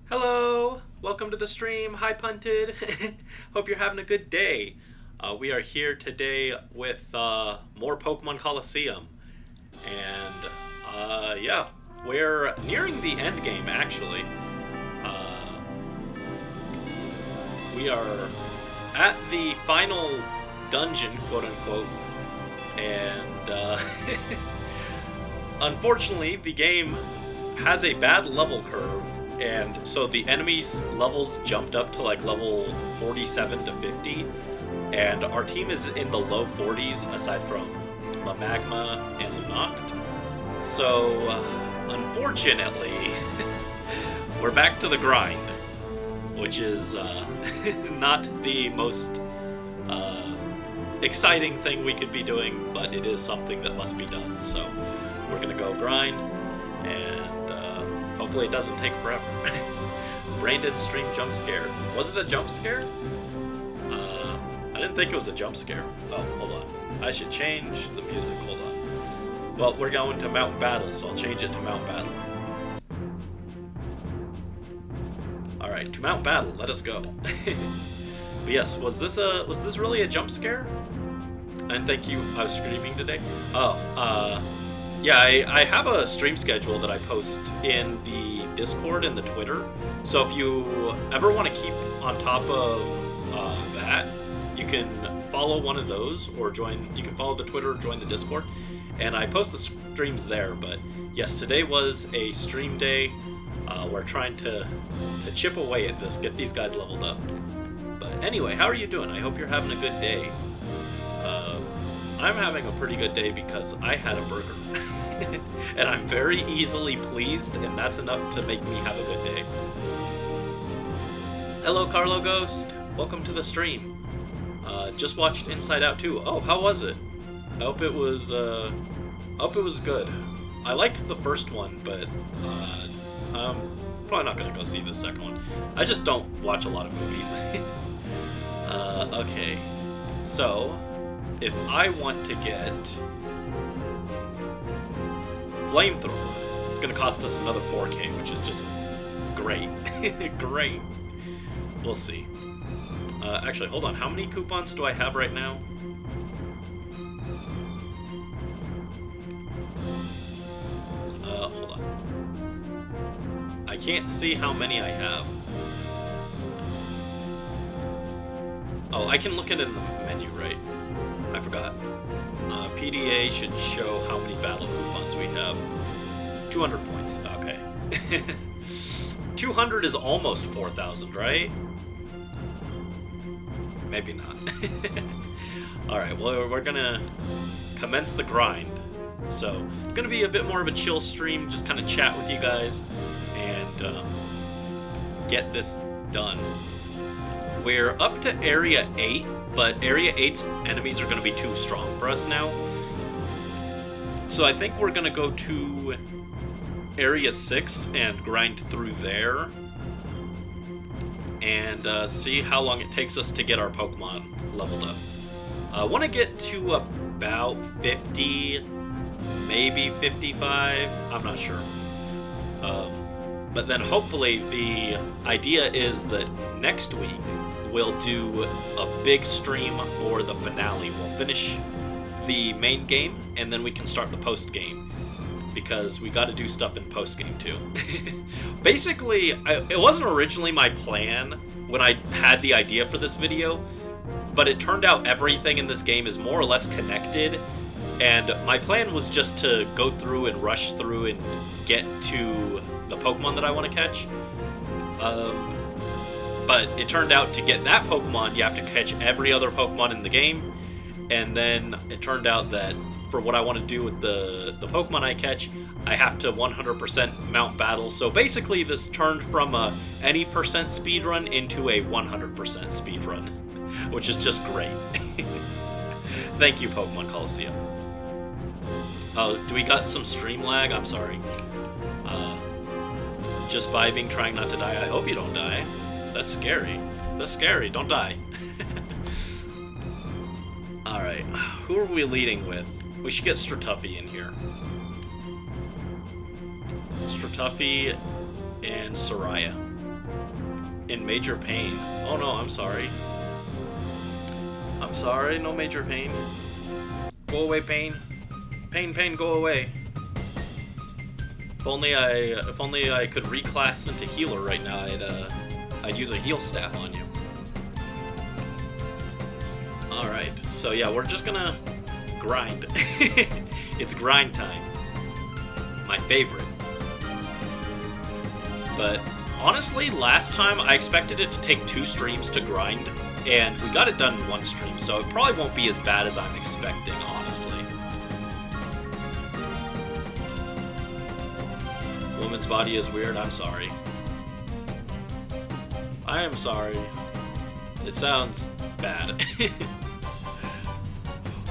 Hello! Welcome to the stream. Hi, Punted. Hope you're having a good day. We are here today with more Pokemon Colosseum. And, yeah, we're nearing the end game, actually. Uh, we are at the final dungeon, quote-unquote. And, unfortunately, the game has a bad level curve. And so the enemies' levels jumped up to like level 47 to 50, and our team is in the low 40s aside from Magma and Lunoct. So, unfortunately, we're back to the grind, which is not the most exciting thing we could be doing, but it is something that must be done. So, we're gonna go grind, and hopefully it doesn't take forever. Brandon's stream jump scare. Was it a jump scare? I didn't think it was a jump scare. Oh, hold on. I should change the music. Hold on. Well, we're going to Mount Battle, so I'll change it to Mount Battle. Alright, to Mount Battle. Let us go. But yes, was this really a jump scare? And thank you. I was streaming today. Yeah, I have a stream schedule that I post in the Discord and the Twitter. So if you ever want to keep on top of that, you can follow one of those or join. You can follow the Twitter or join the Discord. And I post the streams there. But yes, today was a stream day. We're trying to chip away at this, get these guys leveled up. But anyway, how are you doing? I hope you're having a good day. I'm having a pretty good day because I had a burger. And I'm very easily pleased, and that's enough to make me have a good day. Hello, Carlo Ghost. Welcome to the stream. Just watched Inside Out 2. Oh, how was it? I hope it was good. I liked the first one, but I'm probably not gonna go see the second one. I just don't watch a lot of movies. Okay. So, if I want to get Flamethrower, it's going to cost us another 4K, which is just great. Great. We'll see. Actually, hold on. How many coupons do I have right now? Hold on. I can't see how many I have. Oh, I can look at it in the menu, right? I forgot. PDA should show how many battle coupons we have. 200 points. Okay. 200 is almost 4,000, right? Maybe not. Alright, well, we're gonna commence the grind. So, it's gonna be a bit more of a chill stream, just kind of chat with you guys, and get this done. We're up to Area 8, but Area 8's enemies are going to be too strong for us now. So I think we're going to go to Area 6 and grind through there. And see how long it takes us to get our Pokemon leveled up. I want to get to about 50, maybe 55. I'm not sure. But then hopefully the idea is that next week we'll do a big stream for the finale. We'll finish the main game, and then we can start the post-game, because we got to do stuff in post-game too. Basically, it wasn't originally my plan when I had the idea for this video, but it turned out everything in this game is more or less connected, and my plan was just to go through and rush through and get to the Pokemon that I want to catch. But it turned out to get that Pokemon, you have to catch every other Pokemon in the game. And then it turned out that for what I want to do with the Pokemon I catch, I have to 100% Mount Battle. So basically this turned from a any percent speedrun into a 100% speedrun, which is just great. Thank you, Pokemon Colosseum. Oh, do we got some stream lag? I'm sorry. Just vibing, trying not to die. I hope you don't die. That's scary. That's scary. Don't die. Alright. Who are we leading with? We should get Stratuffy in here. Stratuffy and Soraya. in major pain. Oh no, I'm sorry. I'm sorry, no major pain. Go away, pain. Pain, pain, go away. If only I could reclass into healer right now, I'd use a heal staff on you. Alright, so yeah, we're just gonna grind. It's grind time. My favorite. But honestly, last time I expected it to take 2 streams to grind, and we got it done in 1 stream, so it probably won't be as bad as I'm expecting, honestly. Woman's body is weird, I'm sorry. I am sorry. It sounds bad.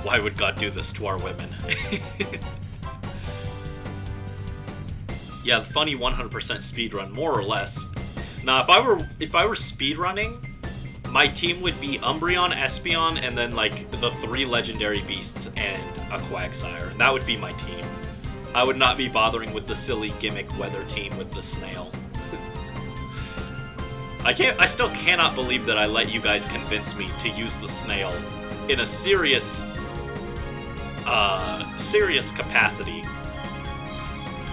Why would God do this to our women? Yeah, the funny 100% speedrun, more or less. Now, if I were speedrunning, my team would be Umbreon, Espeon, and then like the 3 legendary beasts and a Quagsire. And that would be my team. I would not be bothering with the silly gimmick weather team with the snail. I still cannot believe that I let you guys convince me to use the snail in a serious capacity.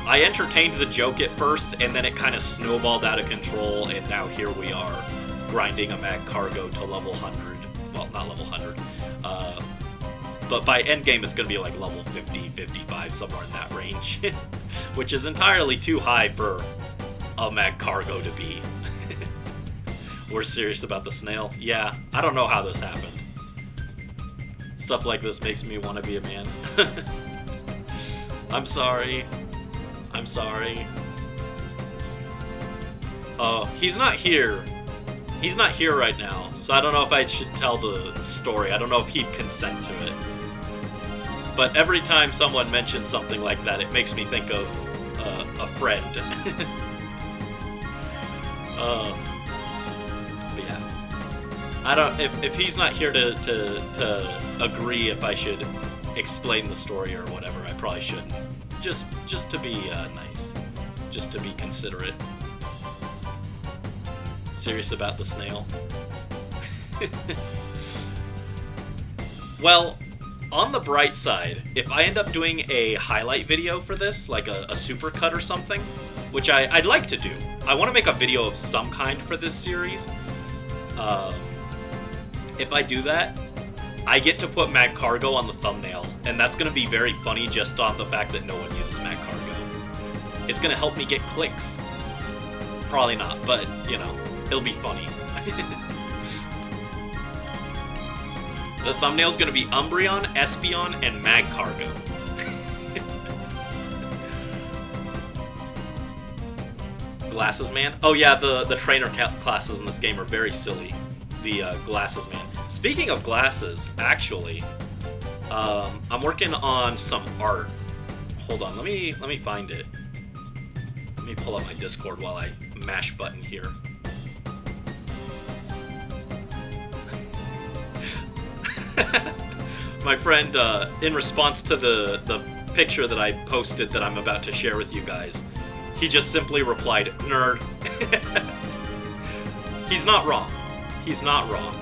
I entertained the joke at first, and then it kind of snowballed out of control, and now here we are, grinding a Mag Cargo to level 100. Well, not level 100. But by endgame, it's going to be like level 50, 55, somewhere in that range. Which is entirely too high for a Mag Cargo to be. We're serious about the snail? Yeah, I don't know how this happened. Stuff like this makes me want to be a man. I'm sorry. I'm sorry. Oh, he's not here. He's not here right now, so I don't know if I should tell the story. I don't know if he'd consent to it. But every time someone mentions something like that, it makes me think of a friend. But yeah. I don't. If he's not here to agree if I should explain the story or whatever, I probably shouldn't. Just to be nice, just to be considerate. Serious about the snail. Well, on the bright side, if I end up doing a highlight video for this, like a supercut or something, which I'd like to do. I want to make a video of some kind for this series. If I do that, I get to put Mag Cargo on the thumbnail, and that's going to be very funny just off the fact that no one uses Mag Cargo. It's going to help me get clicks. Probably not, but, you know, it'll be funny. The thumbnail's going to be Umbreon, Espeon, and Mag Cargo. Glasses Man? Oh yeah, the trainer classes in this game are very silly. The Glasses Man. Speaking of glasses, actually, I'm working on some art. Hold on, let me find it. Let me pull up my Discord while I mash button here. My friend, in response to the picture that I posted that I'm about to share with you guys, he just simply replied, "Nerd." He's not wrong. He's not wrong.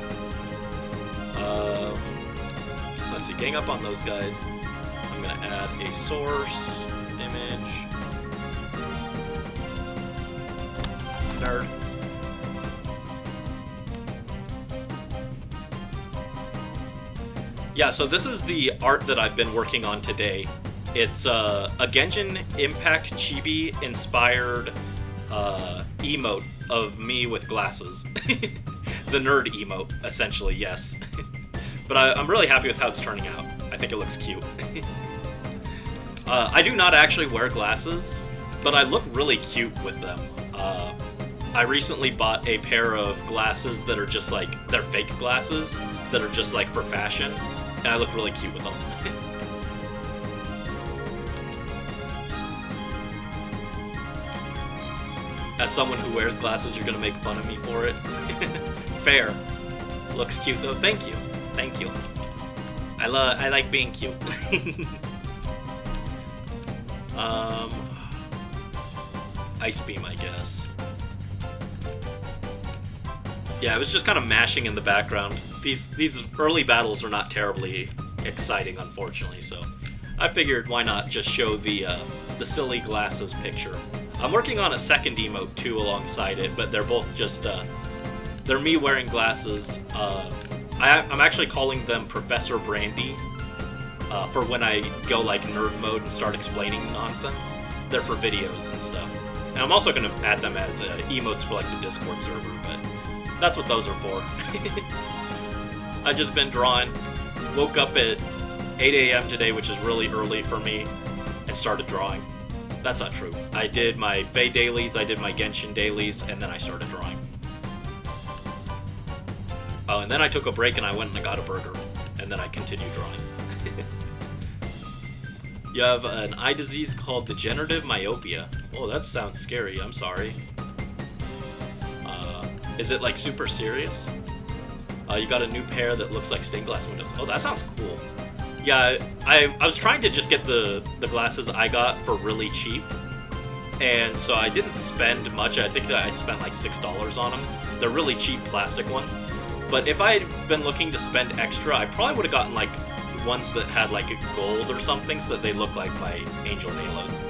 Let's see, gang up on those guys. I'm gonna add a source image. Nerd. Yeah, so this is the art that I've been working on today. It's a Genshin Impact Chibi inspired emote of me with glasses. The nerd emote, essentially, yes. But I'm really happy with how it's turning out. I think it looks cute. I do not actually wear glasses, but I look really cute with them. I recently bought a pair of glasses that are just like, they're fake glasses that are just like for fashion, and I look really cute with them. As someone who wears glasses, you're gonna make fun of me for it? Fair. Looks cute though. Thank you. Thank you. I like being cute. Ice Beam, I guess. Yeah, I was just kind of mashing in the background. These early battles are not terribly exciting, unfortunately, so I figured why not just show the silly glasses picture. I'm working on a second emote too alongside it, but they're both just they're me wearing glasses. I'm actually calling them Professor Brandy for when I go like nerd mode and start explaining nonsense. They're for videos and stuff. And I'm also going to add them as emotes for like the Discord server, but that's what those are for. I've just been drawing. Woke up at 8 a.m. today, which is really early for me, and started drawing. That's not true. I did my Fae dailies, I did my Genshin dailies, and then I started drawing. Oh, and then I took a break and I went and I got a burger, and then I continued drawing. You have an eye disease called degenerative myopia. Oh, that sounds scary. I'm sorry. Is it like super serious? You got a new pair that looks like stained glass windows. Oh, that sounds cool. Yeah, I was trying to just get the glasses I got for really cheap, and so I didn't spend much. I think that I spent like $6 on them. They're really cheap plastic ones. But if I had been looking to spend extra, I probably would have gotten like ones that had like gold or something so that they look like my Angel Halos.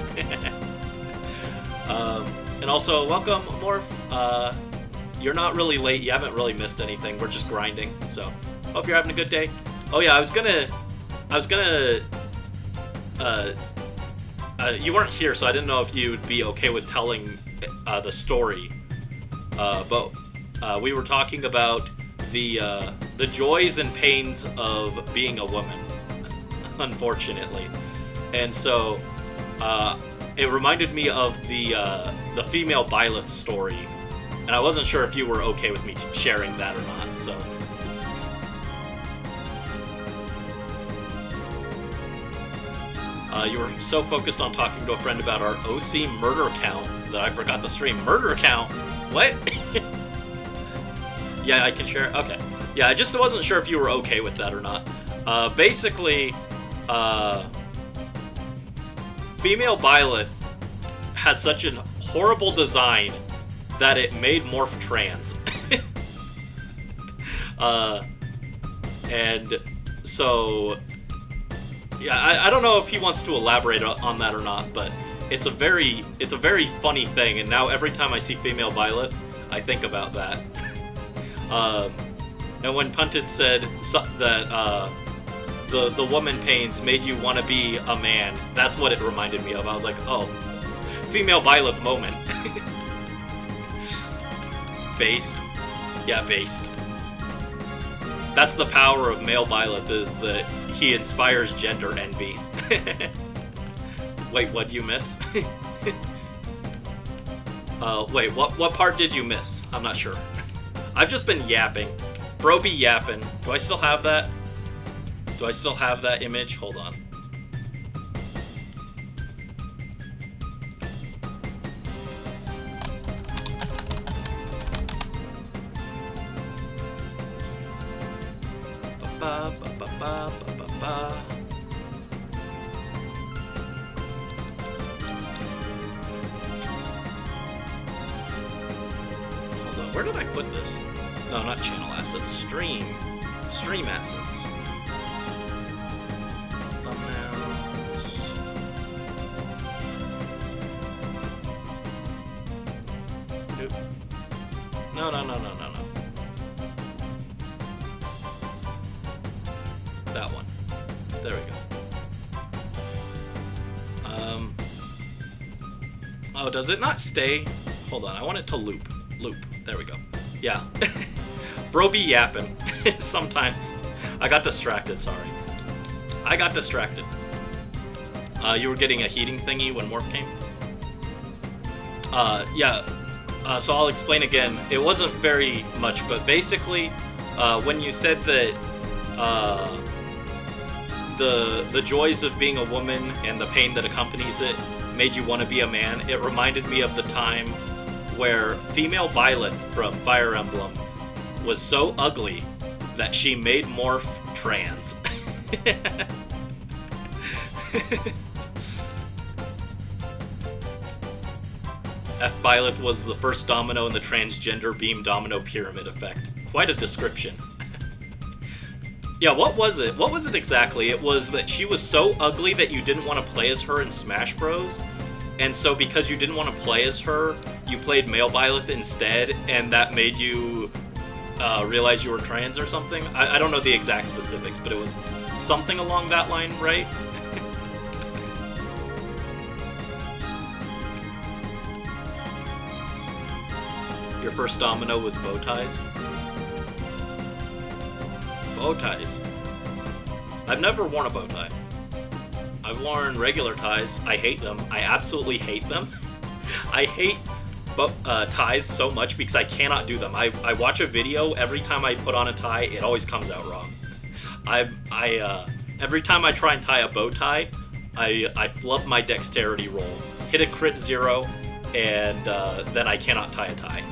And also, welcome, Morph. You're not really late. You haven't really missed anything. We're just grinding. So, hope you're having a good day. Oh yeah, I was gonna. You weren't here, so I didn't know if you'd be okay with telling the story. But we were talking about the joys and pains of being a woman, unfortunately, and so it reminded me of the female Byleth story, and I wasn't sure if you were okay with me sharing that or not. So. You were so focused on talking to a friend about our OC murder count that I forgot the stream. Murder count? What? Yeah, I can share. Okay. Yeah, I just wasn't sure if you were okay with that or not. Basically, female Byleth has such a horrible design that it made Morph trans. And so... Yeah, I don't know if he wants to elaborate on that or not, but it's a very funny thing, and now every time I see female Byleth, I think about that. And when Punted said that the woman pains made you want to be a man, that's what it reminded me of. I was like, oh, female Byleth moment. Based. Yeah, based. That's the power of male Byleth, is that he inspires gender envy. Wait, what did you miss? Wait, what part did you miss? I'm not sure. I've just been yapping. Bro be yapping. Do I still have that? Do I still have that image? Hold on. Ba ba ba ba ba ba. Hold on, where did I put this? No, not channel assets. Stream assets. Thumbnails. Nope. No. That one. There we go. Oh, does it not stay? Hold on, I want it to loop. Loop. There we go. Yeah. Bro be yapping. Sometimes. I got distracted, sorry. I got distracted. You were getting a heating thingy when Morph came? Yeah. So I'll explain again. It wasn't very much, but basically, when you said that, the joys of being a woman and the pain that accompanies it made you want to be a man, it reminded me of the time where female Byleth from Fire Emblem was so ugly that she made Morph trans. F. Byleth was the first domino in the transgender beam domino pyramid effect. Quite a description. Yeah, what was it? What was it exactly? It was that she was so ugly that you didn't want to play as her in Smash Bros. And so because you didn't want to play as her, you played male Byleth instead, and that made you realize you were trans or something? I don't know the exact specifics, but it was something along that line, right? Your first domino was bow ties? Bow ties. I've never worn a bow tie. I've worn regular ties. I hate them. I absolutely hate them. I hate ties so much because I cannot do them. I watch a video, every time I put on a tie, it always comes out wrong. Every time I try and tie a bow tie, I flub my dexterity roll, hit a crit 0, and then I cannot tie a tie.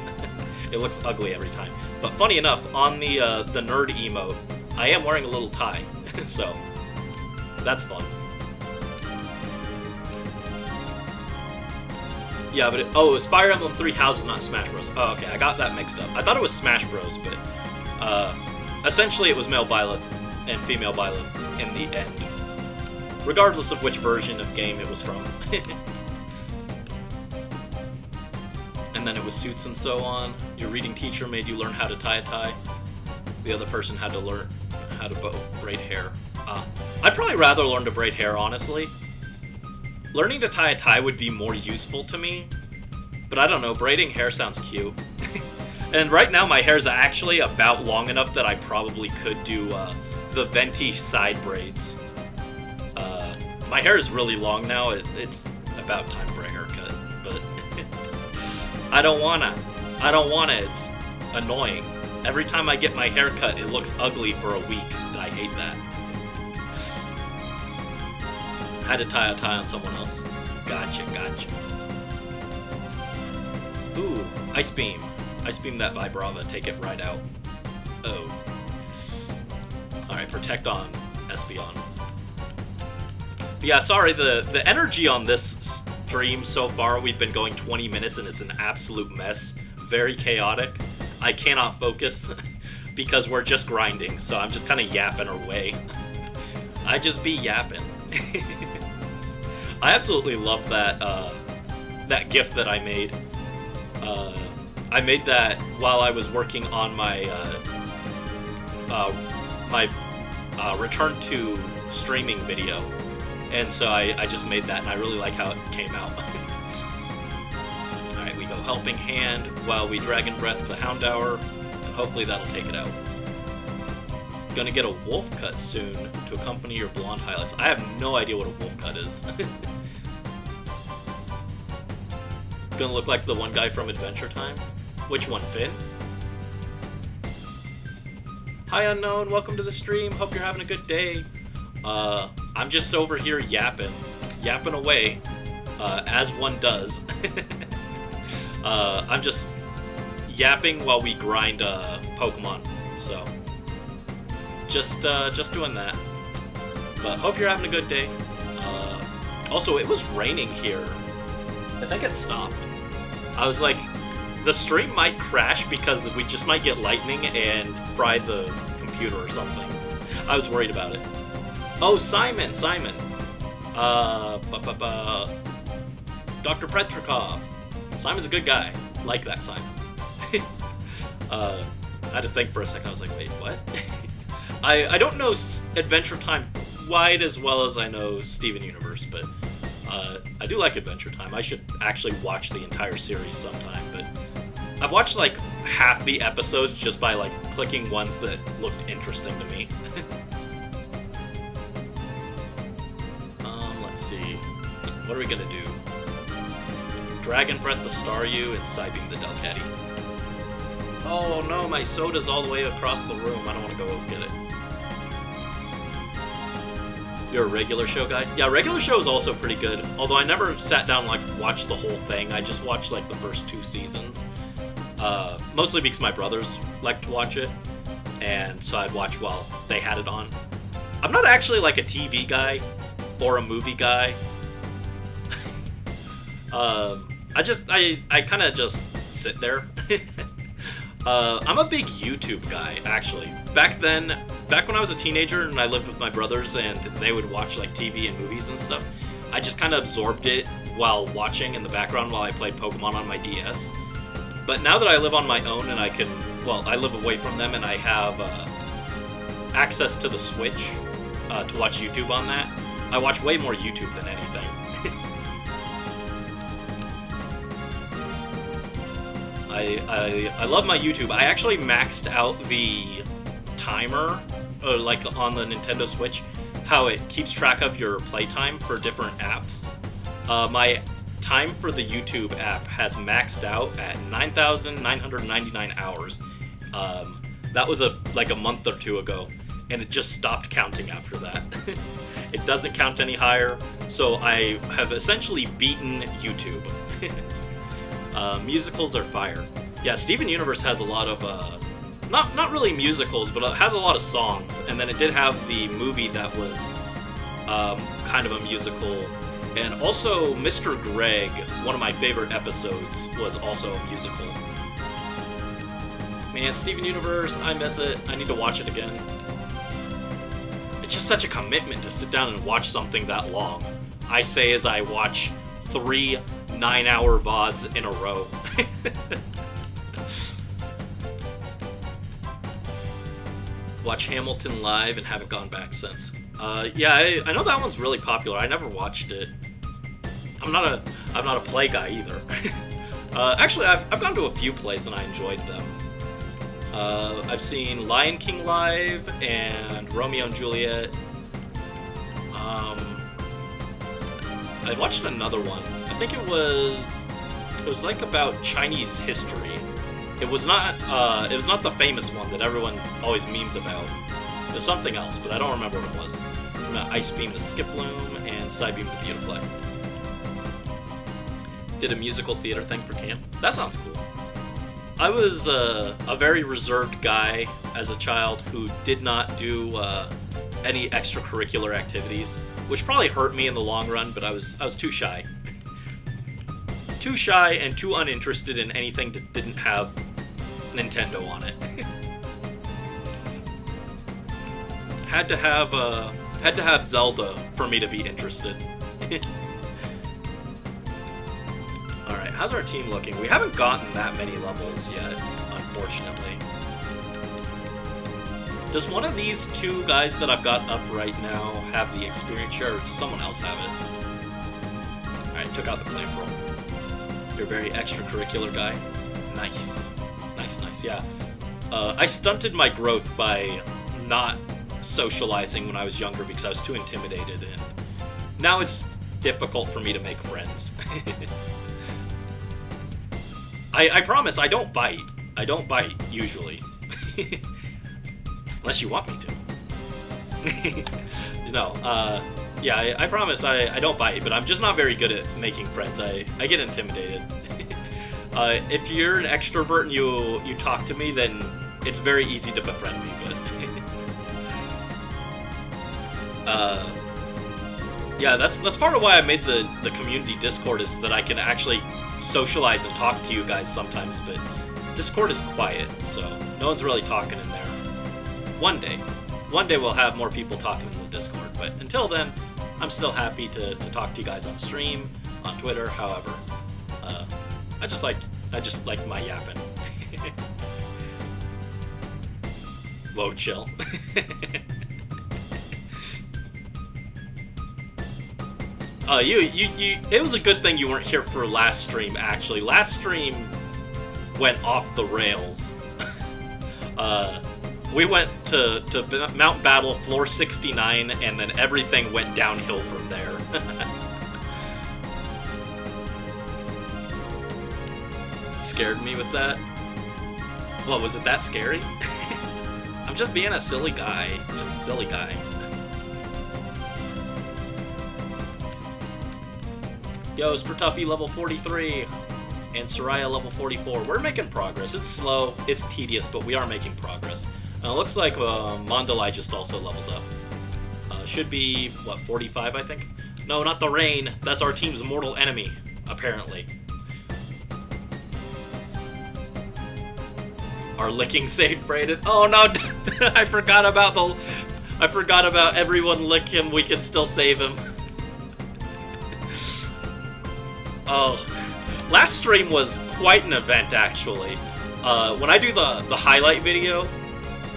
It looks ugly every time. But funny enough, on the nerd emote, I am wearing a little tie, so that's fun. Yeah, but it was Fire Emblem Three Houses, not Smash Bros. Oh, okay, I got that mixed up. I thought it was Smash Bros, but essentially it was male Byleth and female Byleth in the end, regardless of which version of game it was from. And then it was suits and so on. Your reading teacher made you learn how to tie a tie. The other person had to learn how to braid hair. I'd probably rather learn to braid hair, honestly. Learning to tie a tie would be more useful to me, but I don't know, braiding hair sounds cute. And right now my hair is actually about long enough that I probably could do the venti side braids. My hair is really long now, it's about time for a haircut, but I don't wanna, it's annoying. Every time I get my hair cut, it looks ugly for a week, and I hate that. Had to tie a tie on someone else. Gotcha. Ooh, Ice Beam. Ice Beam that Vibrava, take it right out. Oh. Alright, protect on Espeon. Yeah, sorry, the energy on this stream so far, we've been going 20 minutes and it's an absolute mess. Very chaotic. I cannot focus because we're just grinding, so I'm just kind of yapping away. I just be yapping. I absolutely love that that GIF that I made. I made that while I was working on my return to streaming video, and so I just made that, and I really like how it came out. All right, we go Helping Hand while we Dragon Breath the Houndour, and hopefully that'll take it out. Gonna get a wolf cut soon to accompany your blonde highlights. I have no idea what a wolf cut is. Gonna look like the one guy from Adventure Time. Which one, Finn? Hi Unknown, welcome to the stream. Hope you're having a good day. I'm just over here yapping away, as one does. I'm just yapping while we grind Pokemon, so just doing that. But hope you're having a good day. Also, it was raining here. I think it stopped. I was like, the stream might crash because we just might get lightning and fry the computer or something. I was worried about it. Oh, Simon. Dr. Petrikov. Simon's a good guy. Like that Simon. I had to think for a second. I was like, wait, what? I don't know Adventure Time quite as well as I know Steven Universe, but I do like Adventure Time. I should actually watch the entire series sometime, but I've watched like half the episodes just by like clicking ones that looked interesting to me. Let's see. What are we gonna do? Dragon Breath the Staryu and Psybeam the Delcatty. Oh no, my soda's all the way across the room. I don't want to go get it. You're a regular show guy? Yeah, regular show is also pretty good. Although I never sat down and like watched the whole thing. I just watched like the first 2 seasons. Mostly because my brothers like to watch it, and so I'd watch while they had it on. I'm not actually like a TV guy or a movie guy. I kind of just sit there. I'm a big YouTube guy, actually. Back when I was a teenager and I lived with my brothers and they would watch like TV and movies and stuff, I just kind of absorbed it while watching in the background while I played Pokemon on my DS. But now that I live on my own and I live away from them and I have access to the Switch to watch YouTube on that, I watch way more YouTube than anything. I love my YouTube. I actually maxed out the timer, like on the Nintendo Switch, how it keeps track of your playtime for different apps. My time for the YouTube app has maxed out at 9,999 hours. That was like a month or two ago, and it just stopped counting after that. It doesn't count any higher, so I have essentially beaten YouTube. Musicals are fire. Yeah, Steven Universe has a lot of, not really musicals, but it has a lot of songs, and then it did have the movie that was kind of a musical, and also Mr. Greg, one of my favorite episodes, was also a musical. Man, Steven Universe, I miss it. I need to watch it again. It's just such a commitment to sit down and watch something that long. I say as I watch 3 9-hour VODs in a row. Watch Hamilton live and haven't gone back since. Yeah, I know that one's really popular. I never watched it. I'm not a play guy either. Actually, I've gone to a few plays and I enjoyed them. I've seen Lion King live and Romeo and Juliet. I watched another one. I think it was like about Chinese history. It was not the famous one that everyone always memes about. It was something else, but I don't remember what it was. Ice Beam the Skiploom and Side Beam the Beautifly. Did a musical theater thing for camp. That sounds cool. I was a very reserved guy as a child who did not do any extracurricular activities, which probably hurt me in the long run, but I was too shy. Too shy and too uninterested in anything that didn't have Nintendo on it. Had to have Zelda for me to be interested. Alright, how's our team looking? We haven't gotten that many levels yet, unfortunately. Does one of these two guys that I've got up right now have the experience share, or does someone else have it? Alright, took out the flamethrower. You're a very extracurricular guy. Nice. Nice, yeah. I stunted my growth by not socializing when I was younger because I was too intimidated, and now it's difficult for me to make friends. I promise, I don't bite. I don't bite, usually. Unless you want me to. No, yeah, I promise I don't bite, but I'm just not very good at making friends. I get intimidated. If you're an extrovert and you talk to me, then it's very easy to befriend me, but... yeah, that's part of why I made the community Discord, is that I can actually socialize and talk to you guys sometimes, but Discord is quiet, so no one's really talking in there. One day we'll have more people talking in the Discord, but until then, I'm still happy to talk to you guys on stream, on Twitter, however. I just like my yapping. Whoa, chill. It was a good thing you weren't here for last stream, actually. Last stream went off the rails. We went to Mount Battle, floor 69, and then everything went downhill from there. Scared me with that? What, was it that scary? I'm just being a silly guy. Just a silly guy. Yo, Stratuffy level 43 and Soraya level 44. We're making progress. It's slow, it's tedious, but we are making progress. It looks like Mondalai just also leveled up. Should be, what, 45, I think? No, not the rain. That's our team's mortal enemy, apparently. Our licking saved Brayden. Oh no, I forgot about everyone lick him. We can still save him. Oh, last stream was quite an event actually. When I do the highlight video,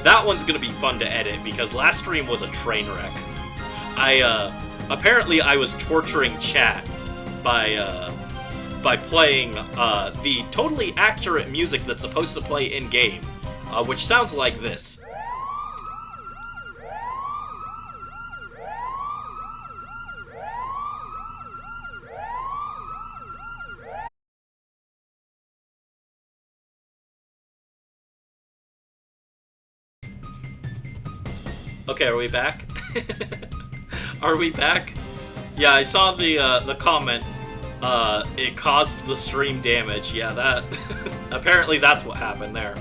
that one's gonna be fun to edit because last stream was a train wreck. Apparently I was torturing chat by playing the totally accurate music that's supposed to play in-game, which sounds like this. Okay, are we back? Are we back? Yeah, I saw the comment. It caused the stream damage. Yeah, that... apparently that's what happened there.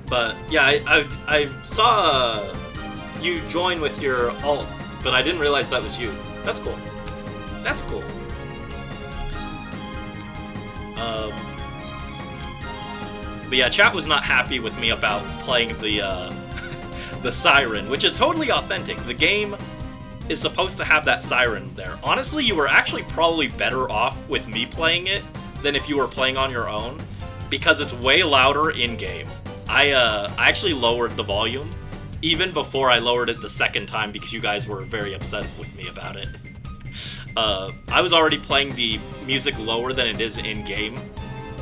But, yeah, I saw you join with your alt, but I didn't realize that was you. That's cool. That's cool. But yeah, chat was not happy with me about playing the siren, which is totally authentic. The game is supposed to have that siren there. Honestly, you were actually probably better off with me playing it than if you were playing on your own, because it's way louder in-game. I actually lowered the volume, even before I lowered it the second time, because you guys were very upset with me about it. I was already playing the music lower than it is in-game,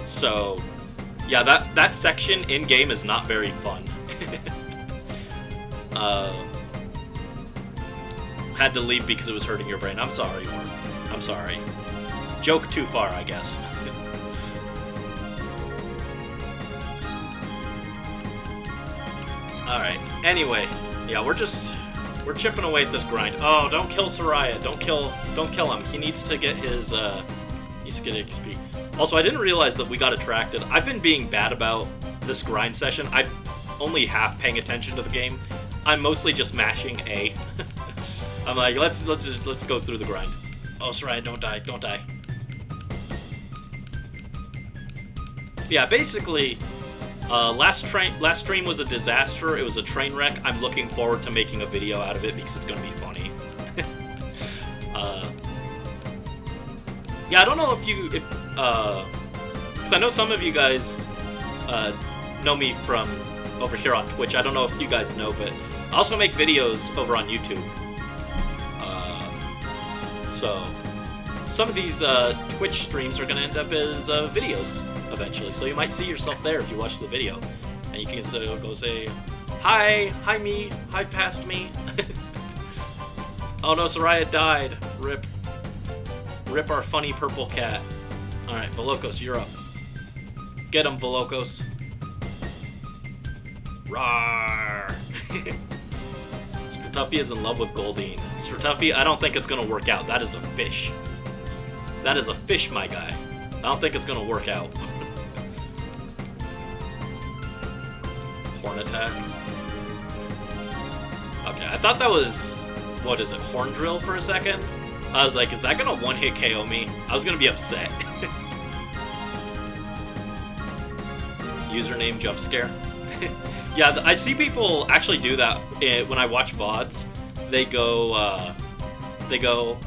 so... yeah, that section in-game is not very fun. Had to leave because it was hurting your brain. I'm sorry, Warren. I'm sorry. Joke too far, I guess. Alright, anyway. Yeah, we're chipping away at this grind. Oh, don't kill Soraya. Don't kill him. He needs to get his, needs to get XP. Also, I didn't realize that we got attracted. I've been being bad about this grind session. I'm only half paying attention to the game. I'm mostly just mashing A. I'm like, let's go through the grind. Oh, Soraya, don't die, don't die. Yeah, basically, last stream was a disaster. It was a train wreck. I'm looking forward to making a video out of it because it's gonna be funny. Yeah, I don't know if because I know some of you guys know me from over here on Twitch. I don't know if you guys know, but I also make videos over on YouTube. So some of these Twitch streams are going to end up as videos eventually. So you might see yourself there if you watch the video. And you can go say, hi me, hi past me. Oh no, Soraya died. Rip. Rip our funny purple cat. Alright, Velocos, you're up. Get him, Velocos. Rawr! Stratuffy is in love with Goldeen. Stratuffy, I don't think it's gonna work out. That is a fish. That is a fish, my guy. I don't think it's gonna work out. Horn attack. Okay, I thought that was... what is it, Horn Drill for a second? I was like, is that gonna one-hit KO me? I was gonna be upset. Username jump scare. Yeah, I see people actually do that when I watch VODs. They go,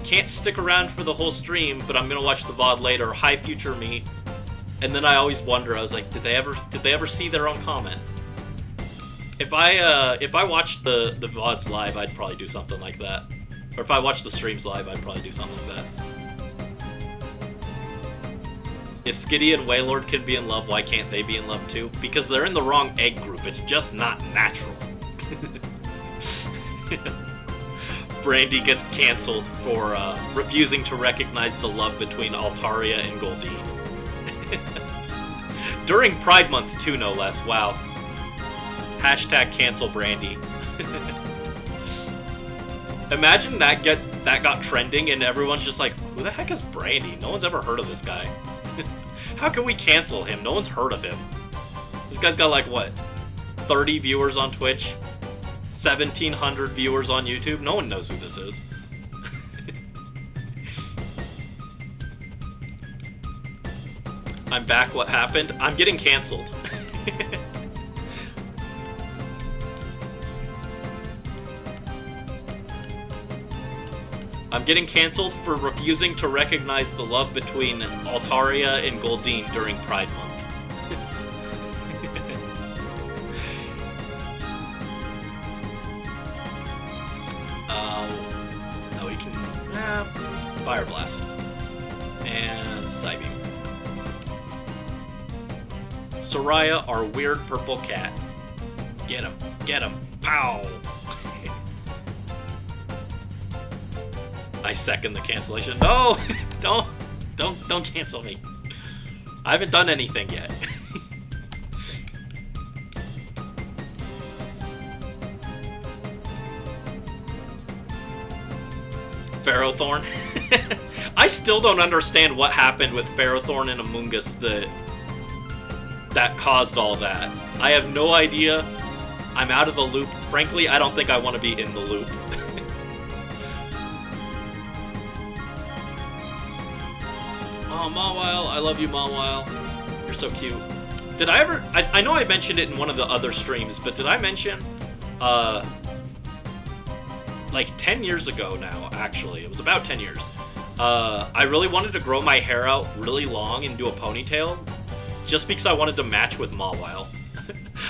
can't stick around for the whole stream, but I'm gonna watch the VOD later. Hi, future me. And then I always wonder. I was like, did they ever see their own comment? If I watched the VODs live, I'd probably do something like that. Or if I watched the streams live, I'd probably do something like that. If Skitty and Waylord can be in love, why can't they be in love too? Because they're in the wrong egg group. It's just not natural. Brandy gets cancelled for refusing to recognize the love between Altaria and Goldeen. During Pride Month too, no less. Wow. Hashtag cancel Brandy. Imagine that got trending and everyone's just like, who the heck is Brandy? No one's ever heard of this guy. How can we cancel him? No one's heard of him. This guy's got like, what, 30 viewers on Twitch? 1,700 viewers on YouTube? No one knows who this is. I'm back. What happened? I'm getting canceled. I'm getting canceled for refusing to recognize the love between Altaria and Goldeen during Pride Month. No, we can... Fire Blast. And Psybeam. Soraya, our weird purple cat. Get him. Get him. Pow! I second the cancellation. No! Don't cancel me. I haven't done anything yet. Ferrothorn. I still don't understand what happened with Ferrothorn and Amoonguss that caused all that. I have no idea. I'm out of the loop. Frankly, I don't think I want to be in the loop. Oh, Mawile. I love you, Mawile. You're so cute. Did I ever... I know I mentioned it in one of the other streams, but did I mention... like 10 years ago now, actually. It was about 10 years. I really wanted to grow my hair out really long and do a ponytail, just because I wanted to match with Mawile.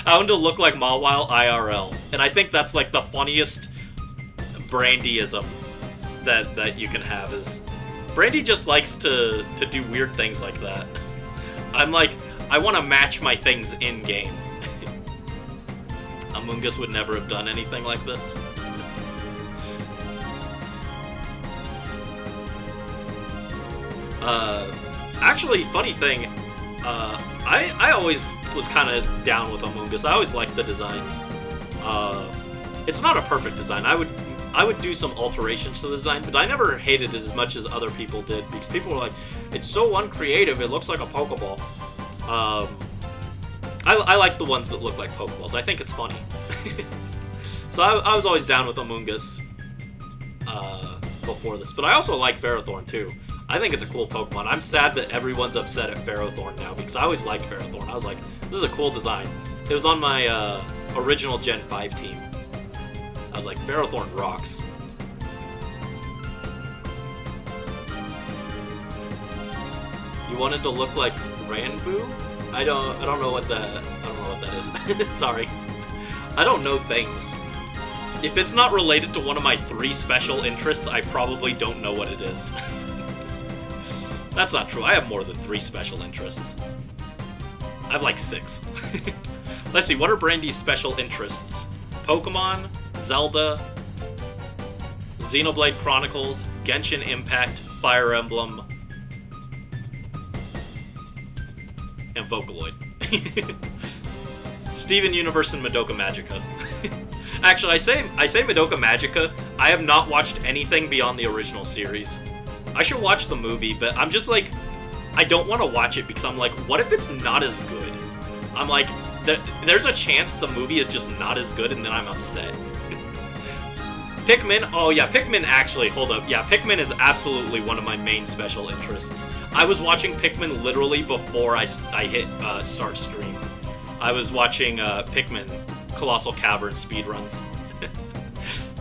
I wanted to look like Mawile IRL, and I think that's like the funniest Brandyism that you can have is... Brandy just likes to do weird things like that. I'm like, I want to match my things in-game. Amoonguss would never have done anything like this. Actually, funny thing, I always was kind of down with Amoonguss. I always liked the design. It's not a perfect design. I would do some alterations to the design, but I never hated it as much as other people did, because people were like, it's so uncreative, it looks like a Pokeball. I like the ones that look like Pokeballs. I think it's funny. So I was always down with Amoonguss before this, but I also like Ferrothorn too. I think it's a cool Pokemon. I'm sad that everyone's upset at Ferrothorn now, because I always liked Ferrothorn. I was like, this is a cool design. It was on my original Gen 5 team. I was like, Ferrothorn rocks. You wanted to look like Ranboo? I don't know what that is. Sorry. I don't know things. If it's not related to one of my 3 special interests, I probably don't know what it is. That's not true. I have more than 3 special interests. I have like 6. Let's see, what are Brandy's special interests? Pokemon, Zelda, Xenoblade Chronicles, Genshin Impact, Fire Emblem, and Vocaloid. Steven Universe and Madoka Magica. Actually, I say Madoka Magica. I have not watched anything beyond the original series. I should watch the movie, but I'm just like, I don't want to watch it because I'm like, what if it's not as good? I'm like, there's a chance the movie is just not as good, and then I'm upset. Pikmin, oh yeah, Pikmin actually, hold up. Yeah, Pikmin is absolutely one of my main special interests. I was watching Pikmin literally before I hit start stream. I was watching Pikmin Colossal Cavern speedruns.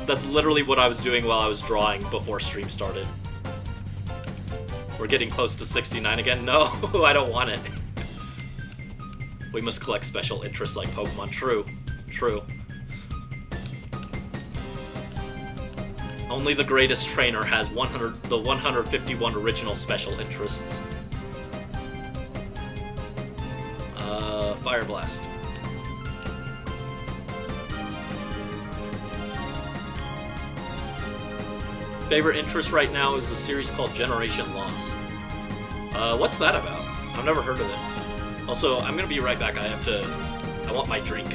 That's literally what I was doing while I was drawing before stream started. We're getting close to 69 again. No, I don't want it. We must collect special interests like Pokemon. True. True. Only the greatest trainer has the 151 original special interests. Fire Blast. Favorite interest right now is a series called Generation Loss. What's that about? I've never heard of it. Also, I'm gonna be right back. I want my drink.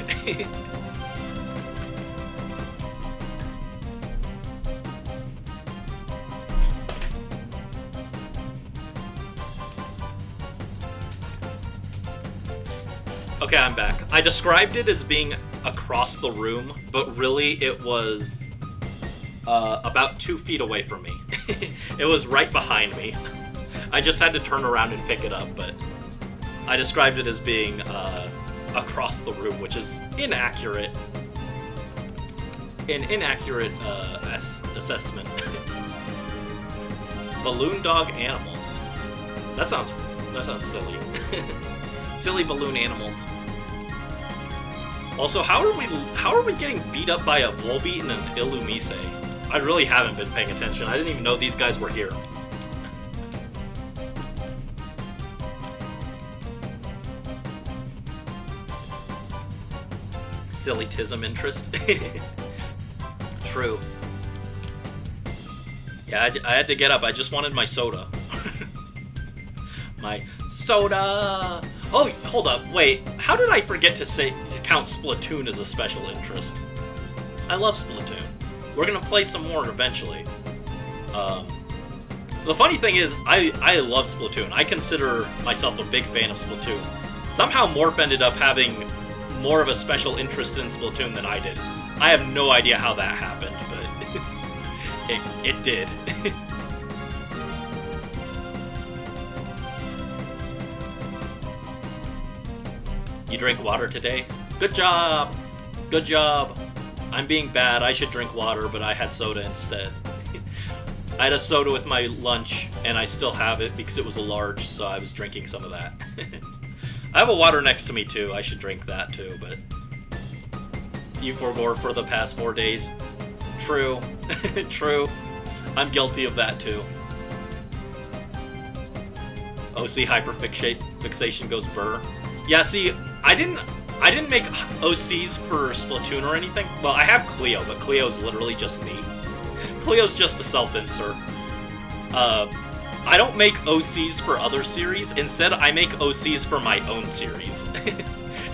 Okay, I'm back. I described it as being across the room, but really it was about 2 feet away from me. It was right behind me. I just had to turn around and pick it up, but I described it as being across the room, which is inaccurate. An inaccurate assessment. Balloon dog animals. That sounds silly. Silly balloon animals. Also, how are we getting beat up by a Volbeat and an Illumise? I really haven't been paying attention. I didn't even know these guys were here. Silly tism interest. True. Yeah, I had to get up. I just wanted my soda. My soda! Oh, hold up. Wait, how did I forget to count Splatoon as a special interest? I love Splatoon. We're gonna play some more eventually. The funny thing is, I love Splatoon. I consider myself a big fan of Splatoon. Somehow Morph ended up having more of a special interest in Splatoon than I did. I have no idea how that happened, but it did. You drink water today? Good job! Good job! I'm being bad, I should drink water, but I had soda instead. I had a soda with my lunch, and I still have it because it was a large, so I was drinking some of that. I have a water next to me too, I should drink that too, but... You forbore for the past 4 days. True. True. I'm guilty of that too. OC hyperfixation goes burr. Yeah, see, I didn't make OCs for Splatoon or anything. Well, I have Cleo, but Cleo's literally just me. Cleo's just a self-insert. I don't make OCs for other series. Instead, I make OCs for my own series.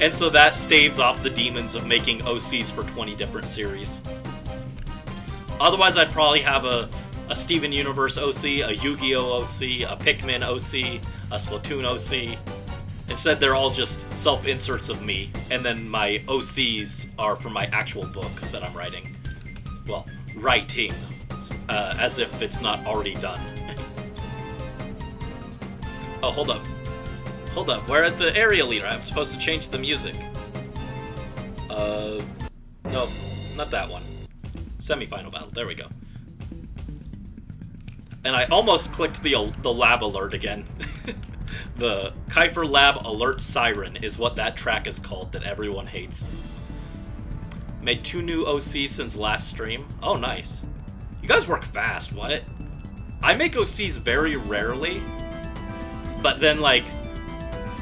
And so that staves off the demons of making OCs for 20 different series. Otherwise, I'd probably have a Steven Universe OC, a Yu-Gi-Oh! OC, a Pikmin OC, a Splatoon OC. Instead, they're all just self-inserts of me, and then my OCs are for my actual book that I'm writing. Well, writing, as if it's not already done. Oh, hold up. Hold up, we're at the area leader. I'm supposed to change the music. No, not that one. Semi-final battle, there we go. And I almost clicked the lab alert again. The Kiefer Lab Alert Siren is what that track is called that everyone hates. Made 2 new OCs since last stream. Oh, nice. You guys work fast, what? I make OCs very rarely, but then, like,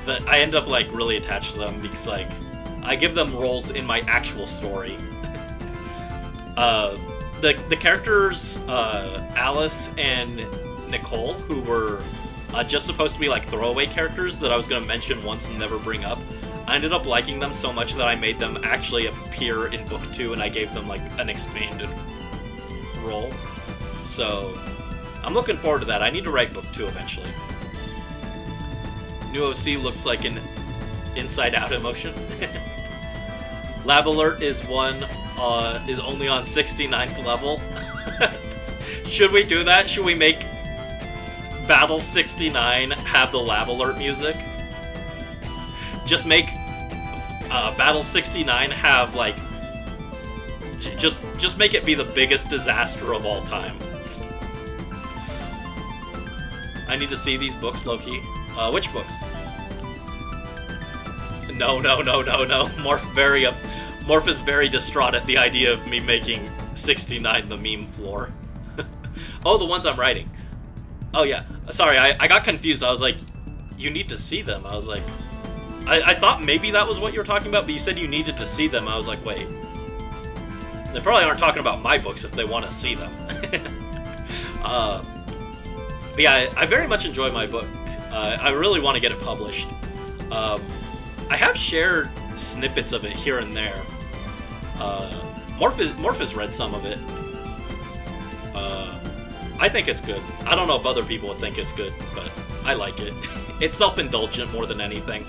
I end up, like, really attached to them because, like, I give them roles in my actual story. The characters, Alice and Nicole, who were just supposed to be, like, throwaway characters that I was going to mention once and never bring up, I ended up liking them so much that I made them actually appear in Book 2, and I gave them, like, an expanded role. So, I'm looking forward to that. I need to write Book 2 eventually. New OC looks like an inside-out emotion. Lab Alert is is only on 69th level. Should we do that? Should we make Battle 69 have the Lab Alert music? Just make Battle 69 have, like, just make it be the biggest disaster of all time. I need to see these books, low-key. Which books? No. Morph is very distraught at the idea of me making 69 the meme floor. Oh, the ones I'm writing. Oh, yeah. Sorry, I got confused. I was like, you need to see them. I was like... I thought maybe that was what you were talking about, but you said you needed to see them. I was like, wait. They probably aren't talking about my books if they want to see them. But yeah, I very much enjoy my book. I really want to get it published. I have shared snippets of it here and there. Morph has read some of it. I think it's good. I don't know if other people would think it's good, but I like it. It's self-indulgent more than anything.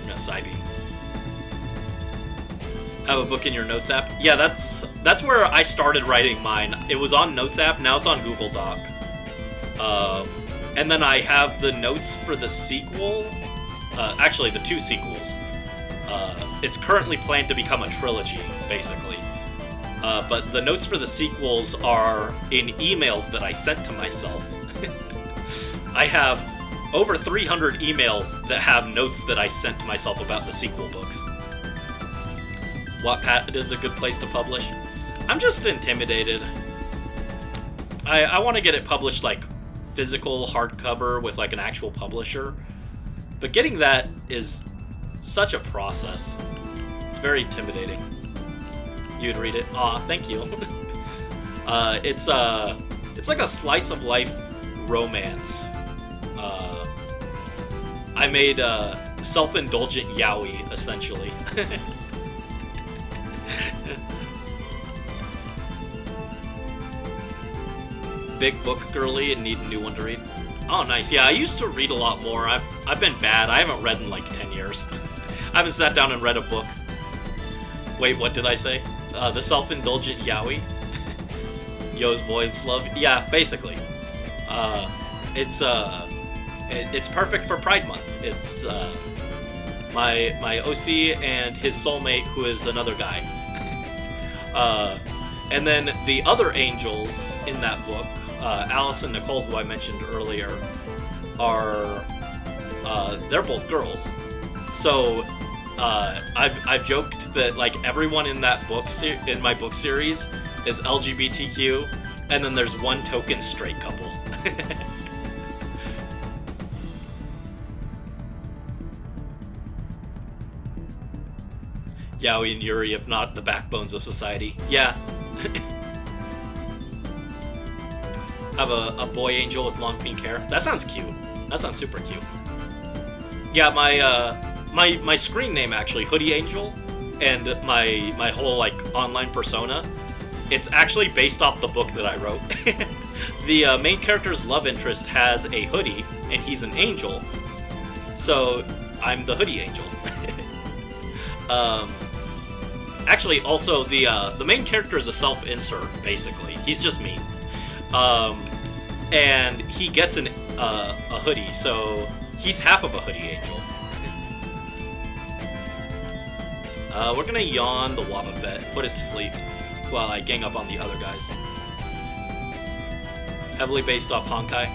Yes, I have a book in your Notes app? Yeah, that's where I started writing mine. It was on Notes app, now it's on Google Doc. And then I have the notes for the sequel. Actually, the 2 sequels. It's currently planned to become a trilogy, basically. But the notes for the sequels are in emails that I sent to myself. I have over 300 emails that have notes that I sent to myself about the sequel books. Wattpad is a good place to publish. I'm just intimidated. I want to get it published, like, physical hardcover with, like, an actual publisher. But getting that is such a process. It's very intimidating. You'd read it? Aw, thank you. It's like a slice of life romance. I made a self-indulgent yaoi, essentially. Big book girly and need a new one to read. Oh, nice. Yeah, I used to read a lot more. I've been bad. I haven't read in like 10 years. I haven't sat down and read a book. Wait, what did I say? The self-indulgent yaoi? Yo's boys love. Yeah, basically. It's perfect for Pride Month. It's my OC and his soulmate, who is another guy. And then the other angels in that book, Alice and Nicole, who I mentioned earlier, are they're both girls. So I've joked that like everyone in that book in my book series is LGBTQ, and then there's one token straight couple. Yaoi and Yuri, if not the backbones of society. Yeah. Have a boy angel with long pink hair. That sounds cute. That sounds super cute. Yeah, my screen name actually, Hoodie Angel, and my whole like online persona, it's actually based off the book that I wrote. The main character's love interest has a hoodie, and he's an angel, so I'm the Hoodie Angel. Actually, also the main character is a self-insert, basically. He's just me. And he gets a hoodie, so he's half of a Hoodie Angel. We're gonna yawn the Wobbuffet, put it to sleep, while I gang up on the other guys. Heavily based off Honkai.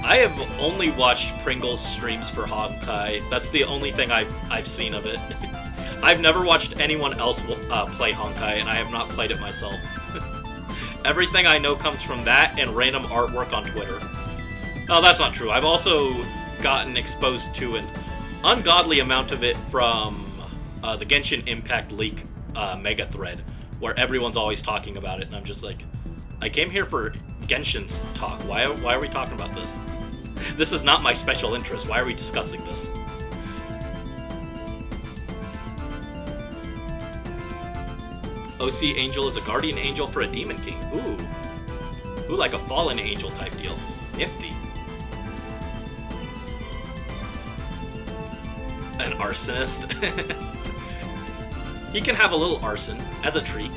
I have only watched Pringle's streams for Honkai. That's the only thing I've seen of it. I've never watched anyone else play Honkai, and I have not played it myself. Everything I know comes from that and random artwork on Twitter. Oh, that's not true. I've also gotten exposed to an ungodly amount of it from the Genshin Impact leak mega thread, where everyone's always talking about it, and I'm just like, I came here for Genshin's talk. Why are we talking about this? This is not my special interest. Why are we discussing this? OC Angel is a guardian angel for a demon king. Ooh, like a fallen angel type deal. Nifty. An arsonist. He can have a little arson as a treat.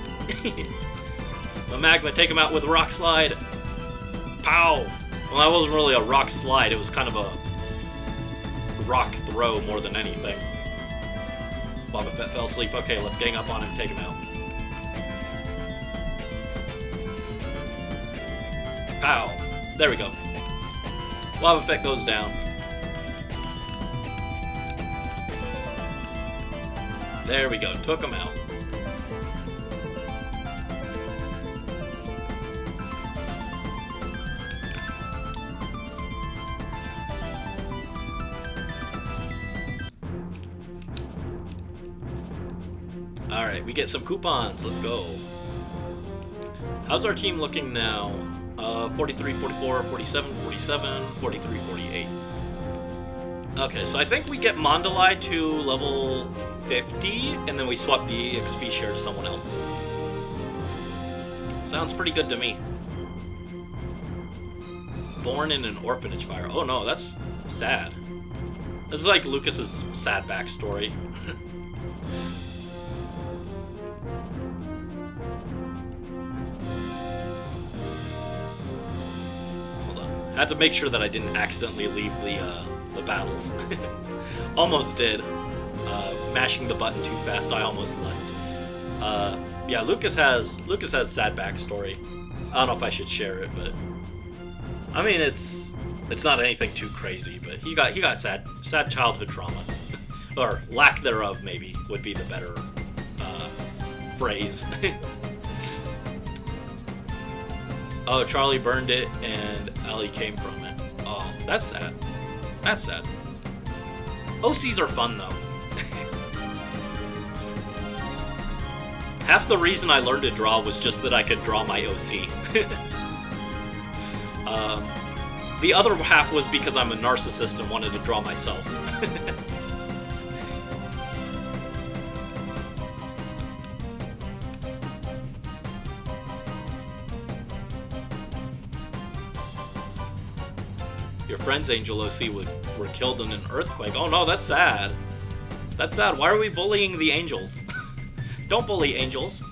The magma, take him out with a rock slide. Pow! Well, that wasn't really a rock slide. It was kind of a rock throw more than anything. Boba Fett fell asleep. Okay, let's gang up on him and take him out. Pow! There we go. Lava Fett goes down. There we go. Took him out. Alright, we get some coupons. Let's go. How's our team looking now? 43, 44, 47, 47, 43, 48. Okay, so I think we get Mandalay to level 50, and then we swap the EXP share to someone else. Sounds pretty good to me. Born in an orphanage fire. Oh no, that's sad. This is like Lucas's sad backstory. had to make sure that I didn't accidentally leave the battles. Almost did. Mashing the button too fast, I almost left. Yeah, Lucas has sad backstory. I don't know if I should share it, but I mean it's not anything too crazy. But he got sad childhood trauma, or lack thereof, maybe would be the better phrase. Oh, Charlie burned it and Ellie came from it. Oh, that's sad. That's sad. OCs are fun though. Half the reason I learned to draw was just that I could draw my OC. The other half was because I'm a narcissist and wanted to draw myself. Your friend's Angel OC were killed in an earthquake. Oh no, that's sad. That's sad. Why are we bullying the angels? Don't bully angels.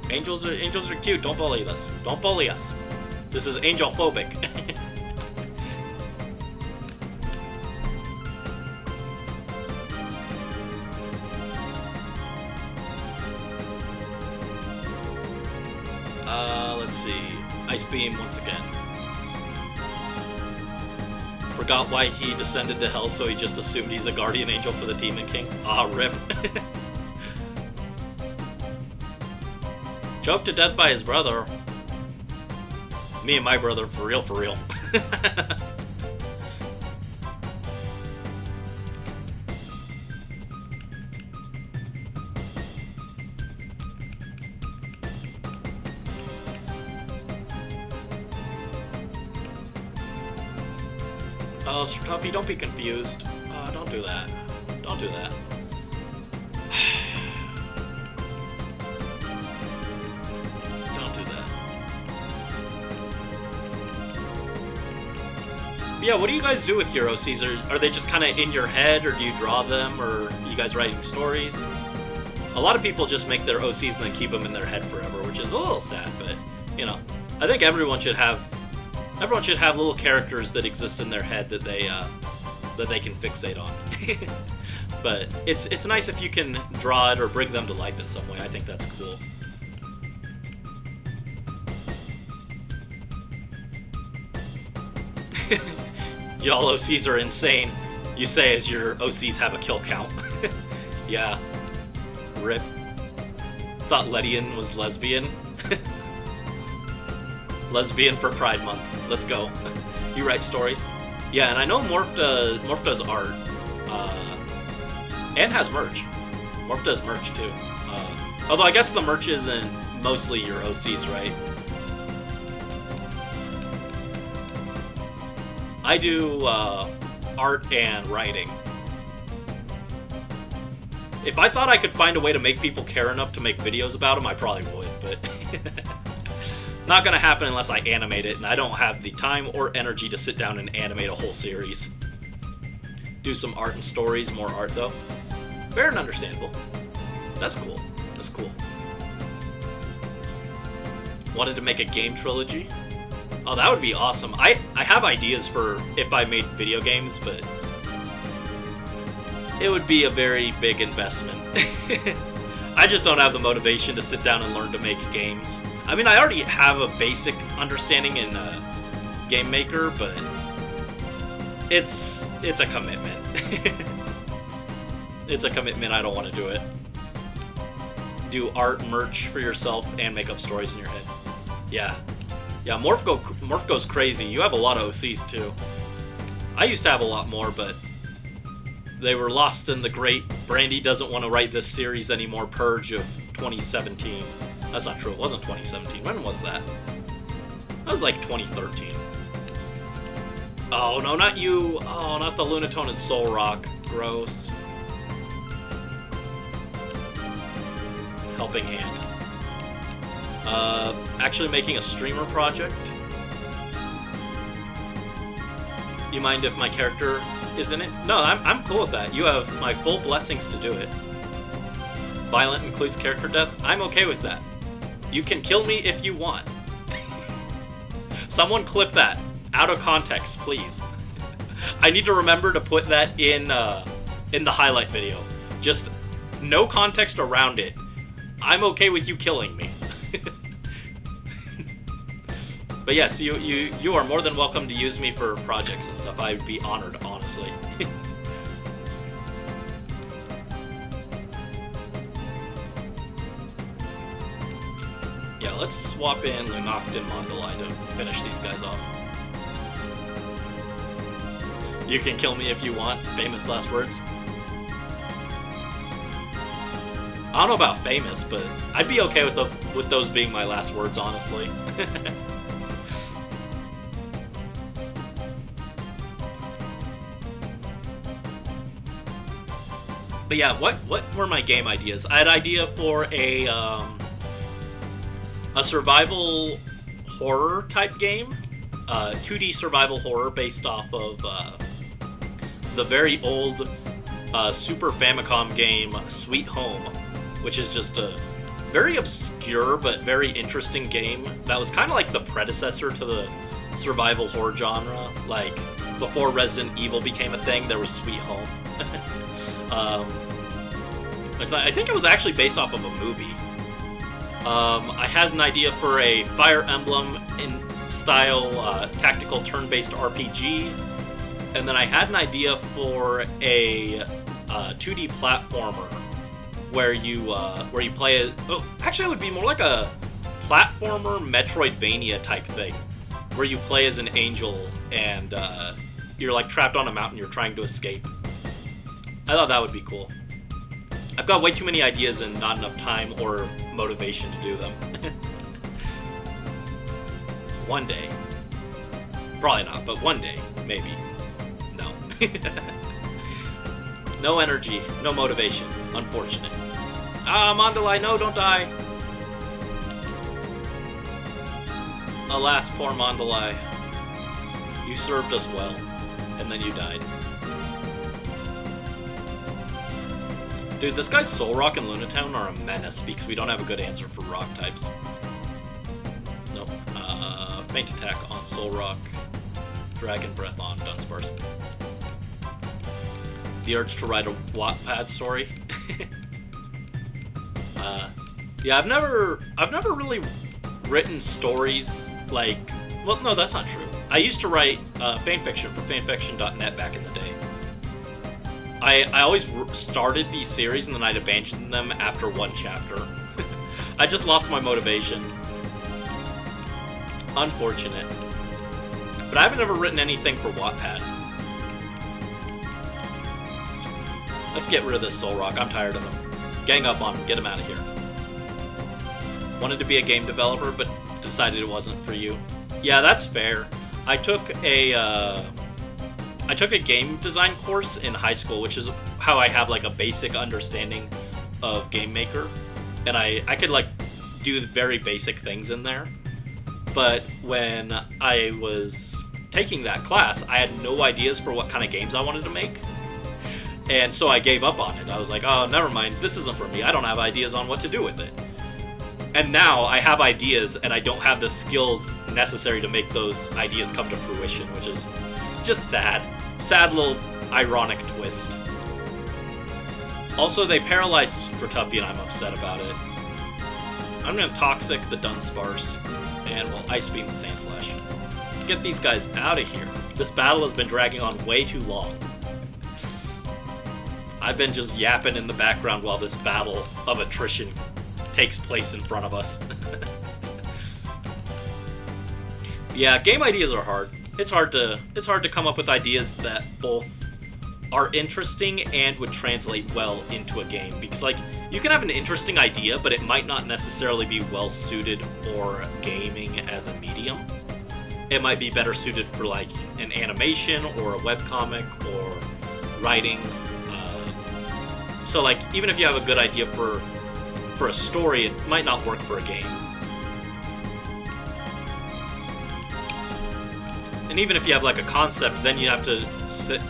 Angels are cute. Don't bully us. Don't bully us. This is angel phobic. Let's see. Ice Beam once again. Forgot why he descended to hell, so he just assumed he's a guardian angel for the Demon King. Ah, rip. Choked to death by his brother. Me and my brother, for real, for real. Oh, Sir Tuffy, don't be confused. Don't do that. Don't do that. Don't do that. But yeah, what do you guys do with your OCs? Are they just kind of in your head, or do you draw them, or are you guys writing stories? A lot of people just make their OCs and then keep them in their head forever, which is a little sad, but, you know, I think everyone should have little characters that exist in their head that they can fixate on. But it's nice if you can draw it or bring them to life in some way. I think that's cool. Y'all OCs are insane. You say as your OCs have a kill count. Yeah. Rip. Thought Ledian was lesbian. Lesbian for Pride Month. Let's go. You write stories? Yeah, and I know Morph does art. And has merch. Morph does merch too. Although I guess the merch isn't mostly your OCs, right? I do art and writing. If I thought I could find a way to make people care enough to make videos about them, I probably would, but not gonna happen unless I animate it, and I don't have the time or energy to sit down and animate a whole series. Do some art and stories, more art though. Fair and understandable. That's cool. That's cool. Wanted to make a game trilogy? Oh, that would be awesome. I have ideas for if I made video games, but it would be a very big investment. I just don't have the motivation to sit down and learn to make games. I mean, I already have a basic understanding in Game Maker, but it's a commitment. It's a commitment. I don't want to do it. Do art, merch for yourself, and make up stories in your head. Yeah. Yeah, Morph goes crazy. You have a lot of OCs, too. I used to have a lot more, but they were lost in the great Brandy doesn't want to write this series anymore purge of 2017. That's not true. It wasn't 2017. When was that? That was like 2013. Oh, no, not you. Oh, not the Lunatone and Soul Rock. Gross. Helping Hand. Actually making a streamer project. You mind if my character is in it? No, I'm cool with that. You have my full blessings to do it. Violent includes character death. I'm okay with that. You can kill me if you want. Someone clip that out of context, please. I need to remember to put that in the highlight video. Just no context around it. I'm okay with you killing me. But yes, you are more than welcome to use me for projects and stuff. I'd be honored, honestly. Yeah, let's swap in Lunoct and Mondalai to finish these guys off. You can kill me if you want. Famous last words. I don't know about famous, but I'd be okay with those being my last words, honestly. But yeah, what were my game ideas? I had an idea for a survival horror type game, 2D survival horror based off of the very old Super Famicom game Sweet Home, which is just a very obscure but very interesting game that was kind of like the predecessor to the survival horror genre. Like, before Resident Evil became a thing, there was Sweet Home. I think it was actually based off of a movie. I had an idea for a Fire Emblem in style tactical turn-based RPG, and then I had an idea for a 2D platformer where you play as... Oh, actually, it would be more like a platformer Metroidvania type thing, where you play as an angel and you're like trapped on a mountain. You're trying to escape. I thought that would be cool. I've got way too many ideas and not enough time or motivation to do them. One day. Probably not, but one day, maybe. No. No energy, no motivation. Unfortunate. Mondalai, no, don't die. Alas, poor Mondalai. You served us well, and then you died. Dude, this guy's Soul Rock and Lunatown are a menace because we don't have a good answer for rock types. Nope. Faint Attack on Soul Rock. Dragon Breath on Dunsparce. The urge to write a Wattpad story. Yeah, I've never really written stories like... Well, no, that's not true. I used to write fanfiction for fanfiction.net back in the day. I always started these series and then I'd abandon them after one chapter. I just lost my motivation. Unfortunate. But I haven't ever written anything for Wattpad. Let's get rid of this Soul Rock. I'm tired of him. Gang up on him. Get him out of here. Wanted to be a game developer, but decided it wasn't for you. Yeah, that's fair. I took a game design course in high school, which is how I have like a basic understanding of Game Maker, and I could like do very basic things in there. But when I was taking that class, I had no ideas for what kind of games I wanted to make, and so I gave up on it. I was like, oh, never mind, this isn't for me. I don't have ideas on what to do with it. And now I have ideas, and I don't have the skills necessary to make those ideas come to fruition, which is just sad. Sad little ironic twist. Also, they paralyzed Stratufi, and I'm upset about it. I'm gonna Toxic the Dunsparce, and we'll Ice Beam the Sandslash. Get these guys out of here. This battle has been dragging on way too long. I've been just yapping in the background while this battle of attrition takes place in front of us. Yeah, game ideas are hard. It's hard to come up with ideas that both are interesting and would translate well into a game, because like you can have an interesting idea, but it might not necessarily be well suited for gaming as a medium. It might be better suited for like an animation or a webcomic or writing. So like even if you have a good idea for a story, it might not work for a game. And even if you have like a concept, then you have to sit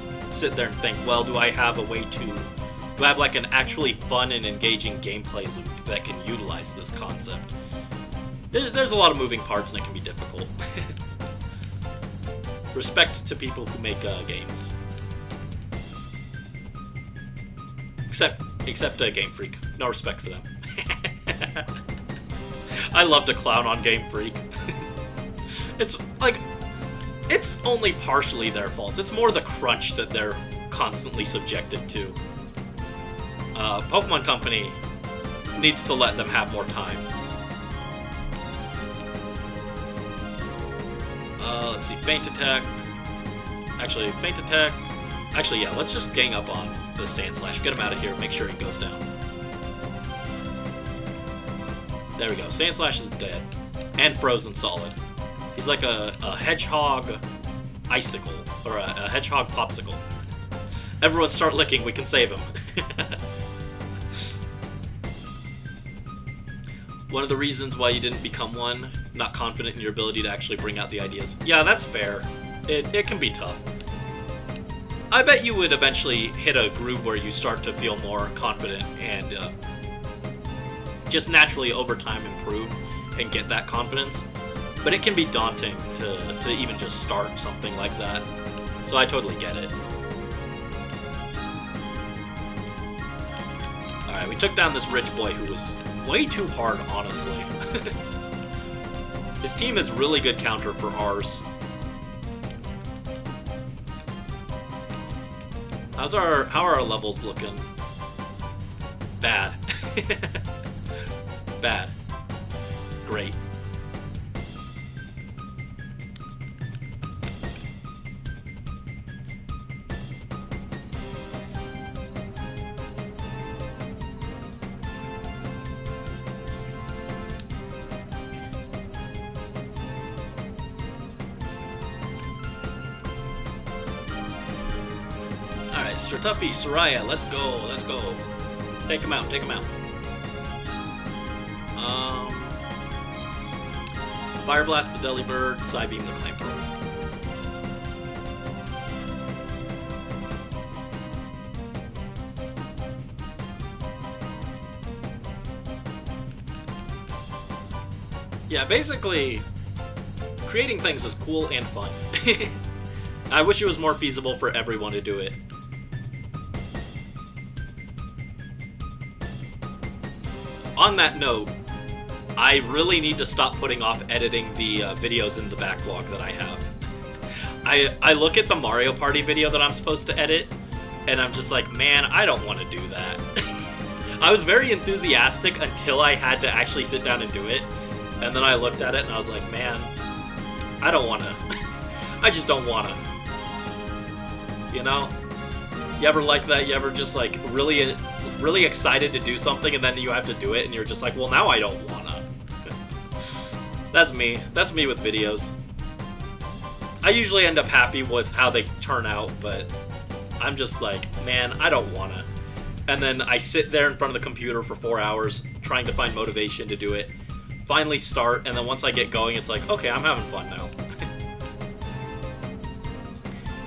there and think, well, do I have like an actually fun and engaging gameplay loop that can utilize this concept? there's a lot of moving parts and it can be difficult. Respect to people who make games. Except Game Freak. No respect for them. I love to clown on Game Freak. It's like, it's only partially their fault. It's more the crunch that they're constantly subjected to. Pokemon Company needs to let them have more time. Let's see, Feint Attack. Actually, Feint Attack. Actually, yeah, let's just gang up on the Sand Slash. Get him out of here. Make sure he goes down. There we go. Sand Slash is dead. And frozen solid. He's like a hedgehog icicle. Or a hedgehog popsicle. Everyone start licking. We can save him. One of the reasons why you didn't become one, not confident in your ability to actually bring out the ideas. Yeah, that's fair. It can be tough. I bet you would eventually hit a groove where you start to feel more confident and just naturally over time improve and get that confidence. But it can be daunting to even just start something like that. So I totally get it. Alright, we took down this rich boy who was way too hard, honestly. His team is really good counter for ours. How are our levels looking? Bad. Bad. Great. Alright, Stratuffy, Soraya, let's go, let's go. Take him out, take him out. Fire Blast the Delibird, Psybeam the Clamperl. Yeah, basically, creating things is cool and fun. I wish it was more feasible for everyone to do it. On that note, I really need to stop putting off editing the videos in the backlog that I have. I look at the Mario Party video that I'm supposed to edit, and I'm just like, man, I don't want to do that. I was very enthusiastic until I had to actually sit down and do it, and then I looked at it and I was like, man, I don't want to. I just don't want to. You know? You ever like that? You ever just like really excited to do something and then you have to do it and you're just like, well, now I don't wanna. That's me. That's me with videos. I usually end up happy with how they turn out, but I'm just like, man, I don't wanna. And then I sit there in front of the computer for 4 hours trying to find motivation to do it. Finally start, and then once I get going, it's like, okay, I'm having fun now.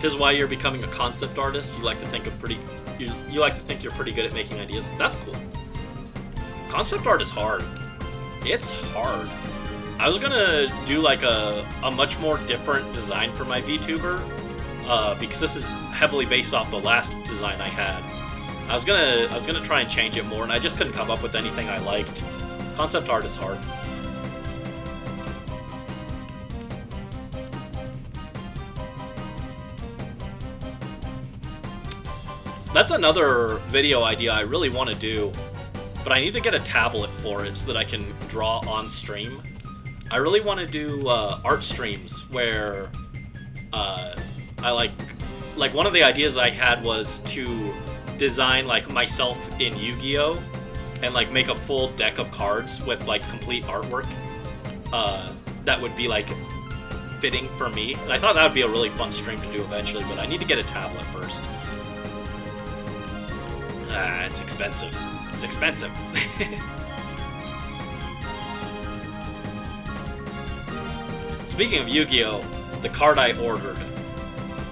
This is why you're becoming a concept artist. You like to think of you like to think you're pretty good at making ideas. That's cool. Concept art is hard. It's hard. I was gonna do like a much more different design for my VTuber, because this is heavily based off the last design I had. I was gonna try and change it more, and I just couldn't come up with anything I liked. Concept art is hard. That's another video idea I really want to do, but I need to get a tablet for it so that I can draw on stream. I really want to do art streams where I like one of the ideas I had was to design like myself in Yu-Gi-Oh! And like make a full deck of cards with like complete artwork that would be like fitting for me. And I thought that would be a really fun stream to do eventually, but I need to get a tablet first. It's expensive. It's expensive. Speaking of Yu-Gi-Oh!, the card I ordered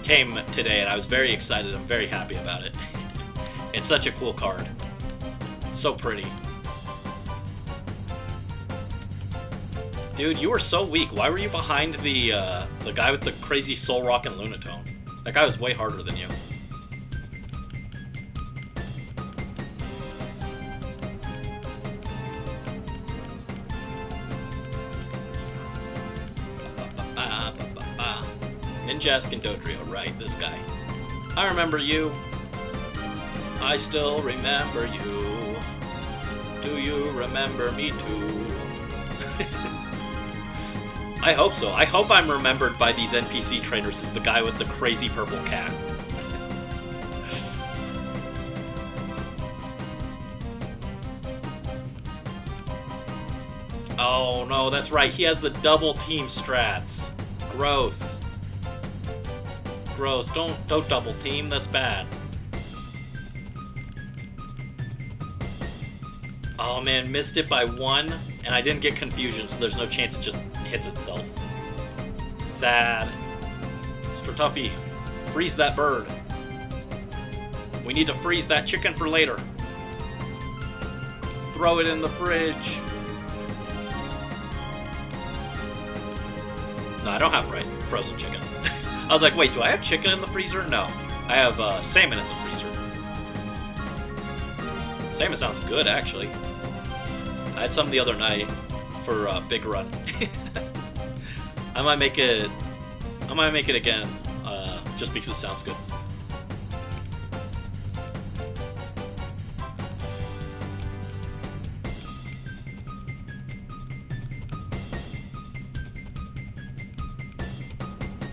came today, and I was very excited. I'm very happy about it. It's such a cool card. So pretty. Dude, you were so weak. Why were you behind the guy with the crazy Soul Rock and Lunatone? That guy was way harder than you. Ninjask and Dodrio, right, this guy. I remember you. I still remember you. Do you remember me too? I hope so. I hope I'm remembered by these NPC trainers as the guy with the crazy purple cat. Oh no, that's right. He has the double team strats. Gross. Gross. Don't double team. That's bad. Oh man, missed it by 1, and I didn't get confusion, so there's no chance it just hits itself. Sad. Stratuffy, freeze that bird. We need to freeze that chicken for later. Throw it in the fridge. No, I don't have frozen chicken. I was like, wait, do I have chicken in the freezer? No. I have salmon in the freezer. Salmon sounds good, actually. I had some the other night for Big Run. I might make it again, just because it sounds good.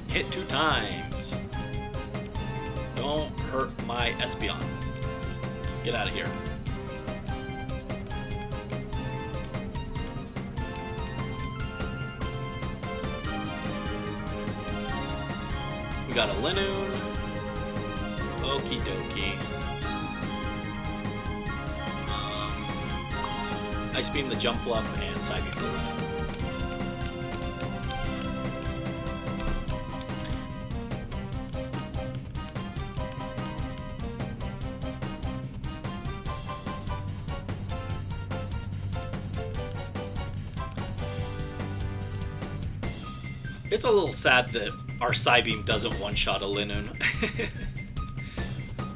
Hit 2 times. Don't hurt my Espeon. Get out of here. We got a Linoon. Okie dokie. Ice Beam the Jump Bluff and Psybeam the Linoon. It's a little sad that our Psybeam doesn't one-shot a Linoon.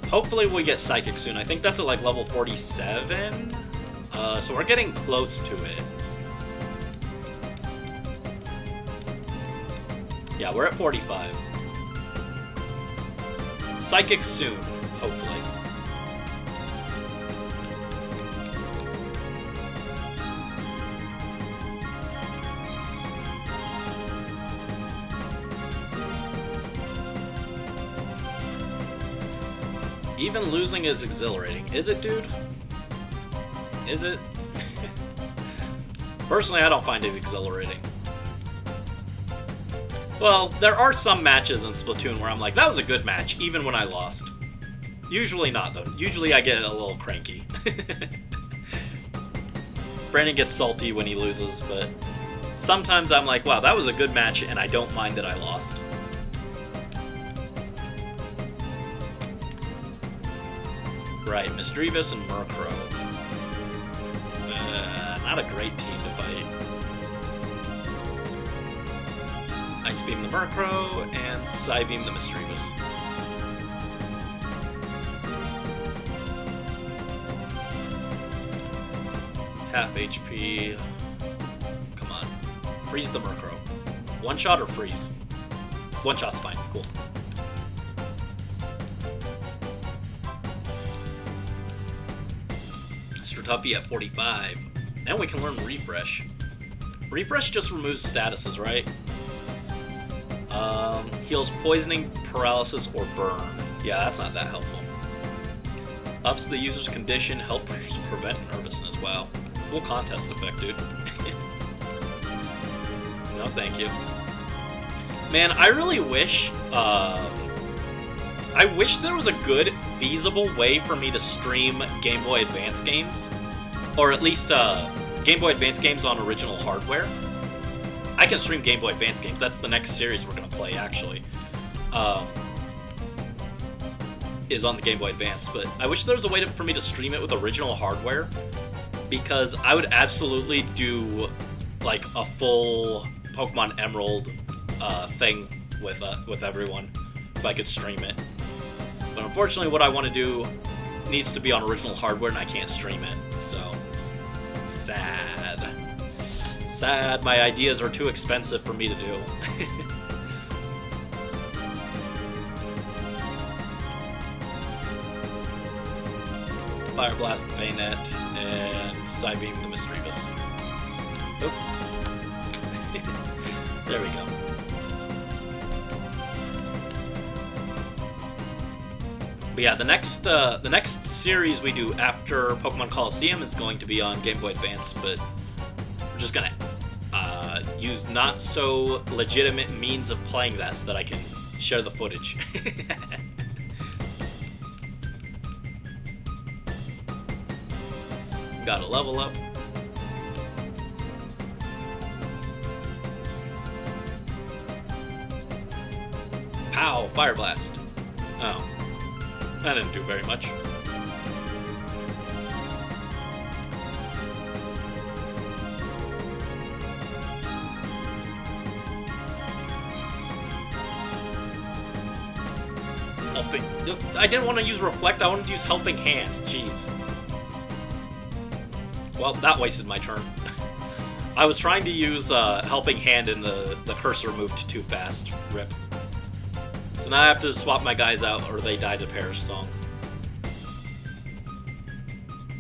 Hopefully we get Psychic soon. I think that's at like level 47. So we're getting close to it. Yeah, we're at 45. Psychic soon, hopefully. Even losing is exhilarating. Is it, dude? Is it? Personally, I don't find it exhilarating. Well, there are some matches in Splatoon where I'm like, that was a good match, even when I lost. Usually not, though. Usually I get a little cranky. Brandon gets salty when he loses, but sometimes I'm like, wow, that was a good match, and I don't mind that I lost. Right, Misdreavus and Murkrow. Not a great team to fight. Ice Beam the Murkrow and Psybeam the Misdreavus. Half HP. Come on. Freeze the Murkrow. One shot or freeze? One shot's fine. Cool. Stratuffy at 45. Now we can learn Refresh. Refresh just removes statuses, right? Heals poisoning, paralysis, or burn. Yeah, that's not that helpful. Ups the user's condition, helps prevent nervousness. Wow. Cool contest effect, dude. No, thank you. Man, I really wish... I wish there was a good, feasible way for me to stream Game Boy Advance games. Or at least Game Boy Advance games on original hardware. I can stream Game Boy Advance games. That's the next series we're going to play, actually. Is on the Game Boy Advance. But I wish there was a way for me to stream it with original hardware. Because I would absolutely do like a full Pokemon Emerald thing with everyone if I could stream it. But unfortunately, what I want to do needs to be on original hardware, and I can't stream it. So sad. Sad. My ideas are too expensive for me to do. Fire Blast the Bayonet and Psybeam the Misdreavus. Oop. There we go. But yeah, the next series we do after Pokemon Colosseum is going to be on Game Boy Advance, but we're just gonna use not so legitimate means of playing that so that I can share the footage. Gotta level up. Pow! Fire Blast. Oh. That didn't do very much. Helping. I didn't want to use Reflect, I wanted to use Helping Hand. Jeez. Well, that wasted my turn. I was trying to use Helping Hand and the cursor moved too fast. Rip. So now I have to swap my guys out or they die to Perish Song.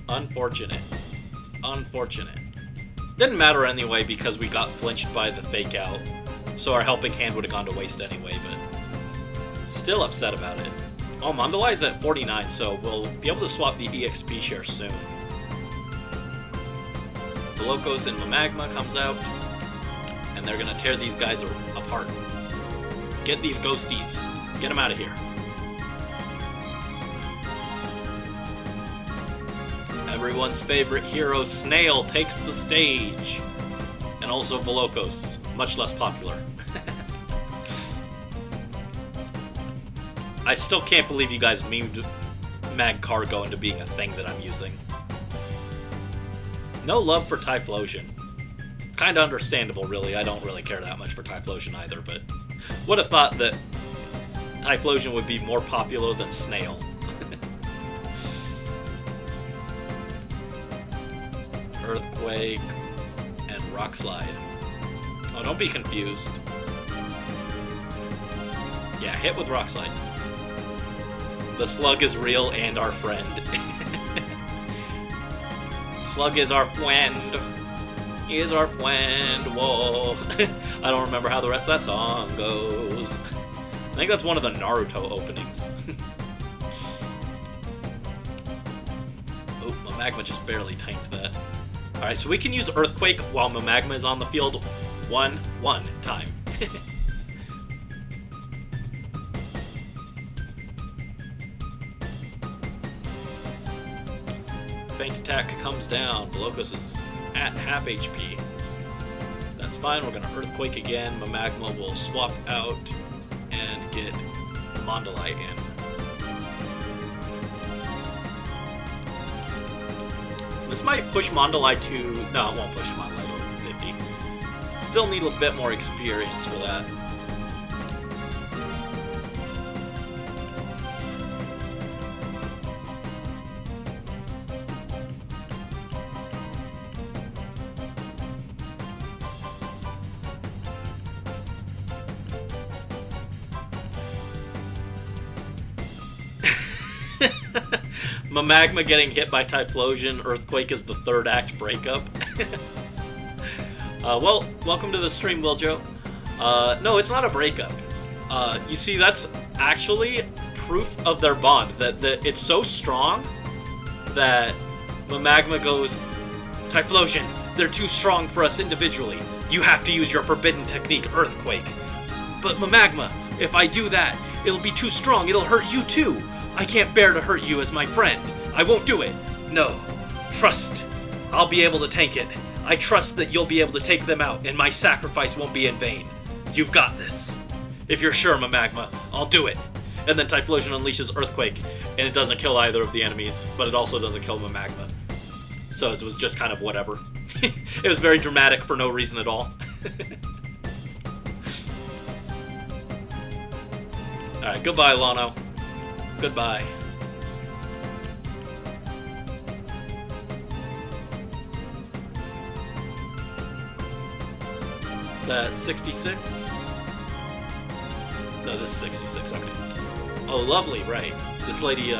Unfortunate. Unfortunate. Didn't matter anyway because we got flinched by the Fake Out. So our Helping Hand would have gone to waste anyway, but still upset about it. Oh, Mandalai's at 49, so we'll be able to swap the EXP share soon. The Locos and Mamagma comes out, and they're gonna tear these guys apart. Get these ghosties. Get them out of here. Everyone's favorite hero, Snail, takes the stage. And also Velocos, much less popular. I still can't believe you guys memed Magcargo into being a thing that I'm using. No love for Typhlosion. Kinda understandable, really. I don't really care that much for Typhlosion either, but would have thought that Typhlosion would be more popular than Snail. Earthquake and Rock Slide. Oh, don't be confused. Yeah, hit with Rock Slide. The Slug is real and our friend. Slug is our friend. He is our friend. Whoa. I don't remember how the rest of that song goes. I think that's one of the Naruto openings. Oh, Mamagma just barely tanked that. Alright, so we can use Earthquake while Mamagma is on the field one time. Faint Attack comes down. Velocos is at half HP. That's fine, we're gonna Earthquake again. Mamagma will swap out and get Mandalay in. This might push Mandalay to... No, it won't push Mandalay to 50. Still need a bit more experience for that. Mamagma getting hit by Typhlosion, Earthquake is the third act breakup. Well, welcome to the stream, Wiljo. No, it's not a breakup. You see, that's actually proof of their bond, that it's so strong that Mamagma goes, Typhlosion, they're too strong for us individually. You have to use your forbidden technique, Earthquake. But Mamagma, if I do that, it'll be too strong, it'll hurt you too. I can't bear to hurt you as my friend. I won't do it. No. Trust. I'll be able to tank it. I trust that you'll be able to take them out, and my sacrifice won't be in vain. You've got this. If you're sure, Mamagma, I'll do it. And then Typhlosion unleashes Earthquake, and it doesn't kill either of the enemies, but it also doesn't kill Mamagma. So it was just kind of whatever. It was very dramatic for no reason at all. Alright, goodbye, Lano. Goodbye. Is that 66? No, this is 66, okay. Oh, lovely, right. This lady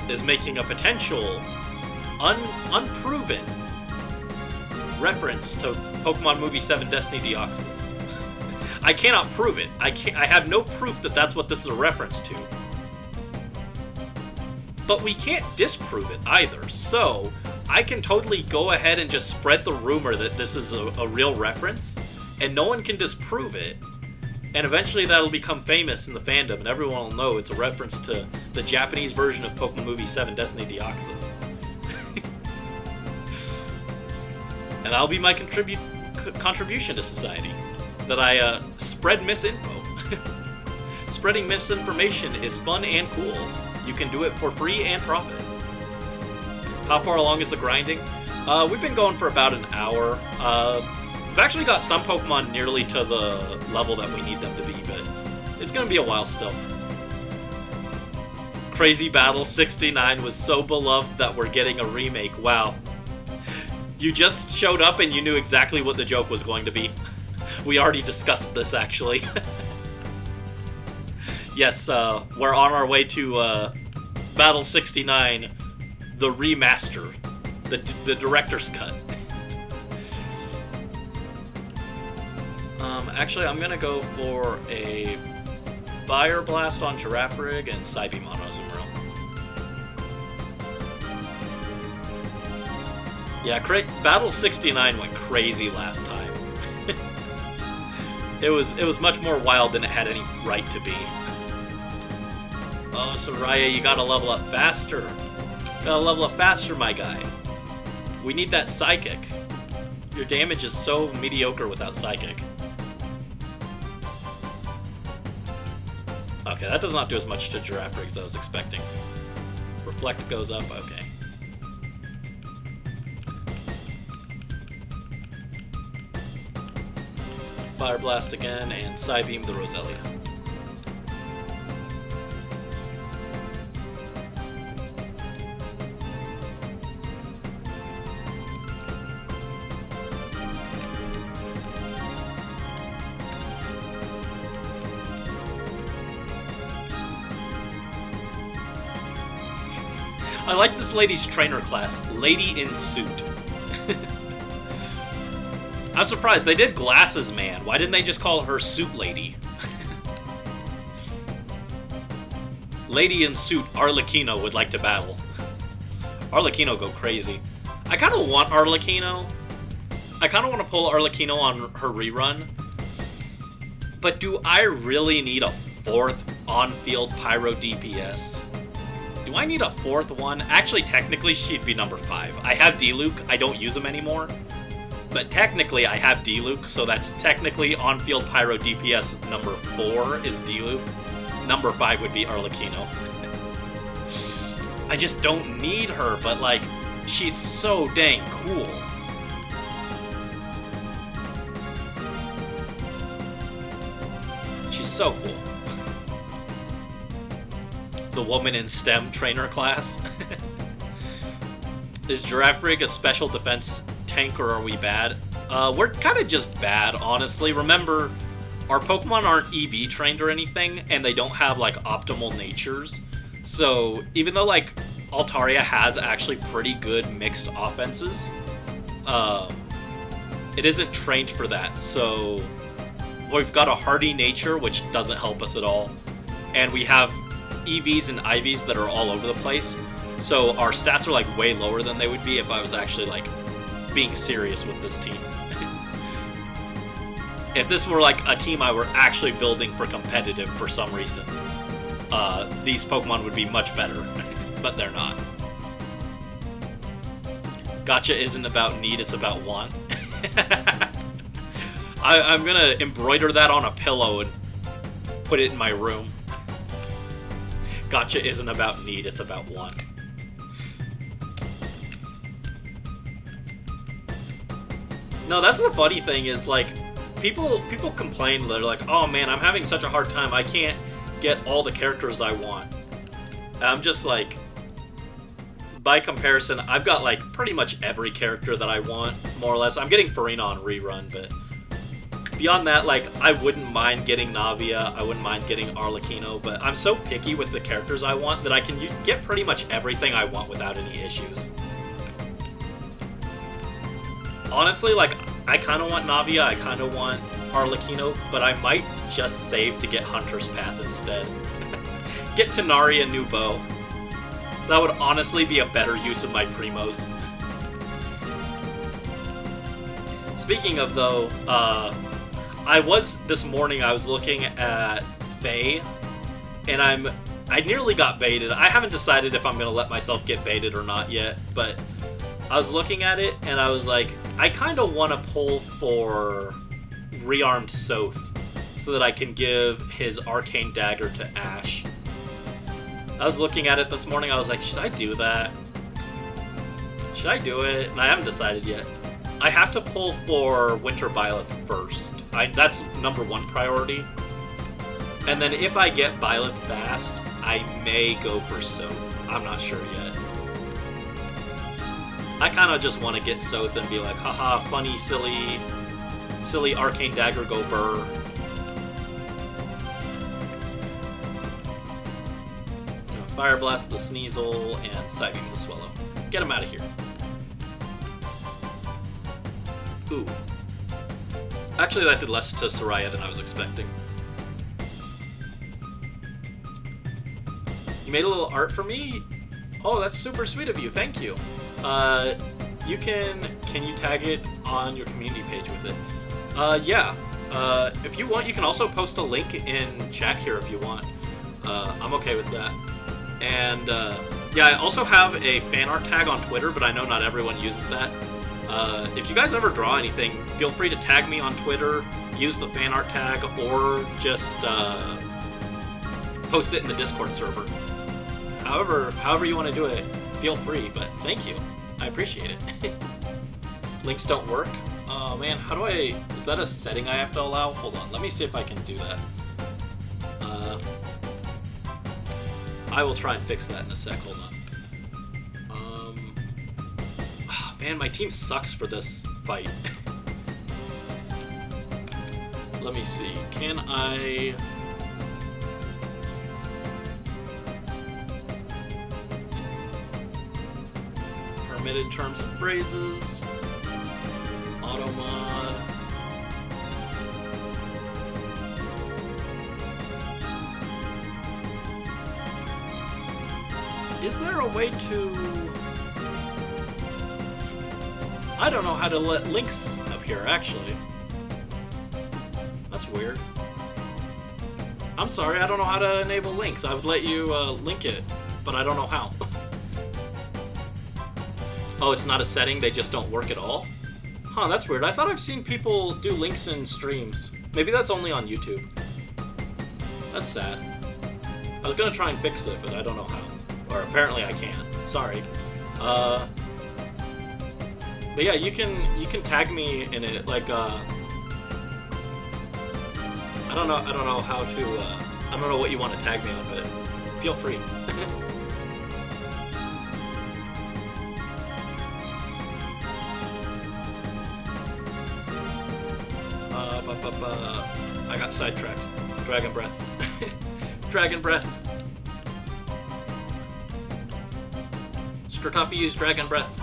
is making a potential, unproven reference to Pokemon Movie 7 Destiny Deoxys. I cannot prove it. I have no proof that that's what this is a reference to. But we can't disprove it either, so I can totally go ahead and just spread the rumor that this is a real reference, and no one can disprove it, and eventually that'll become famous in the fandom, and everyone will know it's a reference to the Japanese version of Pokemon Movie 7 Destiny Deoxys. And that'll be my contribution to society. That I spread misinfo. Spreading misinformation is fun and cool. You can do it for free and profit. How far along is the grinding? We've been going for about an hour. We've actually got some Pokemon nearly to the level that we need them to be, but it's going to be a while still. Crazy Battle 69 was so beloved that we're getting a remake. Wow. You just showed up and you knew exactly what the joke was going to be. We already discussed this, actually. Yes, we're on our way to Battle 69, the remaster, the director's cut. Actually, I'm gonna go for a Fire Blast on Girafarig and Psybeam on Azumarill. Yeah, Battle 69 went crazy last time. It was much more wild than it had any right to be. Oh, Soraya, you gotta level up faster. Gotta level up faster, my guy. We need that Psychic. Your damage is so mediocre without Psychic. Okay, that does not do as much to Girafarig as I was expecting. Reflect goes up, okay. Fire Blast again, and Psybeam the Roselia. I like this lady's trainer class, Lady in Suit. I'm surprised, they did Glasses Man. Why didn't they just call her Suit Lady? Lady in Suit, Arlecchino would like to battle. Arlecchino go crazy. I kind of want Arlecchino. I kind of want to pull Arlecchino on her rerun. But do I really need a 4th on-field Pyro DPS? Do I need a 4th one? Actually, technically, she'd be number 5. I have D-Luke. I don't use him anymore. But technically, I have D-Luke, so that's technically on-field Pyro DPS number 4 is D-Luke. Number 5 would be Arlecchino. I just don't need her, but, like, she's so dang cool. She's so cool. The woman in STEM trainer class. Is Girafarig a special defense tank, or are we bad? We're kind of just bad, honestly. Remember, our Pokemon aren't EV trained or anything, and they don't have, like, optimal natures. So, even though, like, Altaria has actually pretty good mixed offenses, it isn't trained for that. So, we've got a hardy nature, which doesn't help us at all. And we have EVs and IVs that are all over the place. So, our stats are, like, way lower than they would be if I was actually, like, being serious with this team. If this were like a team I were actually building for competitive for some reason, these Pokemon would be much better, but they're not. Gotcha isn't about need, it's about want. I'm gonna embroider that on a pillow and put it in my room. Gotcha isn't about need, it's about want. No, that's the funny thing is, like, people complain, they're like, oh man, I'm having such a hard time, I can't get all the characters I want. And I'm just like, by comparison, I've got, like, pretty much every character that I want, more or less. I'm getting Farina on rerun, but beyond that, like, I wouldn't mind getting Navia, I wouldn't mind getting Arlecchino, but I'm so picky with the characters I want that I can get pretty much everything I want without any issues. Honestly, like, I kind of want Navia, I kind of want Arlecchino, but I might just save to get Hunter's Path instead. Get Tanari and new bow. That would honestly be a better use of my Primos. Speaking of, though, this morning I was looking at Faye, and I nearly got baited. I haven't decided if I'm going to let myself get baited or not yet, but I was looking at it, and I was like, I kind of want to pull for Rearmed Soth, so that I can give his Arcane Dagger to Ash. I was looking at it this morning, I was like, should I do that? Should I do it? And I haven't decided yet. I have to pull for Winter Byleth first. That's #1 priority. And then if I get Byleth fast, I may go for Soth. I'm not sure yet. I kind of just want to get Soth and be like, haha, funny, silly Arcane Dagger go burr. Fire Blast the Sneasel and Side Beam the Swallow. Get him out of here. Ooh. Actually, that did less to Soraya than I was expecting. You made a little art for me? Oh, that's super sweet of you. Thank you. Can you tag it on your community page with it? Yeah. If you want, you can also post a link in chat here if you want. I'm okay with that. And, yeah, I also have a fan art tag on Twitter, but I know not everyone uses that. If you guys ever draw anything, feel free to tag me on Twitter, use the fan art tag, or just post it in the Discord server. However you want to do it, feel free, but thank you. I appreciate it. Links don't work? Oh man, how do I... Is that a setting I have to allow? Hold on, let me see if I can do that. I will try and fix that in a sec, hold on. Oh, man, my team sucks for this fight. Let me see, can I... Permitted terms and phrases. Automod. Is there a way to... I don't know how to let links up here, actually. That's weird. I'm sorry, I don't know how to enable links. I would let you link it, but I don't know how. Oh, it's not a setting? They just don't work at all? Huh, that's weird. I thought I've seen people do links in streams. Maybe that's only on YouTube. That's sad. I was gonna try and fix it, but I don't know how. Or apparently I can't. Sorry. But yeah, you can tag me in it. Like I don't know how to. I don't know what you want to tag me on, but feel free. I got sidetracked. Dragon Breath. Dragon Breath. Stratofi used Dragon Breath.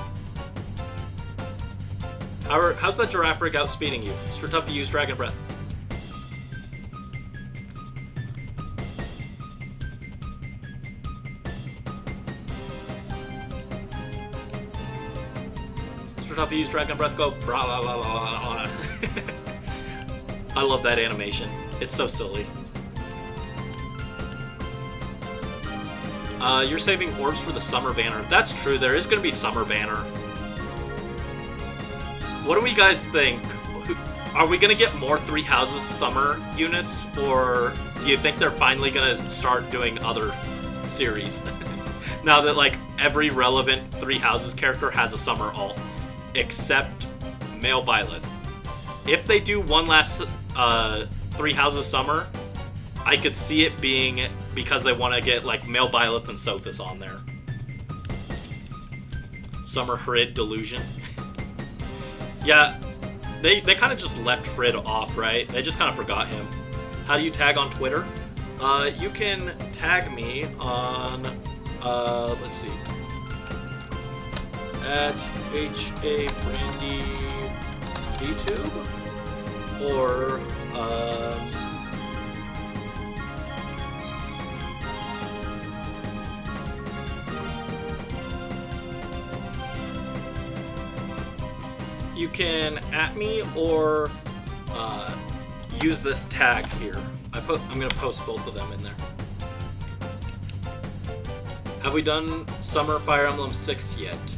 How's that Giraffe Rig outspeeding you? Stratofi used Dragon Breath. Stratofi used Dragon Breath, go blah blah blah blah blah. I love that animation. It's so silly. You're saving orbs for the summer banner. That's true, there is going to be summer banner. What do we guys think? Are we going to get more Three Houses summer units, or do you think they're finally going to start doing other series? Now that, like, every relevant Three Houses character has a summer alt, except Male Byleth. if they do one last Three Houses Summer, I could see it being because they want to get like Male Byleth and Sothis on there. Summer Hrid Delusion. Yeah, they kind of just left Hrid off, right? They just kind of forgot him. How do you tag on Twitter? You can tag me on, let's see, at HABrandy VTube, or, you can at me or use this tag here. I'm gonna post both of them in there. Have we done Summer Fire Emblem 6 yet?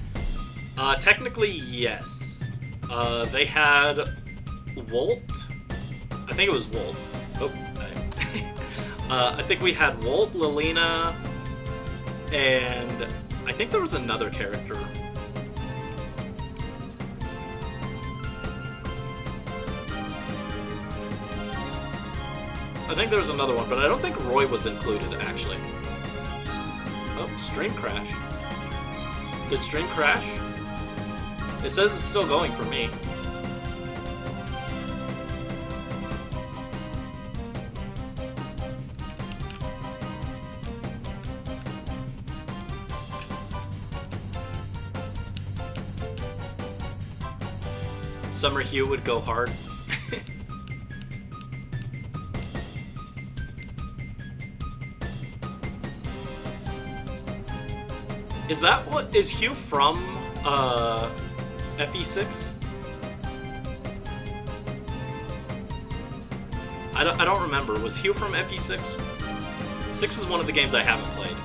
Technically, yes. They had Wolt. I think it was Wolt. Oh, I think we had Wolt, Lilina, and I think there was another character. I think there was another one, but I don't think Roy was included, actually. Oh, stream crash. Did stream crash? It says it's still going for me. Summer Hue would go hard. Is that what is Hugh from FE6? I don't remember. Was Hugh from FE6? 6 is one of the games I haven't played.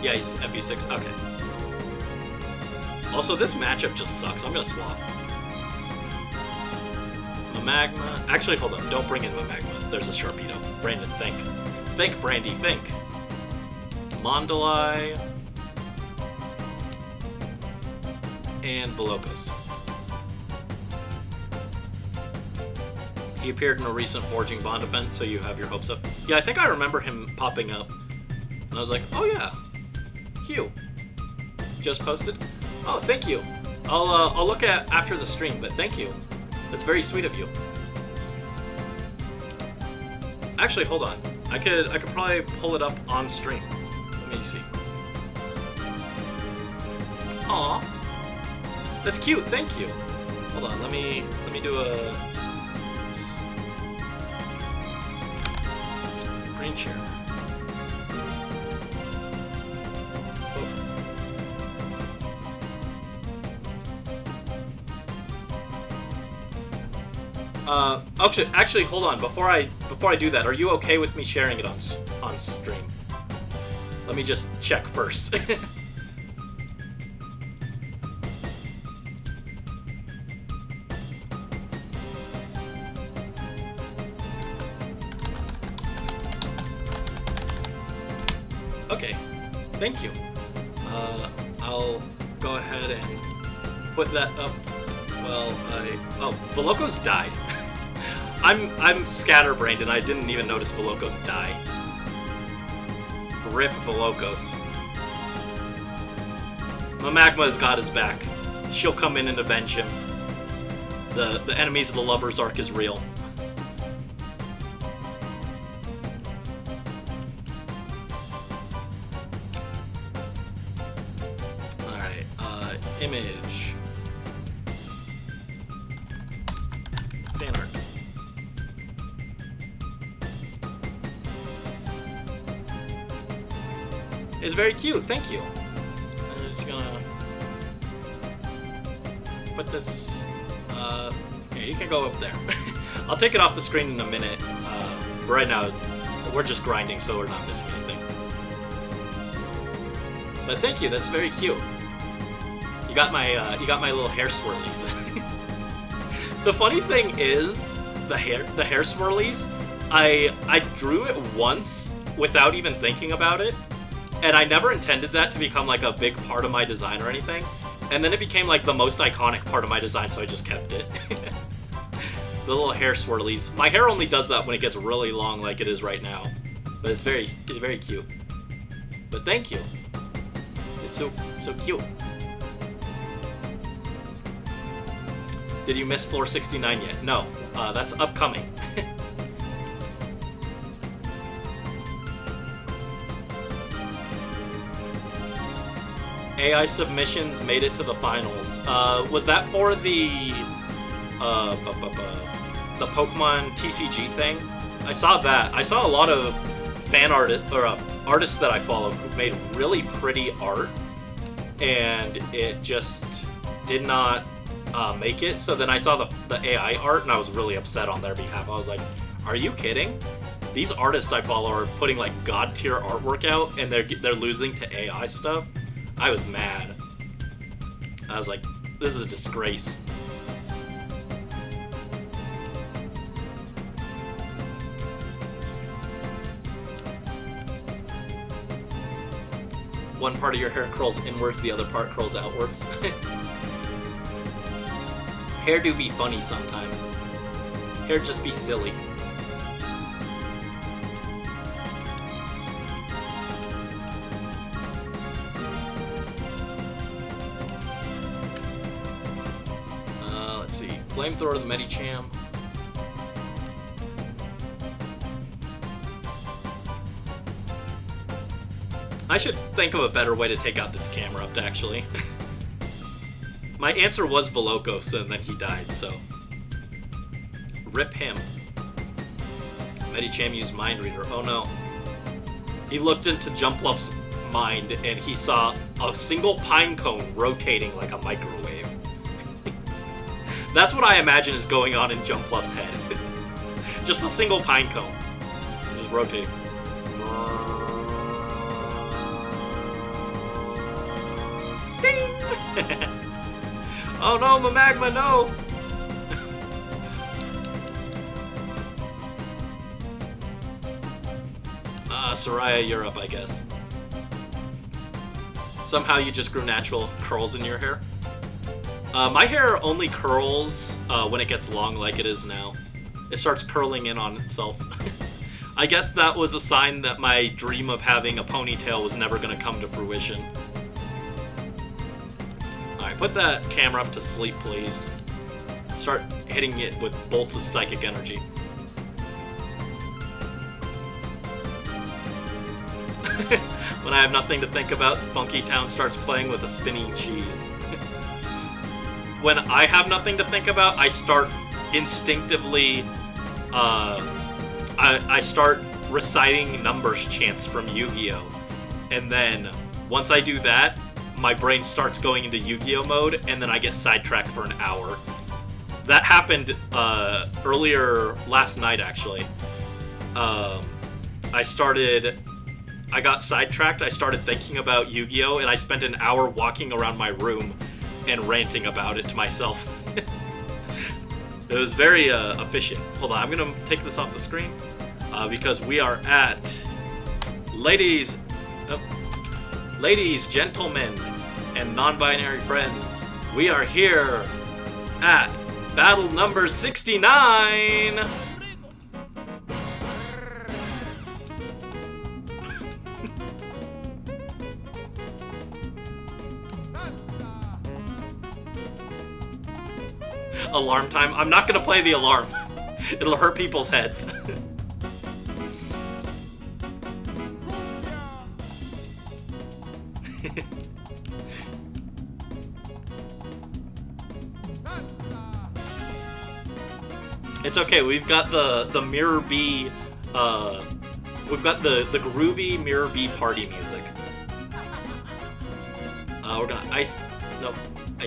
Yeah, he's FE6. Okay. Also, this matchup just sucks. I'm gonna swap. Magma. Actually, hold on. Don't bring in Magma. There's a Sharpedo. Brandon, think. Think, Brandy, think. Mondali. And Velocos. He appeared in a recent Forging Bond event, so you have your hopes up. Yeah, I think I remember him popping up. And I was like, oh yeah, Hugh. Just posted? Oh, thank you. I'll look at after the stream, but thank you. That's very sweet of you. Actually, hold on. I could probably pull it up on stream. Let me see. Aw. That's cute, thank you. Hold on, let me do a screen share. Actually, hold on. Before I do that, are you okay with me sharing it on stream? Let me just check first. Okay, thank you. I'll go ahead and put that up. Well, Velocos died. I'm scatterbrained and I didn't even notice Velocos die. Rip Velocos. Magma has got his back. She'll come in and avenge him. The enemies of the Lover's Arc is real. Alright, image. Fan art. It's very cute, thank you. I'm just gonna put this, okay, you can go up there. I'll take it off the screen in a minute. Right now, we're just grinding, so we're not missing anything. But thank you, that's very cute. You got my little hair swirlies. The funny thing is, the hair swirlies, I drew it once without even thinking about it. And I never intended that to become like a big part of my design or anything. And then it became like the most iconic part of my design, so I just kept it. The little hair swirlies. My hair only does that when it gets really long like it is right now. But it's very cute. But thank you. It's so cute. Did you miss floor 69 yet? No. That's upcoming. AI submissions made it to the finals. Was that for the Pokemon TCG thing? I saw that. I saw a lot of fan art or artists that I follow who made really pretty art, and it just did not make it. So then I saw the AI art, and I was really upset on their behalf. I was like, "Are you kidding? These artists I follow are putting like god tier artwork out, and they're losing to AI stuff." I was mad. I was like, "This is a disgrace." One part of your hair curls inwards, the other part curls outwards. Hair do be funny sometimes. Hair just be silly. Let's see. Flamethrower to the Medicham. I should think of a better way to take out this camera up, actually. My answer was Velocos, and then he died, so... Rip him. Medicham used Mind Reader. Oh no. He looked into Jumpluff's mind, and he saw a single pine cone rotating like a microwave. That's what I imagine is going on in Jumpluff's head. Just a single pine cone. Just rotating. Oh no, my magma, no! Soraya, you're up, I guess. Somehow you just grew natural curls in your hair? My hair only curls when it gets long like it is now. It starts curling in on itself. I guess that was a sign that my dream of having a ponytail was never going to come to fruition. Alright, put that camera up to sleep, please. Start hitting it with bolts of psychic energy. When I have nothing to think about, Funky Town starts playing with a spinning cheese. When I have nothing to think about, I start instinctively... I start reciting numbers chants from Yu-Gi-Oh! And then, once I do that, my brain starts going into Yu-Gi-Oh! Mode, and then I get sidetracked for an hour. That happened earlier last night, actually. I got sidetracked, I started thinking about Yu-Gi-Oh! And I spent an hour walking around my room and ranting about it to myself. It was very efficient. Hold on, I'm gonna take this off the screen because we are at ladies, gentlemen, and non-binary friends. We are here at battle number 69. Alarm time. I'm not gonna play the alarm. It'll hurt people's heads. It's okay. We've got the Mirror B. We've got the groovy Mirror B party music. We're gonna ice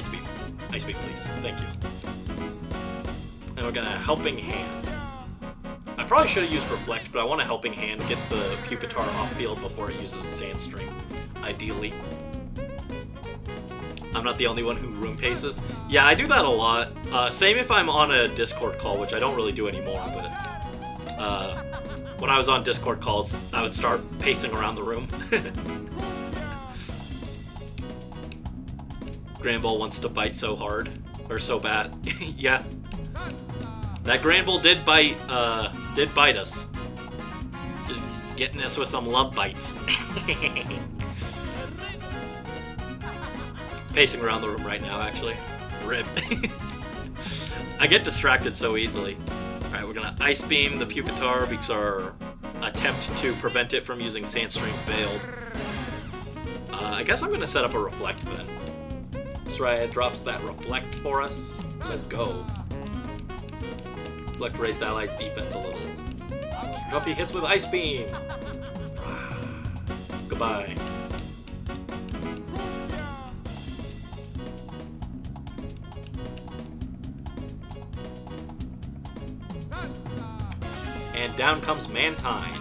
beam, please. Thank you. And we're gonna Helping Hand. I probably should have used Reflect, but I want a Helping Hand to get the Pupitar off field before it uses Sandstream, ideally. I'm not the only one who room paces. Yeah, I do that a lot. Same if I'm on a Discord call, which I don't really do anymore, but when I was on Discord calls, I would start pacing around the room. Granbull wants to bite so hard, or so bad. Yeah. That Grand Bull did bite us. Just getting us with some love bites. Pacing around the room right now, actually. Rip. I get distracted so easily. Alright, we're gonna Ice Beam the Pupitar because our attempt to prevent it from using Sandstream failed. I guess I'm gonna set up a Reflect then. Soraya drops that Reflect for us. Let's go. Reflect raised allies' defense a little. Guppy hits with Ice Beam! Goodbye. And down comes Mantine.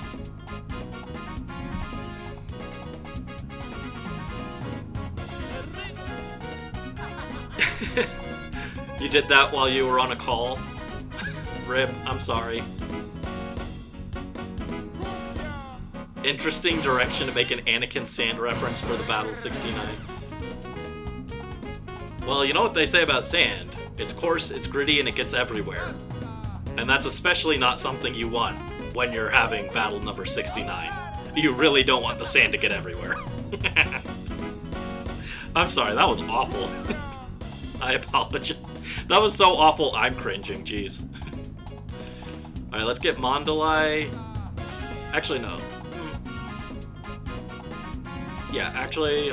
You did that while you were on a call? Rip, I'm sorry. Interesting direction to make an Anakin Sand reference for the Battle 69. Well, you know what they say about sand. It's coarse, it's gritty, and it gets everywhere. And that's especially not something you want when you're having battle number 69. You really don't want the sand to get everywhere. I'm sorry, that was awful. I apologize. That was so awful, I'm cringing, jeez. Alright, let's get Mondalai. Actually, no. Yeah, actually...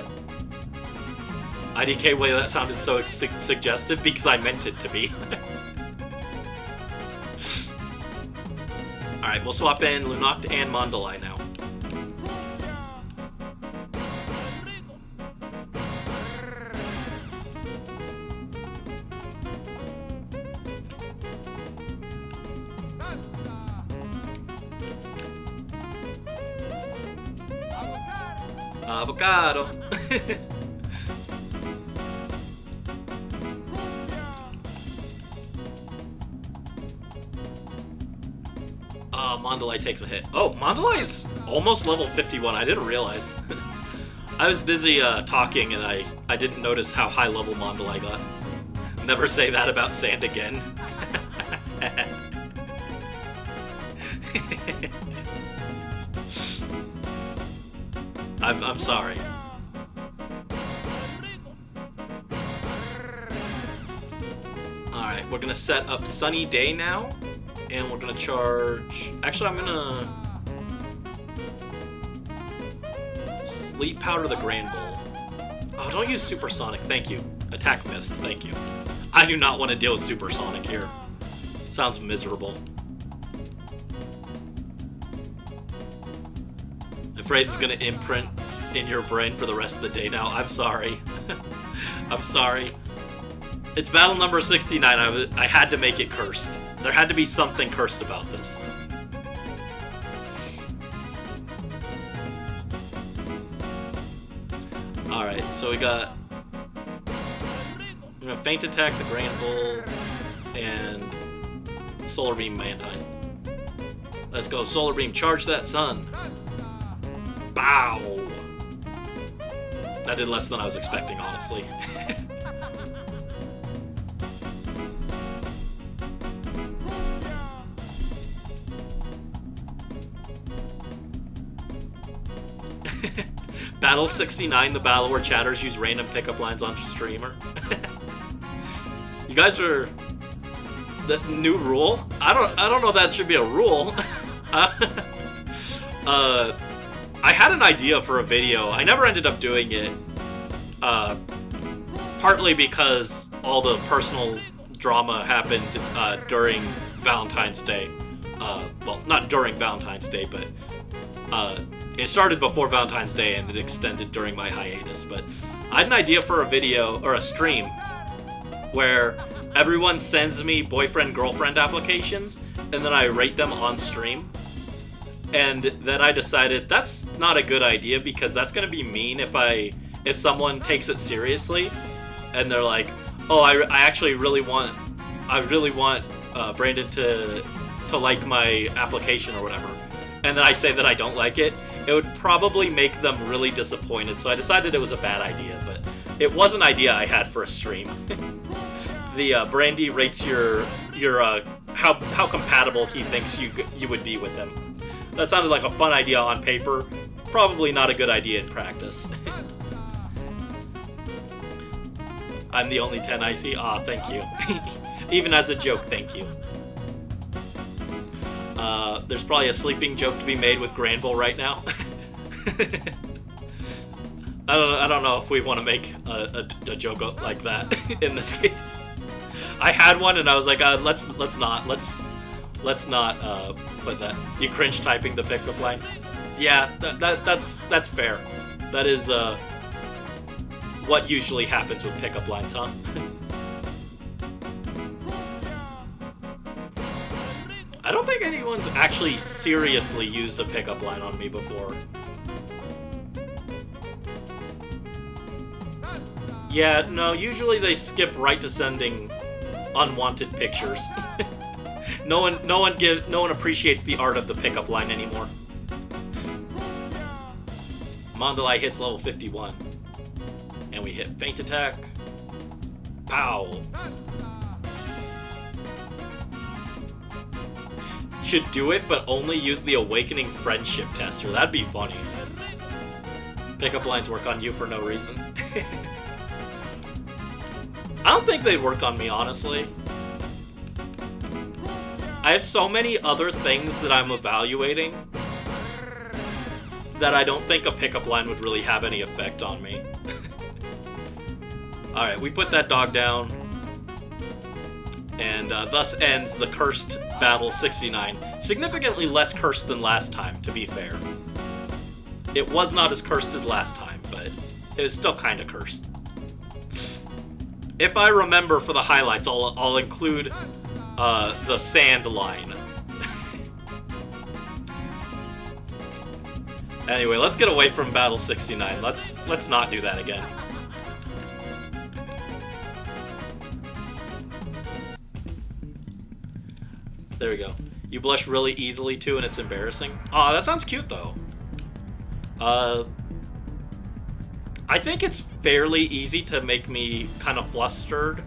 IDK way that sounded so suggestive because I meant it to be. Alright, we'll swap in Lunoct and Mondalai now. Avocado! Mondalai takes a hit. Oh, Mondalai is almost level 51. I didn't realize. I was busy talking and I didn't notice how high level Mondalai got. Never say that about sand again. I'm sorry. Alright, we're gonna set up Sunny Day now. And we're gonna charge... Actually, I'm gonna... Sleep Powder the Grand Bull. Oh, don't use Supersonic, thank you. Attack missed, thank you. I do not want to deal with Supersonic here. Sounds miserable. The phrase is gonna imprint in your brain for the rest of the day now. I'm sorry. I'm sorry. It's battle number 69. I had to make it cursed. There had to be something cursed about this. Alright, so we got... I'm gonna Feint Attack the Grand Bull and Solar Beam Mantine. Let's go, Solar Beam, charge that sun. Bow! That did less than I was expecting, honestly. Battle 69, the battle where chatters use random pickup lines on streamer. You guys are... The new rule? I don't know if that should be a rule. I had an idea for a video. I never ended up doing it. Partly because all the personal drama happened during Valentine's Day. Well, not during Valentine's Day, but... it started before Valentine's Day and it extended during my hiatus, but I had an idea for a video, or a stream, where everyone sends me boyfriend-girlfriend applications, and then I rate them on stream. And then I decided that's not a good idea because that's gonna be mean if someone takes it seriously, and they're like, oh, I actually really want Brandon to like my application or whatever, and then I say that I don't like it. It would probably make them really disappointed, so I decided it was a bad idea, but it was an idea I had for a stream. The Brandy rates your how compatible he thinks you would be with him. That sounded like a fun idea on paper. Probably not a good idea in practice. I'm the only 10 I see? Aw, thank you. Even as a joke, thank you. There's probably a sleeping joke to be made with Granville right now. I don't know if we want to make a joke like that in this case. I had one and I was like, let's not put that. You cringe typing the pickup line. Yeah, that's fair. That is what usually happens with pickup lines, huh? I don't think anyone's actually seriously used a pickup line on me before. Yeah, no, usually they skip right to sending unwanted pictures. No one appreciates the art of the pickup line anymore. Mandalay hits level 51. And we hit feint attack. Pow. Should do it, but only use the Awakening Friendship Tester. That'd be funny. Pickup lines work on you for no reason. I don't think they'd work on me, honestly. I have so many other things that I'm evaluating that I don't think a pickup line would really have any effect on me. Alright, we put that dog down. And thus ends the Cursed Battle 69. Significantly less cursed than last time, to be fair. It was not as cursed as last time, but it was still kind of cursed. If I remember for the highlights, I'll include the sand line. Anyway, let's get away from Battle 69. Let's not do that again. There we go. You blush really easily too, and it's embarrassing. Aw, that sounds cute though. I think it's fairly easy to make me kind of flustered.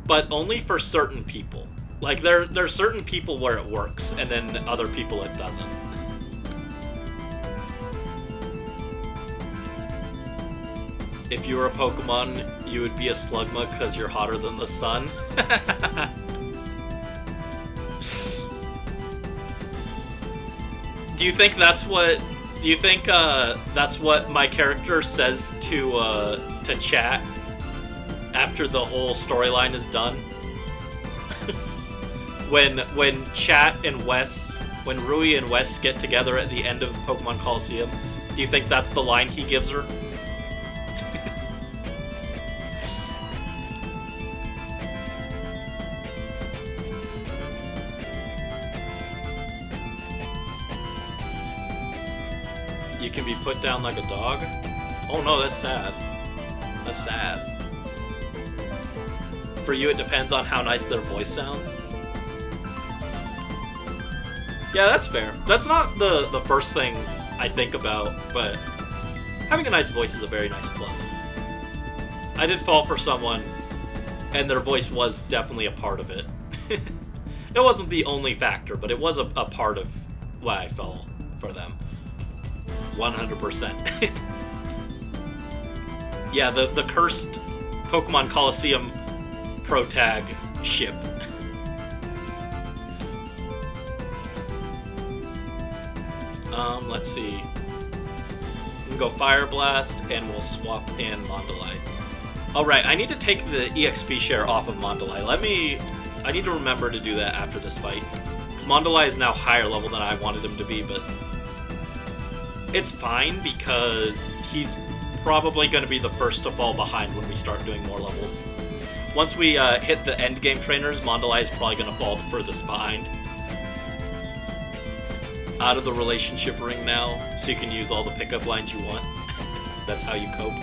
But only for certain people. Like, there's certain people where it works, and then other people it doesn't. If you were a Pokemon, you would be a Slugma because you're hotter than the sun. Do you think that's what... Do you think that's what my character says to chat after the whole storyline is done? when Chat and Wes, when Rui and Wes get together at the end of Pokemon Colosseum, do you think that's the line he gives her? You can be put down like a dog? Oh no, that's sad. That's sad. For you, it depends on how nice their voice sounds. Yeah, that's fair. That's not the first thing I think about, but having a nice voice is a very nice plus. I did fall for someone, and their voice was definitely a part of it. It wasn't the only factor, but it was a part of why I fell for them. 100%. Yeah, the cursed Pokemon Colosseum protag ship. Let's see. We can go Fire Blast, and we'll swap in Mandalay. Alright, I need to take the EXP share off of Mandalay. I need to remember to do that after this fight. Because Mandalay is now higher level than I wanted him to be, but... it's fine, because he's probably going to be the first to fall behind when we start doing more levels. Once we hit the endgame trainers, Mandalay is probably going to fall the furthest behind. Out of the relationship ring now, so you can use all the pickup lines you want. That's how you cope.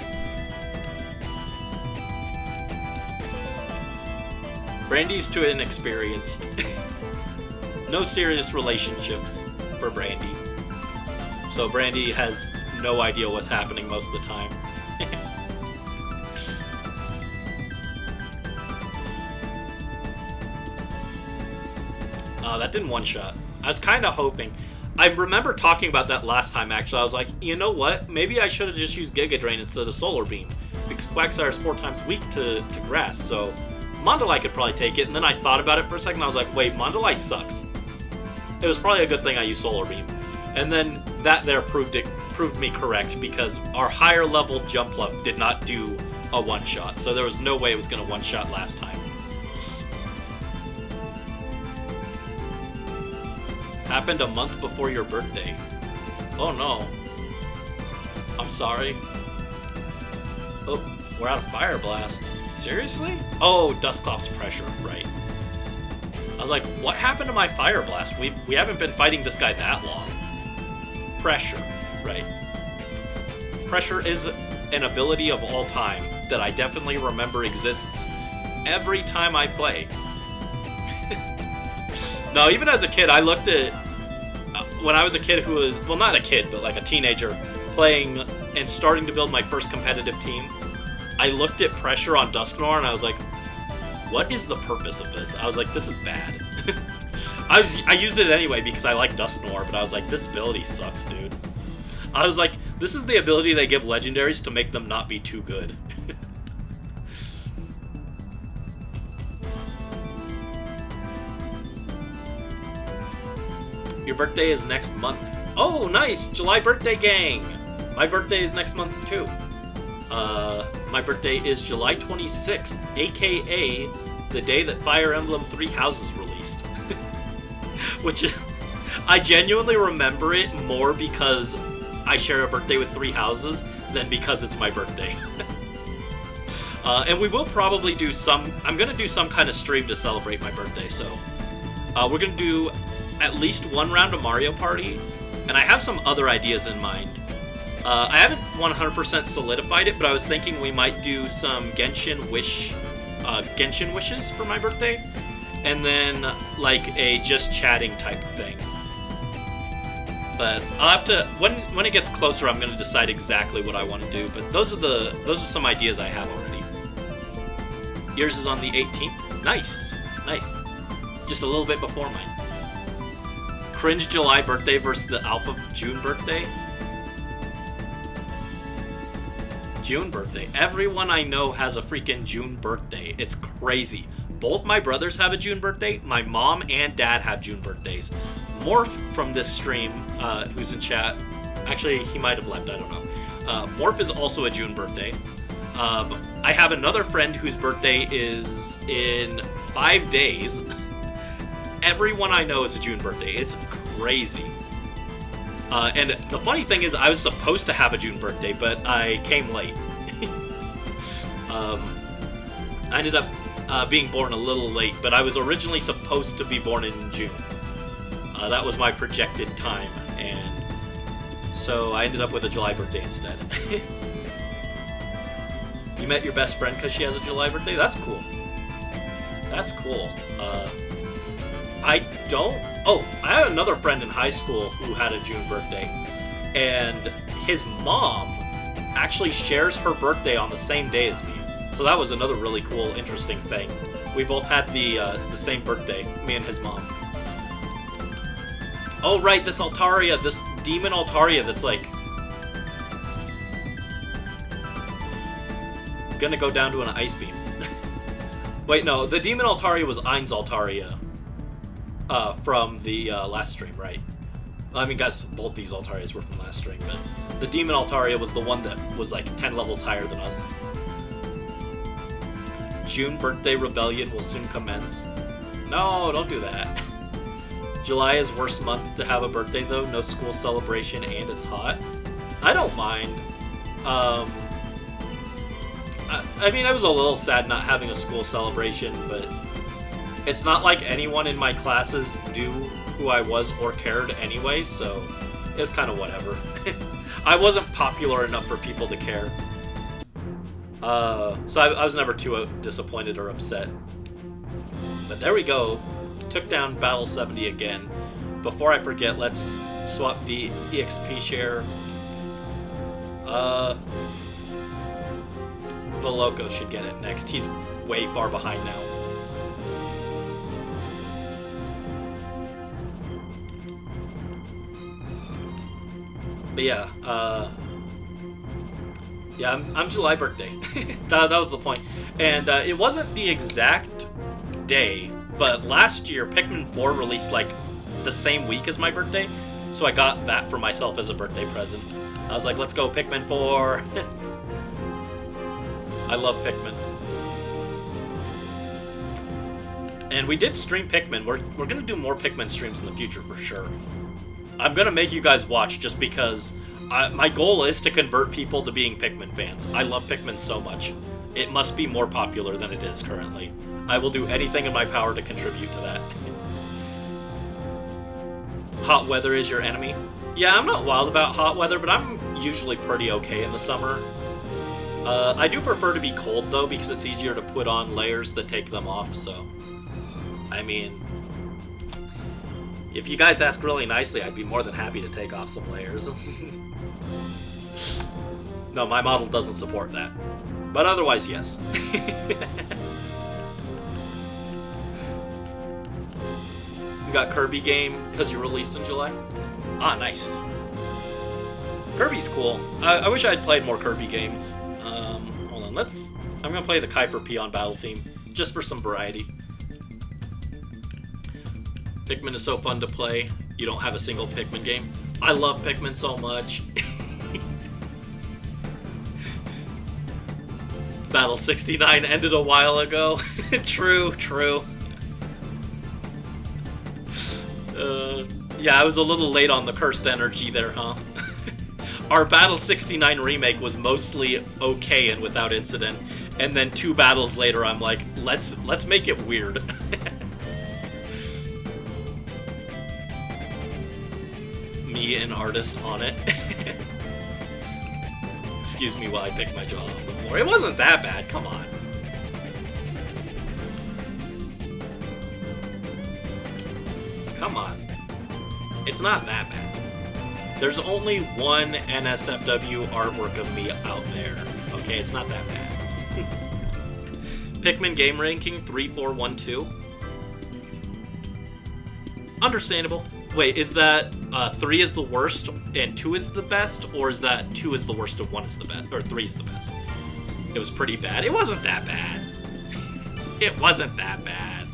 Brandy's too inexperienced. No serious relationships for Brandy. So Brandy has no idea what's happening most of the time. No, that didn't one-shot. I was kind of hoping. I remember talking about that last time, actually. I was like, you know what? Maybe I should have just used Giga Drain instead of Solar Beam. Because Quagsire is 4 times weak to Grass, so Mondolai could probably take it. And then I thought about it for a second. I was like, wait, Mondolai sucks. It was probably a good thing I used Solar Beam. And then that there proved me correct, because our higher level Jumpluff did not do a one-shot. So there was no way it was going to one-shot last time. Happened a month before your birthday. Oh no. I'm sorry. Oh, we're out of Fire Blast. Seriously? Oh, Dusclops pressure, right. I was like, what happened to my Fire Blast? We haven't been fighting this guy that long. Pressure, right. Pressure is an ability of all time that I definitely remember exists every time I play. No, even as a kid, I looked at... when I was a kid who was... well, not a kid, but like a teenager, playing and starting to build my first competitive team, I looked at Pressure on Dusknoir and I was like, what is the purpose of this? I was like, this is bad. I used it anyway because I like Dusknoir, but I was like, this ability sucks, dude. I was like, this is the ability they give legendaries to make them not be too good. Your birthday is next month. Oh, nice! July birthday gang! My birthday is next month, too. My birthday is July 26th, aka the day that Fire Emblem 3 Houses released. Which, I genuinely remember it more because I share a birthday with 3 Houses than because it's my birthday. And we will probably do some... I'm going to do some kind of stream to celebrate my birthday, so... we're going to do at least one round of Mario Party, and I have some other ideas in mind. I haven't 100% solidified it, but I was thinking we might do some Genshin Wishes for my birthday, and then like a just chatting type of thing. But I'll have to, when it gets closer, I'm going to decide exactly what I want to do. But those are some ideas I have already. Yours is on the 18th. Nice, nice. Just a little bit before mine. Cringe July birthday versus the Alpha June birthday. June birthday. Everyone I know has a freaking June birthday. It's crazy. Both my brothers have a June birthday. My mom and dad have June birthdays. Morph from this stream, who's in chat. Actually, he might have left. I don't know. Morph is also a June birthday. I have another friend whose birthday is in 5 days. Everyone I know is a June birthday. It's crazy. And the funny thing is, I was supposed to have a June birthday, but I came late. I ended up being born a little late, but I was originally supposed to be born in June. That was my projected time, and so I ended up with a July birthday instead. You met your best friend because she has a July birthday? That's cool. That's cool. I don't... Oh, I had another friend in high school who had a June birthday, and his mom actually shares her birthday on the same day as me. So that was another really cool, interesting thing. We both had the same birthday, me and his mom. Oh, right, this Altaria, this demon Altaria that's like... gonna go down to an Ice Beam. Wait, no, the demon Altaria was Ain's Altaria. From the last stream, right? I mean, guys, both these Altarias were from last stream, but the Demon Altaria was the one that was like 10 levels higher than us. June birthday rebellion will soon commence. No, don't do that. July is worst month to have a birthday, though. No school celebration, and it's hot. I don't mind. I mean, I was a little sad not having a school celebration, but it's not like anyone in my classes knew who I was or cared anyway, so it was kind of whatever. I wasn't popular enough for people to care. So I was never too disappointed or upset. But there we go. Took down Battle 70 again. Before I forget, let's swap the EXP share. Veloco should get it next. He's way far behind now. But yeah, yeah, I'm July birthday. that was the point. And it wasn't the exact day, but last year Pikmin 4 released like the same week as my birthday, so I got that for myself as a birthday present. I was like, let's go Pikmin 4. I love Pikmin. And we did stream Pikmin. We're gonna do more Pikmin streams in the future for sure. I'm gonna make you guys watch just because my goal is to convert people to being Pikmin fans. I love Pikmin so much. It must be more popular than it is currently. I will do anything in my power to contribute to that. Hot weather is your enemy? Yeah, I'm not wild about hot weather, but I'm usually pretty okay in the summer. I do prefer to be cold, though, because it's easier to put on layers than take them off, so... I mean... If you guys ask really nicely, I'd be more than happy to take off some layers. No, my model doesn't support that. But otherwise, yes. You got Kirby game because you released in July? Ah, nice. Kirby's cool. I wish I had played more Kirby games. Hold on, I'm gonna play the Kuiper Peon battle theme, just for some variety. Pikmin is so fun to play. You don't have a single Pikmin game. I love Pikmin so much. Battle 69 ended a while ago. True. Yeah, I was a little late on the cursed energy there, huh? Our Battle 69 remake was mostly okay and without incident, and then 2 battles later I'm like, let's make it weird. Me, an artist on it. Excuse me while I pick my jaw off the floor. It wasn't that bad, come on. Come on. It's not that bad. There's only one NSFW artwork of me out there. Okay, it's not that bad. Pikmin game ranking 3, 4, 1, 2. Understandable. Wait, is that 3 is the worst and 2 is the best, or is that 2 is the worst and 1 is the best, or 3 is the best? It was pretty bad. It wasn't that bad. It wasn't that bad.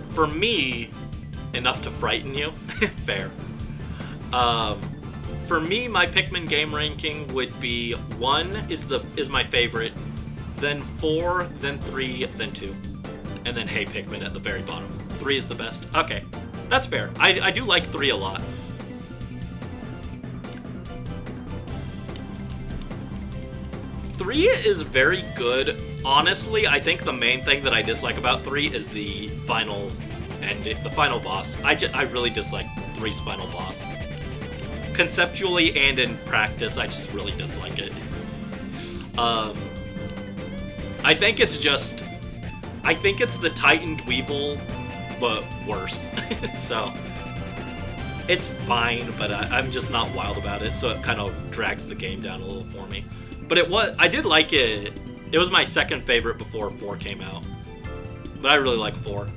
For me, enough to frighten you. Fair. For me, my Pikmin game ranking would be 1 is my favorite, then 4, then 3, then 2, and then Hey Pikmin at the very bottom. 3 is the best. Okay, that's fair. I do like 3 a lot. Three is very good. Honestly, I think the main thing that I dislike about 3 is the final boss. I really dislike 3's final boss. Conceptually and in practice, I just really dislike it. I think it's the Titan Dweevil, but worse. So, it's fine, but I'm just not wild about it, so it kind of drags the game down a little for me. But I did like it. It was my second favorite before 4 came out. But I really like 4.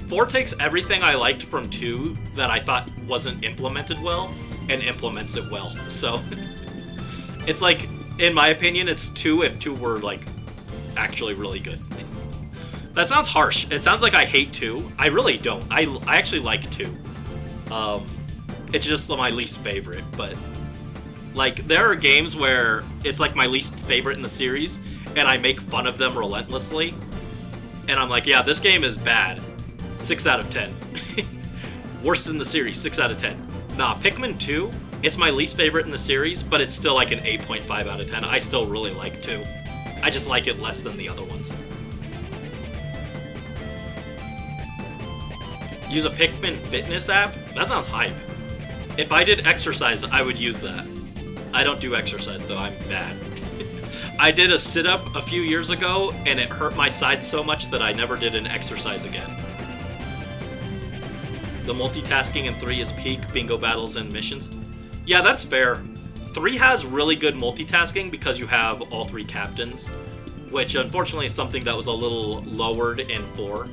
4 takes everything I liked from 2 that I thought wasn't implemented well, and implements it well. So, it's like, in my opinion, it's 2 if 2 were, like, actually really good. That sounds harsh. It sounds like I hate 2. I really don't. I actually like 2. It's just my least favorite, but... Like, there are games where it's like my least favorite in the series, and I make fun of them relentlessly. And I'm like, yeah, this game is bad. 6 out of 10. Worse than the series, 6 out of 10. Nah, Pikmin 2, it's my least favorite in the series, but it's still like an 8.5 out of 10. I still really like 2. I just like it less than the other ones. Use a Pikmin fitness app? That sounds hype. If I did exercise, I would use that. I don't do exercise, though. I'm bad. I did a sit-up a few years ago, and it hurt my side so much that I never did an exercise again. The multitasking in 3 is peak, bingo battles and missions. Yeah, that's fair. 3 has really good multitasking because you have all 3 captains, which unfortunately is something that was a little lowered in 4.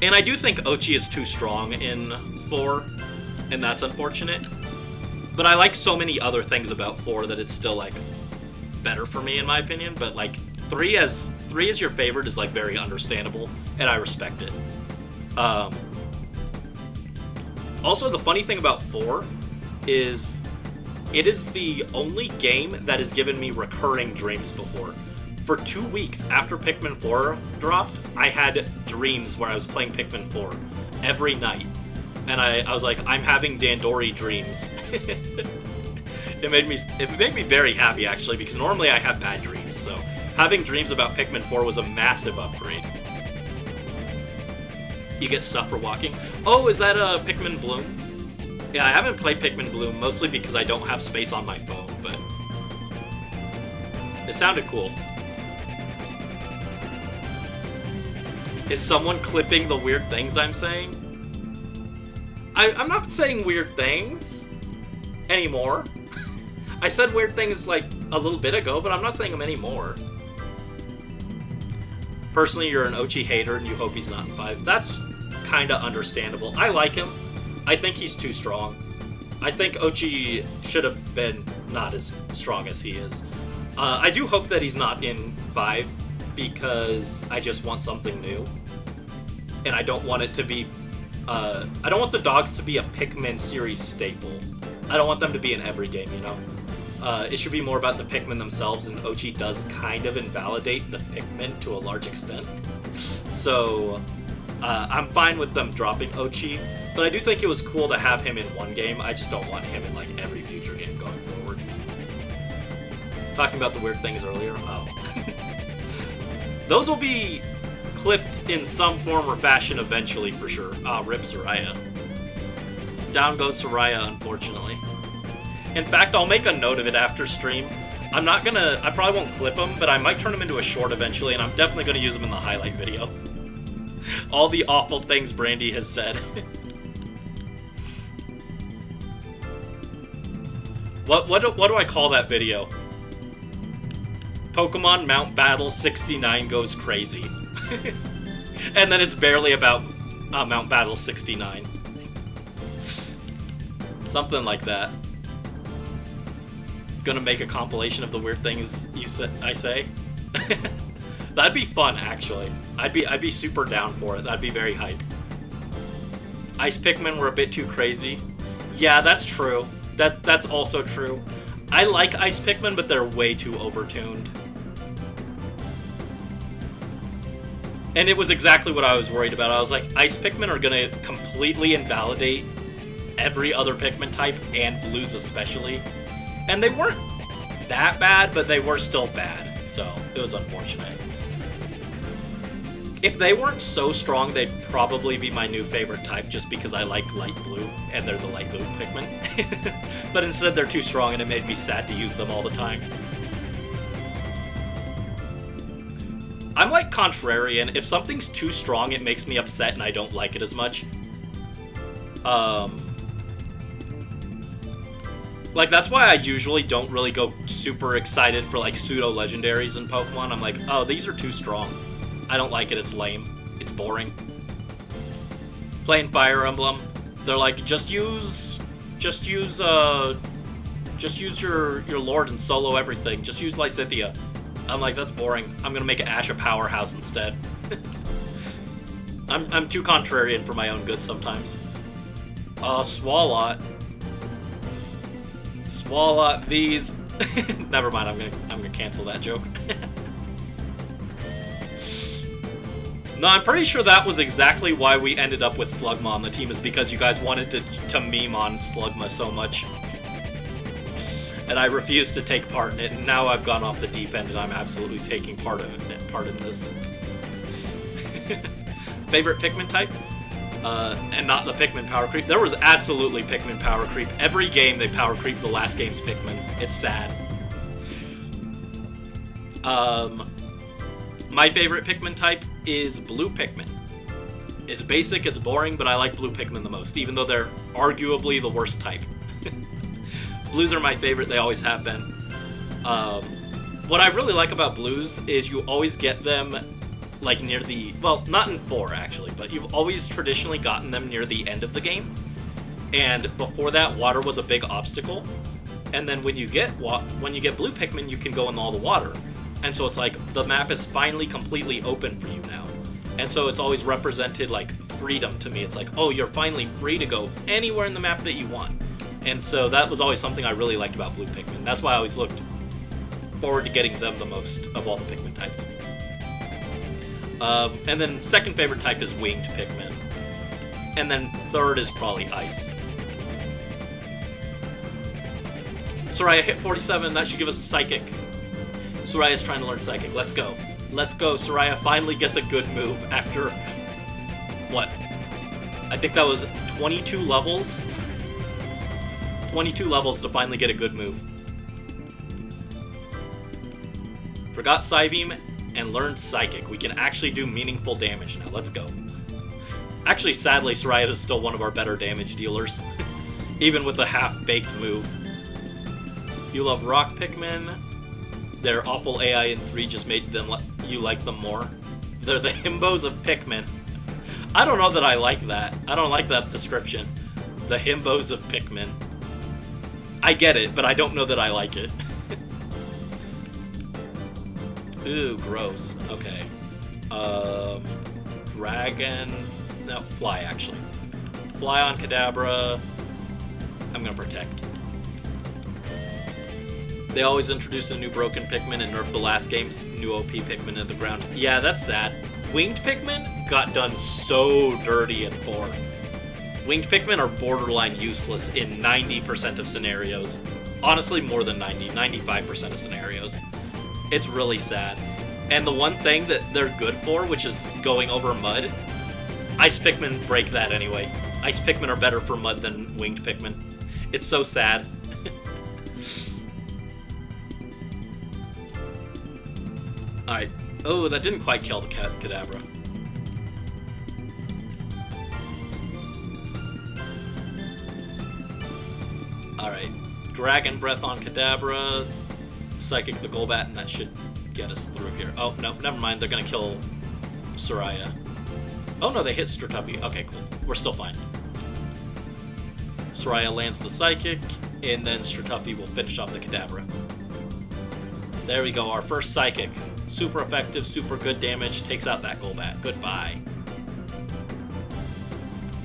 And I do think Ochi is too strong in 4. and that's unfortunate. But I like so many other things about 4 that it's still, like, better for me, in my opinion. But, like, 3 as your favorite is, like, very understandable, and I respect it. Also, the funny thing about 4 is it is the only game that has given me recurring dreams before. For 2 weeks after Pikmin 4 dropped, I had dreams where I was playing Pikmin 4 every night. And I was like, I'm having Dandori dreams. It made me very happy, actually, because normally I have bad dreams, so having dreams about Pikmin 4 was a massive upgrade. You get stuff for walking. Oh, is that a Pikmin Bloom? Yeah, I haven't played Pikmin Bloom, mostly because I don't have space on my phone, but it sounded cool. Is someone clipping the weird things I'm saying? I'm not saying weird things anymore. I said weird things like a little bit ago, but I'm not saying them anymore. Personally, you're an Ochi hater and you hope he's not in 5. That's kinda understandable. I like him. I think he's too strong. I think Ochi should have been not as strong as he is. I do hope that he's not in 5, because I just want something new. And I don't want it to be... I don't want the dogs to be a Pikmin series staple. I don't want them to be in every game, you know? It should be more about the Pikmin themselves, and Ochi does kind of invalidate the Pikmin to a large extent. So, I'm fine with them dropping Ochi, but I do think it was cool to have him in one game. I just don't want him in, like, every future game going forward. Talking about the weird things earlier? Oh. Those will be clipped in some form or fashion eventually, for sure. Rip Soraya. Down goes Soraya, unfortunately. In fact, I'll make a note of it after stream. I probably won't clip them, but I might turn them into a short eventually, and I'm definitely going to use them in the highlight video. All the awful things Brandy has said. What do I call that video? Pokemon Mount Battle 69 goes crazy. And then it's barely about Mount Battle 69. Something like that. Gonna make a compilation of the weird things I say. That'd be fun, actually. I'd be super down for it. That'd be very hype. Ice Pikmin were a bit too crazy. Yeah, that's true. That's also true. I like Ice Pikmin, but they're way too overtuned. And it was exactly what I was worried about. I was like, Ice Pikmin are gonna completely invalidate every other Pikmin type, and Blues especially. And they weren't that bad, but they were still bad, so it was unfortunate. If they weren't so strong, they'd probably be my new favorite type, just because I like light blue, and they're the light blue Pikmin. But instead they're too strong, and it made me sad to use them all the time. I'm like contrarian. If something's too strong, it makes me upset and I don't like it as much. Like, that's why I usually don't really go super excited for, like, pseudo-legendaries in Pokemon. I'm like, oh, these are too strong. I don't like it, it's lame. It's boring. Playing Fire Emblem, they're like, just use your Lord and solo everything. Just use Lysithea. I'm like, that's boring. I'm gonna make Ash a powerhouse instead. I'm too contrarian for my own good sometimes. Swalot. Swalot these. Never mind, I'm gonna cancel that joke. No, I'm pretty sure that was exactly why we ended up with Slugma on the team, is because you guys wanted to meme on Slugma so much. And I refused to take part in it, and now I've gone off the deep end and I'm absolutely taking part in this. Favorite Pikmin type? And not the Pikmin power creep. There was absolutely Pikmin power creep. Every game they power creep the last game's Pikmin. It's sad. My favorite Pikmin type is Blue Pikmin. It's basic, it's boring, but I like Blue Pikmin the most, even though they're arguably the worst type. Blues are my favorite, they always have been. What I really like about Blues is you always get them like near the, well, not in 4 actually, but you've always traditionally gotten them near the end of the game. And before that, water was a big obstacle. And then when you get blue Pikmin, you can go in all the water. And so it's like the map is finally completely open for you now. And so it's always represented like freedom to me. It's like, oh, you're finally free to go anywhere in the map that you want. And so that was always something I really liked about blue Pikmin. That's why I always looked forward to getting them the most of all the Pikmin types. And then second favorite type is winged Pikmin. And then third is probably ice. Soraya hit 47, that should give us Psychic. Soraya's trying to learn Psychic, let's go. Let's go, Soraya finally gets a good move after, what? I think that was 22 levels? 22 levels to finally get a good move. Forgot Psybeam and learned Psychic. We can actually do meaningful damage now, let's go. Actually, sadly, Soraya is still one of our better damage dealers. Even with a half-baked move. You love Rock Pikmin. Their awful AI in 3 just made you like them more. They're the himbos of Pikmin. I don't know that I like that. I don't like that description. The himbos of Pikmin. I get it, but I don't know that I like it. Ooh, gross. Okay. Dragon... No, Fly, actually. Fly on Kadabra. I'm gonna Protect. They always introduce a new broken Pikmin and nerf the last game's new OP Pikmin at the ground. Yeah, that's sad. Winged Pikmin got done so dirty in 4. Winged Pikmin are borderline useless in 90% of scenarios. Honestly, more than 90, 95% of scenarios. It's really sad. And the one thing that they're good for, which is going over mud, Ice Pikmin break that anyway. Ice Pikmin are better for mud than Winged Pikmin. It's so sad. Alright. Oh, that didn't quite kill the Kadabra. Alright. Dragon Breath on Kadabra. Psychic the Golbat, and that should get us through here. Oh, no, never mind. They're gonna kill Soraya. Oh no, they hit Stratuffy. Okay, cool. We're still fine. Soraya lands the Psychic, and then Stratuffy will finish off the Kadabra. There we go, our first Psychic. Super effective, super good damage, takes out that Golbat. Goodbye.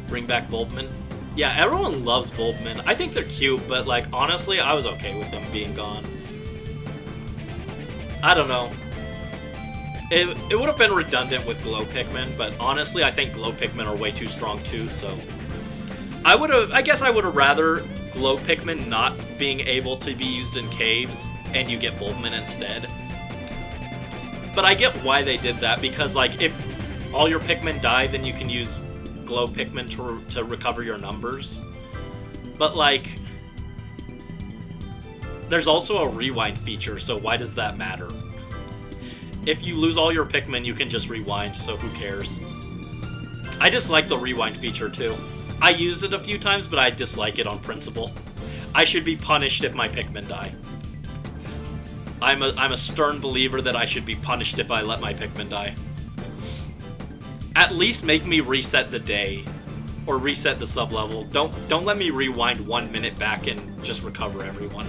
Bring back Bulbmin. Yeah, everyone loves Bulbmin. I think they're cute, but like, honestly, I was okay with them being gone. I don't know. It would have been redundant with Glow Pikmin, but honestly, I think Glow Pikmin are way too strong too, so... I guess I would have rather Glow Pikmin not being able to be used in caves, and you get Bulbmin instead. But I get why they did that, because, like, if all your Pikmin die, then you can use Glow Pikmin to recover your numbers. But, like... There's also a rewind feature, so why does that matter? If you lose all your Pikmin, you can just rewind, so who cares? I dislike the rewind feature, too. I used it a few times, but I dislike it on principle. I should be punished if my Pikmin die. I'm a stern believer that I should be punished if I let my Pikmin die. At least make me reset the day. Or reset the sub-level. Don't let me rewind 1 minute back and just recover everyone.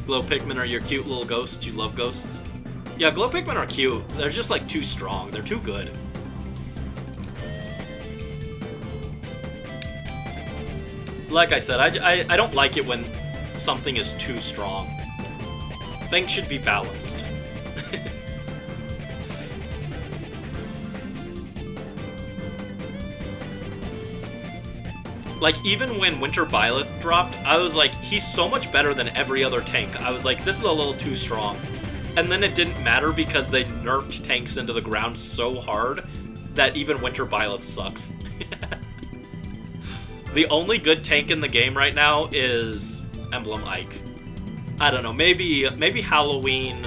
Glow Pikmin are your cute little ghosts. You love ghosts? Yeah, Glow Pikmin are cute. They're just, like, too strong. They're too good. Like I said, I don't like it when something is too strong. Things should be balanced. Like, even when Winter Byleth dropped, I was like, he's so much better than every other tank. I was like, this is a little too strong. And then it didn't matter because they nerfed tanks into the ground so hard that even Winter Byleth sucks. The only good tank in the game right now is Emblem Ike. I don't know, maybe Halloween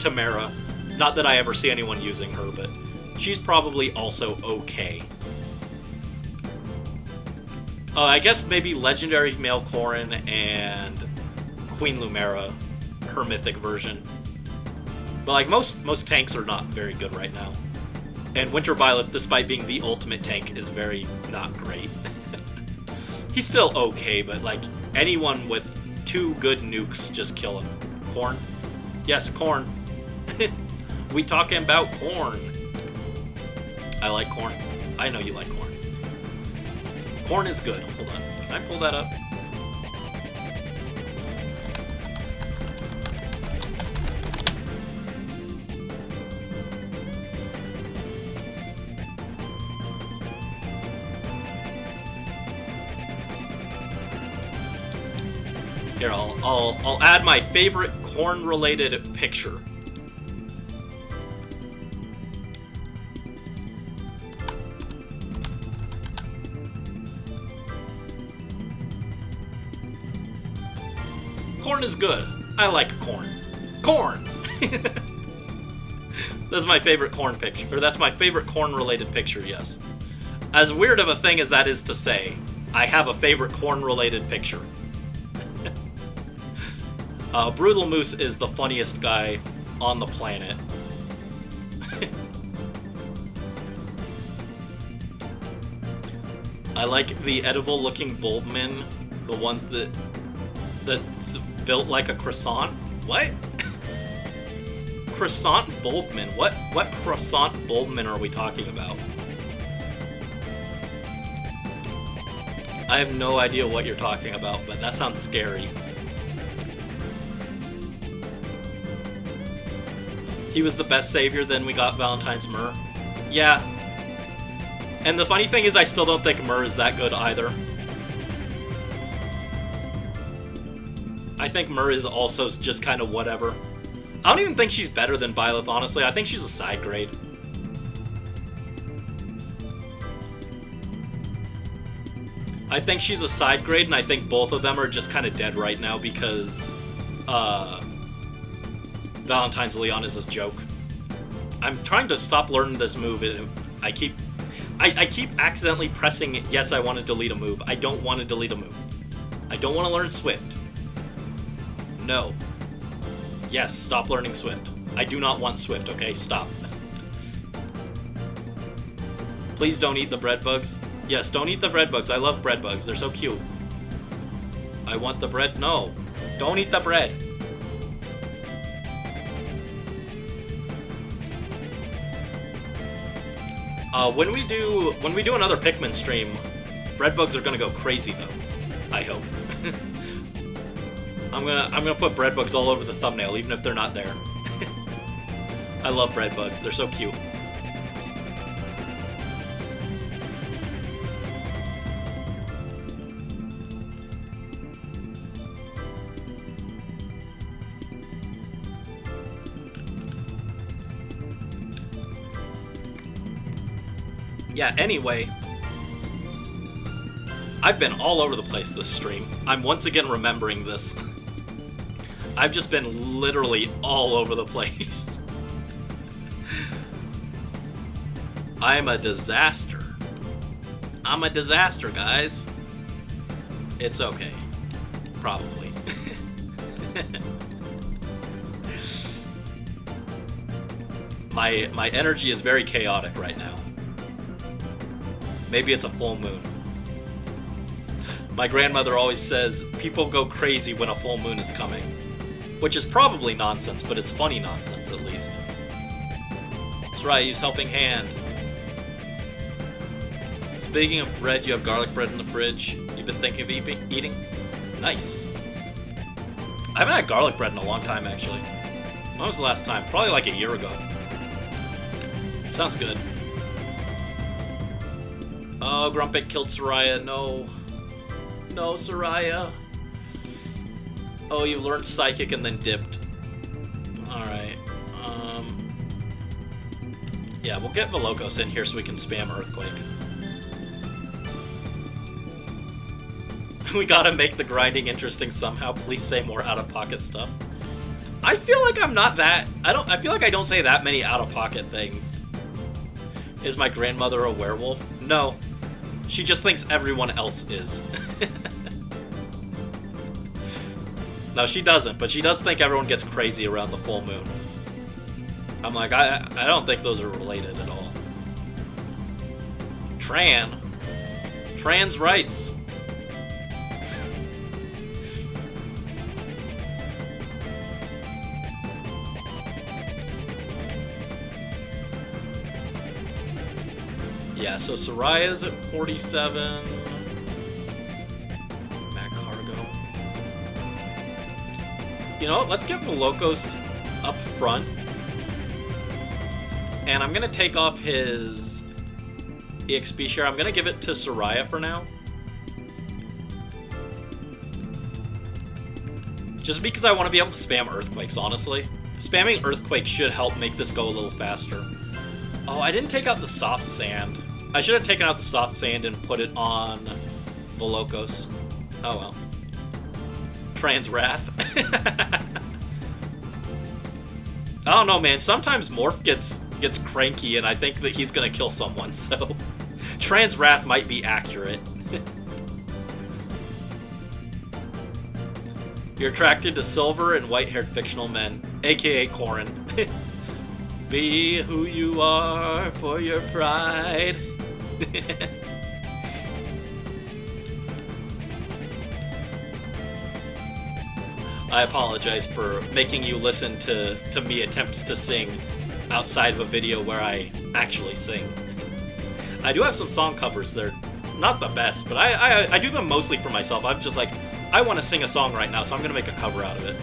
Tamara. Not that I ever see anyone using her, but she's probably also okay. I guess maybe Legendary Male Corrin and Queen Lumera, her mythic version. But like most tanks are not very good right now. And Winter Violet, despite being the ultimate tank, is very not great. He's still okay, but like anyone with 2 good nukes just kill him. Corn? Yes, corn. We talking about corn. I like corn. I know you like corn. Corn is good. Hold on. Can I pull that up? Here, I'll add my favorite corn-related picture. Corn is good. I like corn. Corn! That's my favorite corn picture. Or that's my favorite corn-related picture, yes. As weird of a thing as that is to say, I have a favorite corn-related picture. Brutal Moose is the funniest guy on the planet. I like the edible-looking Bulbmin, the ones that's built like a croissant. What? Croissant Bulbmin? What croissant Bulbmin are we talking about? I have no idea what you're talking about, but that sounds scary. He was the best savior, then we got Valentine's Myrrh. Yeah. And the funny thing is I still don't think Myrrh is that good either. I think Myrrh is also just kind of whatever. I don't even think she's better than Byleth, honestly. I think she's a side grade. I think she's a side grade, and I think both of them are just kind of dead right now because Valentine's Leon is this joke. I'm trying to stop learning this move. I keep accidentally pressing yes, I want to delete a move. I don't want to delete a move. I don't want to learn Swift. No. Yes, stop learning Swift. I do not want Swift, okay? Stop. Please don't eat the bread bugs. Yes, don't eat the bread bugs. I love bread bugs. They're so cute. I want the bread. No. Don't eat the bread. When we do another Pikmin stream, bread bugs are gonna go crazy though. I hope. I'm gonna put bread bugs all over the thumbnail, even if they're not there. I love bread bugs. They're so cute. Yeah, anyway, I've been all over the place this stream. I'm once again remembering this. I've just been literally all over the place. I'm a disaster. I'm a disaster, guys. It's okay. Probably. My energy is very chaotic right now. Maybe it's a full moon. My grandmother always says, people go crazy when a full moon is coming. Which is probably nonsense, but it's funny nonsense at least. That's right, use helping hand. Speaking of bread, you have garlic bread in the fridge. You've been thinking of eating? Nice. I haven't had garlic bread in a long time, actually. When was the last time? Probably like a year ago. Sounds good. Oh, Grumpet killed Soraya. No. No, Soraya. Oh, you learned Psychic and then dipped. Alright. Yeah, we'll get Velocos in here so we can spam Earthquake. We gotta make the grinding interesting somehow. Please say more out-of-pocket stuff. I feel like I'm not that... I feel like I don't say that many out-of-pocket things. Is my grandmother a werewolf? No. She just thinks everyone else is. No, she doesn't, but she does think everyone gets crazy around the full moon. I'm like, I don't think those are related at all. Trans rights. Yeah, so Soraya's at 47. Mac Cargo. You know what? Let's get Volocos up front. And I'm going to take off his EXP share. I'm going to give it to Soraya for now. Just because I want to be able to spam Earthquakes, honestly. Spamming Earthquakes should help make this go a little faster. Oh, I didn't take out the Soft Sand. I should have taken out the Soft Sand and put it on Volocos. Oh well. Trans Wrath. I don't know, man. Sometimes Morph gets cranky, and I think that he's gonna kill someone, so... Trans Wrath might be accurate. You're attracted to silver and white-haired fictional men, aka Corrin. Be who you are for your pride. I apologize for making you listen to me attempt to sing outside of a video where I actually sing. I do have some song covers. They're not the best, but I do them mostly for myself. I'm just like, I want to sing a song right now, so I'm going to make a cover out of it.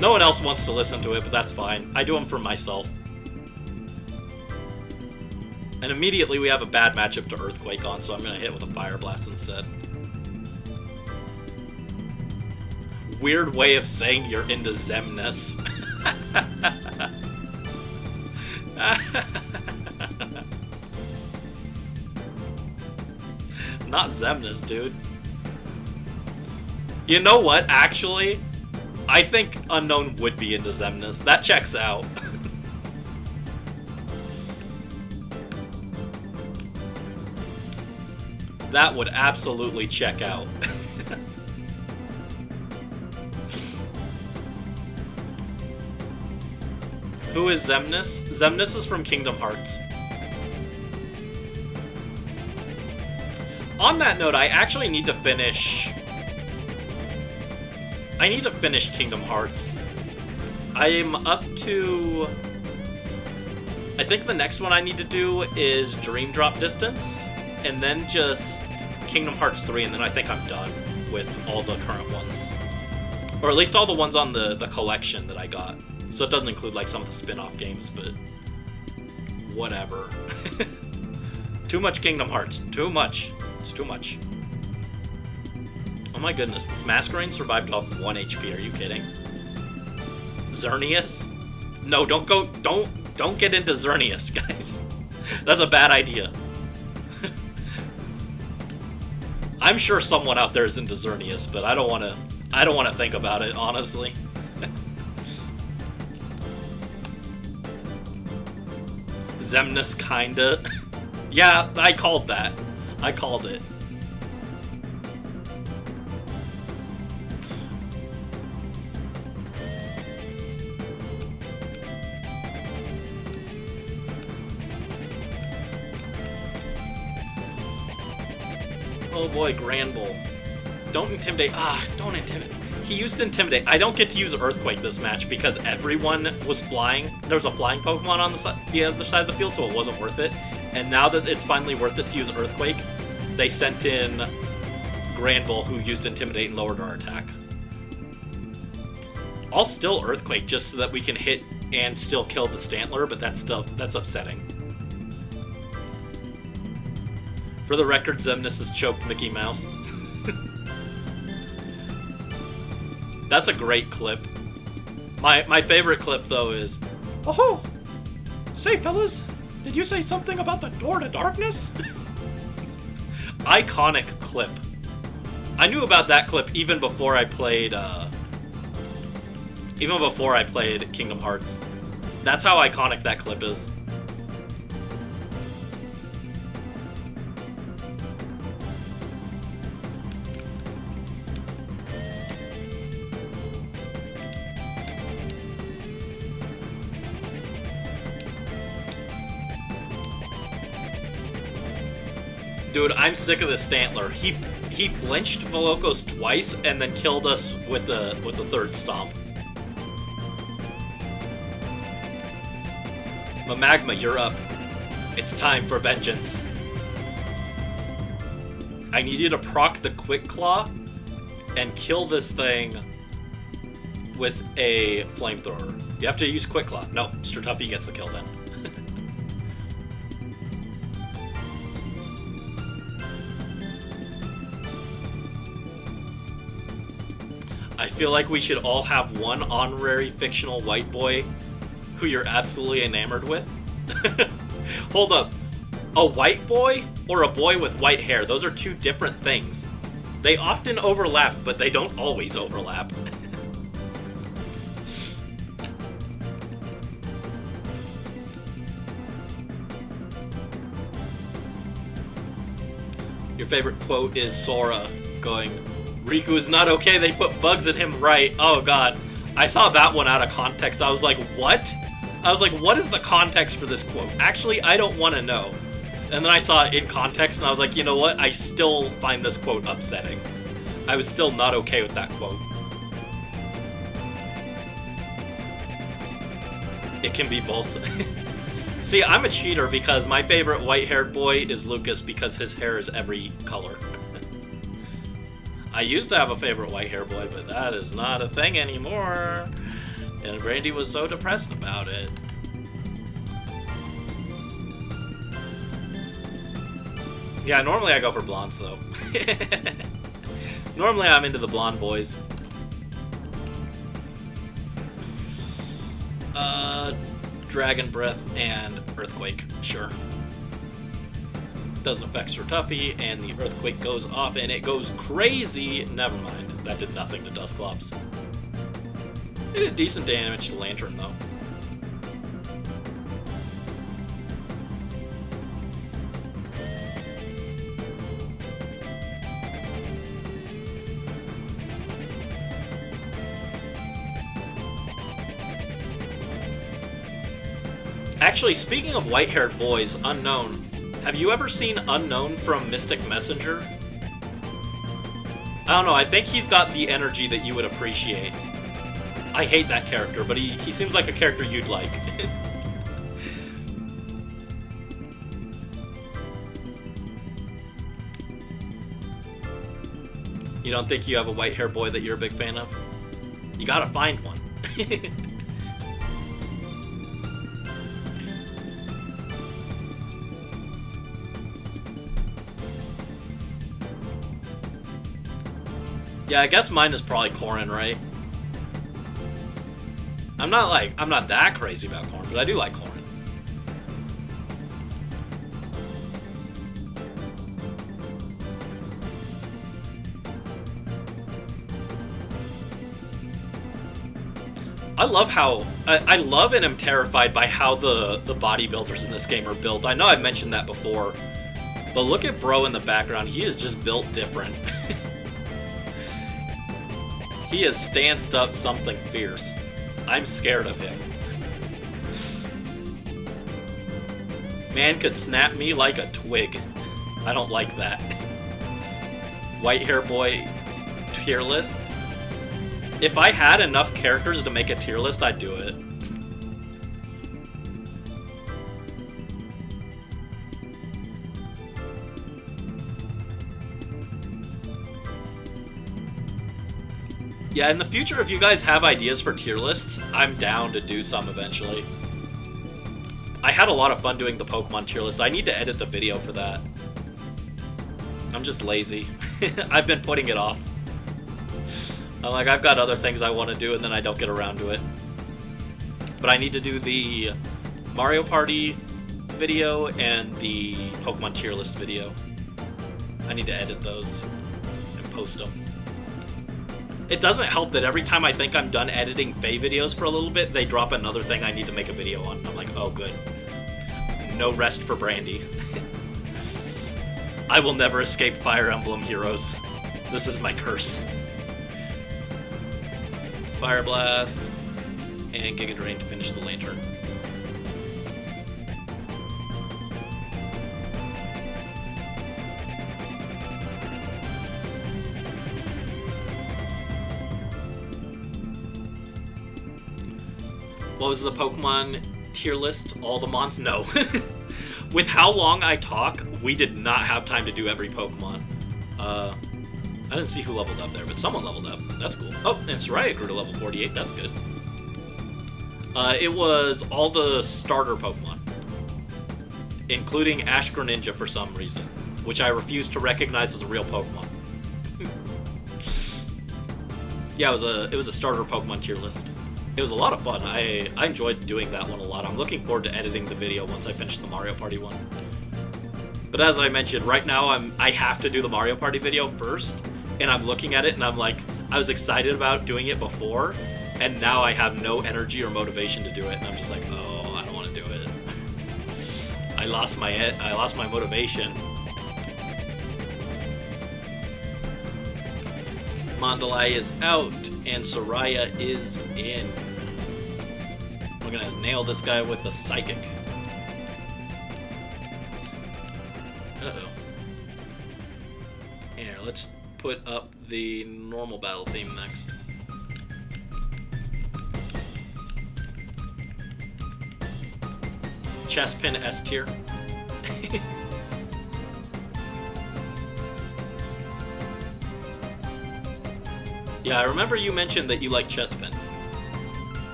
No one else wants to listen to it, but that's fine. I do them for myself. And immediately we have a bad matchup to Earthquake on, so I'm going to hit with a Fire Blast instead. Weird way of saying you're into Zemnis. Not Zemnis, dude. You know what, actually? I think Unknown would be into Zemnis. That checks out. That would absolutely check out. Who is Zemnis? Zemnis is from Kingdom Hearts. On that note, I actually need to finish... I need to finish Kingdom Hearts. I am up to... I think the next one I need to do is Dream Drop Distance, and then just Kingdom Hearts 3, and then I think I'm done with all the current ones. Or at least all the ones on the collection that I got. So it doesn't include like some of the spin-off games, but whatever. Too much Kingdom Hearts. Too much. It's too much. Oh my goodness, this Masquerain survived off 1 HP, are you kidding? Xerneas? No, don't get into Xerneas, guys. That's a bad idea. I'm sure someone out there is into Xerneas, but I don't wanna think about it, honestly. Zemnis kinda. Yeah, I called that. I called it. Oh boy, Granbull. Don't intimidate. Don't intimidate. He used Intimidate. I don't get to use Earthquake this match because everyone was flying. There was a flying Pokemon on the other side of the field, so it wasn't worth it. And now that it's finally worth it to use Earthquake, they sent in Granbull, who used Intimidate and lowered our attack. I'll still Earthquake just so that we can hit and still kill the Stantler, but that's upsetting. For the record, Zemnis has choked Mickey Mouse. That's a great clip. My favorite clip, though, is... Oh! Say, fellas, did you say something about the door to darkness? Iconic clip. I knew about that clip even before I played, Kingdom Hearts. That's how iconic that clip is. Dude, I'm sick of this Stantler. He flinched Volocos twice and then killed us with the third stomp. Magma, you're up. It's time for vengeance. I need you to proc the Quick Claw and kill this thing with a flamethrower. You have to use Quick Claw. No, Mr. Tuffy gets the kill then. I feel like we should all have one honorary fictional white boy who you're absolutely enamored with. Hold up. A white boy or a boy with white hair? Those are two different things. They often overlap, but they don't always overlap. Your favorite quote is Sora going, "Riku's not okay, they put bugs in him right." Oh god. I saw that one out of context. I was like, what? I was like, what is the context for this quote? Actually, I don't want to know. And then I saw it in context, and I was like, you know what? I still find this quote upsetting. I was still not okay with that quote. It can be both. See, I'm a cheater because my favorite white-haired boy is Lucas because his hair is every color. I used to have a favorite white-haired boy, but that is not a thing anymore. And Brandy was so depressed about it. Yeah, normally I go for blondes, though. Normally I'm into the blonde boys. Dragon Breath and Earthquake, sure. Doesn't affect Sir Tuffy, and the Earthquake goes off, and it goes crazy. Never mind, that did nothing to Dusclops. It did decent damage to Lantern, though. Actually, speaking of white-haired boys, Unknown, have you ever seen Unknown from Mystic Messenger? I don't know, I think he's got the energy that you would appreciate. I hate that character, but he seems like a character you'd like. You don't think you have a white-haired boy that you're a big fan of? You gotta find one. Yeah, I guess mine is probably Corrin, right? I'm not that crazy about Corrin, but I do like Corrin. I love how, I love and am terrified by how the bodybuilders in this game are built. I know I've mentioned that before, but look at Bro in the background. He is just built different. He has stanced up something fierce. I'm scared of him. Man could snap me like a twig. I don't like that. White hair boy tier list. If I had enough characters to make a tier list, I'd do it. Yeah, in the future, if you guys have ideas for tier lists, I'm down to do some eventually. I had a lot of fun doing the Pokemon tier list. I need to edit the video for that. I'm just lazy. I've been putting it off. I'm like, I've got other things I want to do, and then I don't get around to it. But I need to do the Mario Party video and the Pokemon tier list video. I need to edit those and post them. It doesn't help that every time I think I'm done editing Faye videos for a little bit, they drop another thing I need to make a video on. I'm like, oh good. No rest for Brandy. I will never escape Fire Emblem Heroes. This is my curse. Fire Blast and Giga Drain to finish the Lantern. What was the Pokemon tier list? All the mons? No. With how long I talk, we did not have time to do every Pokemon. I didn't see who leveled up there, but someone leveled up. That's cool. Oh, and Soraya grew to level 48. That's good. It was all the starter Pokemon, including Ash Greninja for some reason, which I refuse to recognize as a real Pokemon. Yeah, it was a starter Pokemon tier list. It was a lot of fun. I enjoyed doing that one a lot. I'm looking forward to editing the video once I finish the Mario Party one. But as I mentioned, right now I have to do the Mario Party video first, and I'm looking at it and I'm like, I was excited about doing it before, and now I have no energy or motivation to do it, and I'm just like, oh, I don't want to do it. I lost my motivation. Mandalay is out, and Soraya is in. We're gonna nail this guy with a Psychic. Uh-oh. Here, let's put up the normal battle theme next. Chespin S tier. Yeah, I remember you mentioned that you like Chespin.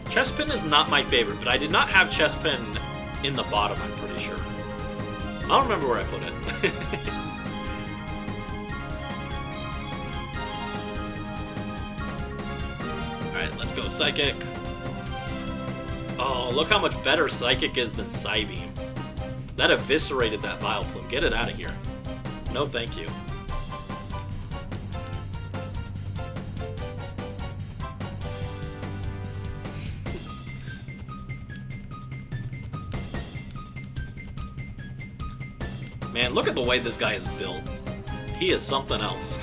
Chespin is not my favorite, but I did not have Chespin in the bottom, I'm pretty sure. I don't remember where I put it. Alright, let's go Psychic. Oh, look how much better Psychic is than Psybeam. That eviscerated that Vileplume. Get it out of here. No thank you. Man, look at the way this guy is built. He is something else.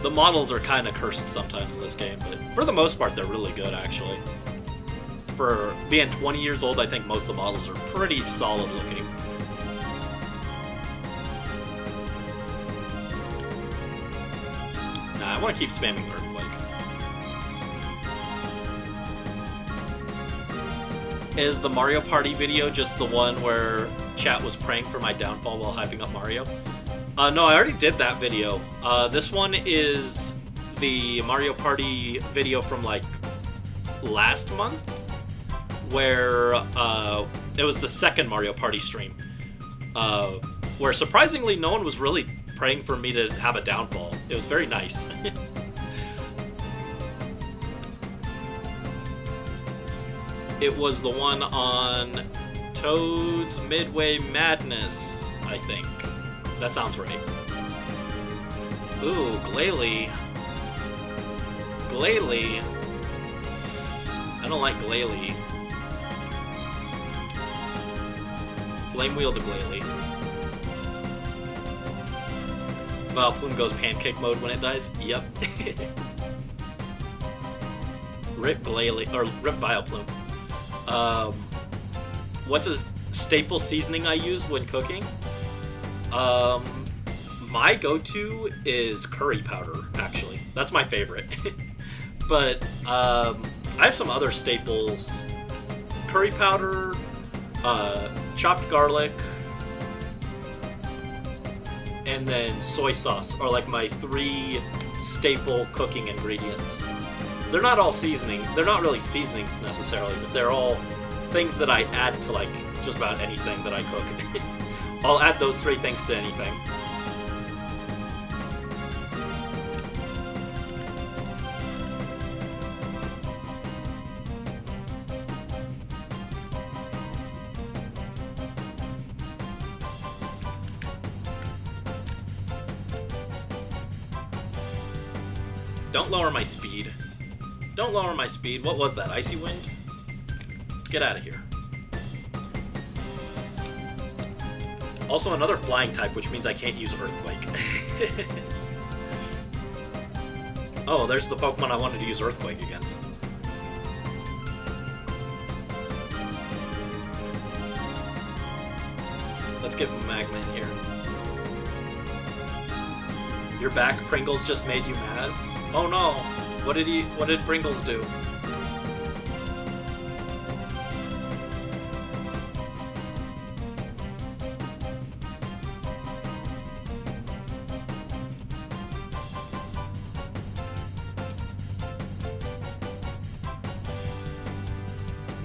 The models are kind of cursed sometimes in this game, but for the most part, they're really good, actually. For being 20 years old, I think most of the models are pretty solid looking. Nah, I want to keep spamming Earthquake. Is the Mario Party video just the one where chat was praying for my downfall while hyping up Mario? No, I already did that video. This one is the Mario Party video from, like, last month, where it was the second Mario Party stream, where surprisingly no one was really praying for me to have a downfall. It was very nice. It was the one on Toad's Midway Madness, I think. That sounds right. Ooh, Glalie. Glalie. I don't like Glalie. Flame Wheel to Glalie. Vileplume goes pancake mode when it dies. Yep. Rip Glalie, or Rip Vileplume. What's a staple seasoning I use when cooking? My go-to is curry powder, actually. That's my favorite. But, I have some other staples. Curry powder, chopped garlic, and then soy sauce are like my 3 staple cooking ingredients. They're not all seasoning. They're not really seasonings necessarily, but they're all things that I add to, like, just about anything that I cook. I'll add those 3 things to anything. Don't lower my speed. Don't lower my speed. What was that? Icy Wind? Get out of here. Also another flying type, which means I can't use Earthquake. Oh, there's the Pokemon I wanted to use Earthquake against. Let's get Magma in here. You're back? Pringles just made you mad? Oh no! What did Pringles do?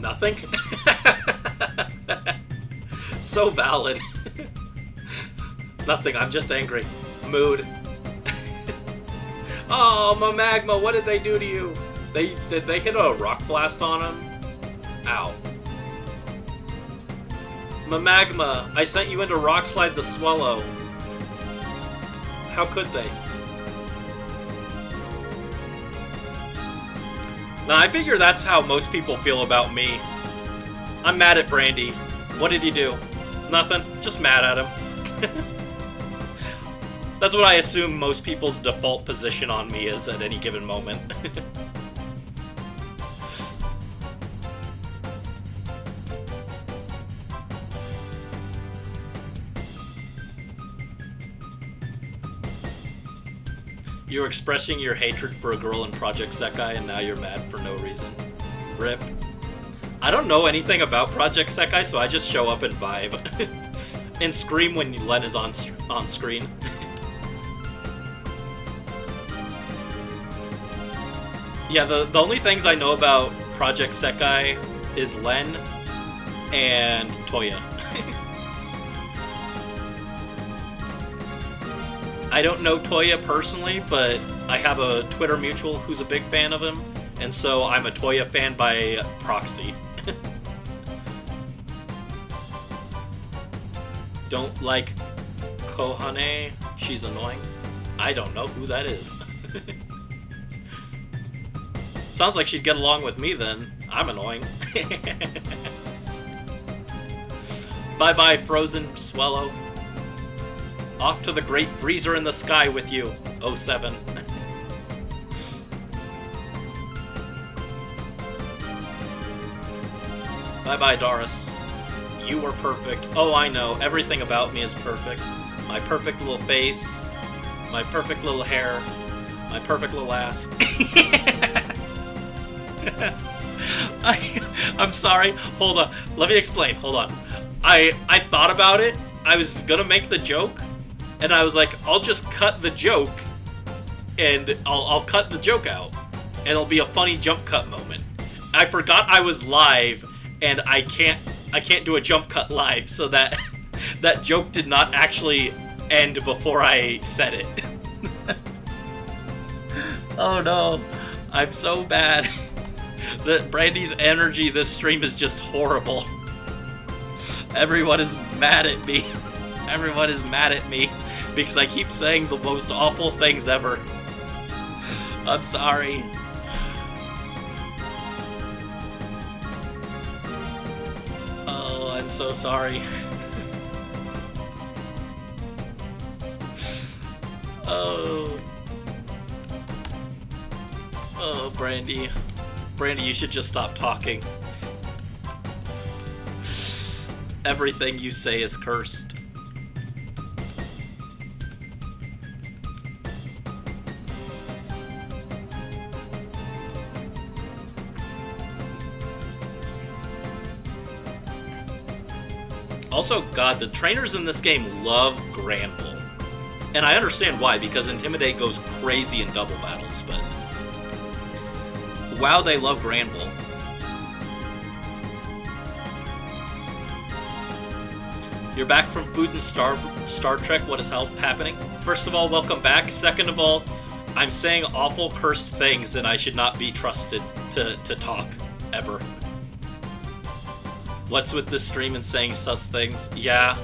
Nothing? So valid. Nothing, I'm just angry. Mood. Oh, my magma, what did they do to you? Did they hit a rock blast on him? Ow. My magma, I sent you into Rockslide the Swallow. How could they? Nah, I figure that's how most people feel about me. I'm mad at Brandy. What did he do? Nothing. Just mad at him. That's what I assume most people's default position on me is at any given moment. You were expressing your hatred for a girl in Project Sekai, and now you're mad for no reason. RIP. I don't know anything about Project Sekai, so I just show up and vibe. And scream when Len is on screen. Yeah, the only things I know about Project Sekai is Len and Toya. I don't know Toya personally, but I have a Twitter mutual who's a big fan of him, and so I'm a Toya fan by proxy. Don't like Kohane, she's annoying. I don't know who that is. Sounds like she'd get along with me then. I'm annoying. Bye-bye, frozen swallow. Off to the great freezer in the sky with you, 07. Bye-bye, Doris. You were perfect. Oh, I know. Everything about me is perfect. My perfect little face. My perfect little hair. My perfect little ass. I'm sorry. Hold on. Let me explain. Hold on. I thought about it. I was gonna make the joke. And I was like, I'll just cut the joke. And I'll cut the joke out. And it'll be a funny jump cut moment. I forgot I was live. And I can't do a jump cut live, so that that joke did not actually end before I said it. Oh no, I'm so bad. Brandy's energy this stream is just horrible. Everyone is mad at me. Everyone is mad at me because I keep saying the most awful things ever. I'm sorry. I'm so sorry. Oh, Brandy. Brandy, you should just stop talking. Everything you say is cursed. Also, God, the trainers in this game love Granbull. And I understand why, because Intimidate goes crazy in double battles, but... wow, they love Granbull. You're back from Food and Star Trek, what is happening? First of all, welcome back. Second of all, I'm saying awful cursed things and I should not be trusted to talk, ever. What's with this stream and saying sus things? Yeah.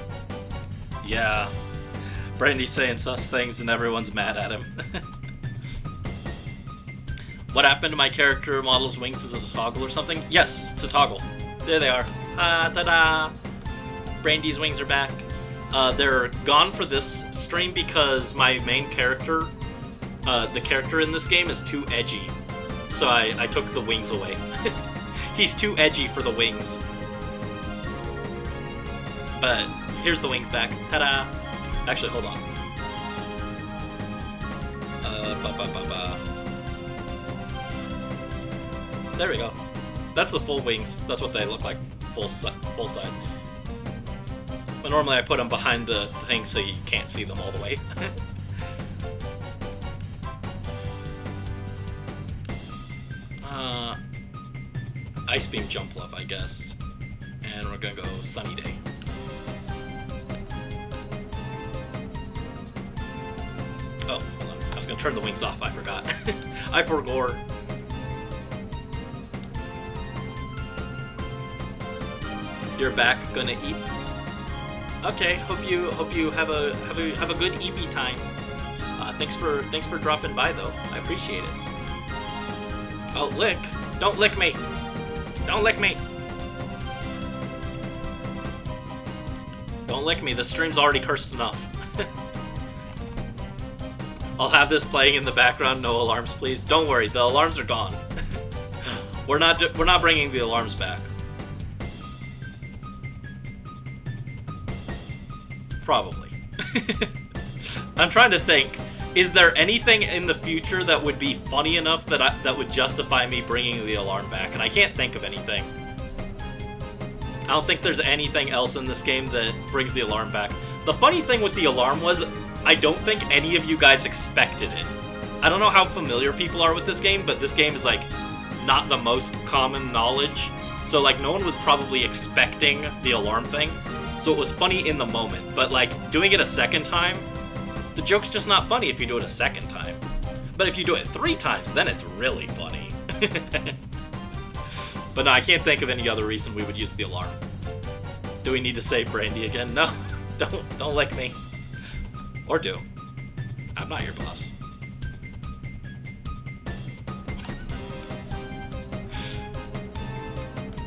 Yeah. Brandy's saying sus things and everyone's mad at him. What happened to my character model's wings? Is it a toggle or something? Yes, it's a toggle. There they are. Ta-da! Brandy's wings are back. They're gone for this stream because my main character, the character in this game, is too edgy. So I took the wings away. He's too edgy for the wings. But here's the wings back. Ta-da! Actually, hold on. There we go. That's the full wings. That's what they look like, full size. But normally I put them behind the thing so you can't see them all the way. Ice Beam Jump Love, I guess. And we're gonna go Sunny Day. Oh, hold on. I was gonna turn the wings off, I forgot. I forgot. You're back, gonna eat. Okay, hope you have a good EP time. Thanks for dropping by though. I appreciate it. Oh, lick! Don't lick me! Don't lick me! Don't lick me. The stream's already cursed enough. I'll have this playing in the background. No alarms, please. Don't worry, the alarms are gone. We're not bringing the alarms back. Probably. I'm trying to think. Is there anything in the future that would be funny enough that would justify me bringing the alarm back? And I can't think of anything. I don't think there's anything else in this game that brings the alarm back. The funny thing with the alarm was, I don't think any of you guys expected it. I don't know how familiar people are with this game, but this game is, like, not the most common knowledge. So, like, no one was probably expecting the alarm thing. So it was funny in the moment. But, like, doing it a second time, the joke's just not funny if you do it a second time. But if you do it 3 times, then it's really funny. But no, I can't think of any other reason we would use the alarm. Do we need to save Brandy again? No, don't lick me. Or do. I'm not your boss.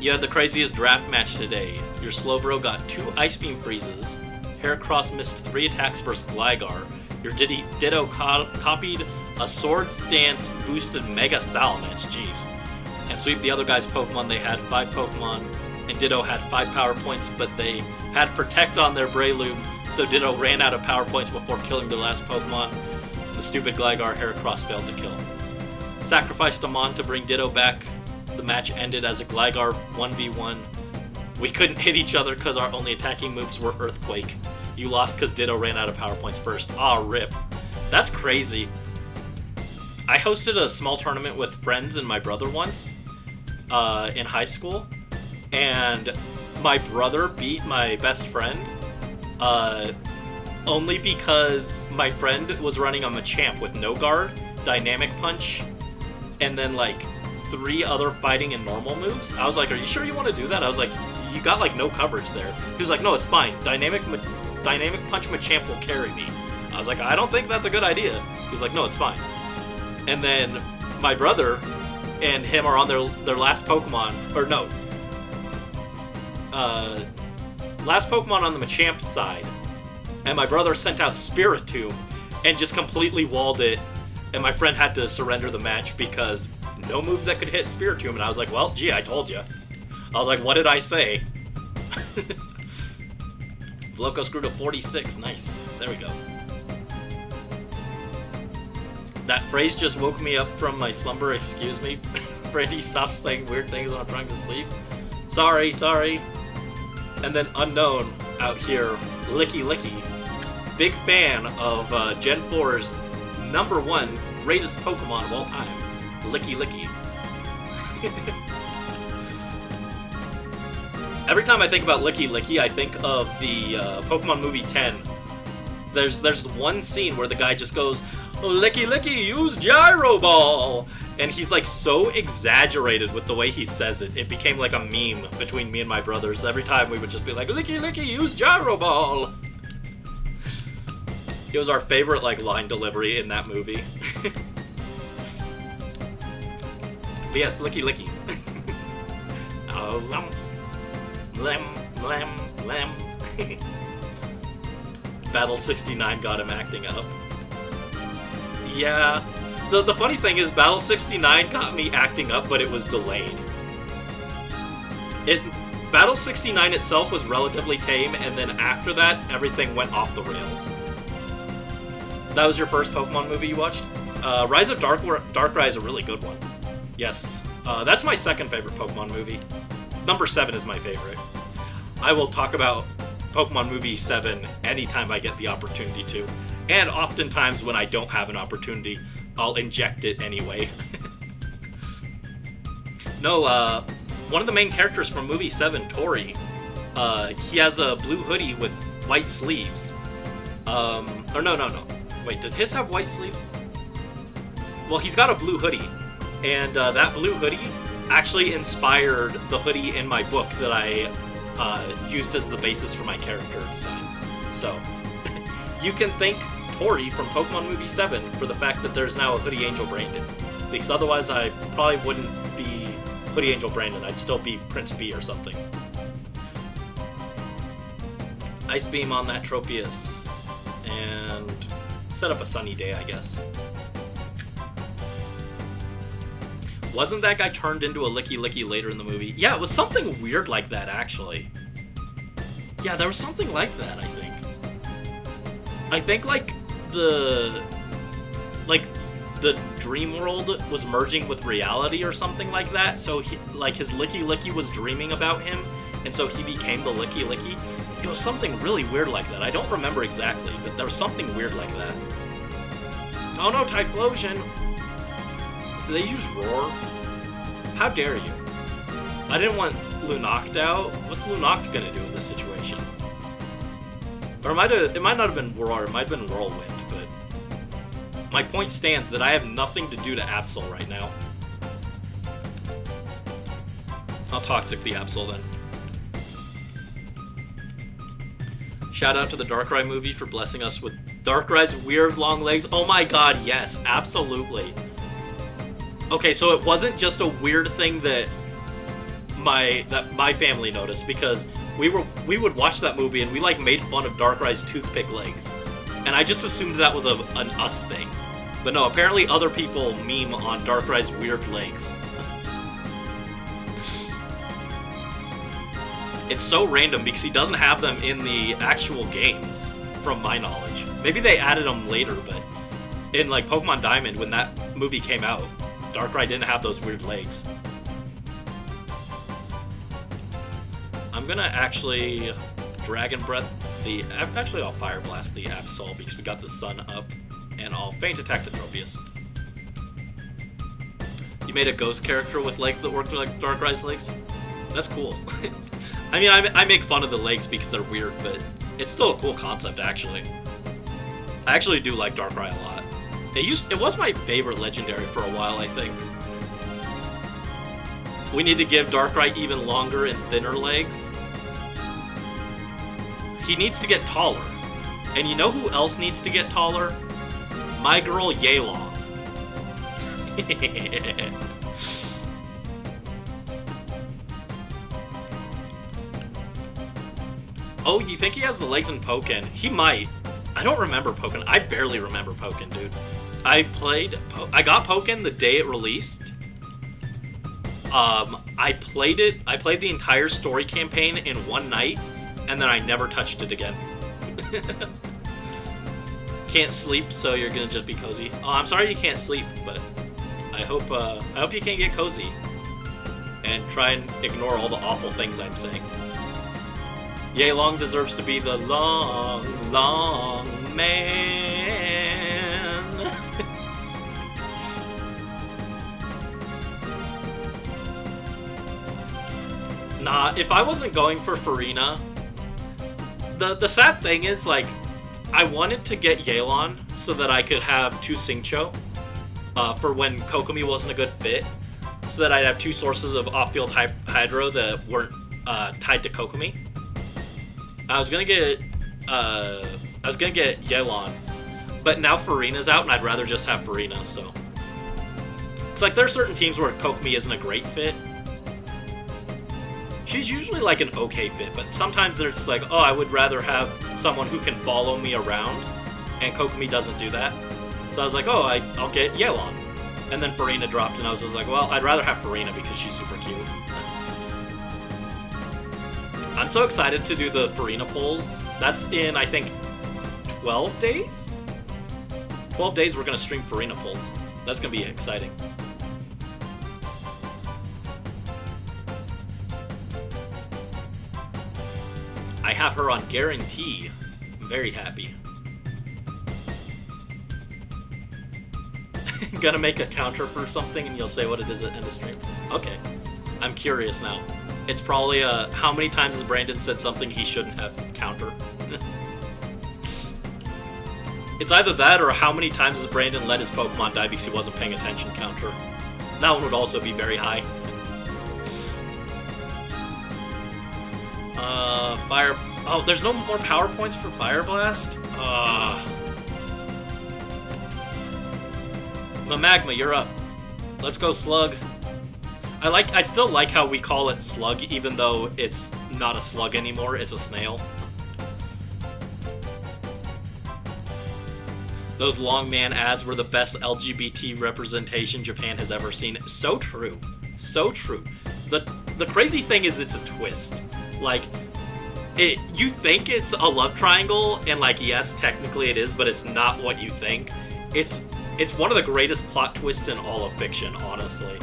You had the craziest draft match today. Your Slowbro got 2 Ice Beam freezes. Heracross missed 3 attacks versus Gligar. Your Ditto copied a Swords Dance boosted Mega Salamence. Jeez. And sweep the other guy's Pokemon. They had 5 Pokemon, and Ditto had 5 power points, but they had Protect on their Breloom, so Ditto ran out of power points before killing their last Pokemon. The stupid Gligar Heracross failed to kill. Sacrificed a Mon to bring Ditto back. The match ended as a Gligar 1v1. We couldn't hit each other because our only attacking moves were Earthquake. You lost because Ditto ran out of power points first. Aw, rip. That's crazy. I hosted a small tournament with friends and my brother once, in high school, and my brother beat my best friend, only because my friend was running a Machamp with no guard, Dynamic Punch, and then, like, 3 other fighting and normal moves. I was like, are you sure you want to do that? I was like, you got, like, no coverage there. He was like, no, it's fine. Dynamic Punch Machamp will carry me. I was like, I don't think that's a good idea. He was like, no, it's fine. And then my brother and him are on their last Pokemon, or no, last Pokemon on the Machamp side, and my brother sent out Spiritomb and just completely walled it, and my friend had to surrender the match because no moves that could hit Spiritomb, and I was like, well, gee, I told you. I was like, what did I say? Vlocos grew to 46, nice, there we go. That phrase just woke me up from my slumber, excuse me. Brandy, stop saying weird things when I'm trying to sleep. Sorry. And then Unknown out here, Licky Licky. Big fan of Gen 4's #1 greatest Pokemon of all time, Licky Licky. Every time I think about Licky Licky, I think of the Pokemon movie 10. There's one scene where the guy just goes, Licky Licky, use Gyro Ball! And he's like so exaggerated with the way he says it. It became like a meme between me and my brothers. Every time we would just be like, Licky Licky, use Gyro Ball! It was our favorite like line delivery in that movie. But yes, Licky Licky. Oh, lem. Battle 69 got him acting up. Yeah, the funny thing is Battle 69 got me acting up, but it was delayed. Battle 69 itself was relatively tame, and then after that, everything went off the rails. That was your first Pokemon movie you watched? Rise of Darkrai is a really good one. Yes, that's my second favorite Pokemon movie. Number 7 is my favorite. I will talk about Pokemon Movie 7 anytime I get the opportunity to. And oftentimes when I don't have an opportunity, I'll inject it anyway. No, one of the main characters from movie 7, Tori, he has a blue hoodie with white sleeves. Or no. Wait, did his have white sleeves? Well, he's got a blue hoodie. And that blue hoodie actually inspired the hoodie in my book that I used as the basis for my character design. So, you can thank Tori from Pokemon Movie 7 for the fact that there's now a Hoodie Angel Brandon. Because otherwise I probably wouldn't be Hoodie Angel Brandon. I'd still be Prince B or something. Ice Beam on that Tropius. And set up a sunny day, I guess. Wasn't that guy turned into a Licky Licky later in the movie? Yeah, it was something weird like that, actually. Yeah, there was something like that, I think. I think, like, the dream world was merging with reality or something like that, so, his Licky Licky was dreaming about him, and so he became the Licky Licky. It was something really weird like that. I don't remember exactly, but there was something weird like that. Oh no, Typhlosion! Do they use Roar? How dare you? I didn't want Lunockt out. What's Lunockt gonna do in this situation? Or it might not have been Roar, it might have been Whirlwind, but my point stands that I have nothing to do to Absol right now. I'll Toxic the Absol then. Shout out to the Darkrai movie for blessing us with Darkrai's weird long legs. Oh my god, yes, absolutely. Okay, so it wasn't just a weird thing that my family noticed, because we would watch that movie and we like made fun of Darkrai's toothpick legs, and I just assumed that was an us thing. But no, apparently other people meme on Darkrai's weird legs. It's so random because he doesn't have them in the actual games, from my knowledge. Maybe they added them later, but in like Pokemon Diamond, when that movie came out, Darkrai didn't have those weird legs. I'm gonna actually Dragon Breath actually I'll Fire Blast the Absol because we got the sun up, and I'll Feint Attack the Tropius. You made a ghost character with legs that work like Darkrai's legs? That's cool. I mean, I make fun of the legs because they're weird, but it's still a cool concept, actually. I actually do like Darkrai a lot. It was my favorite legendary for a while, I think. We need to give Darkrai even longer and thinner legs. He needs to get taller. And you know who else needs to get taller? My girl Yealong. Oh, you think he has the legs in Pokken? He might. I don't remember Pokken. I barely remember Pokken, dude. I got Pokken the day it released. I played the entire story campaign in one night, and then I never touched it again. Can't sleep, so you're gonna just be cozy. Oh, I'm sorry you can't sleep, but I hope you can get cozy and try and ignore all the awful things I'm saying. Yealong deserves to be the long, long man. Nah, if I wasn't going for Farina, the sad thing is, like, I wanted to get Yealon so that I could have two Singcho for when Kokomi wasn't a good fit, so that I'd have two sources of off-field Hydro that weren't tied to Kokomi. I was gonna get Yealon, but now Farina's out, and I'd rather just have Farina. So it's like there are certain teams where Kokomi isn't a great fit. She's usually like an okay fit, but sometimes they're just like, oh, I would rather have someone who can follow me around, and Kokomi doesn't do that. So I was like, oh, I'll get Yealon, and then Farina dropped, and I was just like, well, I'd rather have Farina because she's super cute. I'm so excited to do the Farina polls. That's in, I think, 12 days? 12 days we're going to stream Farina polls. That's going to be exciting. I have her on guarantee. I'm very happy. Gonna make a counter for something and you'll say what it is at end of stream. Okay. I'm curious now. It's probably how many times has Brandon said something he shouldn't have counter? It's either that or how many times has Brandon let his Pokemon die because he wasn't paying attention counter. That one would also be very high. Fire... Oh, there's no more power points for Fire Blast? Magma, you're up. Let's go, Slug. I still like how we call it Slug, even though it's not a slug anymore, it's a snail. Those Longman ads were the best LGBT representation Japan has ever seen. So true. So true. The crazy thing is it's a twist. Like, you think it's a love triangle, and like, yes, technically it is, but it's not what you think. It's one of the greatest plot twists in all of fiction, honestly.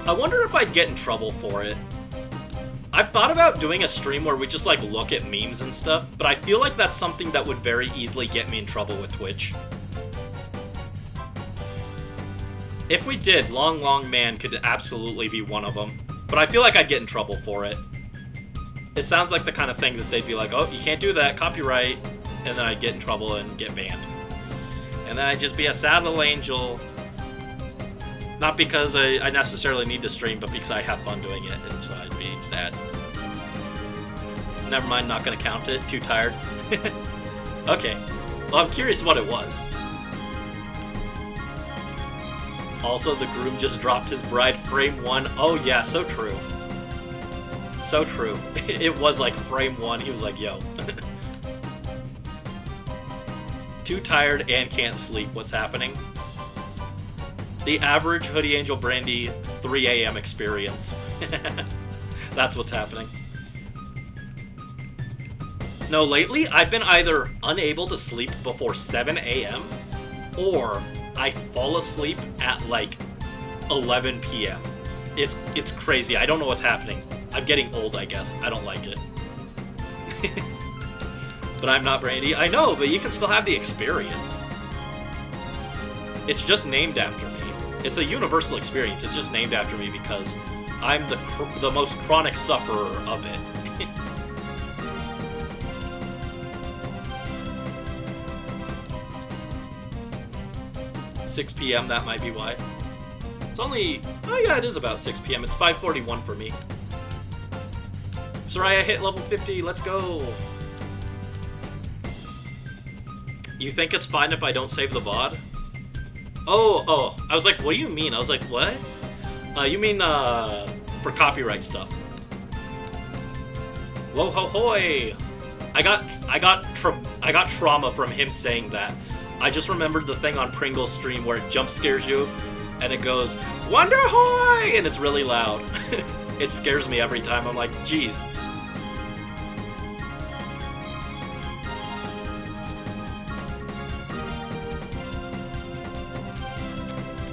I wonder if I'd get in trouble for it. I've thought about doing a stream where we just like look at memes and stuff, but I feel like that's something that would very easily get me in trouble with Twitch. If we did, Long Man could absolutely be one of them, but I feel like I'd get in trouble for it. It sounds like the kind of thing that they'd be like, oh, you can't do that, copyright, and then I'd get in trouble and get banned. And then I'd just be a sad little angel. Not because I necessarily need to stream, but because I have fun doing it, and so I'd be sad. Never mind, not gonna count it. Too tired. Okay. Well, I'm curious what it was. Also, the groom just dropped his bride frame 1. Oh yeah, so true. So true. It was like frame 1. He was like, yo. Too tired and can't sleep. What's happening? The average Hoodie Angel Brandy 3 a.m. experience. That's what's happening. No, lately I've been either unable to sleep before 7 a.m. or I fall asleep at like 11 p.m. It's crazy. I don't know what's happening. I'm getting old, I guess. I don't like it. But I'm not Brandy. I know, but you can still have the experience. It's just named after me. It's a universal experience. It's just named after me because I'm the most chronic sufferer of it. 6 p.m., that might be why. It's only... Oh yeah, it is about 6 p.m. It's 5:41 for me. Soraya hit level 50. Let's go. You think it's fine if I don't save the VOD? Oh, I was like, what do you mean? I was like, what? You mean, for copyright stuff. Whoa ho hoy! I got trauma from him saying that. I just remembered the thing on Pringle's stream where it jump scares you, and it goes, Wonder Hoy! And it's really loud. It scares me every time. I'm like, geez.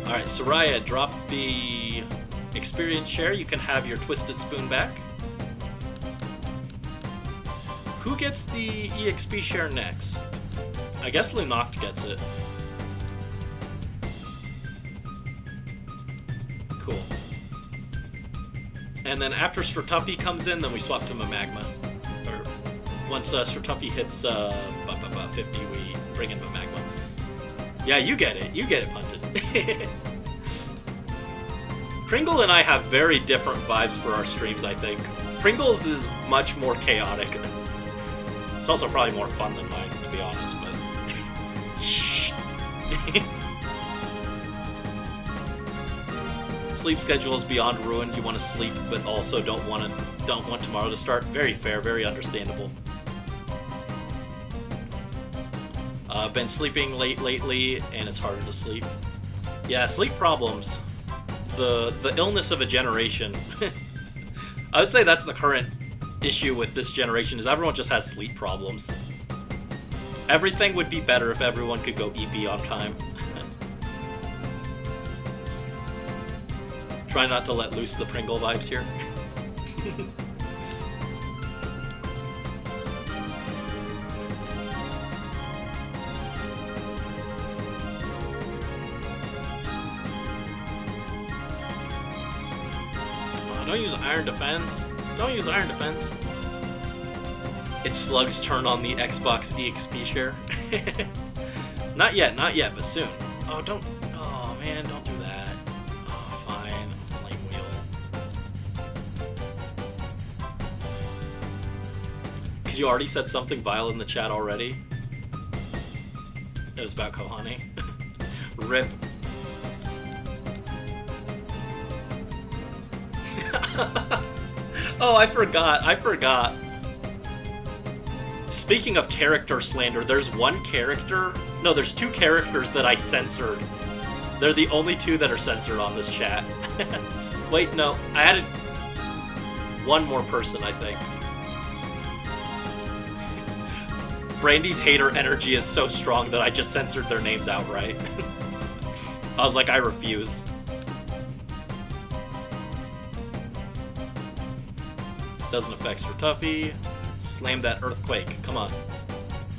Alright, Soraya, drop the experience share. You can have your Twisted Spoon back. Who gets the EXP share next? I guess Lunoct gets it. Cool. And then after Stratuffy comes in, then we swap to Magma. Or once Stratuffy hits 50, we bring in Magma. Yeah, you get it. You get it, Punted. Pringle and I have very different vibes for our streams, I think. Pringle's is much more chaotic. It's also probably more fun than mine, to be honest, but... Shh! Sleep schedule is beyond ruined. You want to sleep, but also don't want tomorrow to start. Very fair, very understandable. I've been sleeping late lately, and it's harder to sleep. Yeah, sleep problems. The illness of a generation. I would say that's the current issue with this generation, is everyone just has sleep problems. Everything would be better if everyone could go EP on time. Try not to let loose the Pringle vibes here. Oh, don't use Iron Defense. Don't use Iron Defense. It's Slug's turn on the Xbox EXP share. Not yet, but soon. Oh, don't. Oh, man, don't do that. Oh, fine. Flame Wheel. Because you already said something vile in the chat already. It was about Kohane. Rip. Oh, I forgot. Speaking of character slander, there's there's 2 characters that I censored. They're the only 2 that are censored on this chat. Wait, no, I added one more person, I think. Brandy's hater energy is so strong that I just censored their names outright. I was like, I refuse. Doesn't affect Sir Tuffy. Slam that Earthquake. Come on.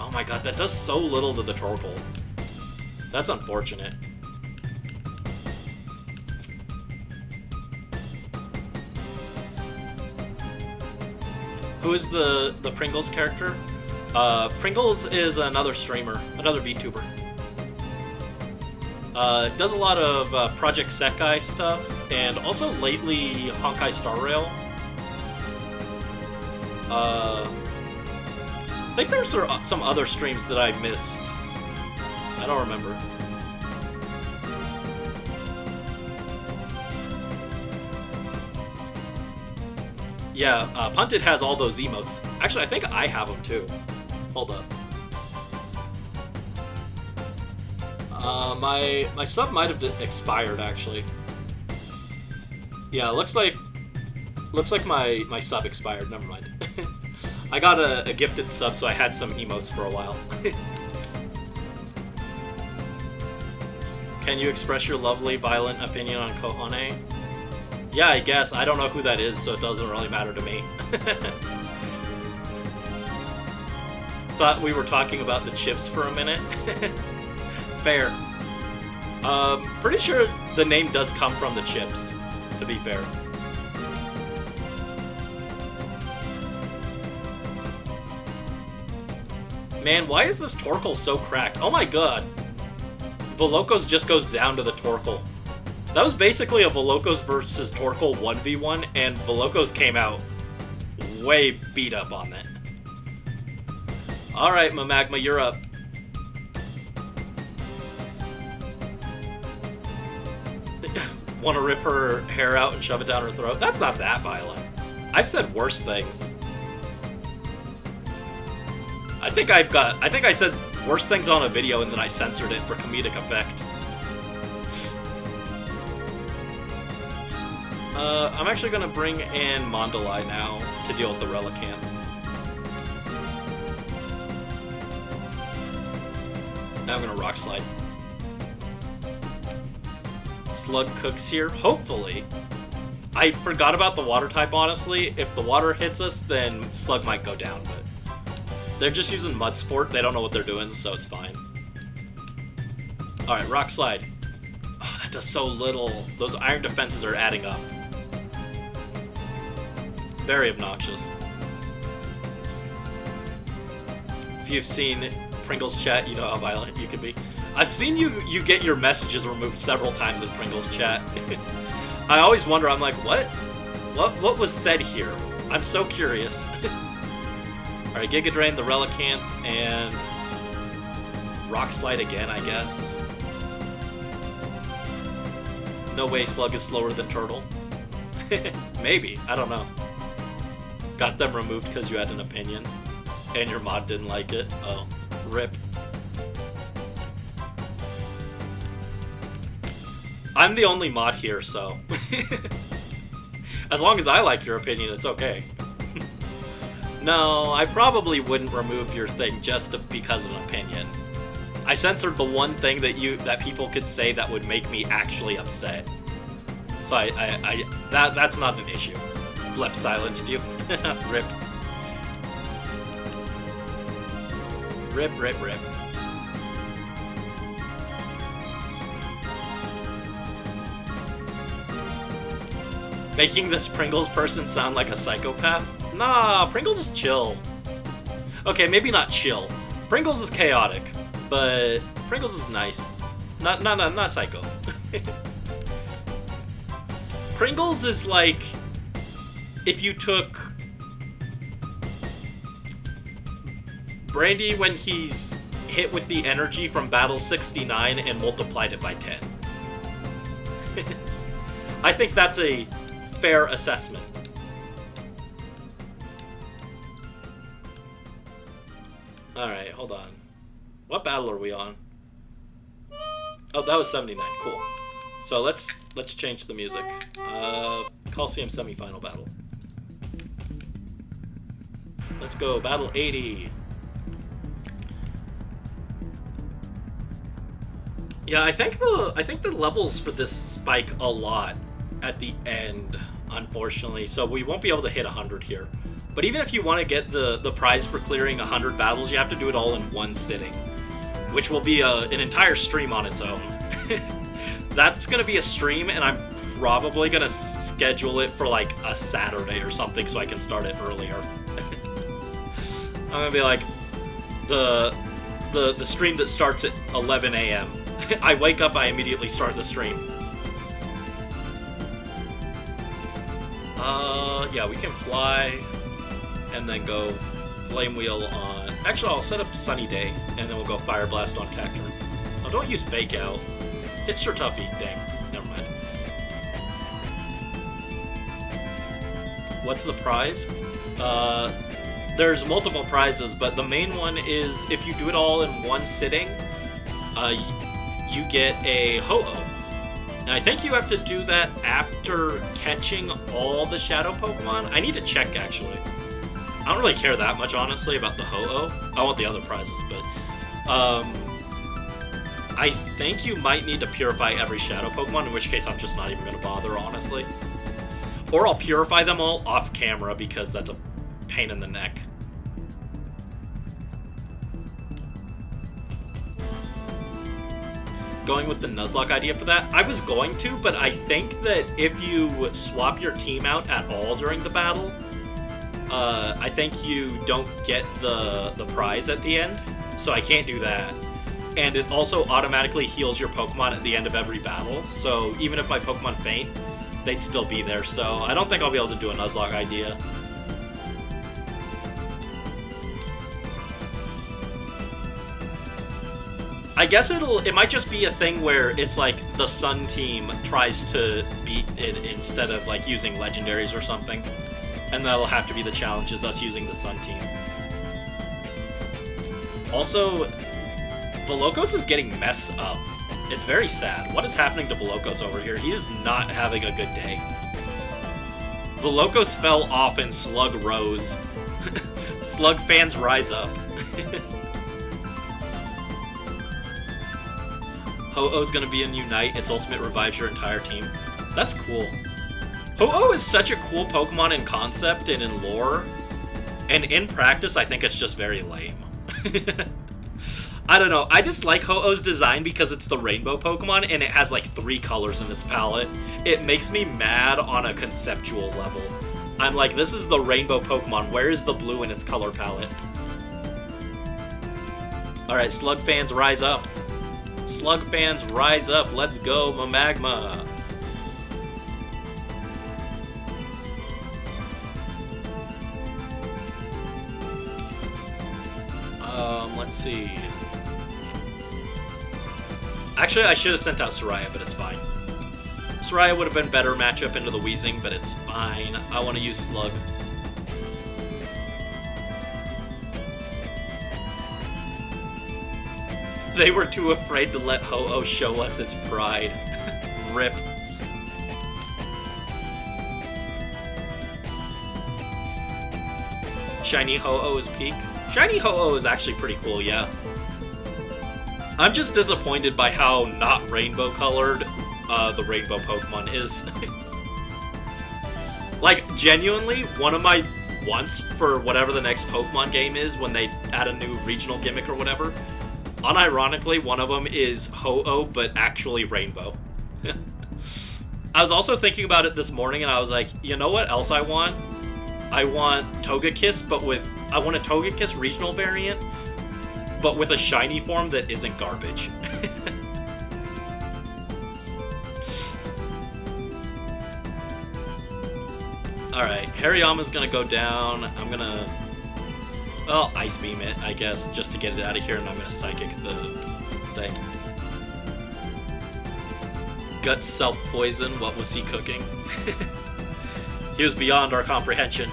Oh my god, that does so little to the Torkoal. That's unfortunate. Who is the Pringles character? Pringles is another streamer, another VTuber. Does a lot of Project Sekai stuff, and also lately Honkai Star Rail. I think there's some other streams that I missed. I don't remember. Yeah, Punted has all those emotes. Actually, I think I have them too. Hold up. My sub might have expired, actually. Yeah, looks like my sub expired. Never mind. I got a gifted sub, so I had some emotes for a while. Can you express your lovely, violent opinion on Kohane? Yeah, I guess. I don't know who that is, so it doesn't really matter to me. Thought we were talking about the chips for a minute. Fair. Pretty sure the name does come from the chips, to be fair. Man, why is this Torkoal so cracked? Oh my god. Volocos just goes down to the Torkoal. That was basically a Volocos versus Torkoal 1v1, and Volocos came out way beat up on that. Alright, Mamagma, you're up. Want to rip her hair out and shove it down her throat? That's not that violent. I've said worse things. I think I said worse things on a video and then I censored it for comedic effect. I'm actually gonna bring in Mandalay now to deal with the Relicanth. Now I'm gonna Rock Slide. Slug cooks here, hopefully. I forgot about the water type, honestly. If the water hits us, then Slug might go down, but they're just using Mud Sport. They don't know what they're doing, so it's fine. Alright, Rock Slide. Oh, that does so little. Those iron defenses are adding up. Very obnoxious. If you've seen Pringles chat, you know how violent you can be. I've seen you get your messages removed several times in Pringles chat. I always wonder, I'm like, what was said here? I'm so curious. Alright, Giga Drain, the Relicanth, and Rock Slide again, I guess. No way Slug is slower than Turtle. Maybe, I don't know. Got them removed because you had an opinion, and your mod didn't like it. Oh, rip. I'm the only mod here, so... as long as I like your opinion, it's okay. No, I probably wouldn't remove your thing just because of an opinion. I censored the one thing that people could say that would make me actually upset. So that's not an issue. Blep silenced you. Rip. Rip, rip, rip. Making this Pringles person sound like a psychopath? Nah, Pringles is chill. Okay, maybe not chill. Pringles is chaotic, but Pringles is nice. Not psycho. Pringles is like if you took Brandy when he's hit with the energy from Battle 69 and multiplied it by 10. I think that's a fair assessment. Alright, hold on. What battle are we on? Oh, that was 79. Cool. So let's change the music. Colosseum semifinal battle. Let's go, battle 80. Yeah, I think the levels for this spike a lot at the end, unfortunately. So we won't be able to hit 100 here. But even if you want to get the prize for clearing 100 battles, you have to do it all in one sitting, which will be an entire stream on its own. That's going to be a stream, and I'm probably going to schedule it for like a Saturday or something so I can start it earlier. I'm going to be like, the stream that starts at 11 a.m. I wake up, I immediately start the stream. Yeah, we can fly, and then go Flame Wheel on... Actually, I'll set up Sunny Day, and then we'll go Fire Blast on Cacturn. Oh, don't use Fake Out. It's Sir Tuffy. Dang. Never mind. What's the prize? There's multiple prizes, but the main one is if you do it all in one sitting, you get a Ho-Oh. And I think you have to do that after catching all the Shadow Pokemon. I need to check, actually. I don't really care that much, honestly, about the Ho-Oh. I want the other prizes, but... I think you might need to purify every Shadow Pokemon, in which case I'm just not even going to bother, honestly. Or I'll purify them all off camera, because that's a pain in the neck. Going with the Nuzlocke idea for that? I was going to, but I think that if you swap your team out at all during the battle, I think you don't get the prize at the end, so I can't do that. And it also automatically heals your Pokemon at the end of every battle, so even if my Pokemon faint, they'd still be there, so I don't think I'll be able to do a Nuzlocke idea. I guess it might just be a thing where it's like the Sun team tries to beat it instead of like using legendaries or something. And that'll have to be the challenge, is us using the Sun team. Also, Velocos is getting messed up. It's very sad. What is happening to Velocos over here? He is not having a good day. Velocos fell off and Slug rose. Slug fans rise up. Ho-Oh's gonna be in Unite. Its ultimate revives your entire team. That's cool. Ho-Oh is such a cool Pokemon in concept and in lore. And in practice, I think it's just very lame. I don't know. I just like Ho-Oh's design because it's the rainbow Pokemon and it has like 3 colors in its palette. It makes me mad on a conceptual level. I'm like, this is the rainbow Pokemon. Where is the blue in its color palette? Alright, Slug fans, rise up. Slug fans, rise up. Let's go, Mamagma. Let's see. Actually, I should have sent out Soraya, but it's fine. Soraya would have been better matchup into the Weezing, but it's fine. I want to use Slug. They were too afraid to let Ho-Oh show us its pride. Rip. Shiny Ho-Oh is peak. Shiny Ho-Oh is actually pretty cool, yeah. I'm just disappointed by how not rainbow colored the Rainbow Pokemon is... like, genuinely, one of my wants for whatever the next Pokemon game is when they add a new regional gimmick or whatever, unironically, one of them is Ho-Oh, but actually Rainbow. I was also thinking about it this morning, and I was like, you know what else I want? I want Togekiss, but with... I want a Togekiss regional variant, but with a shiny form that isn't garbage. Alright, Hariyama's gonna go down. I'm gonna... well, Ice Beam it, I guess, just to get it out of here, and I'm gonna Psychic the thing. Gut self-poison, what was he cooking? He was beyond our comprehension.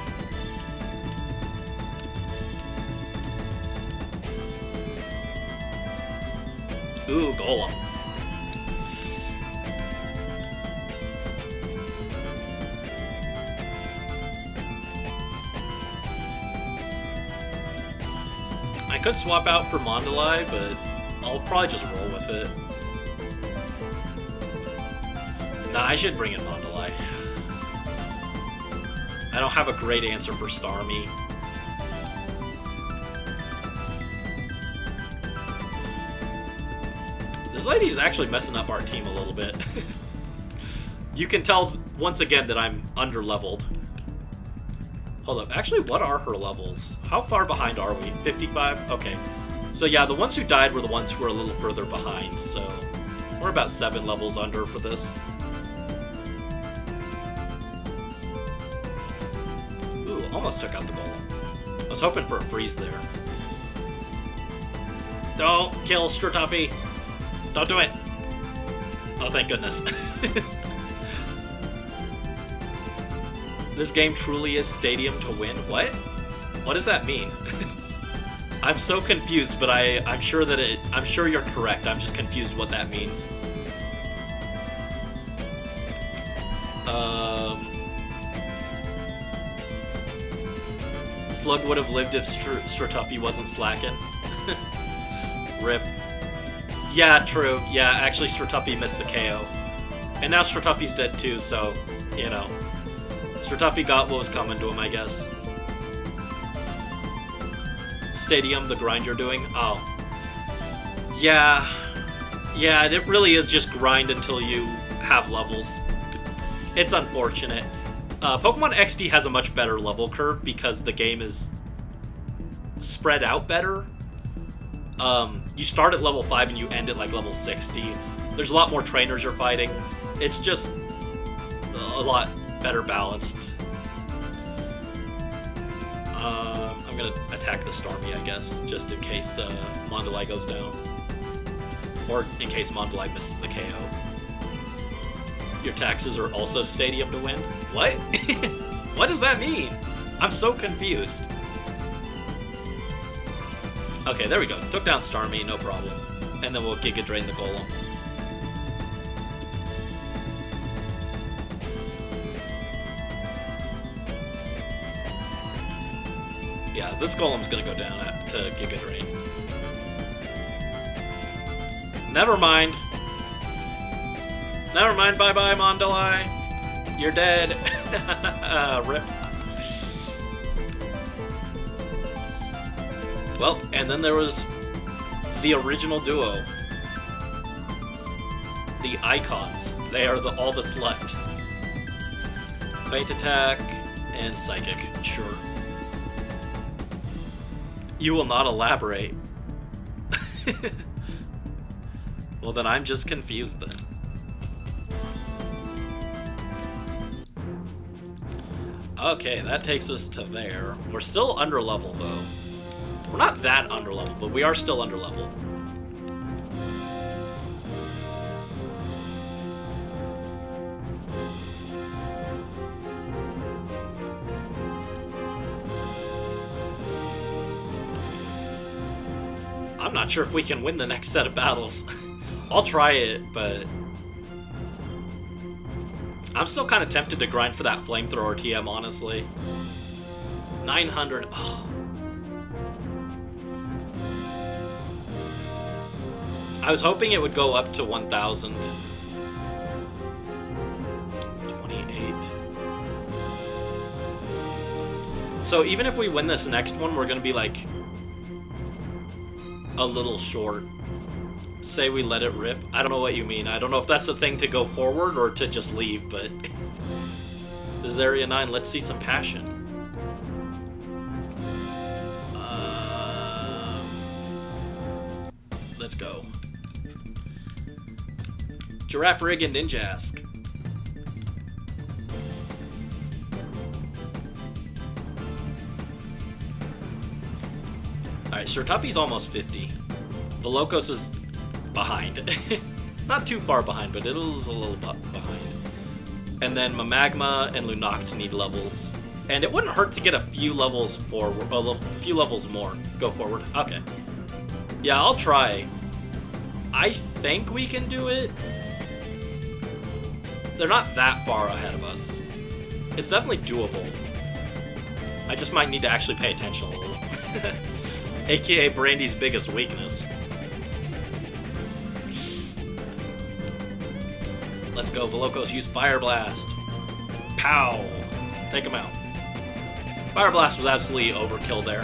Ooh, Golem. I could swap out for Mondalai, but I'll probably just roll with it. Nah, I should bring in Mondalai. I don't have a great answer for Starmie. This lady's actually messing up our team a little bit. You can tell, once again, that I'm under-leveled. Hold up, actually, what are her levels? How far behind are we? 55? Okay. So yeah, the ones who died were the ones who were a little further behind, so we're about 7 levels under for this. Ooh, almost took out the Golem. I was hoping for a freeze there. Don't kill Stratoffy! Don't do it! Oh, thank goodness. This game truly is stadium to win? What? What does that mean? I'm so confused, but I'm sure that I'm sure you're correct. I'm just confused what that means. Slug would have lived if Stratoffy wasn't slacking. Rip. Yeah, true. Yeah, actually Stratoffy missed the KO. And now Stratoffy's dead too, so, you know. Stratoffy got what was coming to him, I guess. Stadium, the grind you're doing? Oh. Yeah. Yeah, it really is just grind until you have levels. It's unfortunate. Pokemon XD has a much better level curve because the game is spread out better. You start at level 5 and you end at like level 60. There's a lot more trainers you're fighting. It's just a lot better balanced. I'm gonna attack the Starmie, I guess, just in case Mondalai goes down. Or in case Mondalai misses the KO. Your taxes are also stadium to win? What? What does that mean? I'm so confused. Okay, there we go. Took down Starmie, no problem. And then we'll Giga Drain the Golem. Yeah, this Golem's gonna go down to Giga Drain. Never mind. Never mind, bye-bye, Mondalai. You're dead. Rip. Well, and then there was the original duo. The Icons. They are all that's left. Feint Attack and Psychic, sure. You will not elaborate. Well, then I'm just confused then. Okay, that takes us to there. We're still under level though. We're not that under level, but we are still under level. I'm not sure if we can win the next set of battles. I'll try it, but I'm still kind of tempted to grind for that flamethrower TM, honestly. 900. Oh. I was hoping it would go up to 1,000. So even if we win this next one, we're gonna be like a little short. Say we let it rip. I don't know what you mean. I don't know if that's a thing to go forward or to just leave, but this is Area 9. Let's see some passion. Let's go. Giraffe Rig and Ninjask. Alright, Sir Tuffy's almost 50. The Locos is behind. Not too far behind, but it is a little behind. And then Mamagma and Lunoct need levels. And it wouldn't hurt to get a few levels forward, a few levels more. Go forward. Okay. Yeah, I'll try. I think we can do it. They're not that far ahead of us. It's definitely doable. I just might need to actually pay attention a little. AKA Brandy's biggest weakness. Let's go, Velocos, use Fire Blast. Pow! Take him out. Fire Blast was absolutely overkill there.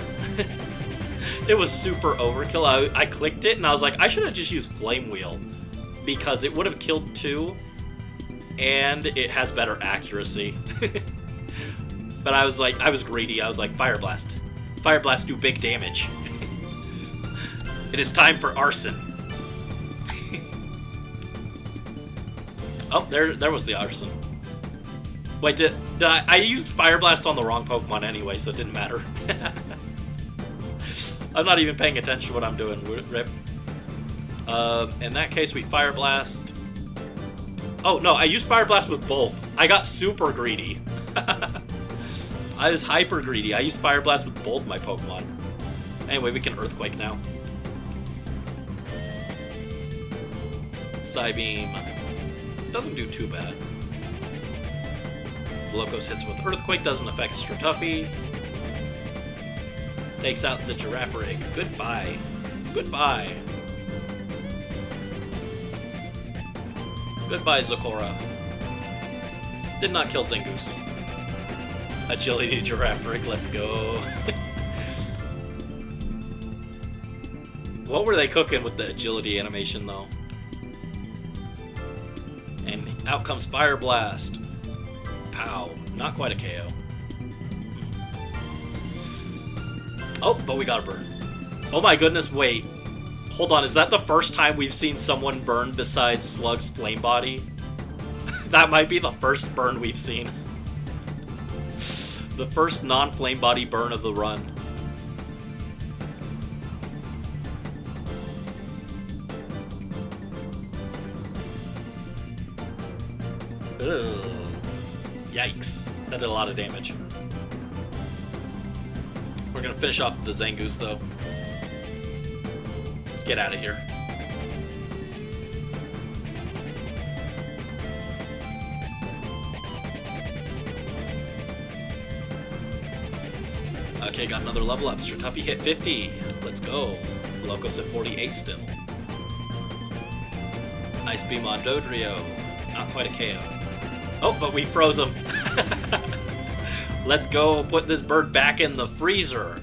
It was super overkill. I clicked it and I was like, I should have just used Flame Wheel. Because it would have killed 2, and it has better accuracy. But I was like, I was greedy. I was like, Fire Blast. Fire Blast do big damage. It is time for Arson. Oh, there was the Arson. Wait, did I used Fire Blast on the wrong Pokemon anyway, so it didn't matter. I'm not even paying attention to what I'm doing, Rip. In that case, we Fire Blast. Oh, no, I used Fire Blast with both. I got super greedy. I was hyper greedy. I used Fire Blast with both my Pokemon. Anyway, we can Earthquake now. Psybeam. Doesn't do too bad. Locos hits with Earthquake, doesn't affect Stratuffy. Takes out the Giraffe Rig. Goodbye. Goodbye. Goodbye, Zocora. Did not kill Zangoose. Agility Giraffe Rig, let's go. What were they cooking with the agility animation, though? And out comes Fire Blast. Pow. Not quite a KO. Oh, but we got a burn. Oh my goodness, wait. Hold on, is that the first time we've seen someone burn besides Slug's Flame Body? That might be the first burn we've seen. The first non-Flame Body burn of the run. Ugh. Yikes. That did a lot of damage. We're gonna finish off the Zangoose, though. Get out of here. Okay, got another level up. Stratuffy hit 50. Let's go. Locos at 48 still. Ice Beam on Dodrio. Not quite a KO. Oh, but we froze him. Let's go put this bird back in the freezer.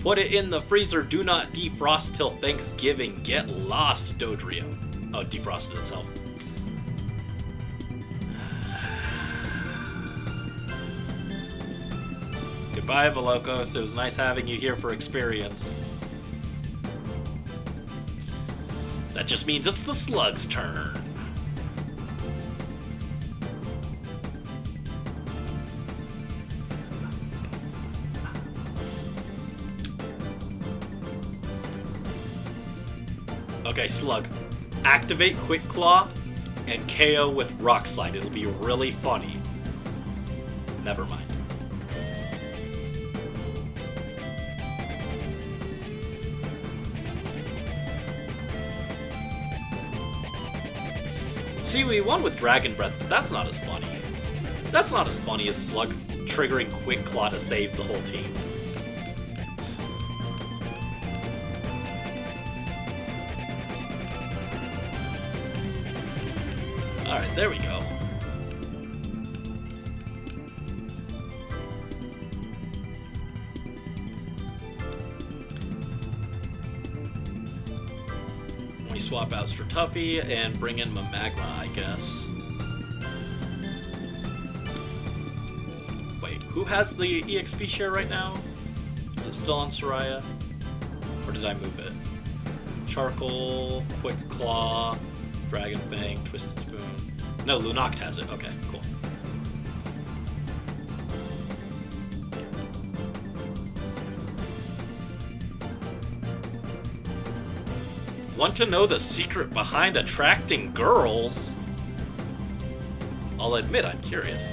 Put it in the freezer. Do not defrost till Thanksgiving. Get lost, Dodrio. Oh, defrosted itself. Goodbye, Velocos. It was nice having you here for experience. That just means it's the Slug's turn. Okay, Slug. Activate Quick Claw and KO with Rock Slide. It'll be really funny. Never mind. See, we won with Dragon Breath, but that's not as funny. That's not as funny as Slug triggering Quick Claw to save the whole team. Alright, there we go. swap out Stratuffy and bring in Magma, I guess. Wait, who has the EXP share right now? Is it still on Soraya? Or did I move it? Charcoal, Quick Claw, Dragon Fang, Twisted Spoon. No, Lunoct has it. Okay, cool. Want to know the secret behind attracting girls? I'll admit I'm curious.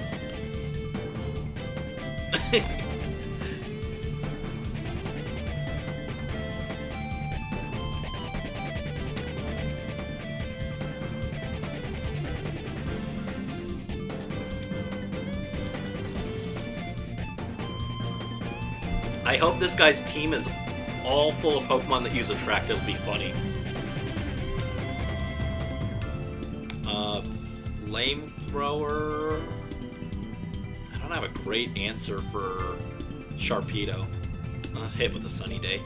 I hope this guy's team is all full of Pokemon that use Attract. It'll be funny. Flamethrower. I don't have a great answer for Sharpedo. Hit with a sunny day.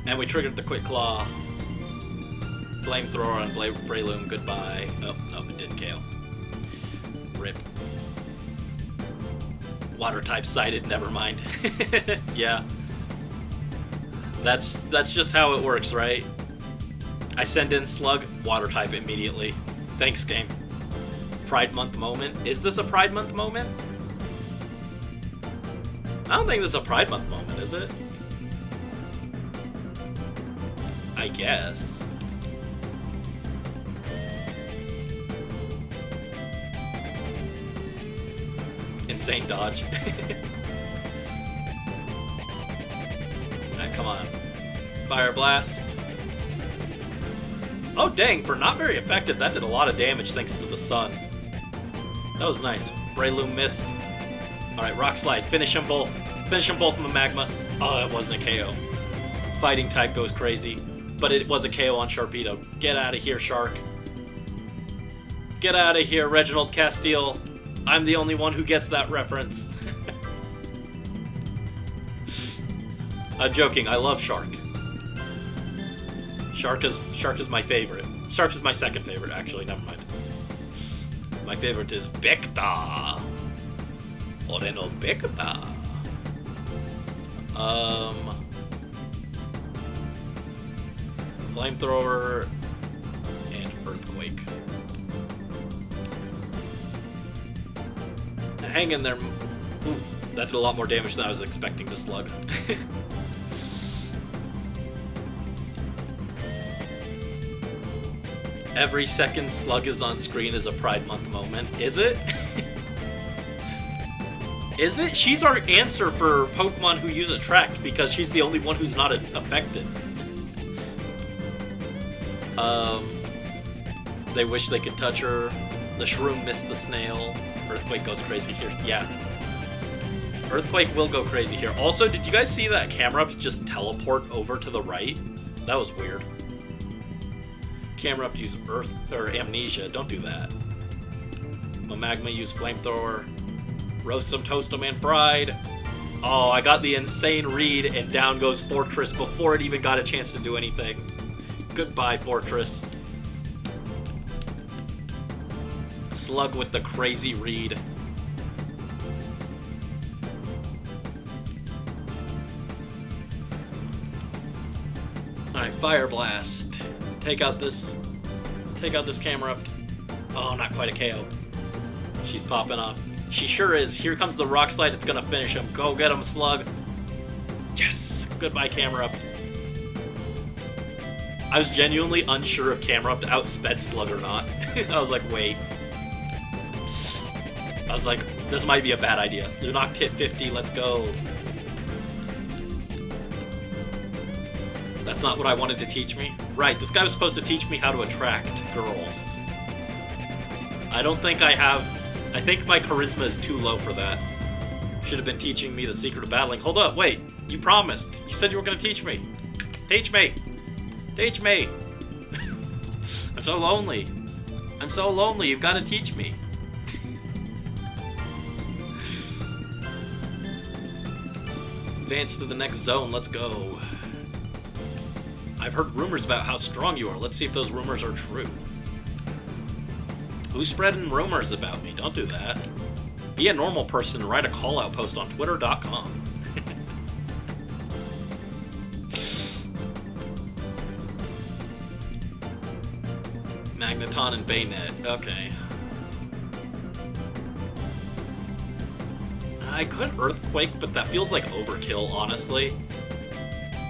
And we triggered the Quick Claw. Flamethrower on Breloom. Goodbye. Oh, no, it didn't KO. Rip. Water type sighted, never mind. Yeah. That's just how it works, right? I send in Slug, water type immediately. Thanks, game. Pride Month moment. Is this a Pride Month moment? I don't think this is a Pride Month moment, is it? I guess. Insane dodge. Come on. Fire Blast. Oh dang, for not very effective, that did a lot of damage thanks to the sun. That was nice. Breloom missed. Alright, Rock Slide. Finish them both. Finish them both with Magma. Oh, that wasn't a KO. Fighting type goes crazy. But it was a KO on Sharpedo. Get out of here, Shark. Get out of here, Reginald Castile. I'm the only one who gets that reference. I'm joking, I love Shark. Shark is my favorite. Shark is my second favorite, actually, never mind. My favorite is Becta. Ore no Becta. Flamethrower and Earthquake. Hang in there. Ooh, that did a lot more damage than I was expecting to Slug. Every second Slug is on screen is a Pride Month moment. Is it? Is it? She's our answer for Pokemon who use Attract because she's the only one who's not affected. They wish they could touch her. The Shroom missed the Snail. Earthquake goes crazy here. Yeah. Earthquake will go crazy here. Also, did you guys see that Camerupt just teleport over to the right? That was weird. Camerupt use Earth or Amnesia. Don't do that. Magma use Flamethrower. Roast them, toast them, and fried. Oh, I got the insane read, and down goes Fortress before it even got a chance to do anything. Goodbye, Fortress. Slug with the crazy read. Alright, Fire Blast. Take out this Camerupt. Oh, not quite a KO. She's popping off. She sure is. Here comes the Rock Slide. It's gonna finish him. Go get him, Slug. Yes! Goodbye, Camerupt. I was genuinely unsure if Camerupt outsped Slug or not. I was like, wait. I was like, this might be a bad idea. Lunoct hit 50, let's go. That's not what I wanted to teach me. Right, this guy was supposed to teach me how to attract girls. I don't think I have... I think my charisma is too low for that. Should have been teaching me the secret of battling. Hold up, wait. You promised. You said you were going to teach me. Teach me. Teach me. I'm so lonely. I'm so lonely. You've got to teach me. Advance to the next zone. Let's go. I've heard rumors about how strong you are. Let's see if those rumors are true. Who's spreading rumors about me? Don't do that. Be a normal person and write a call-out post on twitter.com. Magneton and Bayonet. Okay. I could Earthquake, but that feels like overkill, honestly.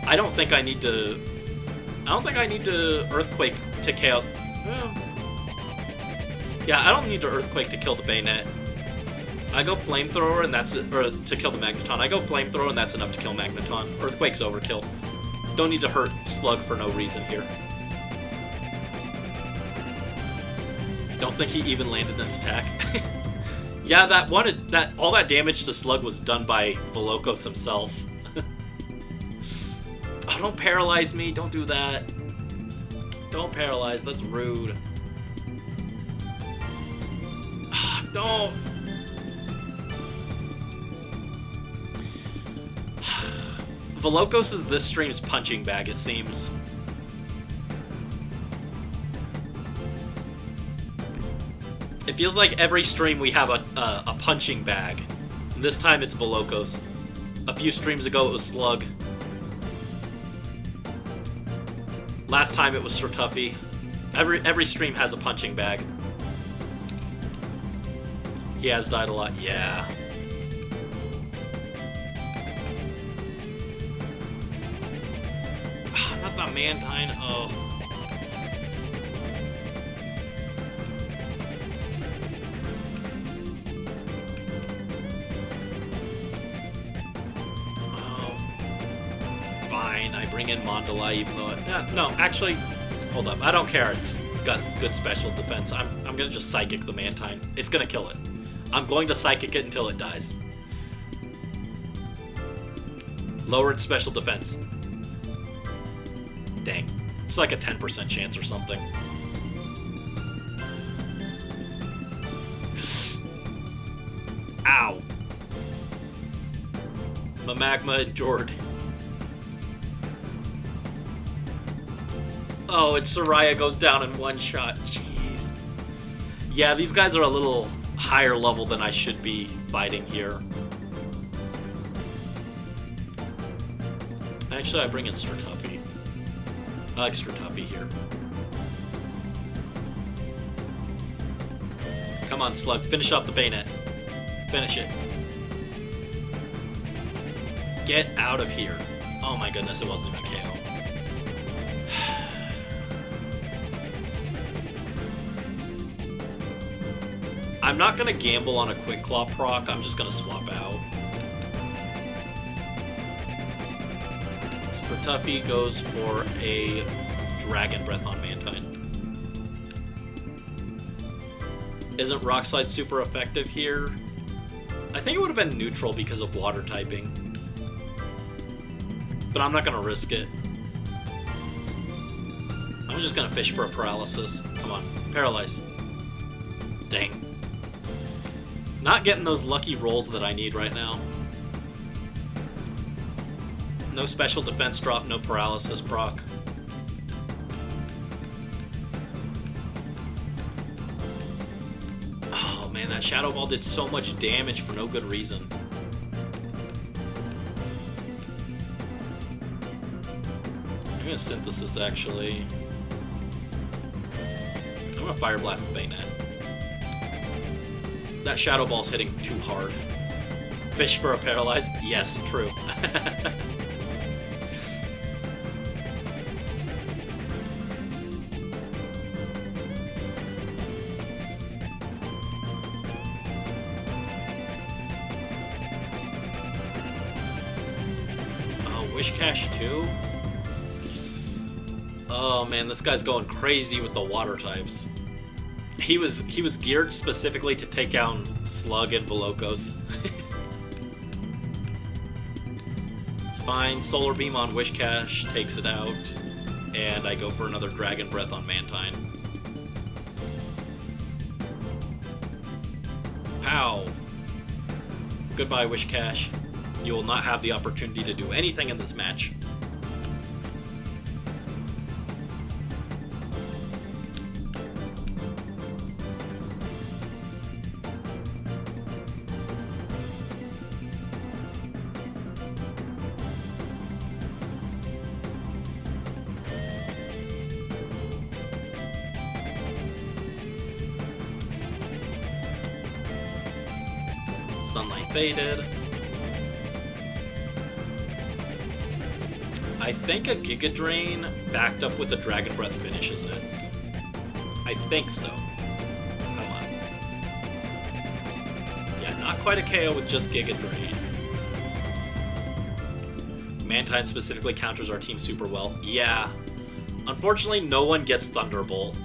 I don't think I need to Earthquake to KO. Yeah, I don't need to Earthquake to kill the Bayonet. I go Flamethrower and that's it, or to kill the Magneton. I go Flamethrower and that's enough to kill Magneton. Earthquake's overkill. Don't need to hurt Slug for no reason here. Don't think he even landed an attack. Yeah, all that damage to Slug was done by Volocos himself. Oh, don't paralyze me. Don't do that. Don't paralyze. That's rude. Don't. Volocos is this stream's punching bag, it seems. It feels like every stream we have a punching bag. And this time it's Volocos. A few streams ago it was Slug. Last time it was Sirtuffy. Every stream has a punching bag. He has died a lot, yeah. Not the Mantine, oh. Fine, I bring in Mandalay even though no, actually, hold up. I don't care. It's got good special defense. I'm gonna just Psychic the Mantine. It's gonna kill it. I'm going to Psychic it until it dies. Lowered special defense. Dang. It's like a 10% chance or something. Ow. Magma endured. Oh, and Soraya goes down in one shot. Jeez. Yeah, these guys are a little higher level than I should be fighting here. Actually, I bring in Sirtuffy. I like Sirtuffy here. Come on, Slug. Finish off the Bayonet. Finish it. Get out of here. Oh my goodness, it wasn't even KO. I'm not going to gamble on a Quick Claw proc, I'm just going to swap out. Sirtuffy goes for a Dragon Breath on Mantine. Isn't Rock Slide super effective here? I think it would have been neutral because of water typing. But I'm not going to risk it. I'm just going to fish for a paralysis. Come on, paralyze. Dang. Not getting those lucky rolls that I need right now. No special defense drop, no paralysis proc. Oh man, that Shadow Ball did so much damage for no good reason. I'm gonna Synthesis actually. I'm gonna Fire Blast the Bayonet. That Shadow Ball's hitting too hard. Fish for a Paralyze? Yes, true. Oh, Wish Cash too? Oh man, this guy's going crazy with the water types. He was geared specifically to take down Slug and Volocos. It's fine. Solar Beam on Wish Cash takes it out, and I go for another Dragon Breath on Mantine. Pow! Goodbye, Wish Cash. You will not have the opportunity to do anything in this match. Sunlight faded. I think a Giga Drain backed up with a Dragon Breath finishes it. I think so. Come on. Yeah, not quite a KO with just Giga Drain. Mantine specifically counters our team super well. Yeah. Unfortunately, no one gets Thunderbolt.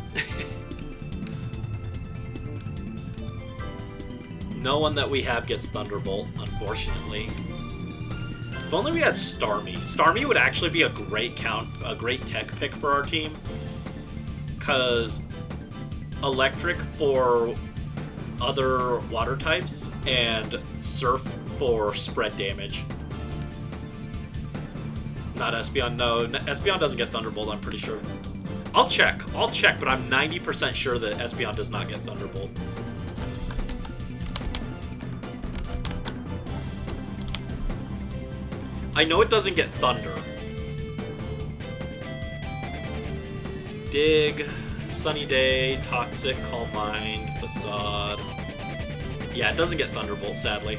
No one that we have gets Thunderbolt, unfortunately. If only we had Starmie. Starmie would actually be a great tech pick for our team. Because Electric for other water types and Surf for spread damage. Not Espeon, no. Espeon doesn't get Thunderbolt, I'm pretty sure. I'll check, but I'm 90% sure that Espeon does not get Thunderbolt. I know it doesn't get Thunder. Dig, Sunny Day, Toxic, Calm Mind, Facade. Yeah, it doesn't get Thunderbolt, sadly.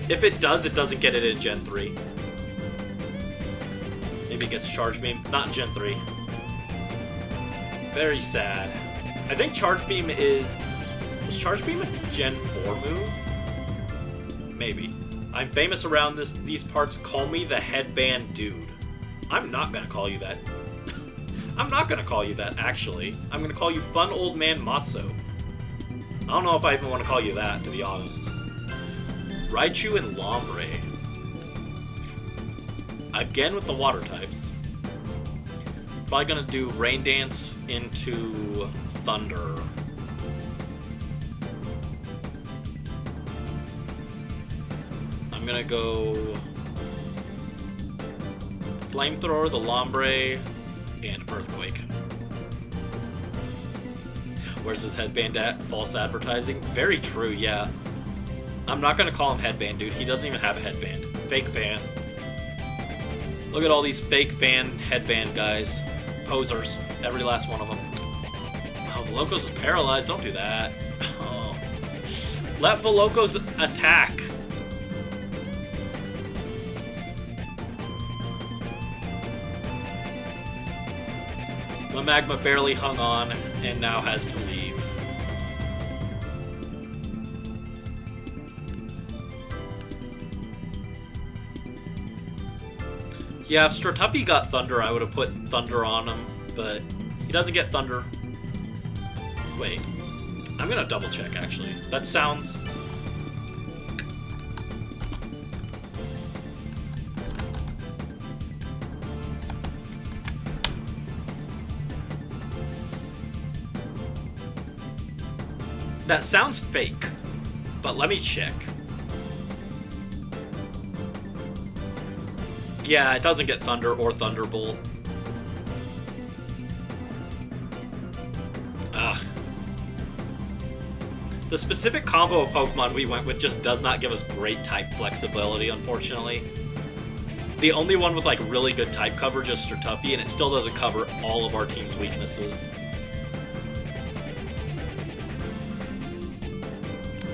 If it does, it doesn't get it in Gen 3. Maybe it gets Charge Beam. Not in Gen 3. Very sad. I think Charge Beam is... Was Charge Beam a Gen 4 move? Maybe. I'm famous around these parts. Call me the Headband Dude. I'm not gonna call you that. I'm not gonna call you that, actually. I'm gonna call you Fun Old Man Matzo. I don't know if I even want to call you that, to be honest. Raichu and Lombre. Again with the water types. Probably gonna do Rain Dance into Thunder. I'm gonna go Flamethrower, the Lombre, and Earthquake. Where's his headband at? False advertising? Very true, yeah. I'm not gonna call him Headband Dude. He doesn't even have a headband. Fake fan. Look at all these fake fan headband guys. Posers. Every last one of them. Oh, Velocos is paralyzed. Don't do that. Oh. Let Velocos attack. The Magma barely hung on and now has to leave. Yeah, if Stratuffy got Thunder, I would have put Thunder on him, but he doesn't get Thunder. Wait, I'm gonna double check actually. That sounds... That sounds fake, but let me check. Yeah, it doesn't get Thunder or Thunderbolt. Ugh. The specific combo of Pokemon we went with just does not give us great type flexibility, unfortunately. The only one with like really good type coverage is Stratuffy, and it still doesn't cover all of our team's weaknesses.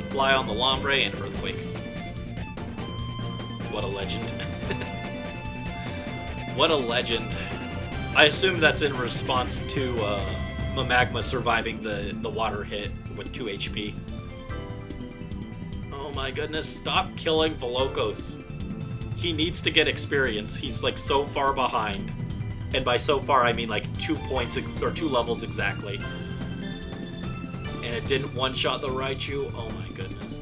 Fly on the Lombre and Earthquake. What a legend. What a legend. I assume that's in response to Mamagma surviving the water hit with 2 HP. Oh my goodness, stop killing Velocos. He needs to get experience. He's like so far behind. And by so far, I mean like 2 points or 2 levels exactly. And it didn't one-shot the Raichu. Oh my goodness.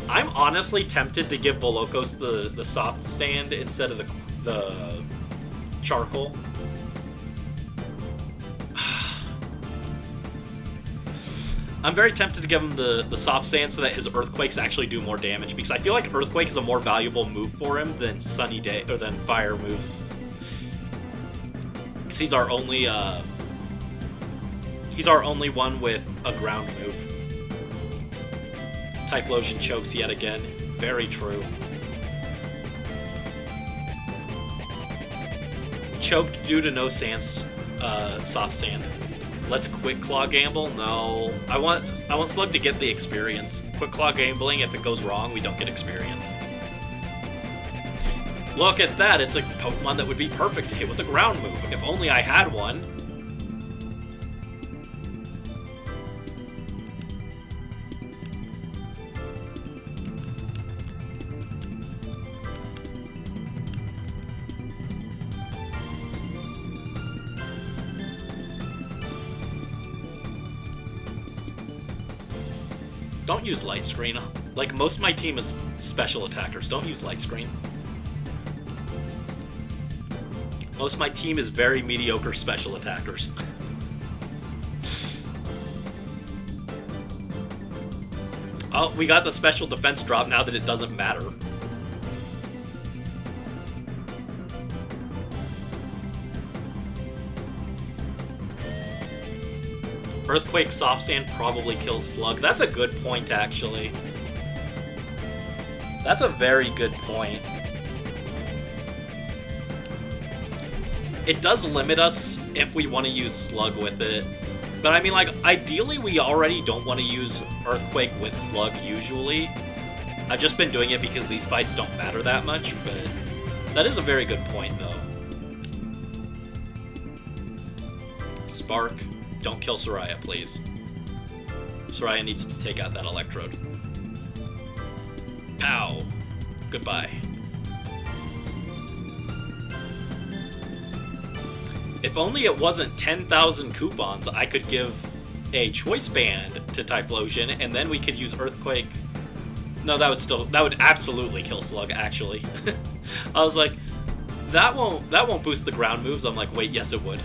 I'm honestly tempted to give Velocos the soft stand instead of the charcoal. I'm very tempted to give him the soft stand so that his Earthquakes actually do more damage, because I feel like Earthquake is a more valuable move for him than Sunny Day or than Fire moves. Because he's our only one with a ground move. Typhlosion chokes yet again. Very true. Choked due to no soft sand. Let's Quick Claw gamble? No. I want Slug to get the experience. Quick Claw gambling, if it goes wrong, we don't get experience. Look at that, it's a Pokemon that would be perfect to hit with a ground move. If only I had one. Don't use Light Screen. Like, most of my team is special attackers. Don't use Light Screen. Most of my team is very mediocre special attackers. Oh, we got the special defense drop now that it doesn't matter. Earthquake Soft Sand probably kills Slug. That's a good point, actually. That's a very good point. It does limit us if we want to use Slug with it. But I mean, like, ideally we already don't want to use Earthquake with Slug usually. I've just been doing it because these fights don't matter that much, but that is a very good point, though. Spark. Don't kill Soraya, please. Soraya needs to take out that Electrode. Pow. Goodbye. If only it wasn't 10,000 coupons, I could give a Choice Band to Typhlosion, and then we could use Earthquake. No, that would absolutely kill Slug, actually. I was like, that won't boost the ground moves. I'm like, wait, yes it would.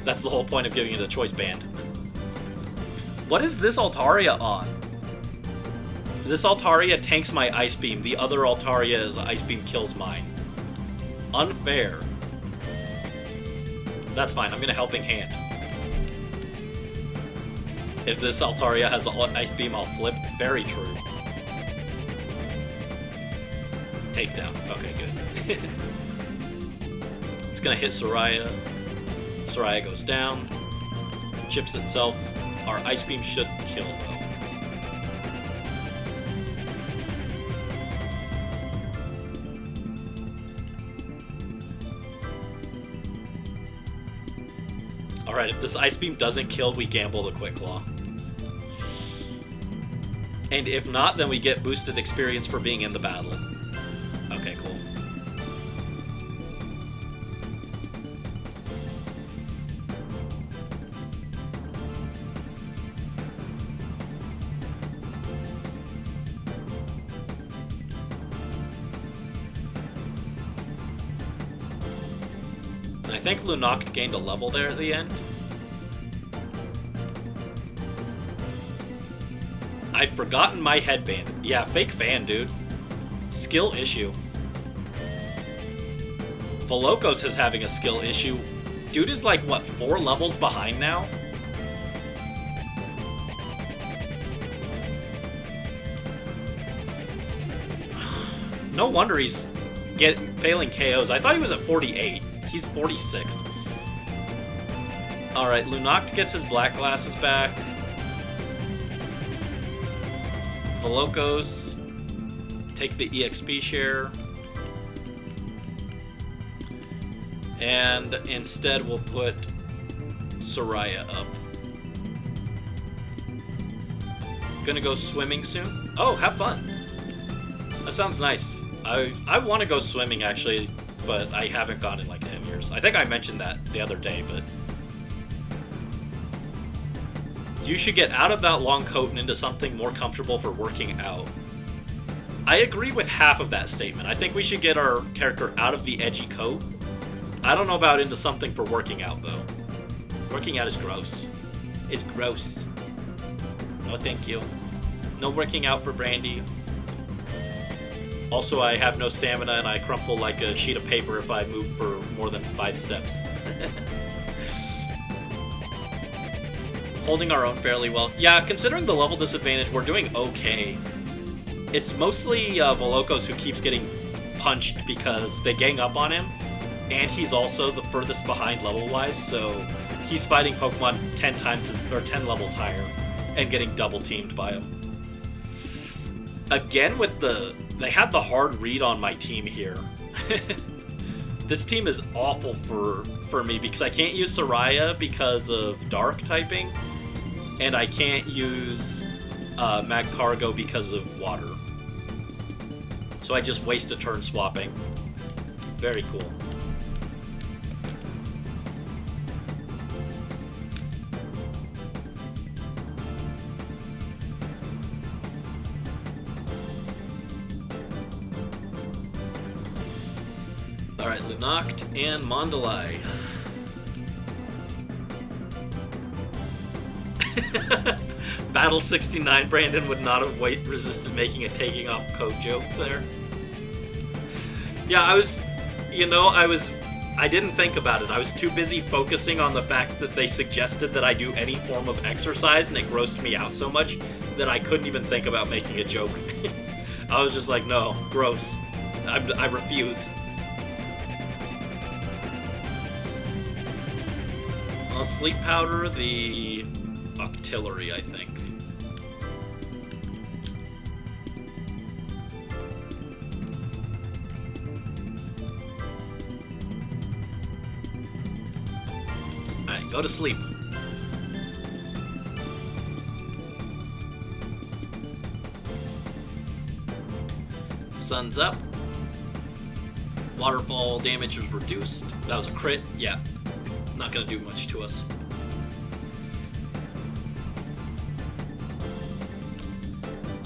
That's the whole point of giving it a Choice Band. What is this Altaria on? This Altaria tanks my Ice Beam. The other Altaria's Ice Beam kills mine. Unfair. That's fine, I'm gonna Helping Hand. If this Altaria has Ice Beam, I'll flip. Very true. Takedown. Okay, good. It's gonna hit Soraya. Soraya goes down. Chips itself. Our Ice Beam should kill, though. Alright, if this Ice Beam doesn't kill, we gamble the Quick Claw. And if not, then we get boosted experience for being in the battle. Okay, cool. I think Lunoct gained a level there at the end. I've forgotten my headband. Yeah, fake fan, dude. Skill issue. Volocos is having a skill issue. Dude is like, what, 4 levels behind now? No wonder he's failing KOs. I thought he was at 48. He's 46. Alright, Lunoct gets his black glasses back. Volocos take the EXP share. And instead we'll put Soraya up. Gonna go swimming soon? Oh, have fun. That sounds nice. I want to go swimming, actually, but I haven't gone in like 10 years. I think I mentioned that the other day, but... You should get out of that long coat and into something more comfortable for working out. I agree with half of that statement. I think we should get our character out of the edgy coat. I don't know about into something for working out, though. Working out is gross. It's gross. No thank you. No working out for Brandy. Also, I have no stamina and I crumple like a sheet of paper if I move for more than 5 steps. Holding our own fairly well. Yeah, considering the level disadvantage, we're doing okay. It's mostly Volocos who keeps getting punched because they gang up on him, and he's also the furthest behind level-wise, so he's fighting Pokemon 10 times or 10 levels higher and getting double teamed by him. Again with they had the hard read on my team here. This team is awful for me because I can't use Soraya because of Dark typing, and I can't use Magcargo because of Water. So I just waste a turn swapping. Very cool. Alright, Lunoct and Mondalai. Battle 69, Brandon would not have resisted making a taking off code joke there. Yeah, I didn't think about it. I was too busy focusing on the fact that they suggested that I do any form of exercise, and it grossed me out so much that I couldn't even think about making a joke. I was just like, no, gross. I refuse. I'll sleep powder the Octillery, I think. Alright, go to sleep. Sun's up. Waterfall damage was reduced. That was a crit. Yeah. Not gonna do much to us.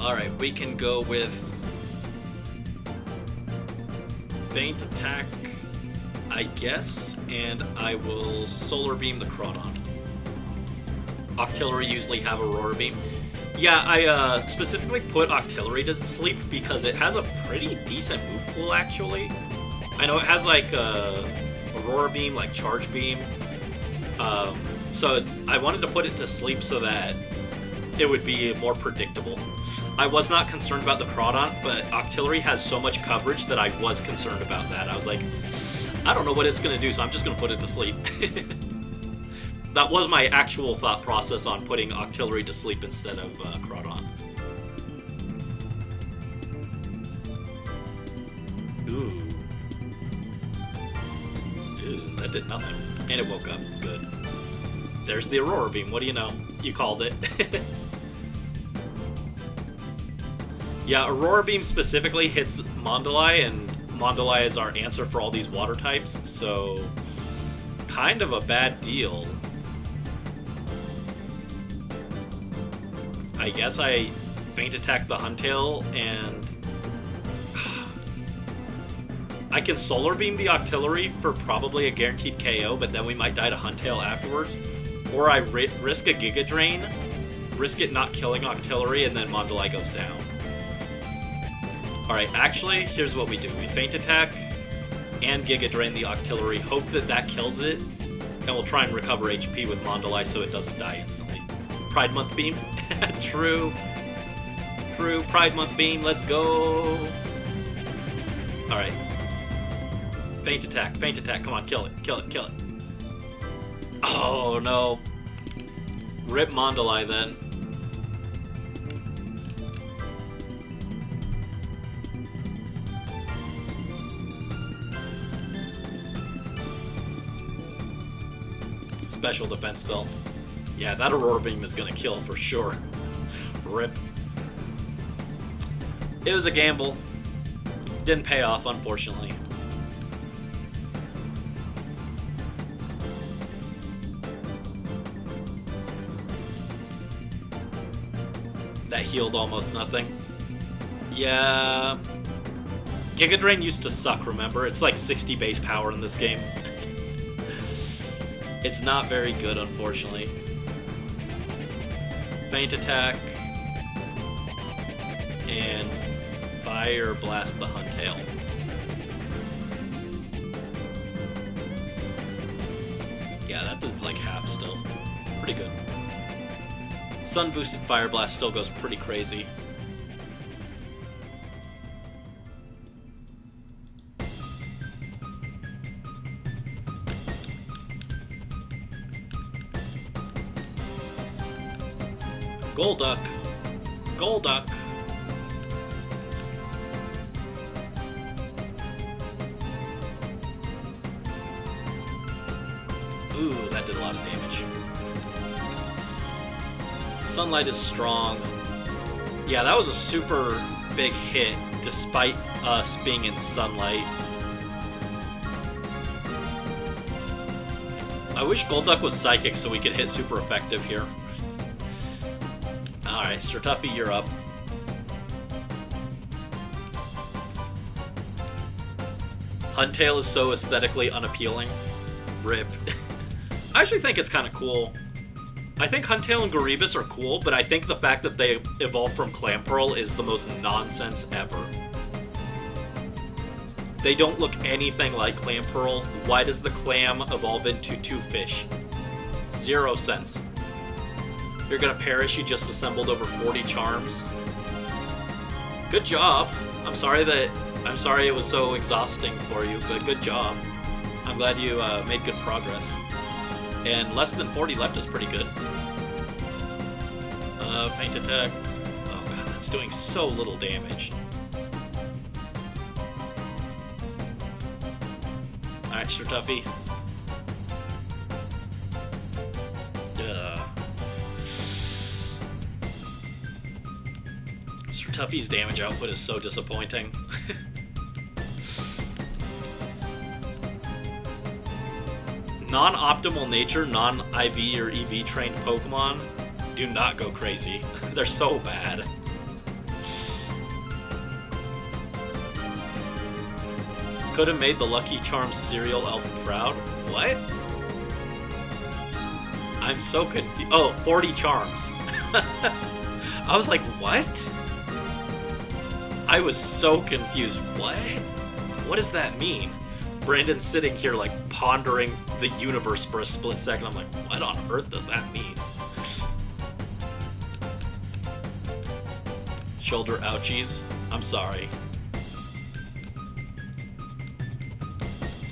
Alright, we can go with Feint Attack, I guess, and I will Solar Beam the Crawdon. Octillery usually have Aurora Beam. Yeah, I specifically put Octillery to sleep because it has a pretty decent move pool, actually. I know it has like Aurora Beam, like Charge Beam. So I wanted to put it to sleep so that it would be more predictable. I was not concerned about the Crawdon, but Octillery has so much coverage that I was concerned about that. I was like, I don't know what it's going to do, so I'm just going to put it to sleep. That was my actual thought process on putting Octillery to sleep instead of Crawdon. Ooh. Ew, that did nothing. And it woke up. Good. There's the Aurora Beam. What do you know? You called it. Yeah, Aurora Beam specifically hits Mondalai, and Mondalai is our answer for all these water types, so kind of a bad deal. I guess I Feint Attack the Huntail, and I can Solar Beam the Octillery for probably a guaranteed KO, but then we might die to Huntail afterwards. Or I risk a Giga Drain, risk it not killing Octillery, and then Mondalai goes down. Alright, actually, here's what we do. We Feint Attack and Giga Drain the Octillery, hope that that kills it, and we'll try and recover HP with Mondalai so it doesn't die instantly. Pride Month Beam. True. True. Pride Month Beam. Let's go. Alright. Feint Attack. Feint Attack. Come on, kill it. Kill it. Kill it. Oh, no. Rip Mondalai, then. Special defense fill. Yeah, that Aurora Beam is gonna kill for sure. Rip. It was a gamble. Didn't pay off, unfortunately. That healed almost nothing. Yeah. Giga Drain used to suck, remember? It's like 60 base power in this game. It's not very good, unfortunately. Feint Attack. And Fire Blast the Huntail. Yeah, that does like half still. Pretty good. Sun boosted Fire Blast still goes pretty crazy. Golduck. Golduck. Ooh, that did a lot of damage. Sunlight is strong. Yeah, that was a super big hit, despite us being in sunlight. I wish Golduck was psychic so we could hit super effective here. Alright, Sirtuffy, you're up. Huntail is so aesthetically unappealing. RIP. I actually think it's kind of cool. I think Huntail and Garibus are cool, but I think the fact that they evolved from Clamperl is the most nonsense ever. They don't look anything like Clamperl. Why does the clam evolve into two fish? 0 sense. You're gonna perish, you just assembled over 40 charms. Good job. I'm sorry it was so exhausting for you, but good job. I'm glad you made good progress. And less than 40 left is pretty good. Feint attack. Oh god, that's doing so little damage. Alright, Sirtuffy. Sirtuffy's damage output is so disappointing. Non-optimal nature, non-IV or EV trained Pokemon do not go crazy. They're so bad. Could have made the Lucky Charms cereal elf proud. What? I'm so confused. Oh, 40 charms. I was like, what? I was so confused. What? What does that mean? Brandon's sitting here, like, pondering the universe for a split second. I'm like, what on earth does that mean? Shoulder ouchies. I'm sorry.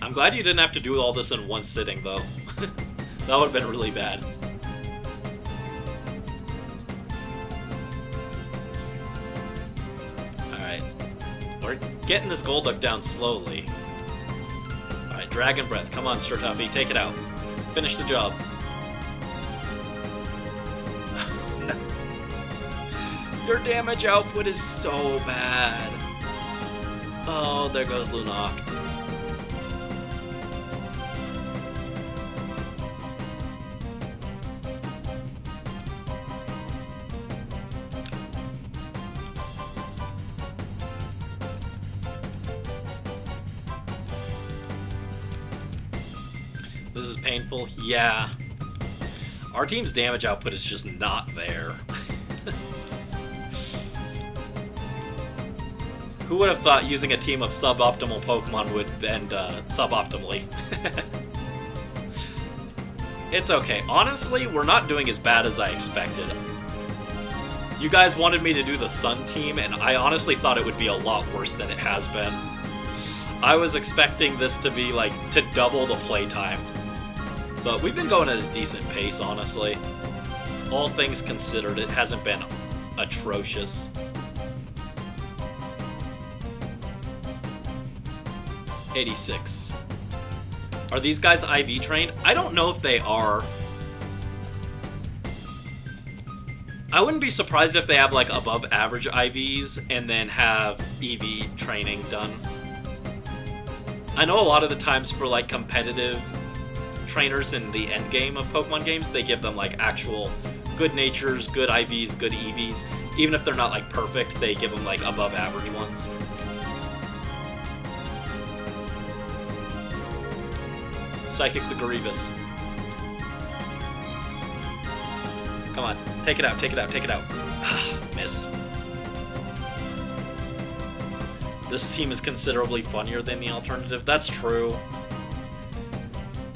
I'm glad you didn't have to do all this in one sitting, though. That would have been really bad. Alright. We're getting this Golduck down slowly. Alright, Dragon Breath. Come on, Sirtuffy. Take it out. Finish the job. Your damage output is so bad. Oh, there goes Lunoct. This is painful. Yeah. Our team's damage output is just not there. Who would have thought using a team of suboptimal Pokemon would end suboptimally? It's okay. Honestly, we're not doing as bad as I expected. You guys wanted me to do the Sun team, and I honestly thought it would be a lot worse than it has been. I was expecting this to be, like, to double the playtime. But we've been going at a decent pace, honestly. All things considered, it hasn't been atrocious. $86. Are these guys IV trained? I don't know if they are. I wouldn't be surprised if they have like above average IVs and then have EV training done. I know a lot of the times for like competitive trainers in the end game of Pokemon games, they give them like actual good natures, good IVs, good EVs. Even if they're not like perfect, they give them like above average ones. Psychic the Garibus. Come on, take it out, take it out, take it out. Miss. This team is considerably funnier than the alternative. That's true.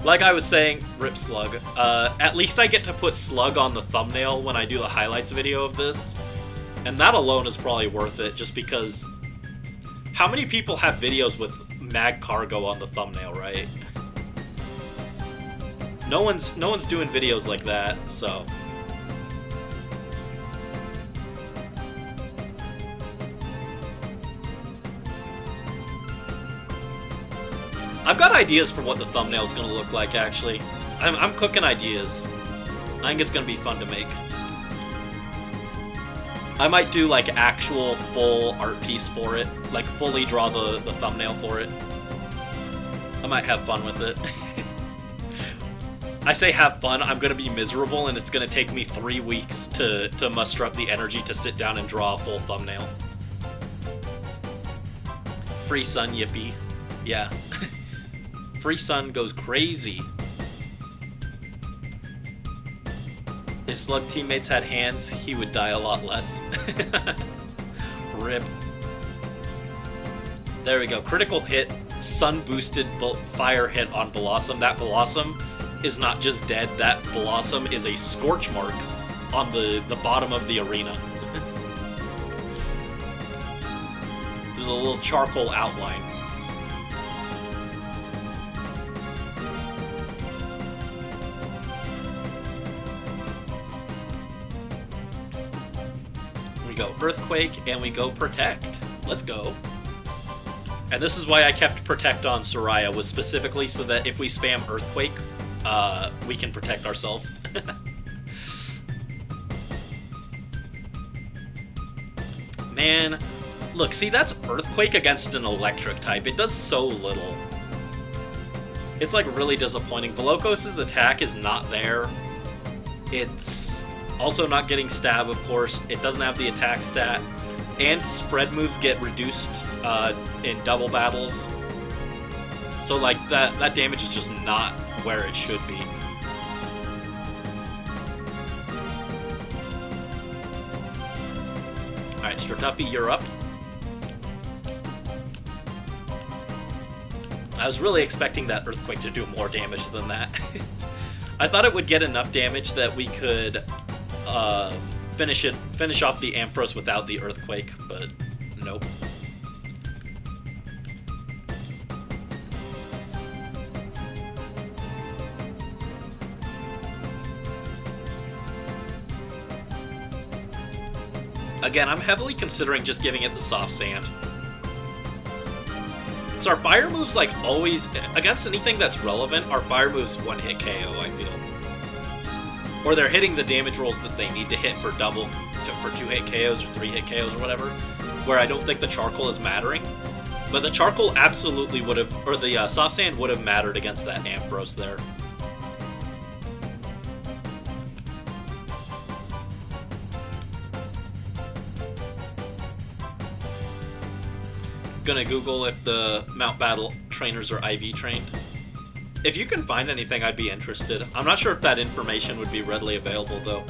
Like I was saying, Rip Slug. At least I get to put Slug on the thumbnail when I do the highlights video of this. And that alone is probably worth it, just because... How many people have videos with Magcargo on the thumbnail, right? No one's doing videos like that, so... I've got ideas for what the thumbnail's gonna look like, actually. I'm cooking ideas. I think it's gonna be fun to make. I might do, like, actual full art piece for it. Like, fully draw the thumbnail for it. I might have fun with it. I say have fun, I'm gonna be miserable, and it's gonna take me 3 weeks to muster up the energy to sit down and draw a full thumbnail. Free Sun, yippee. Yeah. Free Sun goes crazy. If Slug teammates had hands, he would die a lot less. Rip. There we go. Critical hit, sun-boosted fire hit on Blossom. That Blossom is not just dead, that Blossom is a scorch mark on the bottom of the arena. There's a little charcoal outline. We go Earthquake and we go Protect. Let's go. And this is why I kept Protect on Soraya, was specifically so that if we spam Earthquake, we can protect ourselves. Man, look, see, that's Earthquake against an electric type. It does so little. It's, like, really disappointing. Velocos' attack is not there. It's also not getting stab, of course. It doesn't have the attack stat. And spread moves get reduced in double battles. So, like, that damage is just not where it should be. Alright, Stratuffy, you're up. I was really expecting that Earthquake to do more damage than that. I thought it would get enough damage that we could finish off the Ampharos without the Earthquake, but nope. Again, I'm heavily considering just giving it the Soft Sand. So our fire moves, like, always, against anything that's relevant, our fire moves one-hit KO, I feel. Or they're hitting the damage rolls that they need to hit for double, for 2-hit KOs or 3-hit KOs or whatever, where I don't think the Charcoal is mattering. But the Charcoal absolutely would have, or the Soft Sand would have mattered against that Ampharos there. Gonna Google if the Mount Battle trainers are IV trained. If you can find anything, I'd be interested. I'm not sure if that information would be readily available, though.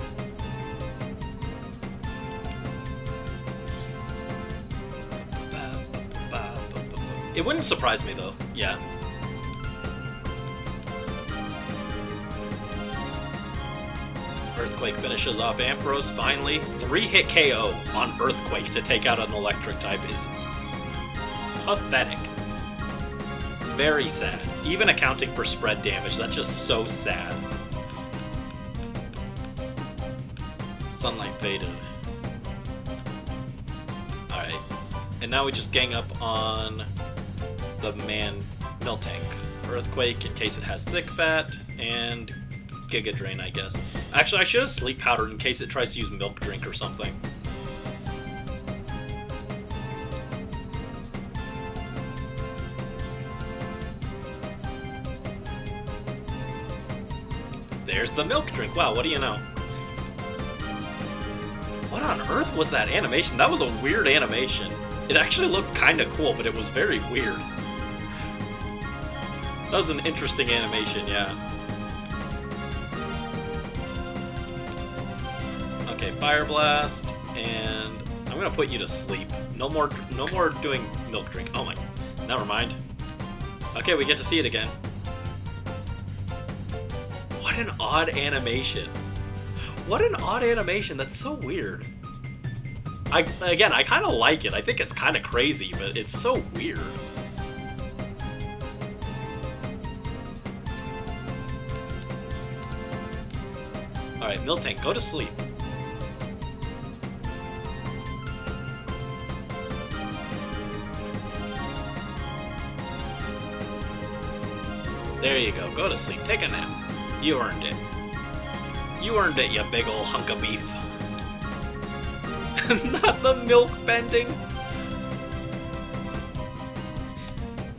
It wouldn't surprise me, though. Yeah. Earthquake finishes off Ampharos, finally. 3-hit KO on Earthquake to take out an electric type is pathetic. Very sad. Even accounting for spread damage, that's just so sad. Sunlight faded. Alright. And now we just gang up on the Miltank. Earthquake in case it has Thick Fat, and Giga Drain, I guess. Actually, I should have Sleep Powdered in case it tries to use Milk Drink or something. There's the Milk Drink. Wow, what do you know? What on earth was that animation? That was a weird animation. It actually looked kind of cool, but it was very weird. That was an interesting animation, yeah. Okay, Fire Blast, and I'm gonna put you to sleep. No more doing Milk Drink. Oh my, never mind. Okay, we get to see it again. What an odd animation. What an odd animation. That's so weird. I kind of like it. I think it's kind of crazy, but it's so weird. Alright, Miltank, go to sleep. There you go. Go to sleep. Take a nap. You earned it. You earned it, you big ol' hunk of beef. Not the milk bending.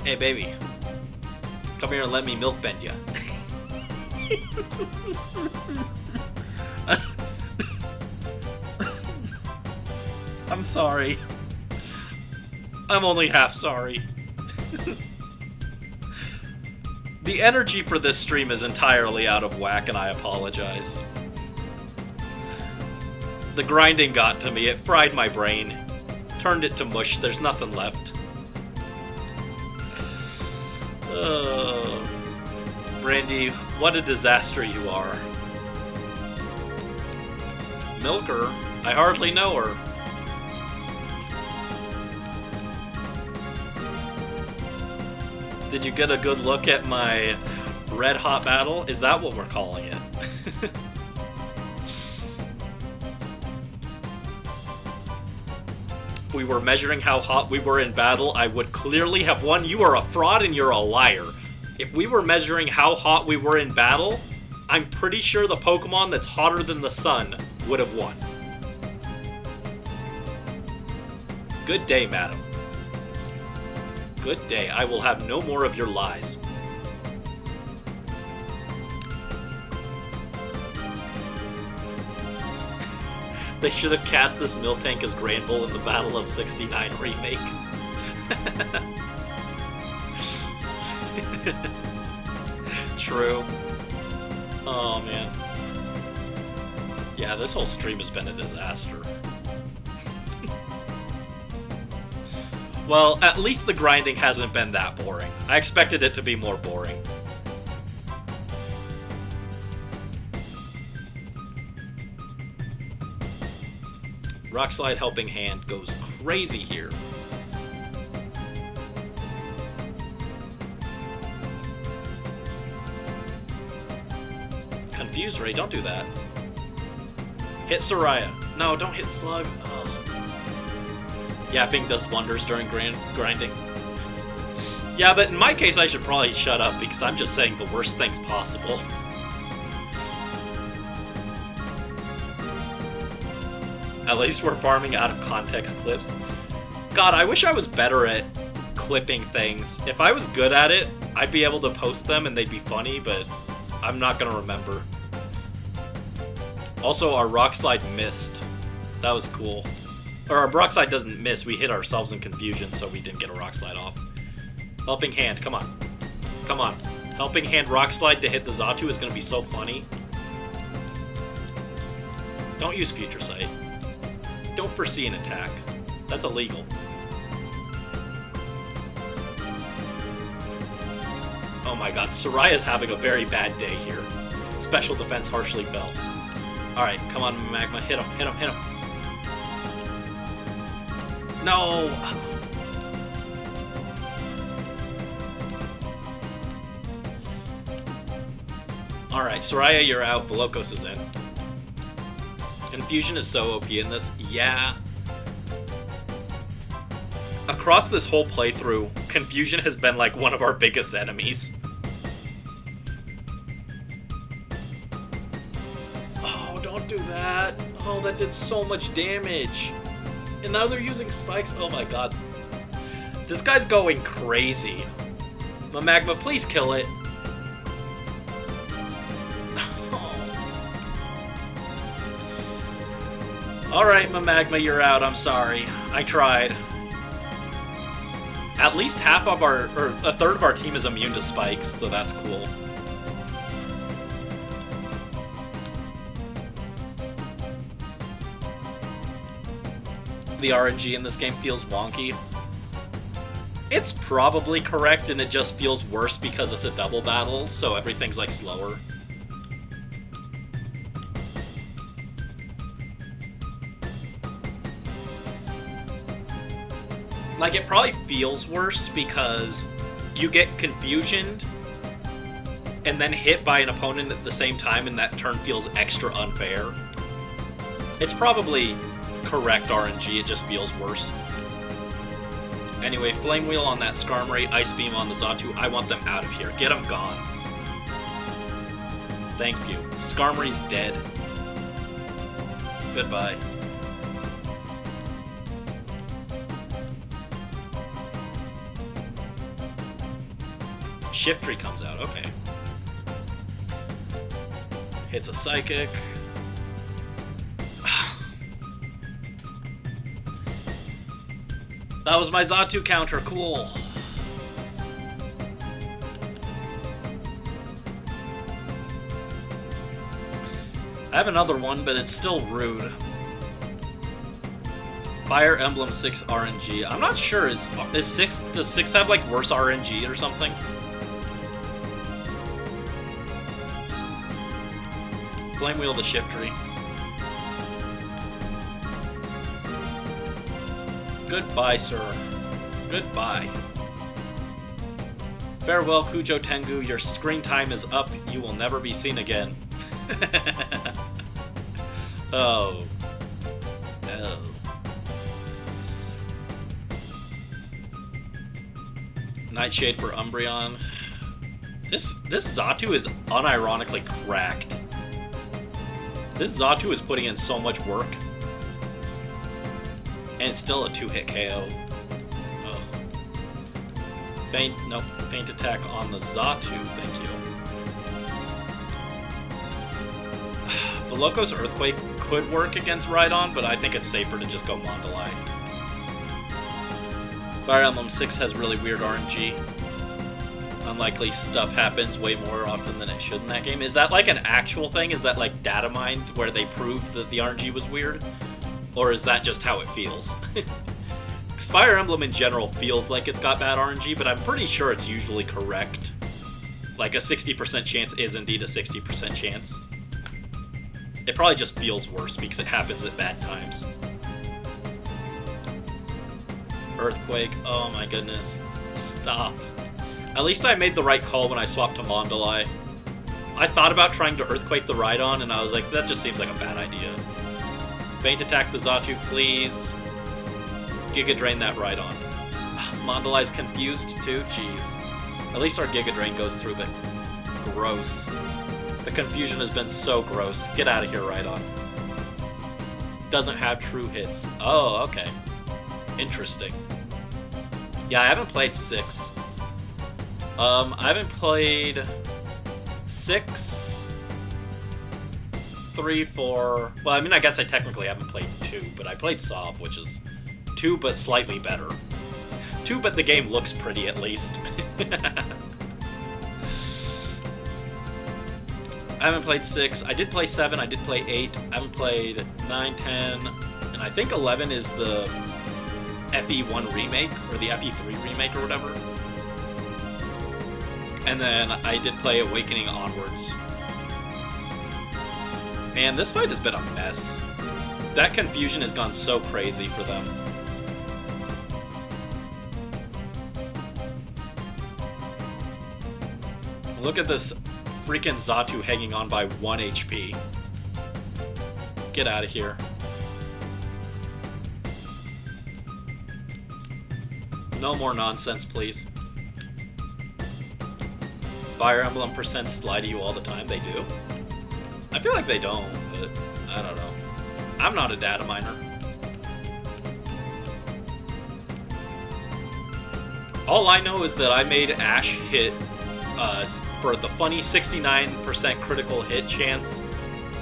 Hey, baby. Come here and let me milk bend ya. I'm sorry. I'm only half sorry. The energy for this stream is entirely out of whack, and I apologize. The grinding got to me. It fried my brain. Turned it to mush. There's nothing left. Brandy, what a disaster you are. Milker? I hardly know her. Did you get a good look at my red hot battle? Is that what we're calling it? If we were measuring how hot we were in battle, I would clearly have won. You are a fraud and you're a liar. If we were measuring how hot we were in battle, I'm pretty sure the Pokemon that's hotter than the sun would have won. Good day, madam. Good day. I will have no more of your lies. They should have cast this Miltank as Granbull in the Battle of 69 remake. True. Oh, man. Yeah, this whole stream has been a disaster. Well, at least the grinding hasn't been that boring. I expected it to be more boring. Rock Slide Helping Hand goes crazy here. Confuse Ray, don't do that. Hit Soraya. No, don't hit Slug. Oh. Yapping does wonders during grinding. Yeah, but in my case I should probably shut up because I'm just saying the worst things possible. At least we're farming out of context clips. God, I wish I was better at clipping things. If I was good at it, I'd be able to post them and they'd be funny, but I'm not gonna remember. Also, our Rock Slide missed. That was cool. Or our Rock Slide doesn't miss, we hit ourselves in confusion, so we didn't get a Rock Slide off. Helping Hand, come on. Come on. Helping Hand Rock Slide to hit the Xatu is gonna be so funny. Don't use Future Sight. Don't foresee an attack. That's illegal. Oh my god, Soraya's having a very bad day here. Special defense harshly fell. Alright, come on, Magma. Hit him, hit him, hit him. No! Alright, Soraya, you're out. Velocos is in. Confusion is so OP in this. Yeah. Across this whole playthrough, Confusion has been like one of our biggest enemies. Oh, don't do that. Oh, that did so much damage. And now they're using spikes. Oh my god. This guy's going crazy. Magma, please kill it. Alright, Magma, you're out. I'm sorry. I tried. At least half of our, or a third of our team is immune to spikes, so that's cool. The RNG in this game feels wonky. It's probably correct, and it just feels worse because it's a double battle, so everything's like slower. Like, it probably feels worse because you get confusioned and then hit by an opponent at the same time, and that turn feels extra unfair. It's probably correct RNG, it just feels worse. Anyway, Flame Wheel on that Skarmory, Ice Beam on the Xatu, I want them out of here. Get them gone. Thank you. Skarmory's dead. Goodbye. Shiftry comes out, okay. Hits a Psychic. That was my Xatu counter, cool. I have another one, but it's still rude. Fire Emblem 6 RNG. I'm not sure, is 6, does 6 have like worse RNG or something? Flame Wheel the Shiftry. Goodbye, sir. Goodbye. Farewell, Kujo Tengu. Your screen time is up. You will never be seen again. Oh. No. Nightshade for Umbreon. This Xatu is unironically cracked. This Xatu is putting in so much work. And it's still a 2-hit KO. Oh. Faint attack on the Xatu, thank you. Veloco's Earthquake could work against Rhydon, but I think it's safer to just go Mondolai. Fire Emblem 6 has really weird RNG. Unlikely stuff happens way more often than it should in that game. Is that like an actual thing? Is that like data mined where they proved that the RNG was weird? Or is that just how it feels? Because Fire Emblem in general feels like it's got bad RNG, but I'm pretty sure it's usually correct. Like a 60% chance is indeed a 60% chance. It probably just feels worse because it happens at bad times. Earthquake, oh my goodness. Stop. At least I made the right call when I swapped to Mondolai. I thought about trying to Earthquake the Rhydon, and I was like, that just seems like a bad idea. Faint attack the Xatu, please. Giga Drain that Rhydon. Mondolai's confused too? Jeez. At least our Giga Drain goes through, but gross. The confusion has been so gross. Get out of here, Rhydon. Doesn't have true hits. Oh, okay. Interesting. Yeah, I haven't played 6. I haven't played 6, 3, 4... Well, I mean, I guess I technically haven't played 2, but I played Sov, which is 2, but slightly better. 2, but the game looks pretty, at least. I haven't played 6. I did play 7, I did play 8. I haven't played 9, 10, and I think 11 is the FE1 remake, or the FE3 remake, or whatever. And then I did play Awakening Onwards. Man, this fight has been a mess. That confusion has gone so crazy for them. Look at this freaking Xatu hanging on by 1 HP. Get out of here. No more nonsense, please. Fire Emblem percents lie to you all the time. They do. I feel like they don't, but I don't know. I'm not a data miner. All I know is that I made Ash hit for the funny 69% critical hit chance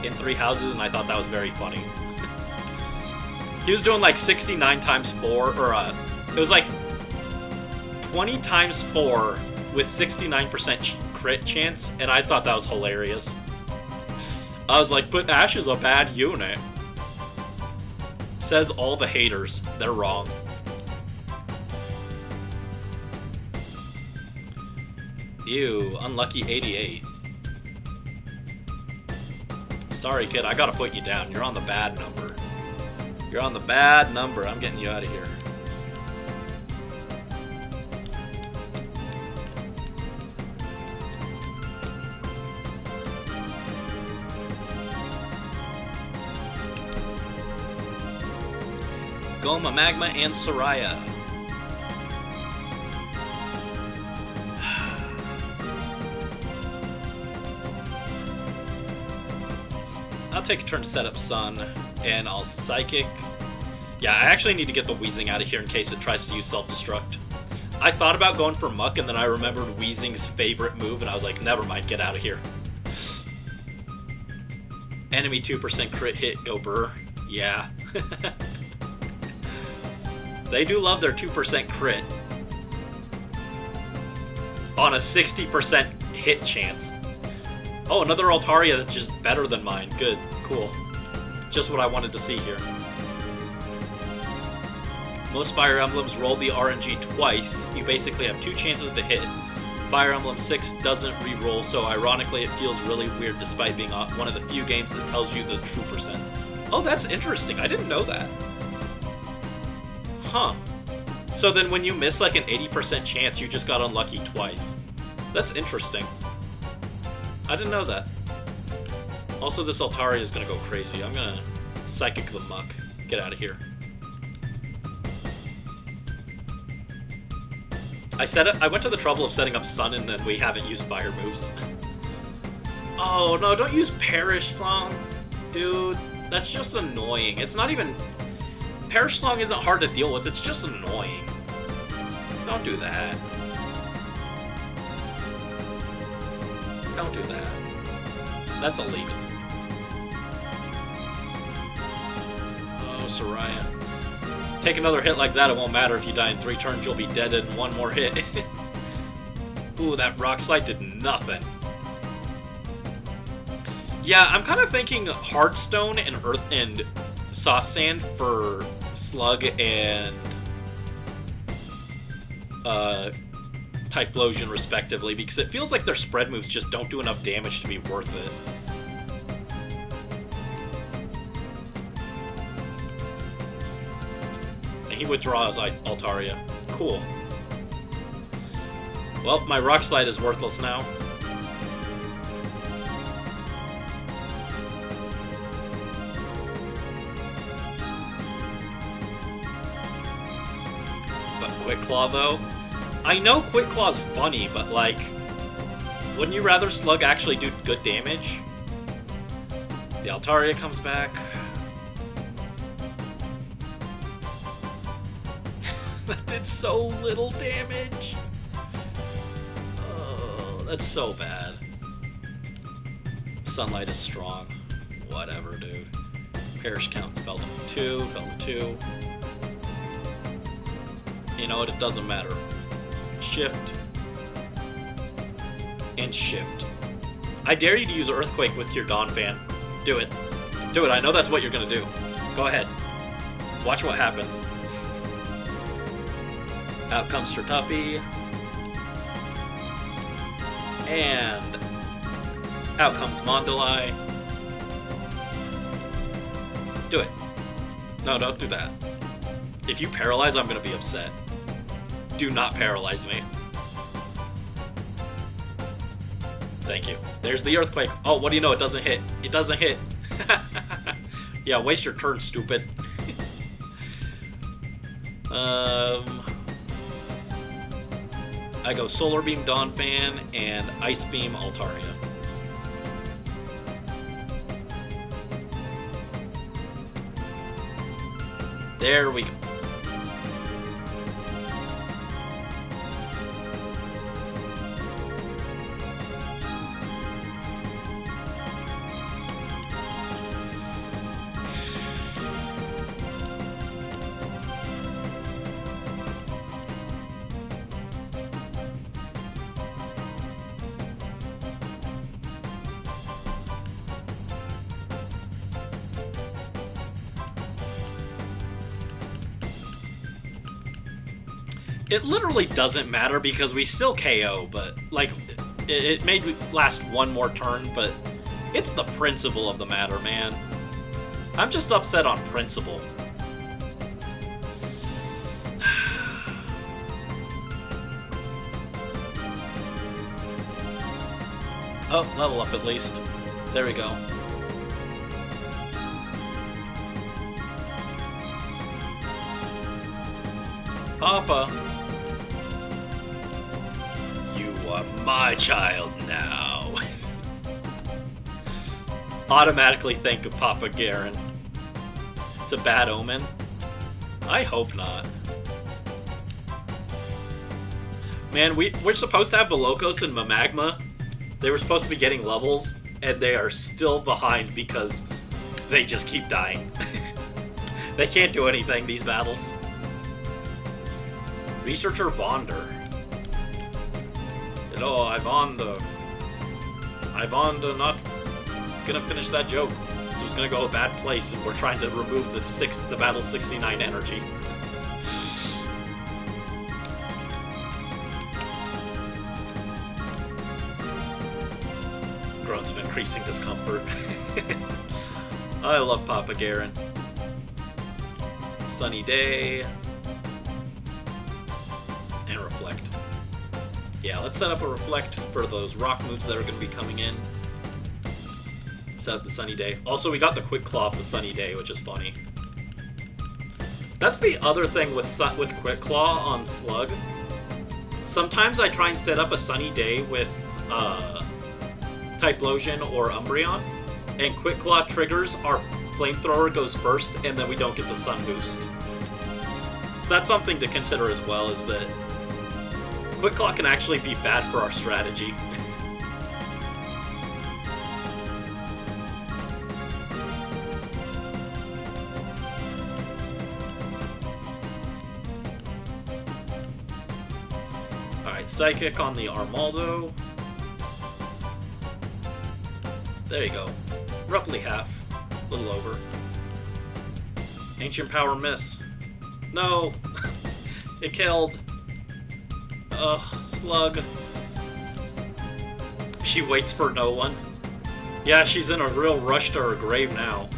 in 3 houses, and I thought that was very funny. He was doing like 69 times 4, or it was like 20 times 4 with 69% crit chance, and I thought that was hilarious. I was like, but Ash is a bad unit. Says all the haters. They're wrong. Ew, unlucky 88. Sorry, kid, I gotta put you down. You're on the bad number. You're on the bad number. I'm getting you out of here. Goma, Magma, and Soraya. take a turn to set up Sun, and I'll Psychic. Yeah, I actually need to get the Weezing out of here in case it tries to use Self-Destruct. I thought about going for Muck, and then I remembered Weezing's favorite move, and I was like, never mind, get out of here. Enemy 2% crit hit, go Burr. Yeah. They do love their 2% crit. On a 60% hit chance. Oh, another Altaria that's just better than mine. Good. Cool. Just what I wanted to see here. Most Fire Emblems roll the RNG twice. You basically have 2 chances to hit. Fire Emblem 6 doesn't re-roll, so ironically it feels really weird despite being one of the few games that tells you the true percents. Oh, that's interesting. I didn't know that. Huh. So then when you miss like an 80% chance, you just got unlucky twice. That's interesting. I didn't know that. Also, this Altaria is going to go crazy. I'm going to Psychic the Muck. Get out of here. I went to the trouble of setting up Sun, and then we haven't used fire moves. Oh, no, don't use Perish Song. Dude, that's just annoying. It's not even... Perish Song isn't hard to deal with, it's just annoying. Don't do that. Don't do that. That's illegal. Oh, Soraya. Take another hit like that, it won't matter if you die in 3 turns, you'll be dead in 1 more hit. Ooh, that Rock Slide did nothing. Yeah, I'm kind of thinking Hardstone and Earth and Soft Sand for Slug and Typhlosion respectively, because it feels like their spread moves just don't do enough damage to be worth it. He withdraws Altaria. Cool. Well, my Rock Slide is worthless now. But Quick Claw, though? I know Quick Claw's funny, but, like, wouldn't you rather Slug actually do good damage? The Altaria comes back. That did so little damage. Oh, that's so bad. Sunlight is strong. Whatever, dude. Perish count fell to 2, fell to 2. You know what? It doesn't matter. Shift. And shift. I dare you to use Earthquake with your Dawn Fan. Do it. Do it. I know that's what you're gonna do. Go ahead. Watch what happens. Out comes Sir Tuffy. And out comes Mondalai. Do it. No, don't do that. If you paralyze, I'm going to be upset. Do not paralyze me. Thank you. There's the Earthquake. Oh, what do you know? It doesn't hit. It doesn't hit. Yeah, waste your turn, stupid. I go Solar Beam Dawn Fan and Ice Beam Altaria. There we go. It literally doesn't matter because we still KO, but, like, it may last 1 more turn, but it's the principle of the matter, man. I'm just upset on principle. Oh, level up at least. There we go. Papa. You are my child now. automatically think of Papa Garen. It's a bad omen. I hope not. Man, we're supposed to have Velocos and Mamagma. They were supposed to be getting levels, and they are still behind because they just keep dying. They can't do anything, these battles. Researcher Vonder. You know, Ivonda not gonna finish that joke. So it's gonna go a bad place, and we're trying to remove the Battle 69 energy. Groans of increasing discomfort. I love Papa Garen. Sunny Day. And Reflect. Yeah, let's set up a Reflect for those rock moves that are going to be coming in. Set up the Sunny Day. Also, we got the Quick Claw of the Sunny Day, which is funny. That's the other thing with Quick Claw on Slug. Sometimes I try and set up a Sunny Day with Typhlosion or Umbreon, and Quick Claw triggers, our Flamethrower goes first, and then we don't get the Sun Boost. So that's something to consider as well, is that Quick Claw can actually be bad for our strategy. Alright, Psychic on the Armaldo. There you go. Roughly half. A little over. Ancient Power miss. No! It killed. Ugh, Slug. She waits for no one. Yeah, she's in a real rush to her grave now.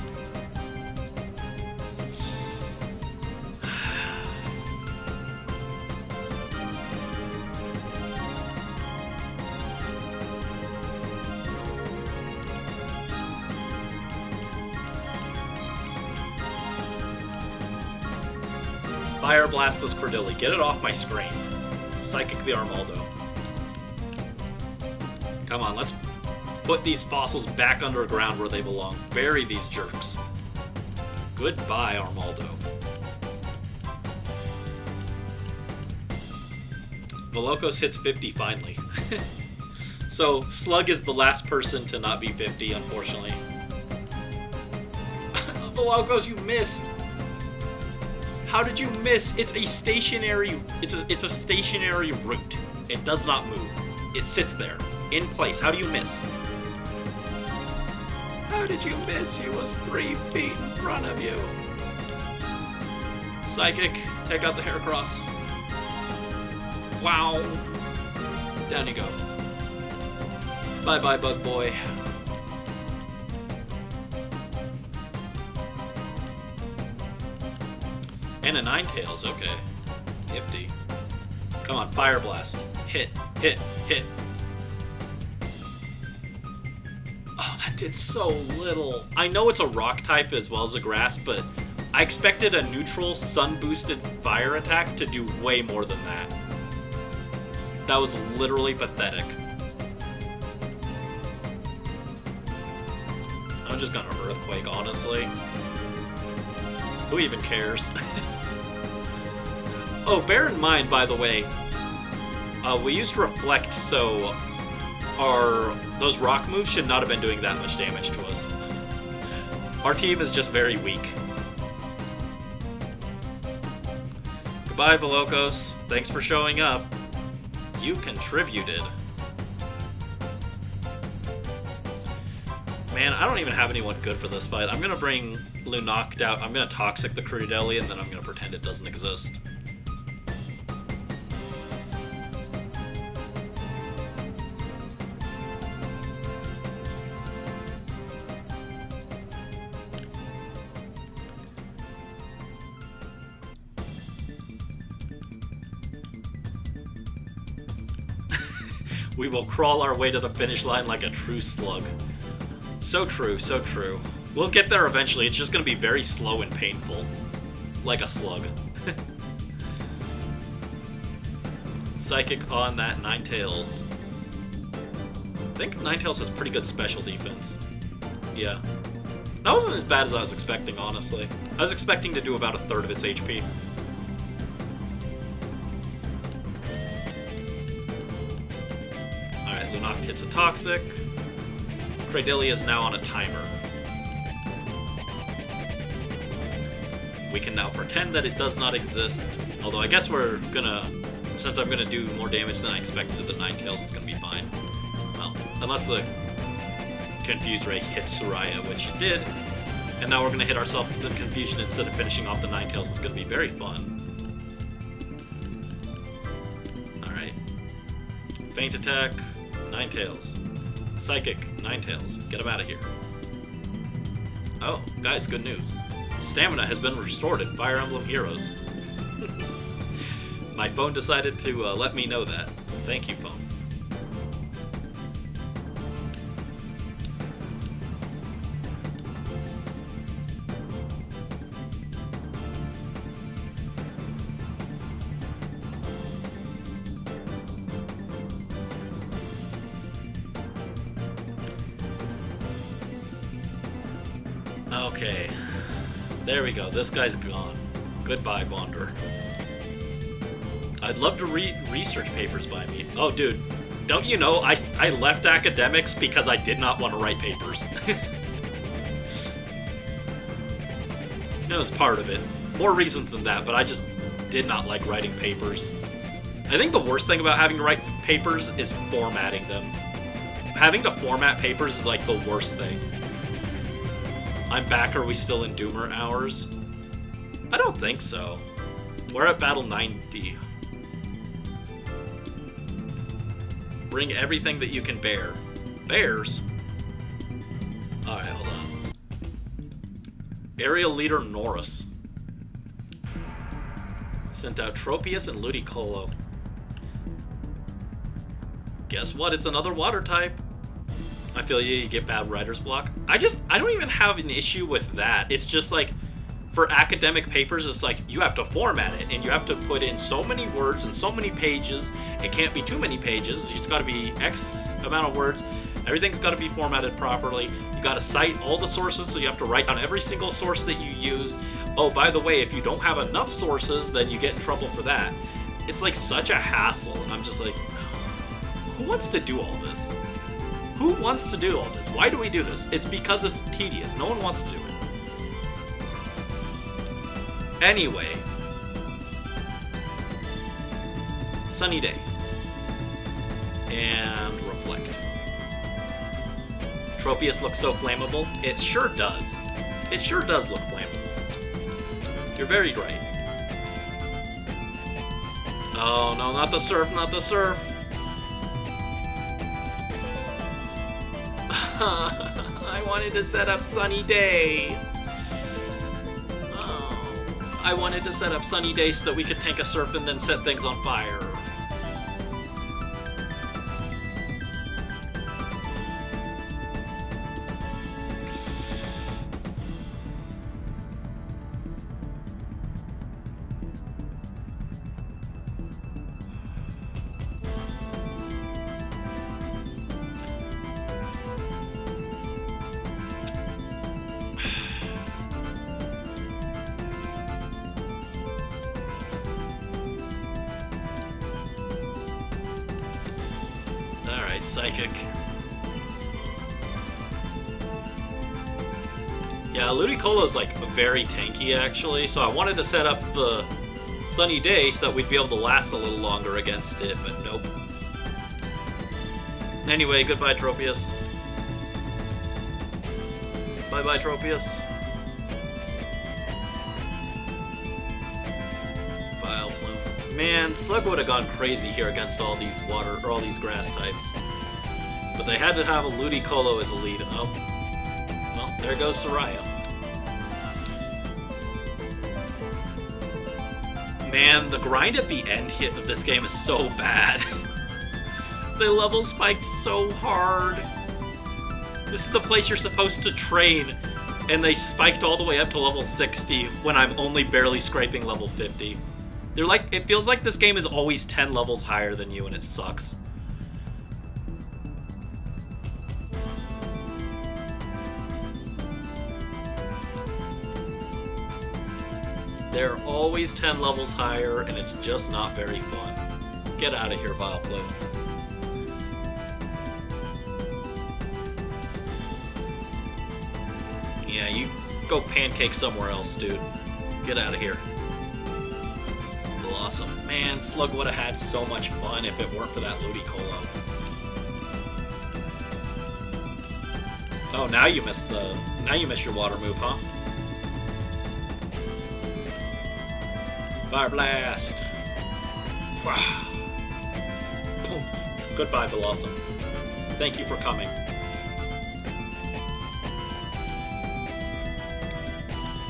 Fire Blast this Cordilli. Get it off my screen. Psychic the Armaldo. Come on, let's put these fossils back underground where they belong. Bury these jerks. Goodbye, Armaldo. Velocos hits 50 finally. So, Slug is the last person to not be 50, unfortunately. Velocos, you missed! How did you miss? It's a stationary. It's a stationary route. It does not move. It sits there, in place. How do you miss? How did you miss? He was 3 feet in front of you. Psychic, take out the Heracross. Wow. Down you go. Bye bye, Bug Boy. And a Ninetales, okay. Nifty. Come on, Fire Blast. Hit, hit, hit. Oh, that did so little. I know it's a rock type as well as a grass, but I expected a neutral, sun-boosted fire attack to do way more than that. That was literally pathetic. I'm just gonna Earthquake, honestly. Who even cares? Oh, bear in mind, by the way, we used Reflect, so those rock moves should not have been doing that much damage to us. Our team is just very weak. Goodbye, Velocos. Thanks for showing up. You contributed. Man, I don't even have anyone good for this fight. I'm gonna bring Lunockt out. I'm gonna Toxic the Crudelli, and then I'm gonna pretend it doesn't exist. We will crawl our way to the finish line like a true slug. So true, so true. We'll get there eventually, it's just gonna be very slow and painful. Like a slug. Psychic on that Ninetales. I think Ninetales has pretty good special defense. Yeah. That wasn't as bad as I was expecting, honestly. I was expecting to do about a third of its HP. Alright, Lunok hits a Toxic. Cradillia is now on a timer. We can now pretend that it does not exist. Although I guess we're gonna... Since I'm gonna do more damage than I expected to the Ninetales, it's gonna be fine. Well, unless the Confuse Ray hits Soraya, which it did. And now we're gonna hit ourselves in Confusion instead of finishing off the Ninetales. It's gonna be very fun. Alright. Feint Attack, Ninetales. Psychic, Ninetales. Get him out of here. Oh, guys, good news. Stamina has been restored in Fire Emblem Heroes. My phone decided to let me know that. Thank you, phone. Okay. There we go. This guy's gone. Goodbye, Wander. I'd love to read research papers by me. Oh, dude. Don't you know, I left academics because I did not want to write papers. That was part of it. More reasons than that, but I just did not like writing papers. I think the worst thing about having to write papers is formatting them. Having to format papers is like the worst thing. I'm back. Are we still in Doomer hours? I don't think so. We're at battle 90. Bring everything that you can bear. Bears? Alright, hold on. Aerial Leader Norris. Sent out Tropius and Ludicolo. Guess what? It's another water type. I feel you get bad writer's block. I don't even have an issue with that. It's just like, for academic papers, it's like, you have to format it, and you have to put in so many words and so many pages. It can't be too many pages. It's got to be X amount of words. Everything's got to be formatted properly. You got to cite all the sources, so you have to write down every single source that you use. Oh, by the way, if you don't have enough sources, then you get in trouble for that. It's like such a hassle, and I'm just like, who wants to do all this? Who wants to do all this? Why do we do this? It's because it's tedious. No one wants to do it. Anyway. Sunny day. And reflect. Tropius looks so flammable. It sure does. It sure does look flammable. You're very right. Oh no, not the surf, not the surf. I wanted to set up Sunny Day. Oh, I wanted to set up Sunny Day so that we could tank a surf and then set things on fire. Psychic. Yeah, Ludicolo's like very tanky actually, so I wanted to set up the Sunny Day so that we'd be able to last a little longer against it, but nope. Anyway, goodbye Tropius. Bye-bye Tropius. Vile Plume. Man, Slug would have gone crazy here against all these water or all these grass types. But they had to have a Ludicolo as a lead. Oh. Well, there goes Soraya. Man, the grind at the end hit of this game is so bad. They level spiked so hard. This is the place you're supposed to train, and they spiked all the way up to level 60 when I'm only barely scraping level 50. They're like, it feels like this game is always 10 levels higher than you, and it sucks. They're always 10 levels higher, and it's just not very fun. Get out of here, Vileplume. Yeah, you go pancake somewhere else, dude. Get out of here. Blossom. Man, Slug would have had so much fun if it weren't for that Ludicolo. Oh, now you miss your water move, huh? Fire Blast! Wow. Poof. Goodbye, Blossom. Thank you for coming.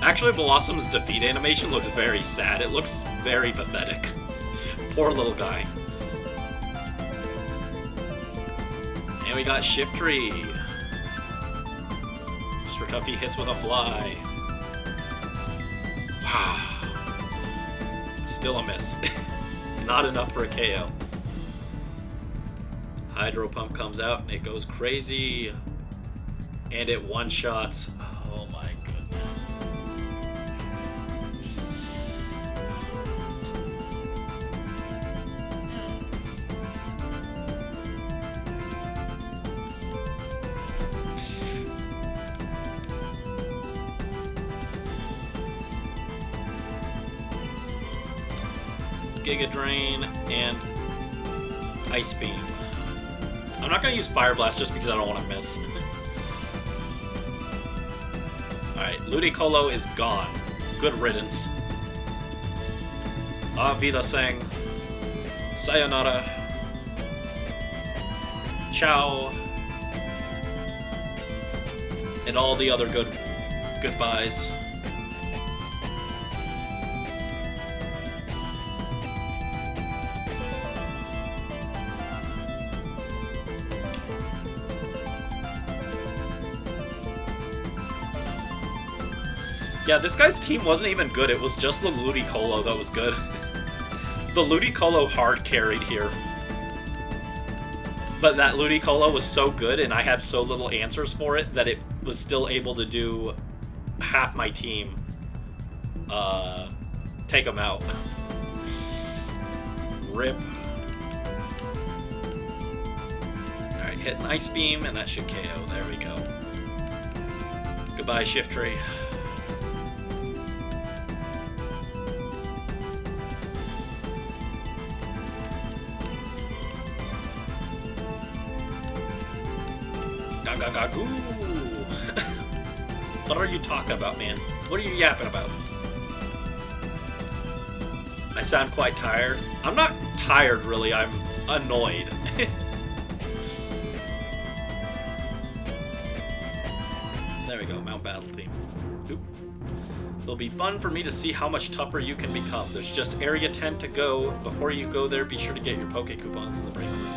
Actually, Blossom's defeat animation looks very sad. It looks very pathetic. Poor little guy. And we got Shiftry. Mr. Tuffy hits with a fly. Wow. Still a miss. Not enough for a KO. Hydro Pump comes out and it goes crazy. And it one-shots. Oh my goodness. Giga Drain and Ice Beam. I'm not going to use Fire Blast just because I don't want to miss. Alright, Ludicolo is gone. Good riddance. Auf Wiedersehen. Sayonara. Ciao. And all the other goodbyes. Yeah, this guy's team wasn't even good. It was just the Ludicolo that was good. The Ludicolo hard carried here. But that Ludicolo was so good, and I had so little answers for it, that it was still able to do half my team take them out. Rip. Alright, hit an Ice Beam, and that should KO. There we go. Goodbye, Shiftry. Gagagagoo! What are you talking about, man? What are you yapping about? I sound quite tired. I'm not tired, really. I'm annoyed. There we go, Mount Battle theme. Oop. It'll be fun for me to see how much tougher you can become. There's just Area 10 to go. Before you go there, be sure to get your Poke Coupons in the break room.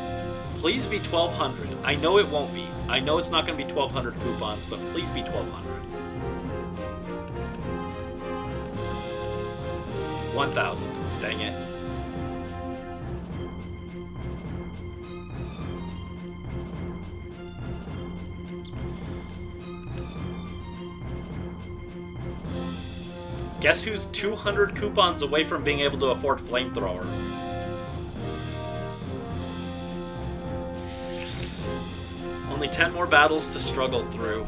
Please be 1,200. I know it won't be. I know it's not going to be 1,200 coupons, but please be 1,200. 1,000. Dang it. Guess who's 200 coupons away from being able to afford Flamethrower? Only 10 more battles to struggle through.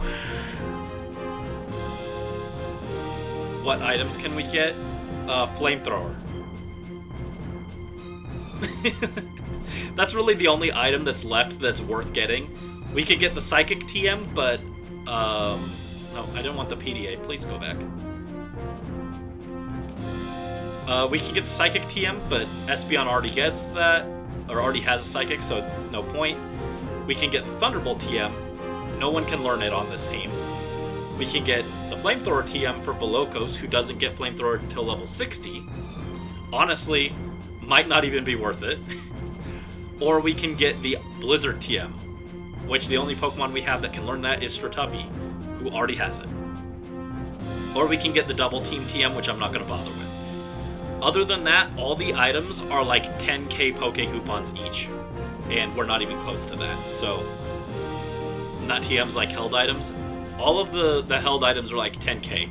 What items can we get? Flamethrower. That's really the only item that's left that's worth getting. We could get the Psychic TM, but... no, I didn't want the PDA. Please go back. We can get the Psychic TM, but Espeon already gets that, or already has a Psychic, so no point. We can get the Thunderbolt TM. No one can learn it on this team. We can get the Flamethrower TM for Velocos, who doesn't get Flamethrower until level 60. Honestly, might not even be worth it. Or we can get the Blizzard TM, which the only Pokemon we have that can learn that is Stratuffy, who already has it. Or we can get the Double Team TM, which I'm not going to bother with. Other than that, all the items are like 10k Poke Coupons each. And we're not even close to that, so... Not TMs like held items. All of the held items are like 10k.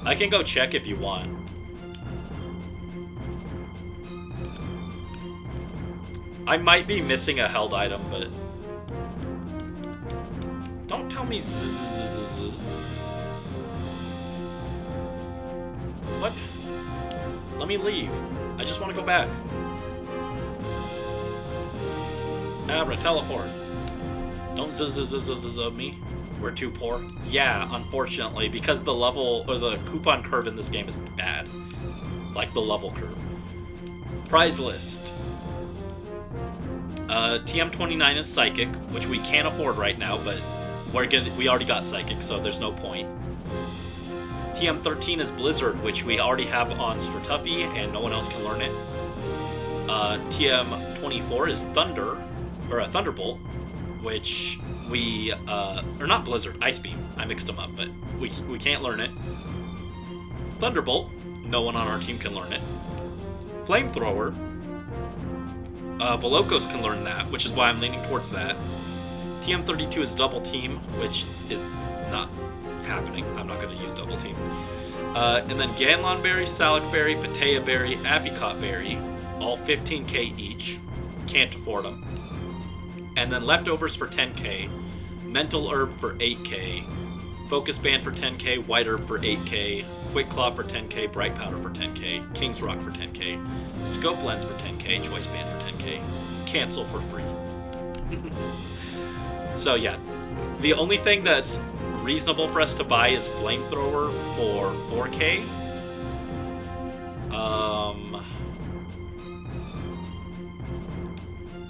I can go check if you want. I might be missing a held item, but... Don't tell me zzz. What? Let me leave. I just want to go back. Abra, teleport. Don't zzz me. We're too poor. Yeah, unfortunately, because the level, or the coupon curve in this game is bad. Like the level curve. Prize list. TM29 is Psychic, which we can't afford right now, but we already got Psychic, so there's no point. TM13 is Blizzard, which we already have on Stratuffy, and no one else can learn it. TM24 is Thunder, or Thunderbolt, which we, or not Blizzard, Ice Beam. I mixed them up, but we can't learn it. Thunderbolt, no one on our team can learn it. Flamethrower, Volocos can learn that, which is why I'm leaning towards that. TM32 is Double Team, which is not happening. I'm not going to use Double Team. And then Ganlon Berry, Salic Berry, Patea Berry, Apricot Berry, all 15k each. Can't afford them. And then Leftovers for 10k, Mental Herb for 8k, Focus Band for 10k, White Herb for 8k, Quick Claw for 10k, Bright Powder for 10k, King's Rock for 10k, Scope Lens for 10k, Choice Band for 10k, Cancel for free. So yeah, the only thing that's reasonable for us to buy is Flamethrower for 4k.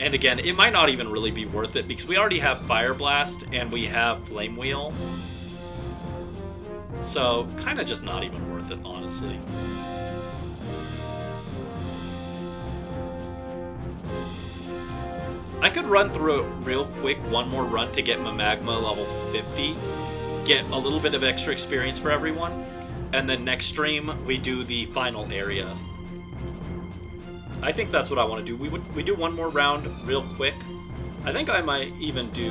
And again, it might not even really be worth it because we already have Fire Blast and we have Flame Wheel. So, kind of just not even worth it, honestly. I could run through it real quick, one more run to get my Magma level 50, get a little bit of extra experience for everyone, and then next stream we do the final area. I think that's what I want to do. We do one more round real quick. I think I might even do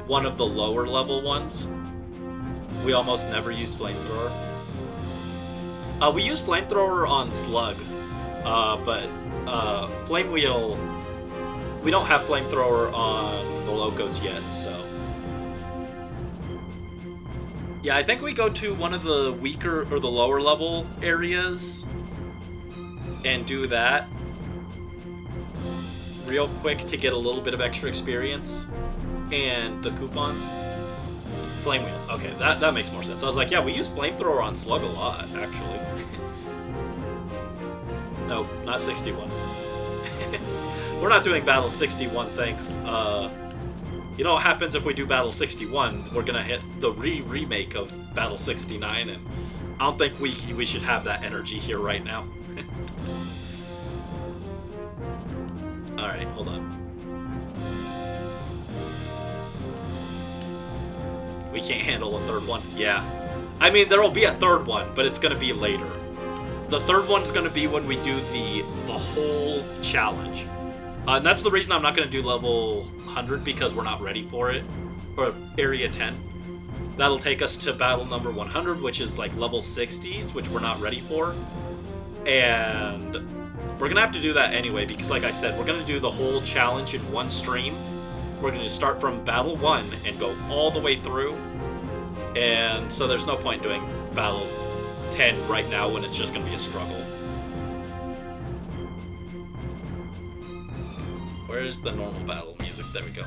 one of the lower level ones. We almost never use Flamethrower. We use Flamethrower on Slug, but Flame Wheel, we don't have Flamethrower on Volocos yet, so... Yeah, I think we go to one of the weaker, or the lower level areas, and do that real quick to get a little bit of extra experience and the coupons. Flame Wheel. Okay, that makes more sense. I was like, yeah, we use Flamethrower on Slug a lot, actually. No, not 61. We're not doing Battle 61, thanks. You know what happens if we do Battle 61? We're gonna hit the remake of Battle 69, and I don't think we should have that energy here right now. Alright, hold on. We can't handle a third one. Yeah. I mean, there will be a third one, but it's going to be later. The third one's going to be when we do the whole challenge. And that's the reason I'm not going to do level 100, because we're not ready for it. Or area 10. That'll take us to battle number 100, which is like level 60s, which we're not ready for. And we're going to have to do that anyway, because like I said, we're going to do the whole challenge in one stream. We're going to start from battle 1 and go all the way through. And so there's no point doing battle 10 right now when it's just going to be a struggle. Where's the normal battle music? There we go.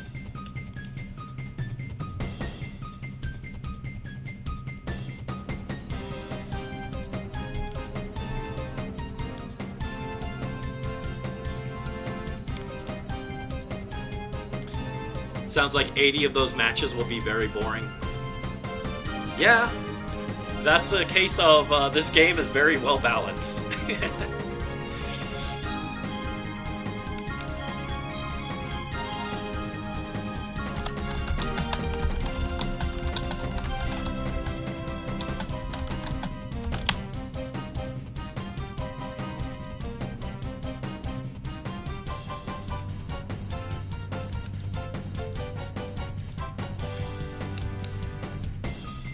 Sounds like 80 of those matches will be very boring. Yeah, that's a case of this game is very well balanced.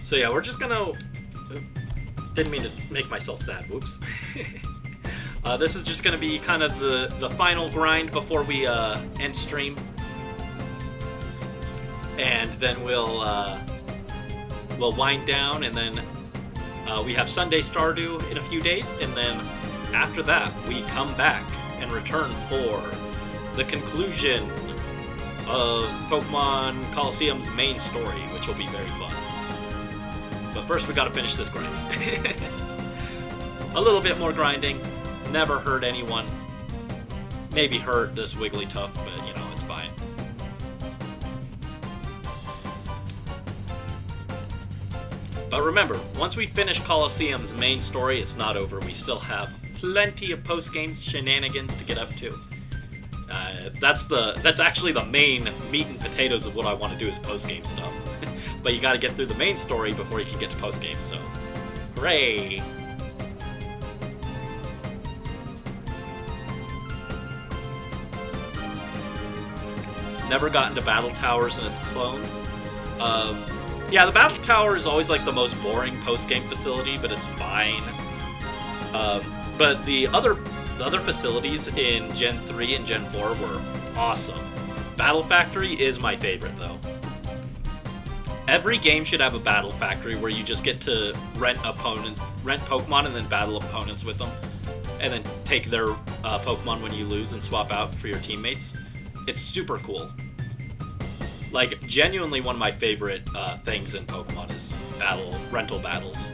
So yeah, we're just gonna... Didn't mean to make myself sad, whoops. This is just going to be kind of the final grind before we end stream. And then we'll wind down, and then we have Sunday Stardew in a few days, and then after that we come back and return for the conclusion of Pokemon Colosseum's main story, which will be very fun. But first we gotta finish this grind. A little bit more grinding. Never hurt anyone. Maybe hurt this Wigglytuff, but you know, it's fine. But remember, once we finish Colosseum's main story, it's not over. We still have plenty of post-game shenanigans to get up to. That's actually the main meat and potatoes of what I want to do is post-game stuff. But you gotta get through the main story before you can get to post-game, so hooray! Never got into Battle Towers and its clones. Yeah, the Battle Tower is always like the most boring post-game facility, but it's fine. But the other facilities in Gen 3 and Gen 4 were awesome. Battle Factory is my favorite, though. Every game should have a Battle Factory where you just get to rent Pokemon and then battle opponents with them, and then take their Pokemon when you lose and swap out for your teammates. It's super cool. Like, genuinely one of my favorite things in Pokemon is rental battles.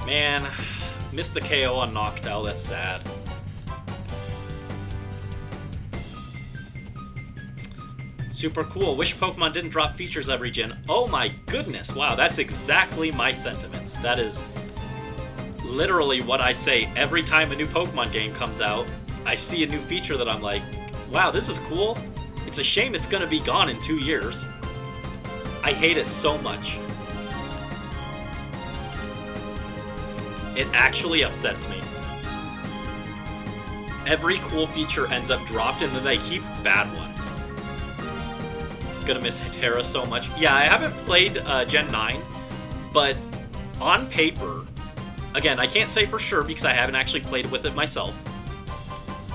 Man, missed the KO on Noctowl, that's sad. Super cool. Wish Pokemon didn't drop features every gen. Oh my goodness, wow, that's exactly my sentiments. That is literally what I say every time a new Pokemon game comes out. I see a new feature that I'm like, wow, this is cool. It's a shame it's gonna be gone in 2 years. I hate it so much. It actually upsets me. Every cool feature ends up dropped, and then they keep bad ones. Gonna miss Terra so much. Yeah, I haven't played Gen 9, but on paper, again, I can't say for sure because I haven't actually played with it myself.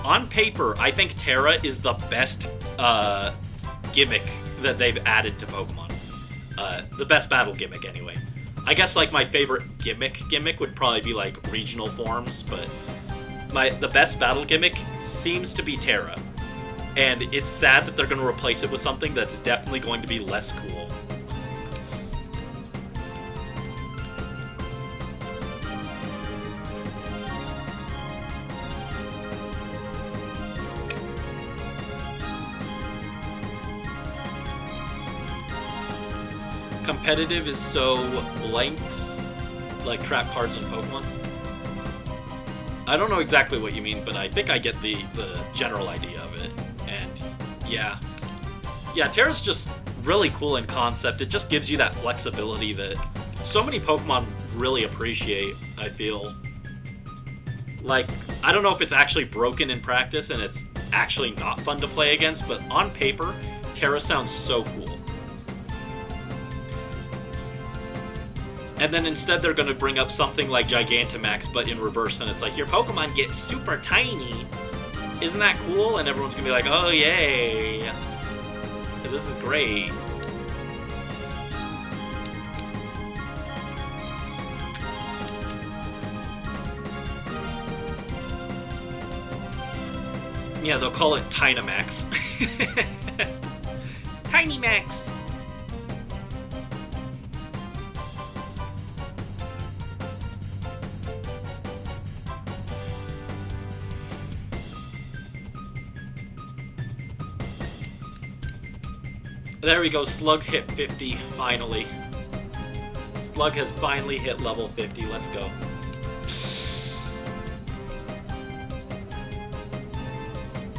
On paper, I think Terra is the best gimmick that they've added to Pokemon. The best battle gimmick, anyway. I guess like my favorite gimmick would probably be like regional forms, but the best battle gimmick seems to be Terra. And it's sad that they're going to replace it with something that's definitely going to be less cool. Competitive is so blanks, like trap cards in Pokemon. I don't know exactly what you mean, but I think I get the general idea of it. And yeah, Terra's just really cool in concept. It just gives you that flexibility that so many Pokemon really appreciate, I feel. Like, I don't know if it's actually broken in practice and it's actually not fun to play against, but on paper, Terra sounds so cool. And then instead they're going to bring up something like Gigantamax, but in reverse, and it's like, your Pokemon gets super tiny. Isn't that cool? And everyone's going to be like, oh, yay. This is great. Yeah, they'll call it Tynamax. Tiny Max. There we go, Slug hit 50, finally. Slug has finally hit level 50. Let's go.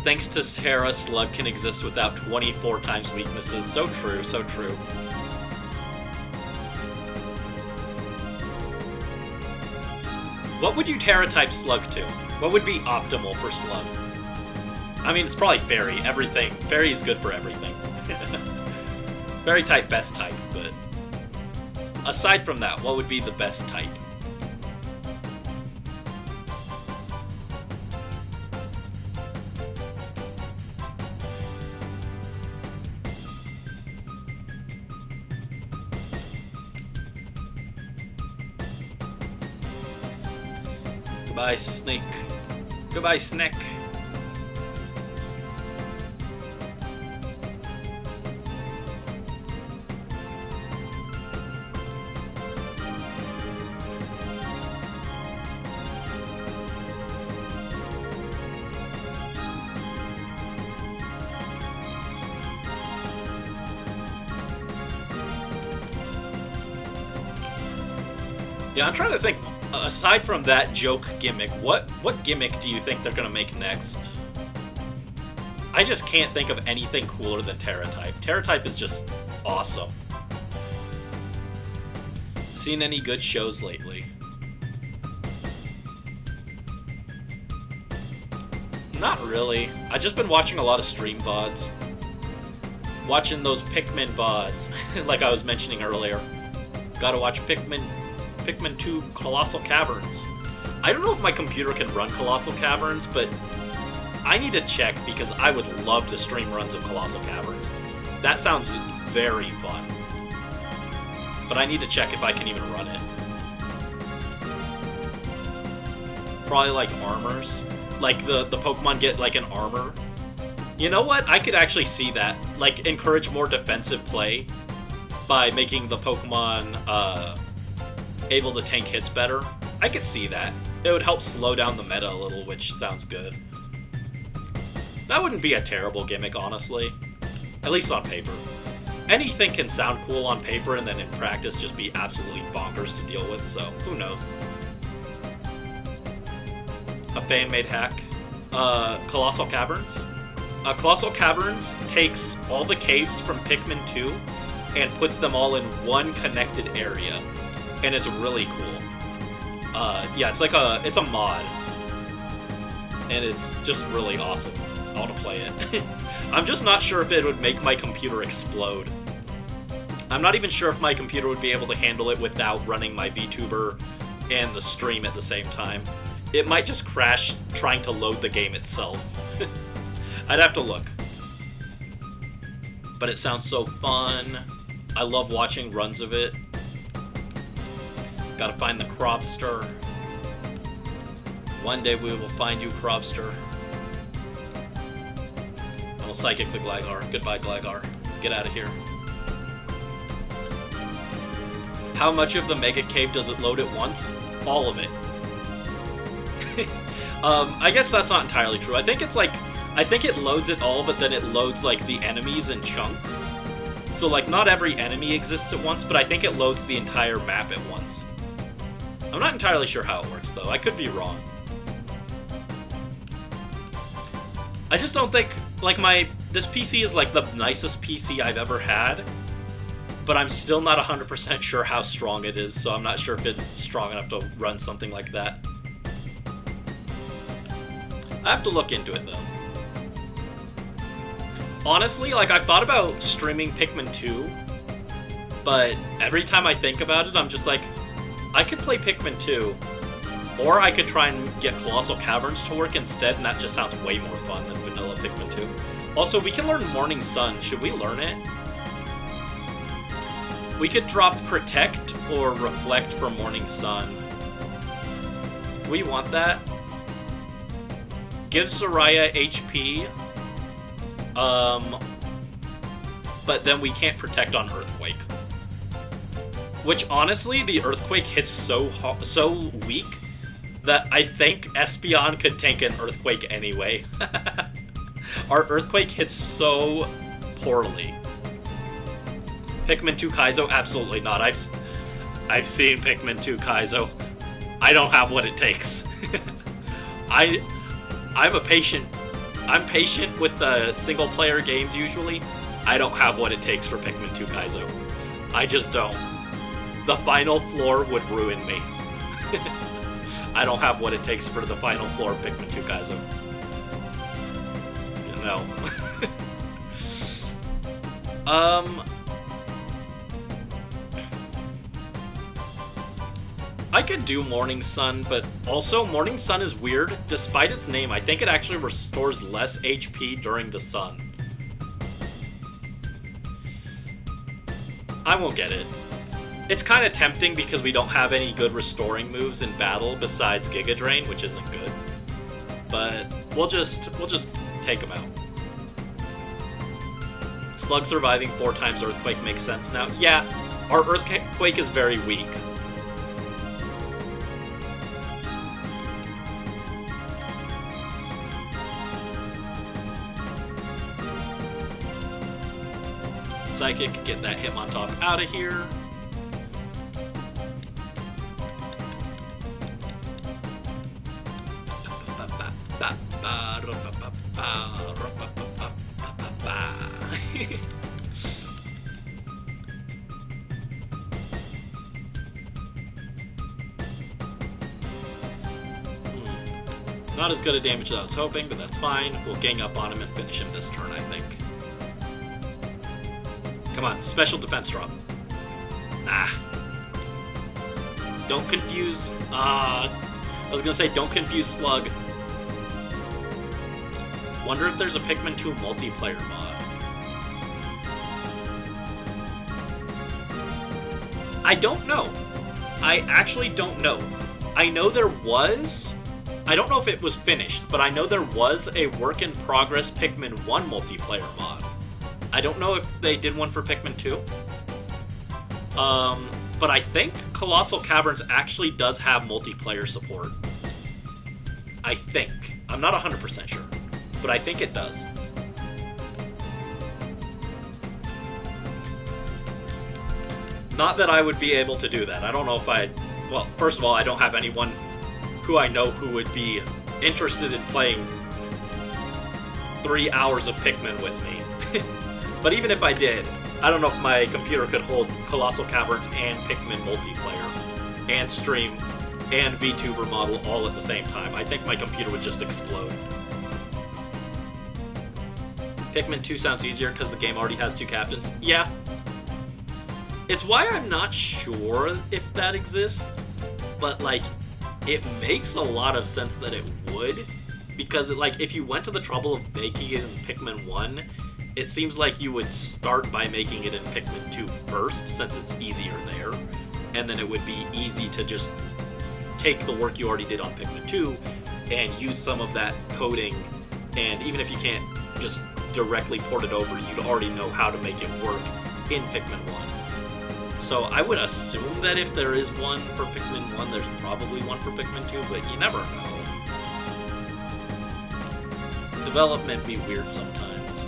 Thanks to Terra, Slug can exist without 24 times weaknesses. So true, so true. What would you Terra-type Slug to? What would be optimal for Slug? I mean, it's probably Fairy. Everything. Fairy is good for everything. Fairy type, best type, but... aside from that, what would be the best type? Goodbye, Snake. Goodbye, Snake. Yeah, I'm trying to think. Aside from that joke gimmick, what gimmick do you think they're gonna make next? I just can't think of anything cooler than Terra-type. Terra-type is just awesome. Seen any good shows lately? Not really. I've just been watching a lot of stream VODs. Watching those Pikmin VODs, like I was mentioning earlier. Gotta watch Pikmin 2 Colossal Caverns. I don't know if my computer can run Colossal Caverns, but I need to check because I would love to stream runs of Colossal Caverns. That sounds very fun. But I need to check if I can even run it. Probably like armors. Like the Pokemon get like an armor. You know what? I could actually see that. Like encourage more defensive play by making the Pokemon able to tank hits better. I could see that. It would help slow down the meta a little, which sounds good. That wouldn't be a terrible gimmick, honestly. At least on paper. Anything can sound cool on paper and then in practice just be absolutely bonkers to deal with, so who knows. A fan-made hack. Colossal Caverns. Colossal Caverns takes all the caves from Pikmin 2 and puts them all in one connected area. And it's really cool. Yeah, it's a mod. And it's just really awesome. I want to play it. I'm just not sure if it would make my computer explode. I'm not even sure if my computer would be able to handle it without running my VTuber and the stream at the same time. It might just crash trying to load the game itself. I'd have to look. But it sounds so fun. I love watching runs of it. Gotta find the Cropster. One day we will find you, Cropster. I will psychic the Gligar. Goodbye, Gligar. Get out of here. How much of the Mega Cave does it load at once? All of it. I guess that's not entirely true. I think it loads it all, but then it loads like the enemies in chunks. So like not every enemy exists at once, but I think it loads the entire map at once. I'm not entirely sure how it works though. I could be wrong. I just don't think like this PC is like the nicest PC I've ever had, but I'm still not 100% sure how strong it is, so I'm not sure if it's strong enough to run something like that. I have to look into it, though. Honestly, like, I've thought about streaming Pikmin 2, but every time I think about it, I'm just like, I could play Pikmin 2, or I could try and get Colossal Caverns to work instead, and that just sounds way more fun than vanilla Pikmin 2. Also, we can learn Morning Sun. Should we learn it? We could drop Protect or Reflect for Morning Sun. Do we want that? Give Soraya HP. But then we can't Protect on Earthquake. Which, honestly, the Earthquake hits so weak that I think Espeon could tank an Earthquake anyway. Our Earthquake hits so poorly. Pikmin 2 Kaizo? Absolutely not. I've seen Pikmin 2 Kaizo. I don't have what it takes. I'm patient with the single player games usually. I don't have what it takes for Pikmin 2 Kaizo. I just don't. The final floor would ruin me. I don't have what it takes for the final floor of Pikmin 2 Kaizo. No. I could do Morning Sun, but also Morning Sun is weird. Despite its name, I think it actually restores less HP during the sun. I won't get it. It's kind of tempting because we don't have any good restoring moves in battle besides Giga Drain, which isn't good. But we'll just take them out. Slug surviving 4 times Earthquake makes sense now. Yeah, our Earthquake is very weak. Psychic, get that Hitmontop out of here. Not as good a damage as I was hoping, but that's fine. We'll gang up on him and finish him this turn, I think. Come on, special defense drop. Nah. Don't confuse, I was gonna say don't confuse Slug. Wonder if there's a Pikmin 2 multiplayer mod. I don't know. I actually don't know. I know there was. I don't know if it was finished, but I know there was a work-in-progress Pikmin 1 multiplayer mod. I don't know if they did one for Pikmin 2. But I think Colossal Caverns actually does have multiplayer support. I think. I'm not 100% sure, but I think it does. Not that I would be able to do that. I don't know if I... Well, first of all, I don't have anyone who I know who would be interested in playing 3 hours of Pikmin with me. But even if I did, I don't know if my computer could hold Colossal Caverns and Pikmin multiplayer, and stream, and VTuber model all at the same time. I think my computer would just explode. Pikmin 2 sounds easier because the game already has 2 captains. Yeah. It's why I'm not sure if that exists, but like, it makes a lot of sense that it would, because like, if you went to the trouble of making it in Pikmin 1, it seems like you would start by making it in Pikmin 2 first, since it's easier there, and then it would be easy to just take the work you already did on Pikmin 2 and use some of that coding, and even if you can't just directly port it over, you'd already know how to make it work in Pikmin 1. So I would assume that if there is one for Pikmin 1, there's probably one for Pikmin 2, but you never know. Development be weird sometimes.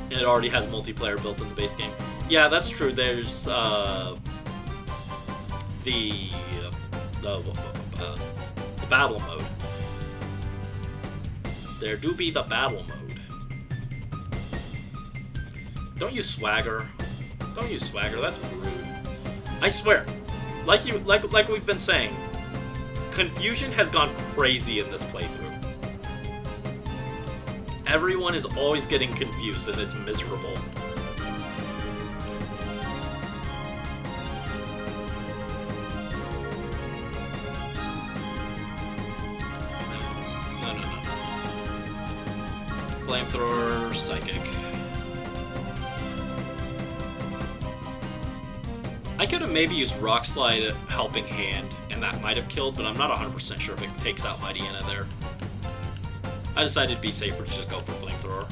And it already has multiplayer built in the base game. Yeah, that's true. There's the battle mode. There do be the battle mode. Don't use swagger. Don't use swagger. That's rude. I swear, like we've been saying, confusion has gone crazy in this playthrough. Everyone is always getting confused, and it's miserable. No. Flamethrower, Psychic. I could have maybe used Rock Slide Helping Hand, and that might have killed, but I'm not 100% sure if it takes out Mightyena there. I decided it'd be safer to just go for Flamethrower.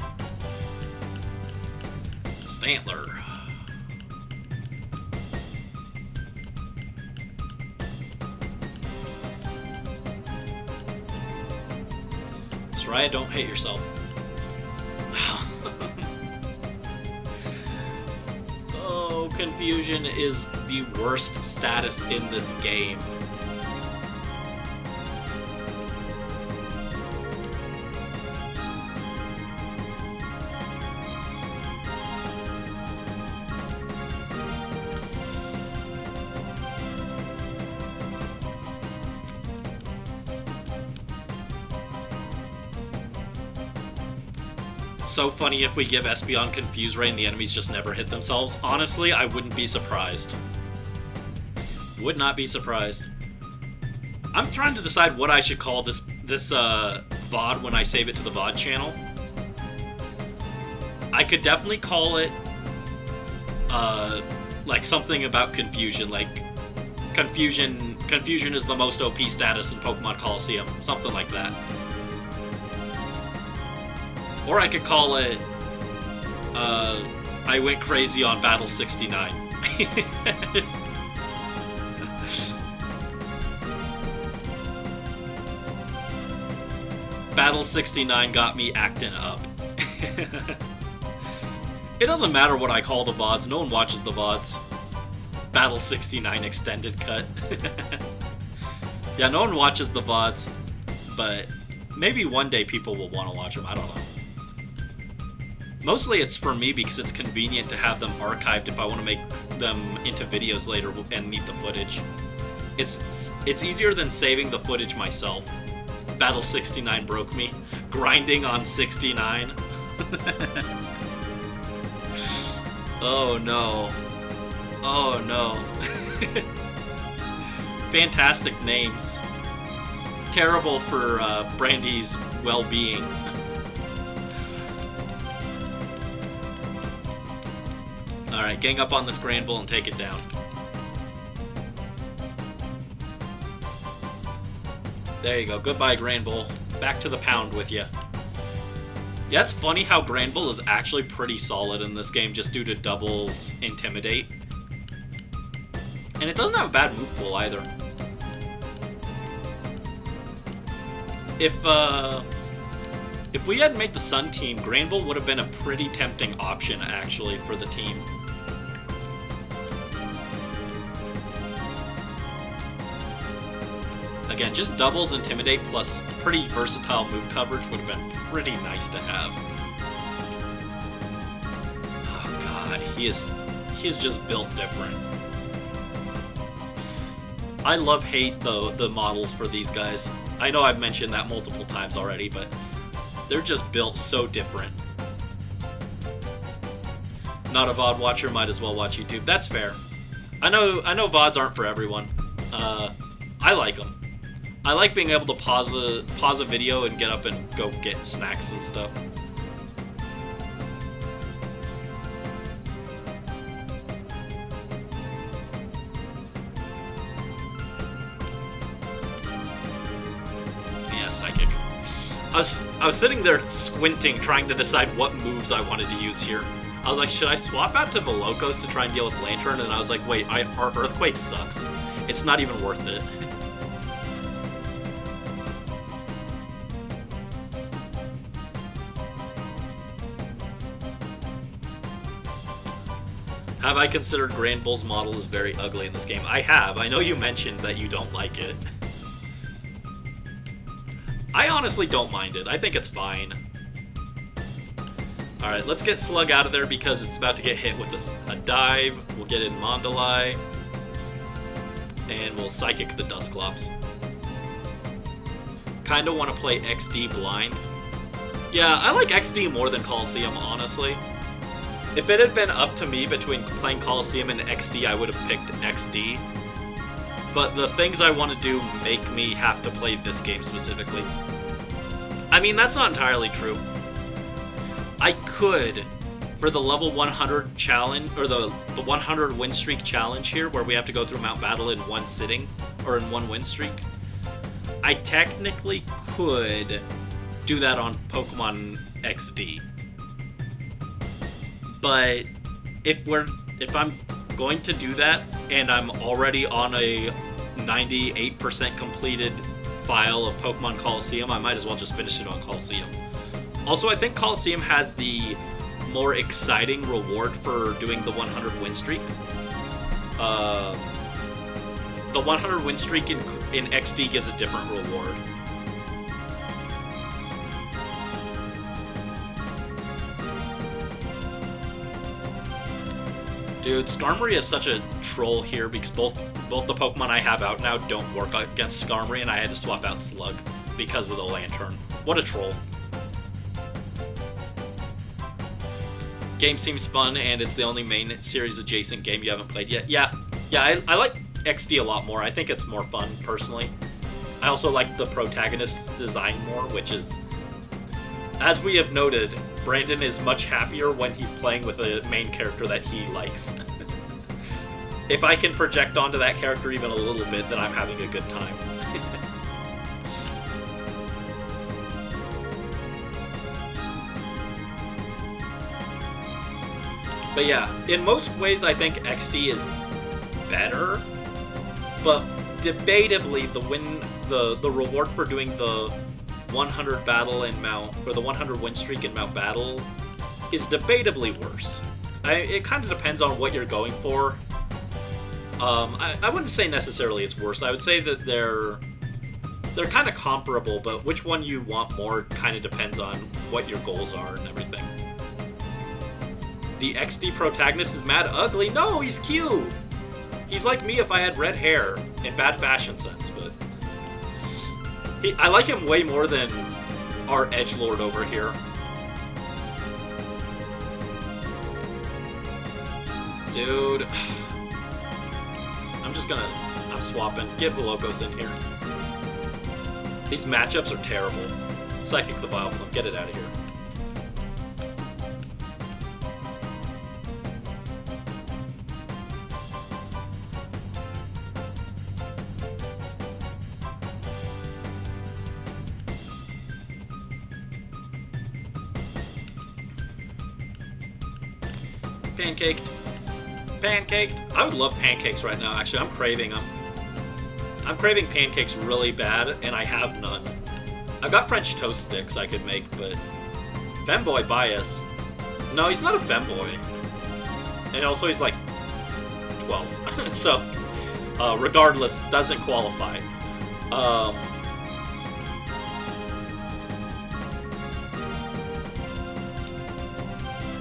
Stantler. Soraya, don't hate yourself. no, Confusion is the worst status in this game. So funny if we give Espeon Confuse Ray and the enemies just never hit themselves. Honestly, I wouldn't be surprised. Would not be surprised. I'm trying to decide what I should call this VOD when I save it to the VOD channel. I could definitely call it like something about Confusion, like Confusion is the most OP status in Pokemon Colosseum, something like that. Or I could call it, I went crazy on Battle 69. Battle 69 got me acting up. It doesn't matter what I call the VODs, no one watches the VODs. Battle 69 extended cut. Yeah, no one watches the VODs, but maybe one day people will want to watch them, I don't know. Mostly it's for me because it's convenient to have them archived if I want to make them into videos later and need the footage. It's easier than saving the footage myself. Battle 69 broke me. Grinding on 69. Oh no. Oh no. Fantastic names. Terrible for Brandy's well-being. Alright, gang up on this Granbull and take it down. There you go. Goodbye, Granbull. Back to the pound with you. Yeah, it's funny how Granbull is actually pretty solid in this game just due to doubles Intimidate. And it doesn't have a bad move pool either. If we hadn't made the Sun team, Granbull would have been a pretty tempting option, actually, for the team. Again, just doubles Intimidate plus pretty versatile move coverage would have been pretty nice to have. Oh god, he is just built different. I love-hate the models for these guys. I know I've mentioned that multiple times already, but they're just built so different. Not a VOD watcher, might as well watch YouTube. That's fair. I know VODs aren't for everyone. I like them. I like being able to pause a video and get up and go get snacks and stuff. Yeah, Psychic. I was sitting there squinting, trying to decide what moves I wanted to use here. I was like, should I swap out to Velocos to try and deal with Lantern? And I was like, wait, our Earthquake sucks. It's not even worth it. Have I considered Granbull's model is very ugly in this game? I have. I know you mentioned that you don't like it. I honestly don't mind it. I think it's fine. Alright, let's get Slug out of there because it's about to get hit with a dive. We'll get in Mondolai. And we'll Psychic the Dusclops. Kinda want to play XD blind. Yeah, I like XD more than Colosseum, honestly. If it had been up to me between playing Colosseum and XD, I would have picked XD. But the things I want to do make me have to play this game specifically. I mean, that's not entirely true. I could, for the level 100 challenge, or the 100 win streak challenge here, where we have to go through Mount Battle in one sitting, or in one win streak, I technically could do that on Pokemon XD. But if I'm going to do that and I'm already on a 98% completed file of Pokemon Colosseum, I might as well just finish it on Colosseum. Also, I think Colosseum has the more exciting reward for doing the 100 win streak. The 100 win streak in XD gives a different reward. Dude, Skarmory is such a troll here because both the Pokemon I have out now don't work against Skarmory, and I had to swap out Slug because of the Lantern. What a troll. Game seems fun, and it's the only main series adjacent game you haven't played yet. Yeah, I like XD a lot more. I think it's more fun, personally. I also like the protagonist's design more, which is... As we have noted, Brandon is much happier when he's playing with a main character that he likes. If I can project onto that character even a little bit, then I'm having a good time. But yeah, in most ways I think XD is better, but debatably the reward for doing the 100 battle in Mount, or the 100 win streak in Mount Battle is debatably worse. It kind of depends on what you're going for. I wouldn't say necessarily it's worse. I would say that they're kind of comparable, but which one you want more kind of depends on what your goals are and everything. The XD protagonist is mad ugly. No, he's cute. He's like me if I had red hair and bad fashion sense, but I like him way more than our edgelord over here. Dude. I'm swapping. Get Velocos in here. These matchups are terrible. Psychic the Vileplume. Get it out of here. Pancaked. I would love pancakes right now, actually. I'm craving them. I'm craving pancakes really bad, and I have none. I've got French toast sticks I could make, but... Femboy bias. No, he's not a femboy. And also, he's like 12. So, regardless, doesn't qualify.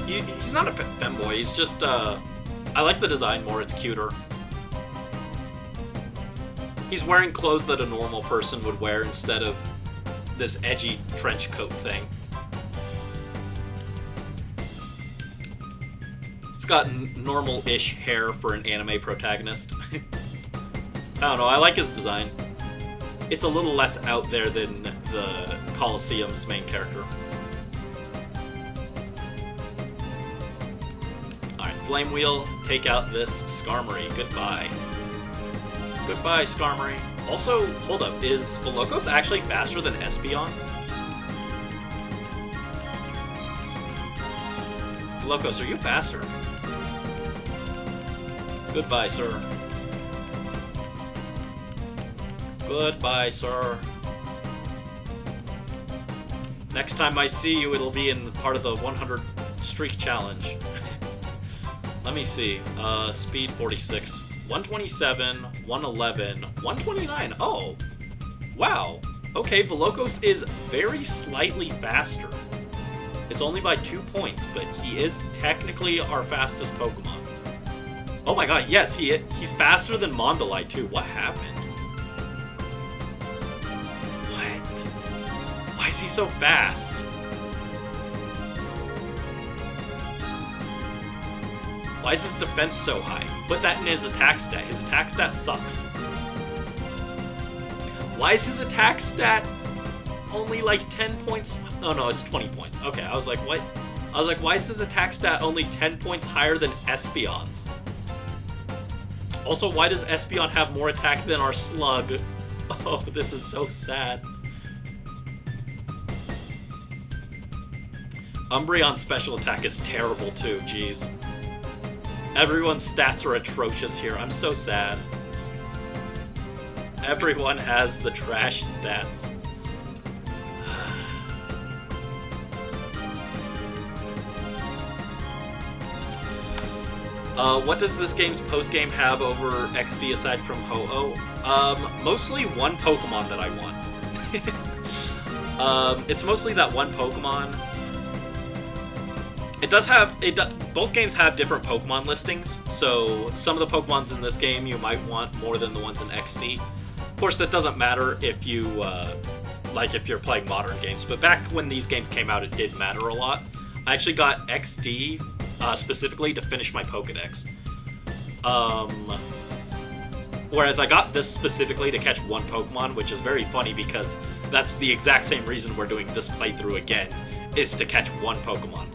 He's not a femboy, he's just, I like the design more, it's cuter. He's wearing clothes that a normal person would wear instead of this edgy trench coat thing. It's got normal-ish hair for an anime protagonist. I don't know, I like his design. It's a little less out there than the Colosseum's main character. Flame Wheel, take out this Skarmory. Goodbye. Goodbye, Skarmory. Also, hold up, is Velocos actually faster than Espeon? Velocos, are you faster? Goodbye, sir. Goodbye, sir. Next time I see you, it'll be in part of the 100 streak challenge. Let me see. Speed 46. 127, 111, 129. Oh! Wow. Okay, Velocos is very slightly faster. It's only by 2 points, but he is technically our fastest Pokemon. Oh my god, yes, he's faster than Mondolai too. What happened? What? Why is he so fast? Why is his defense so high? Put that in his attack stat. His attack stat sucks. Why is his attack stat only like 10 points? Oh no, it's 20 points. Okay, I was like, what? I was like, why is his attack stat only 10 points higher than Espeon's? Also, why does Espeon have more attack than our Slug? Oh, this is so sad. Umbreon's special attack is terrible too, jeez. Everyone's stats are atrocious here. I'm so sad. Everyone has the trash stats. What does this game's post-game have over XD aside from Ho-Oh? Mostly one Pokemon that I want. It's mostly that one Pokemon. Both games have different Pokemon listings, so some of the Pokemons in this game you might want more than the ones in XD. Of course, that doesn't matter if you, if you're playing modern games, but back when these games came out, it did matter a lot. I actually got XD specifically to finish my Pokedex. Whereas I got this specifically to catch one Pokemon, which is very funny because that's the exact same reason we're doing this playthrough again, is to catch one Pokemon.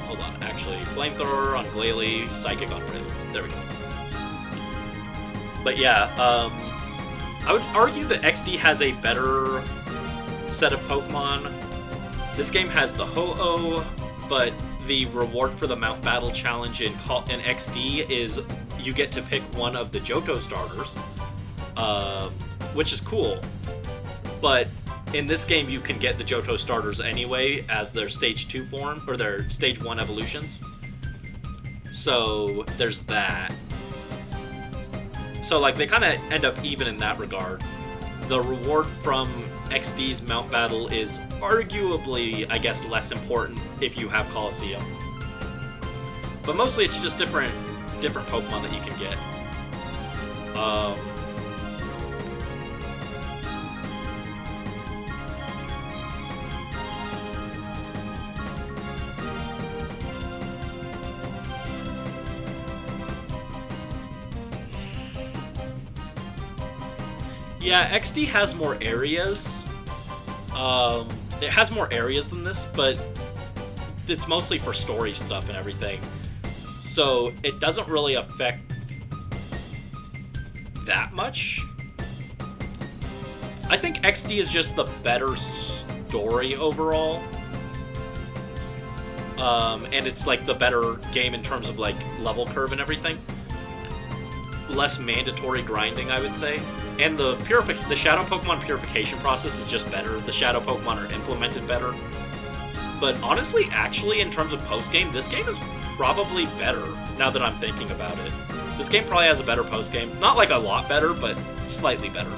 Hold on, actually, Flamethrower on Glalie, Psychic on Riddle. There we go. But yeah, I would argue that XD has a better set of Pokemon. This game has the Ho-Oh, but the reward for the Mount Battle Challenge in XD is you get to pick one of the Johto starters, which is cool. But in this game, you can get the Johto starters anyway as their Stage 2 form, or their Stage 1 evolutions. So there's that. So like they kind of end up even in that regard. The reward from XD's Mount Battle is arguably, I guess, less important if you have Colosseum. But mostly it's just different Pokemon that you can get. Yeah, XD has more areas. It has more areas than this, but it's mostly for story stuff and everything. So it doesn't really affect that much. I think XD is just the better story overall. And it's like the better game in terms of like level curve and everything. Less mandatory grinding, I would say. And the Shadow Pokemon purification process is just better. The Shadow Pokemon are implemented better. But honestly, actually, in terms of post-game, this game is probably better, now that I'm thinking about it. This game probably has a better post-game. Not like a lot better, but slightly better.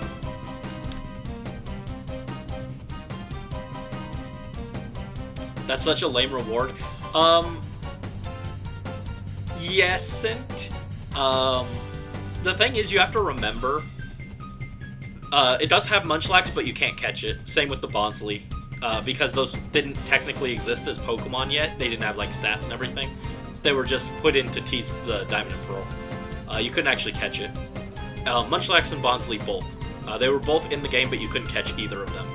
That's such a lame reward. Yes, and the thing is, you have to remember, it does have Munchlax, but you can't catch it. Same with the Bonsly, because those didn't technically exist as Pokemon yet. They didn't have like stats and everything. They were just put in to tease the Diamond and Pearl. You couldn't actually catch it. Munchlax and Bonsly both. They were both in the game, but you couldn't catch either of them.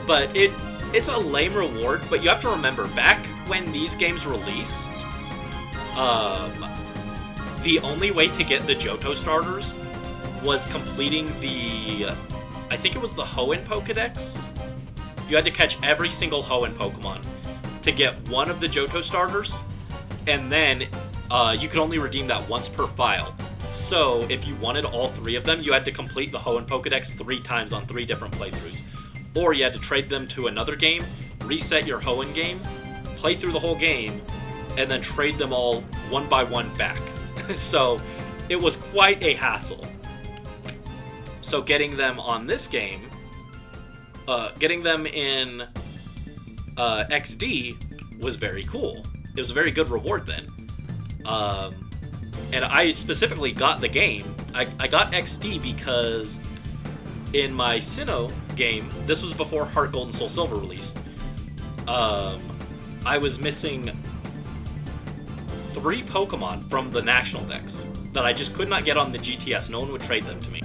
But it's a lame reward, but you have to remember, back when these games released, the only way to get the Johto starters was completing I think it was the Hoenn Pokedex. You had to catch every single Hoenn Pokemon to get one of the Johto starters, and then you could only redeem that once per file. So if you wanted all three of them, you had to complete the Hoenn Pokedex 3 times on 3 different playthroughs. Or you had to trade them to another game, reset your Hoenn game, play through the whole game, and then trade them all one by one back. So it was quite a hassle. So getting them on this game, getting them in XD was very cool. It was a very good reward then. And I specifically got the game. I got XD because in my Sinnoh game, this was before Heart Gold and Soul Silver released, I was missing 3 Pokemon from the National Dex that I just could not get on the GTS. No one would trade them to me.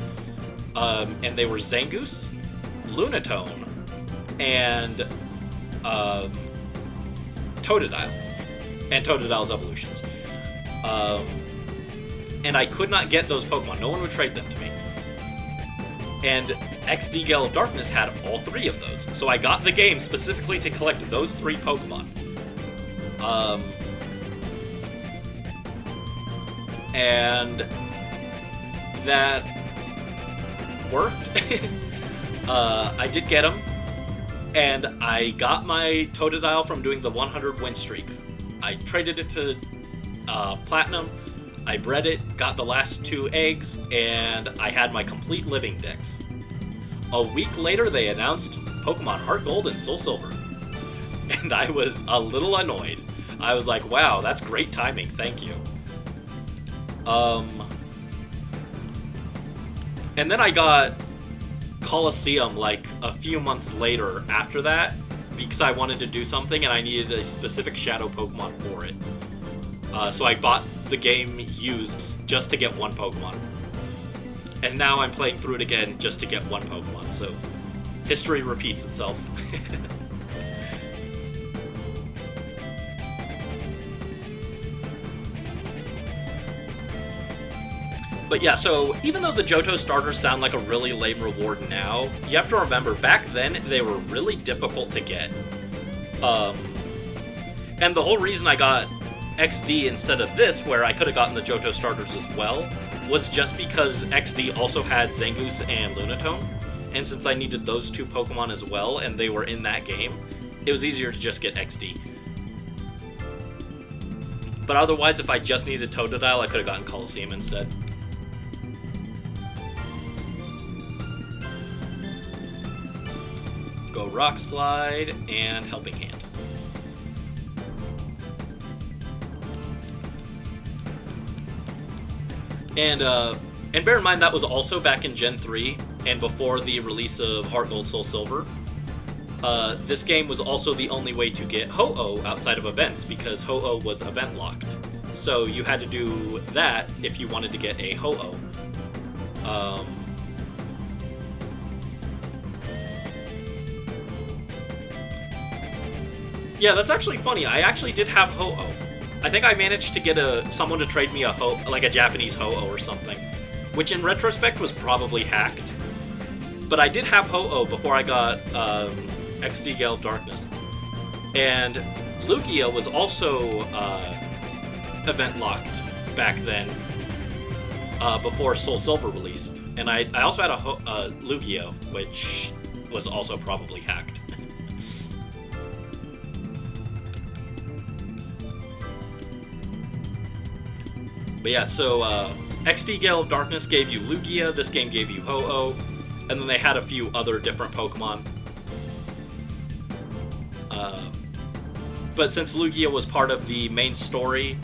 And they were Zangoose, Lunatone, and Totodile. And Totodile's evolutions. And I could not get those Pokemon. No one would trade them to me. And XD Gale of Darkness had all 3 of those. So I got the game specifically to collect those 3 Pokemon. And that worked. I did get him, and I got my Totodile from doing the 100 win streak. I traded it to Platinum, I bred it, got the last 2 eggs, and I had my complete living dex. A week later, they announced Pokemon Heart Gold and Soul Silver, and I was a little annoyed. I was like, wow, that's great timing, thank you. And then I got Colosseum like a few months later after that, because I wanted to do something and I needed a specific Shadow Pokemon for it. So I bought the game used just to get one Pokemon. And now I'm playing through it again just to get one Pokemon, so history repeats itself. But yeah, so even though the Johto starters sound like a really lame reward now, you have to remember, back then, they were really difficult to get. And the whole reason I got XD instead of this, where I could have gotten the Johto starters as well, was just because XD also had Zangoose and Lunatone, and since I needed those 2 Pokemon as well, and they were in that game, it was easier to just get XD. But otherwise, if I just needed Totodile, I could have gotten Colosseum instead. Go Rock Slide and Helping Hand. And bear in mind that was also back in Gen 3 and before the release of Heart Gold Soul Silver. This game was also the only way to get Ho-Oh outside of events because Ho-Oh was event locked. So you had to do that if you wanted to get a Ho-Oh. Yeah, that's actually funny. I actually did have Ho-Oh. I think I managed to get someone to trade me like a Japanese Ho-Oh or something, which in retrospect was probably hacked. But I did have Ho-Oh before I got XD Gale of Darkness. And Lugia was also event locked back then, before Soul Silver released. And I also had a Lugia, which was also probably hacked. But yeah, so XD Gale of Darkness gave you Lugia, this game gave you Ho-Oh, and then they had a few other different Pokemon. But since Lugia was part of the main story,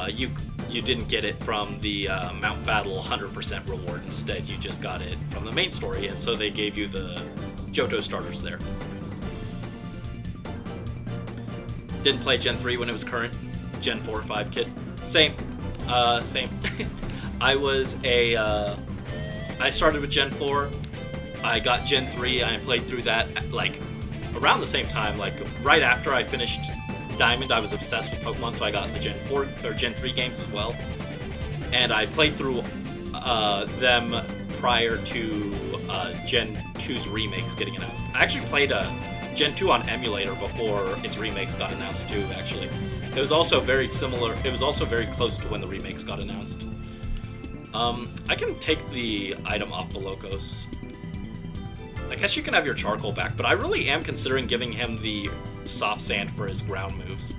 you didn't get it from the Mount Battle 100% reward. Instead, you just got it from the main story, and so they gave you the Johto starters there. Didn't play Gen 3 when it was current. Gen 4 or 5 kid. Same. Same. I started with Gen 4. I got Gen 3. I played through that, like, around the same time. Like, right after I finished Diamond, I was obsessed with Pokemon, so I got the Gen 4 or Gen 3 games as well. And I played through them prior to Gen 2's remakes getting announced. I actually played Gen 2 on emulator before its remakes got announced too, actually. It was also very similar. It was also very close to when the remakes got announced. I can take the item off the Locos. I guess you can have your Charcoal back, but I really am considering giving him the Soft Sand for his ground moves.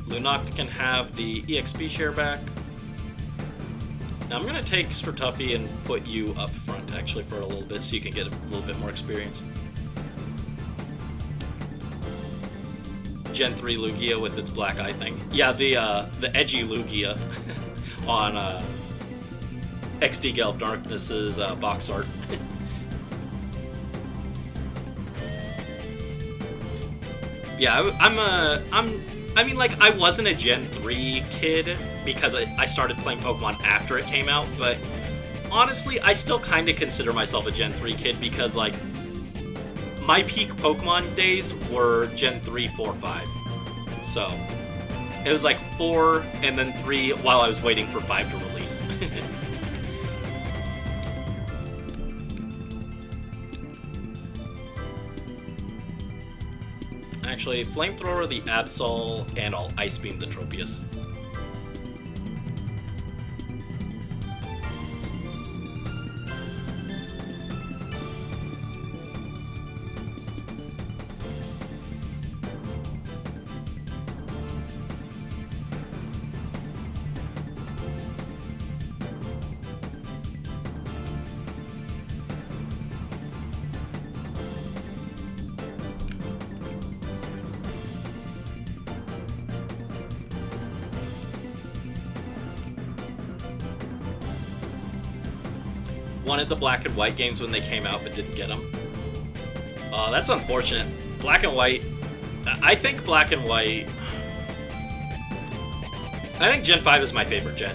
Lunoct can have the EXP share back. Now I'm going to take Stratuffy and put you up front, actually, for a little bit, so you can get a little bit more experience. Gen 3 Lugia with its black eye thing. Yeah, the edgy Lugia on XD Gale of Darkness's box art. Yeah, I mean, like, I wasn't a Gen 3 kid because I started playing Pokemon after it came out, but honestly, I still kind of consider myself a Gen 3 kid because, like, my peak Pokemon days were Gen 3, 4, 5. So, it was like 4 and then 3 while I was waiting for 5 to release. Actually, Flamethrower the Absol, and I'll Ice Beam the Tropius. Wanted the black and white games when they came out, but didn't get them. That's unfortunate. Black and white. I think black and white. I think Gen 5 is my favorite gen.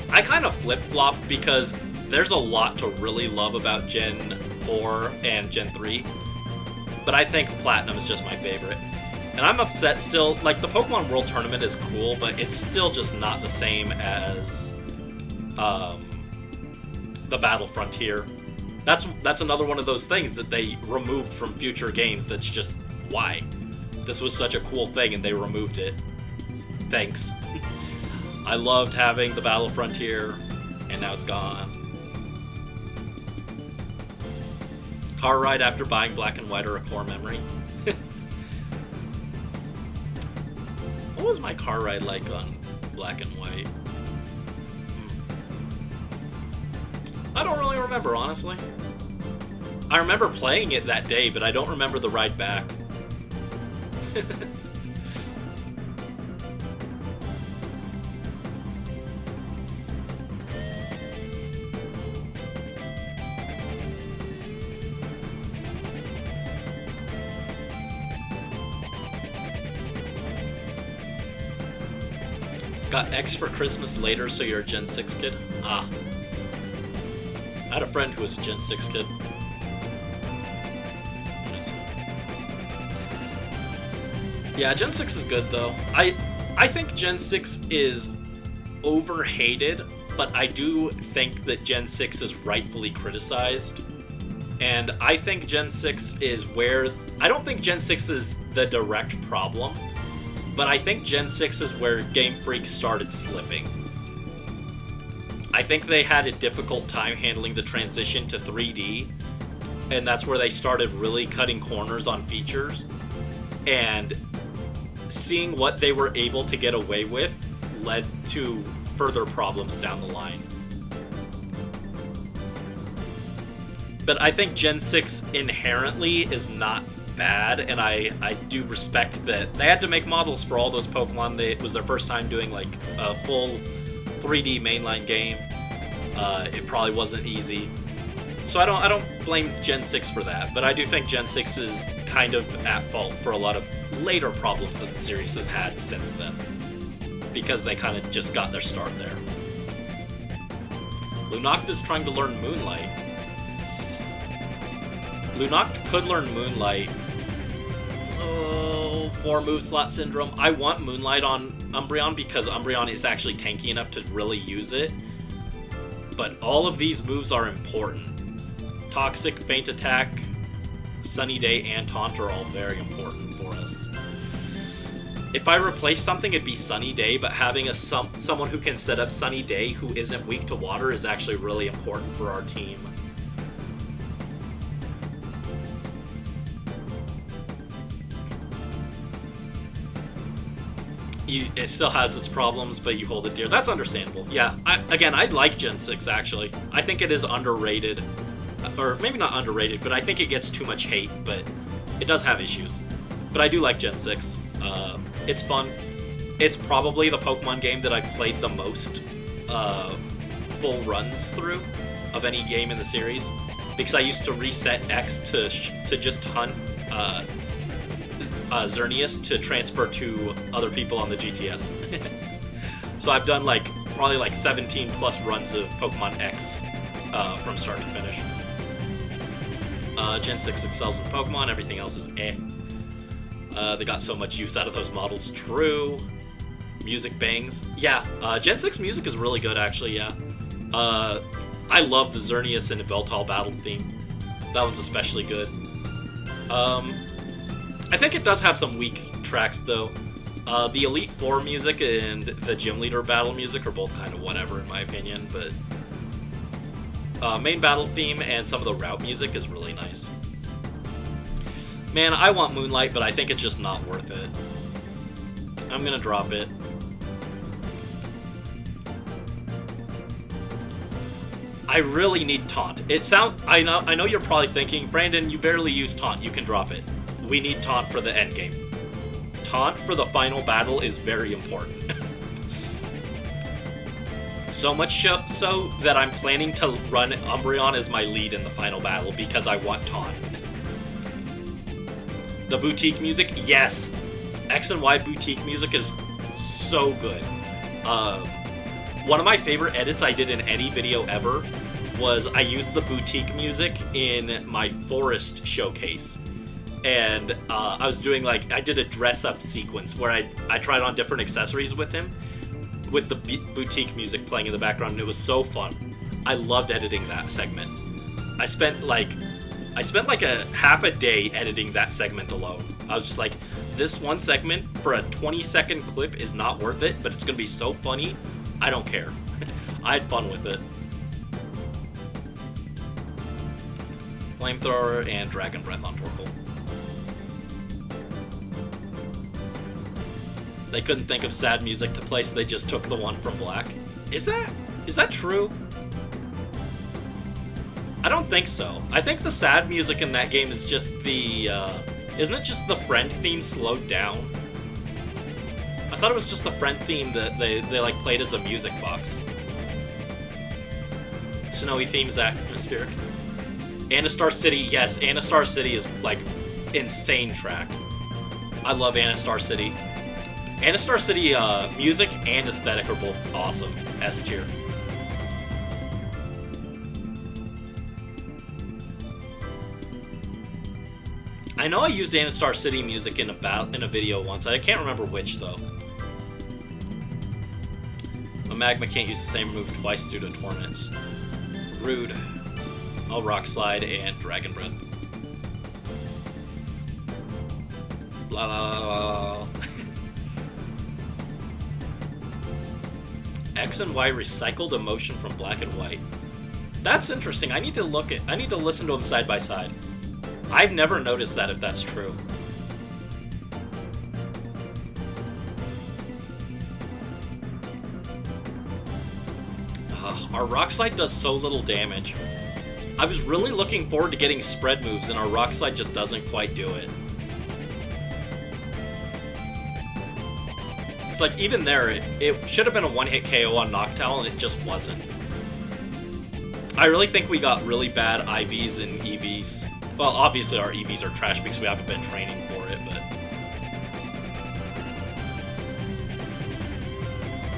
I kind of flip-flopped because there's a lot to really love about Gen 4 and Gen 3. But I think Platinum is just my favorite. And I'm upset still. Like, the Pokemon World Tournament is cool, but it's still just not the same as the Battle Frontier. That's another one of those things that they removed from future games that's just, why? This was such a cool thing and they removed it. Thanks. I loved having the Battle Frontier, and now it's gone. Car ride after buying black and white or a core memory. What was my car ride like on black and white? I don't really remember, honestly. I remember playing it that day, but I don't remember the ride back. Got X for Christmas later, so you're a Gen 6 kid? Ah. I had a friend who was a Gen 6 kid. Yeah, Gen 6 is good, though. I think Gen 6 is overhated, but I do think that Gen 6 is rightfully criticized. And I think Gen 6 is where... I don't think Gen 6 is the direct problem, but I think Gen 6 is where Game Freak started slipping. I think they had a difficult time handling the transition to 3D, and that's where they started really cutting corners on features. And seeing what they were able to get away with led to further problems down the line. But I think Gen 6 inherently is not bad, and I do respect that they had to make models for all those Pokemon. It was their first time doing like a full 3D mainline game. It probably wasn't easy. So I don't blame Gen 6 for that, but I do think Gen 6 is kind of at fault for a lot of later problems that the series has had since then, because they kind of just got their start there. Lunoct is trying to learn Moonlight. Lunoct could learn Moonlight. Oh, 4-move slot syndrome. I want Moonlight on Umbreon because Umbreon is actually tanky enough to really use it. But all of these moves are important. Toxic, Feint Attack, Sunny Day, and Taunt are all very important for us. If I replace something, it'd be Sunny Day, but having someone who can set up Sunny Day who isn't weak to water is actually really important for our team. It still has its problems, but you hold it dear. That's understandable. Yeah, I like Gen 6, actually. I think it is underrated. Or maybe not underrated, but I think it gets too much hate, but it does have issues. But I do like Gen 6. It's fun. It's probably the Pokemon game that I've played the most full runs through of any game in the series, because I used to reset X to just hunt Xerneas to transfer to other people on the GTS. So I've done probably 17 plus runs of Pokemon X from start to finish. Gen 6 excels in Pokemon, everything else is eh. They got so much use out of those models. True. Music bangs. Yeah, Gen 6 music is really good, actually, yeah. I love the Xerneas and Yveltal battle theme. That one's especially good. I think it does have some weak tracks, though. The Elite Four music and the Gym Leader battle music are both kind of whatever, in my opinion, but main battle theme and some of the route music is really nice. Man, I want Moonlight, but I think it's just not worth it. I'm gonna drop it. I really need Taunt. I know you're probably thinking, Brandon, you barely use Taunt, you can drop it. We need Taunt for the endgame. Taunt for the final battle is very important. So much so that I'm planning to run Umbreon as my lead in the final battle because I want Taunt. The boutique music, yes! X and Y boutique music is so good. One of my favorite edits I did in any video ever was I used the boutique music in my Forest showcase. And I was doing I did a dress-up sequence where I tried on different accessories with him, with the boutique music playing in the background, and it was so fun. I loved editing that segment. I spent like a half a day editing that segment alone. I was just like, this one segment for a 20-second clip is not worth it, but it's gonna be so funny, I don't care. I had fun with it. Flamethrower and Dragon Breath on Torkoal. They couldn't think of sad music to play, so they just took the one from Black. Is that true? I don't think so. I think the sad music in that game is just the, isn't it just the friend theme slowed down? I thought it was just the friend theme that they played as a music box. Snowy themes, atmospheric. Anastar City, yes, Anastar City is, insane track. I love Anastar City. Anastar City music and aesthetic are both awesome. S tier. I know I used Anastar City music in a video once. I can't remember which though. A Magma can't use the same move twice due to torments. Rude. I'll Rock Slide and Dragon Breath. Blah blah blah blah. X and Y recycled emotion from Black and White. That's interesting. I need to listen to them side by side. I've never noticed that, if that's true. Our Rock Slide does so little damage. I was really looking forward to getting spread moves, and our Rock Slide just doesn't quite do it. It's like, even there, it should have been a one-hit KO on Noctowl, and it just wasn't. I really think we got really bad IVs and EVs. Well, obviously our EVs are trash because we haven't been training for it, but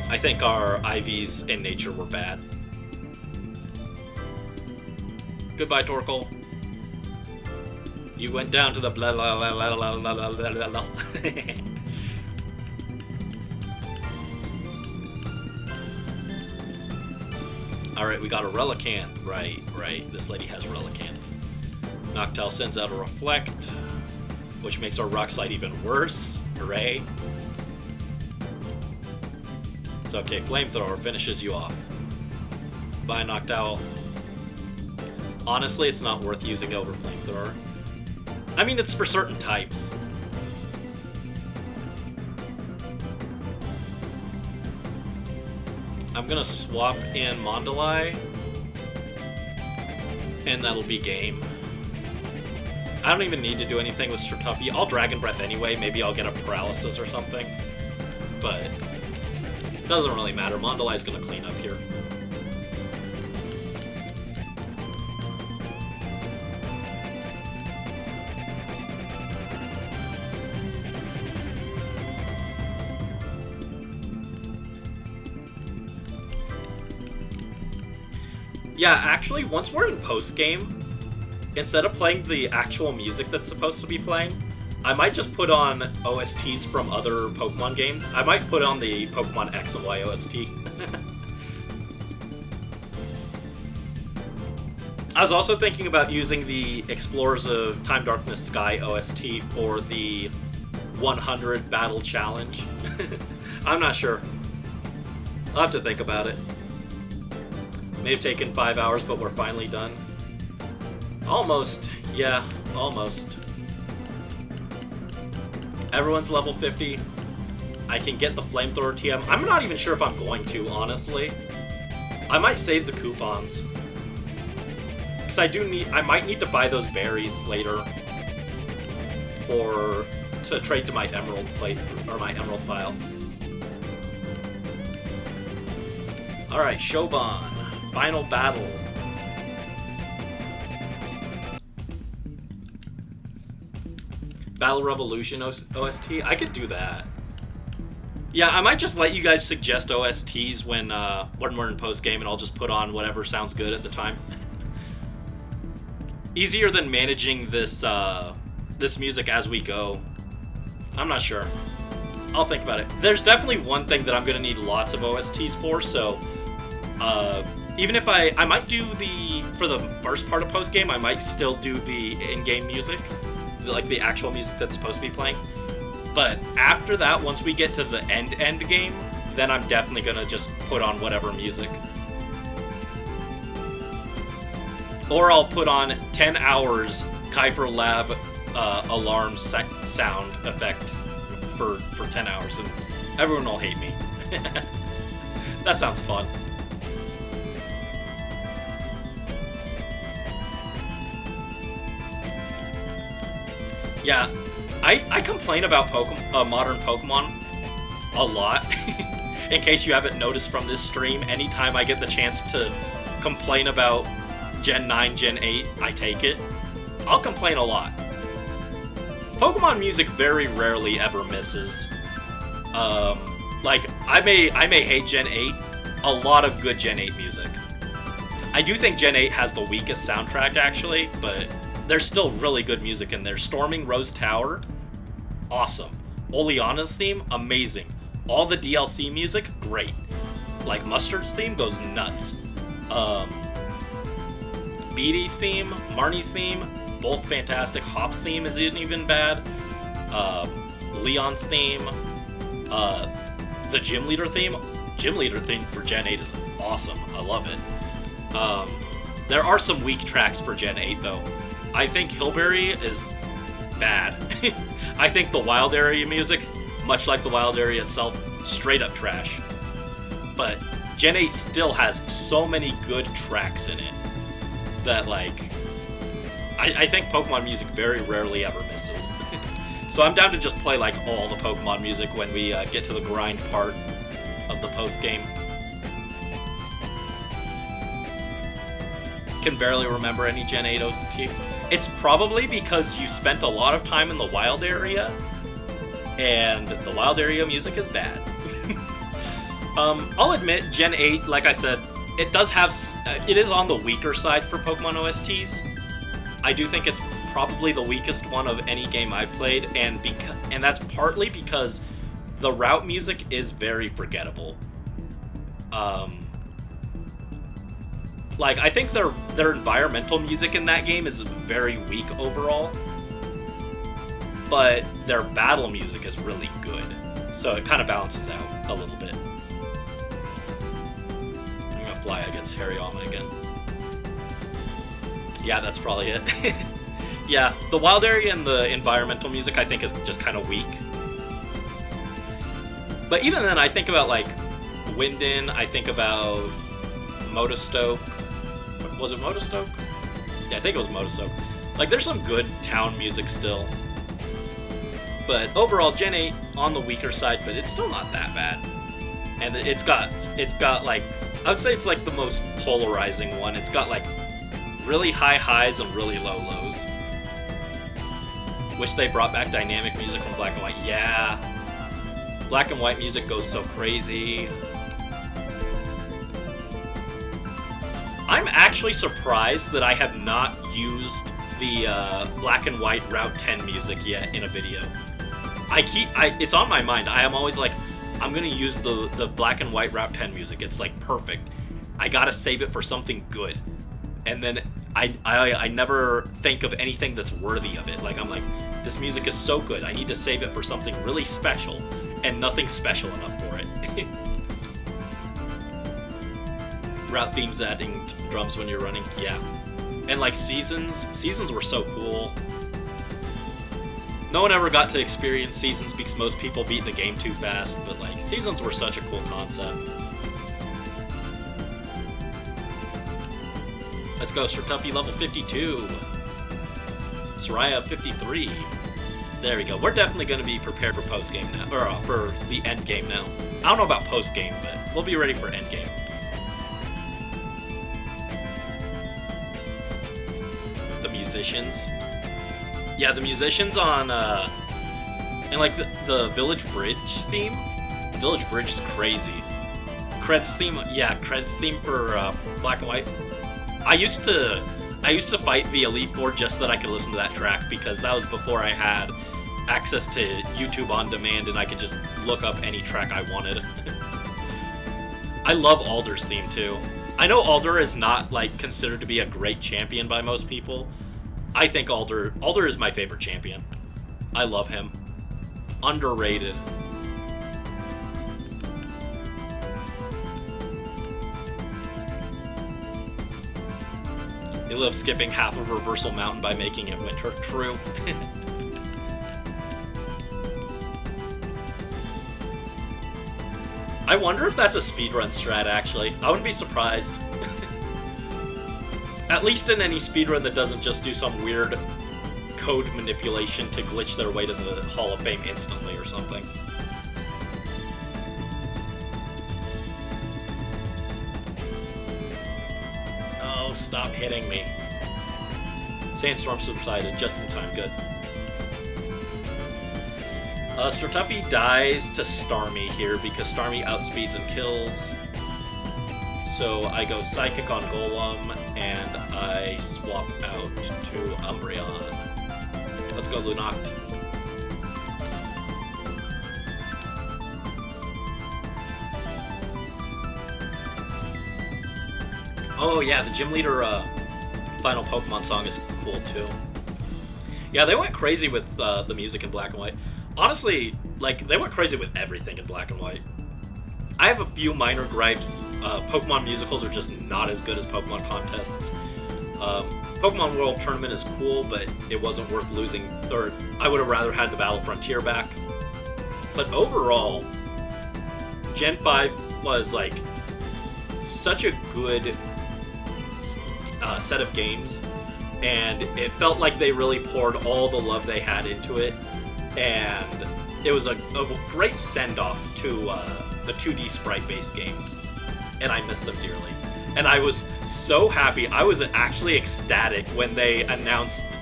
I think our IVs in nature were bad. Goodbye, Torkoal. You went down to the blah blah blah blah blah blah blah blah blah. Alright, we got a Relicanth. Right. This lady has Relicanth. Noctowl sends out a Reflect, which makes our Rock Slide even worse. Hooray. It's okay, Flamethrower finishes you off. Bye, Noctowl. Honestly, it's not worth using over Flamethrower. I mean, it's for certain types. I'm gonna swap in Mondalai, and that'll be game. I don't even need to do anything with Stratuffy. I'll Dragon Breath anyway. Maybe I'll get a Paralysis or something. But it doesn't really matter. Mondalai's gonna clean up here. Yeah, actually, once we're in post-game, instead of playing the actual music that's supposed to be playing, I might just put on OSTs from other Pokemon games. I might put on the Pokemon X and Y OST. I was also thinking about using the Explorers of Time Darkness Sky OST for the 100 battle challenge. I'm not sure. I'll have to think about it. May have taken 5 hours, but we're finally done. Almost. Yeah, almost. Everyone's level 50. I can get the Flamethrower TM. I'm not even sure if I'm going to, honestly. I might save the coupons. Because I might need to buy those berries later to trade to my Emerald playthrough, or my Emerald file. Alright, Shoban. Final battle. Battle Revolution OST? I could do that. Yeah, I might just let you guys suggest OSTs when we're in post-game, and I'll just put on whatever sounds good at the time. Easier than managing this this music as we go. I'm not sure. I'll think about it. There's definitely one thing that I'm going to need lots of OSTs for, so even if I might do for the first part of post-game, I might still do the in-game music, like the actual music that's supposed to be playing. But after that, once we get to the end game, then I'm definitely going to just put on whatever music. Or I'll put on 10 hours Kiefer Lab alarm sound effect for 10 hours, and everyone will hate me. That sounds fun. Yeah, I complain about modern Pokemon a lot. In case you haven't noticed from this stream, anytime I get the chance to complain about Gen 9, Gen 8, I take it. I'll complain a lot. Pokemon music very rarely ever misses. Like, I may hate Gen 8, a lot of good Gen 8 music. I do think Gen 8 has the weakest soundtrack, actually, but there's still really good music in there. Storming Rose Tower, awesome. Oleana's theme, amazing. All the DLC music, great. Like, Mustard's theme goes nuts. Beatty's theme, Marnie's theme, both fantastic. Hop's theme isn't even bad. Leon's theme, the Gym Leader theme for Gen 8 is awesome. I love it. There are some weak tracks for Gen 8 though. I think Hillberry is bad. I think the Wild Area music, much like the Wild Area itself, straight up trash. But Gen 8 still has so many good tracks in it that, like, I think Pokemon music very rarely ever misses. So I'm down to just play, like, all the Pokemon music when we get to the grind part of the post-game. Can barely remember any Gen 8 OST. It's probably because you spent a lot of time in the Wild Area, and the Wild Area music is bad. I'll admit, Gen 8, like I said, it does have... it is on the weaker side for Pokemon OSTs. I do think it's probably the weakest one of any game I've played, and that's partly because the route music is very forgettable. Like, I think their environmental music in that game is very weak overall, but their battle music is really good, so it kind of balances out a little bit. I'm gonna fly against Harry Almond again. Yeah, that's probably it. Yeah, the Wild Area and the environmental music I think is just kind of weak. But even then, I think about, like, Winden, I think about Motostoke. Was it Motostoke? Yeah, I think it was Motostoke. Like, there's some good town music still. But overall, Gen 8 on the weaker side, but it's still not that bad. And it's got like, I would say it's like the most polarizing one. It's got like really high highs and really low lows. Wish they brought back dynamic music from Black and White. Yeah. Black and White music goes so crazy. I'm actually surprised that I have not used the Black and White Route 10 music yet in a video. It's on my mind. I am always like, I'm gonna use the Black and White Route 10 music. It's like perfect. I gotta save it for something good. And then I never think of anything that's worthy of it. Like, I'm like, this music is so good, I need to save it for something really special, and nothing's special enough for it. Route themes adding drums when you're running, yeah. And like seasons were so cool. No one ever got to experience seasons because most people beat the game too fast, but like, seasons were such a cool concept. Let's go, Sir Tuffy level 52. Soraya 53. There we go. We're definitely going to be prepared for post-game now, or for the end game now. I don't know about post-game, but we'll be ready for end game. The musicians. Yeah, the musicians on, and like the Village Bridge theme. Village Bridge is crazy. Credits theme, yeah, credits theme for Black and White. I used to fight the Elite Four just so that I could listen to that track, because that was before I had access to YouTube on demand and I could just look up any track I wanted. I love Alder's theme too. I know Alder is not like considered to be a great champion by most people. I think Alder is my favorite champion. I love him. Underrated. They love skipping half of Reversal Mountain by making it winter. True. I wonder if that's a speedrun strat, actually. I wouldn't be surprised. At least in any speedrun that doesn't just do some weird code manipulation to glitch their way to the Hall of Fame instantly or something. Oh, stop hitting me. Sandstorm subsided just in time, good. Stratuffy dies to Starmie here because Starmie outspeeds and kills. So I go Psychic on Golem, and I swap out to Umbreon. Let's go Lunoct. Oh yeah, the Gym Leader final Pokemon song is cool too. Yeah, they went crazy with the music in Black and White. Honestly, like, they went crazy with everything in Black and White. I have a few minor gripes. Pokemon musicals are just not as good as Pokemon contests. Pokemon World Tournament is cool, but it wasn't worth losing, or I would have rather had the Battle Frontier back. But overall, Gen 5 was, like, such a good set of games, and it felt like they really poured all the love they had into it, and it was a great send-off to the 2D sprite-based games, and I miss them dearly. And I was so happy, I was actually ecstatic when they announced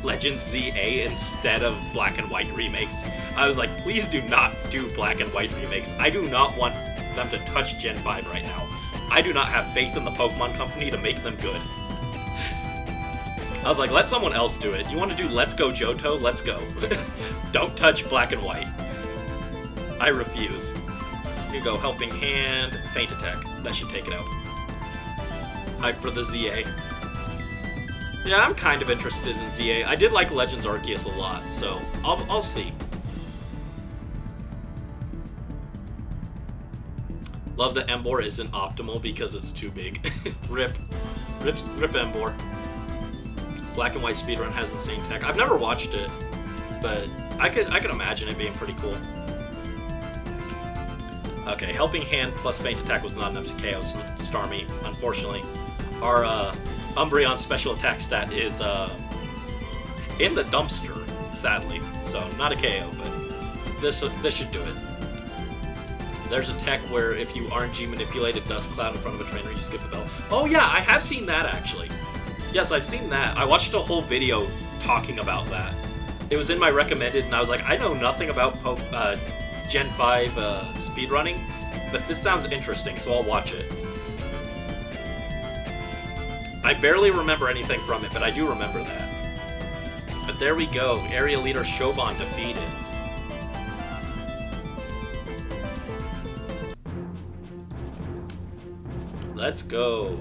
Legends ZA instead of Black and White remakes. I was like, please do not do Black and White remakes. I do not want them to touch Gen 5 right now. I do not have faith in the Pokemon Company to make them good. I was like, let someone else do it. You want to do Let's Go Johto? Let's go. Don't touch Black and White. I refuse. Here you go, Helping Hand, Faint Attack. That should take it out. Hype for the ZA. Yeah, I'm kind of interested in ZA. I did like Legends Arceus a lot, so I'll see. Love that Emboar isn't optimal because it's too big. Rip Emboar. Black and White speedrun has insane tech. I've never watched it, but I could imagine it being pretty cool. Okay, Helping Hand plus Faint Attack was not enough to KO Starmie, unfortunately. Our Umbreon special attack stat is in the dumpster, sadly. So not a KO, but this should do it. There's a tech where if you RNG manipulate a dust cloud in front of a trainer, you skip the bell. Oh yeah, I have seen that actually. Yes, I've seen that. I watched a whole video talking about that. It was in my recommended, and I was like, I know nothing about Gen 5 speedrunning, but this sounds interesting, so I'll watch it. I barely remember anything from it, but I do remember that. But there we go. Area Leader Shoban defeated. Let's go.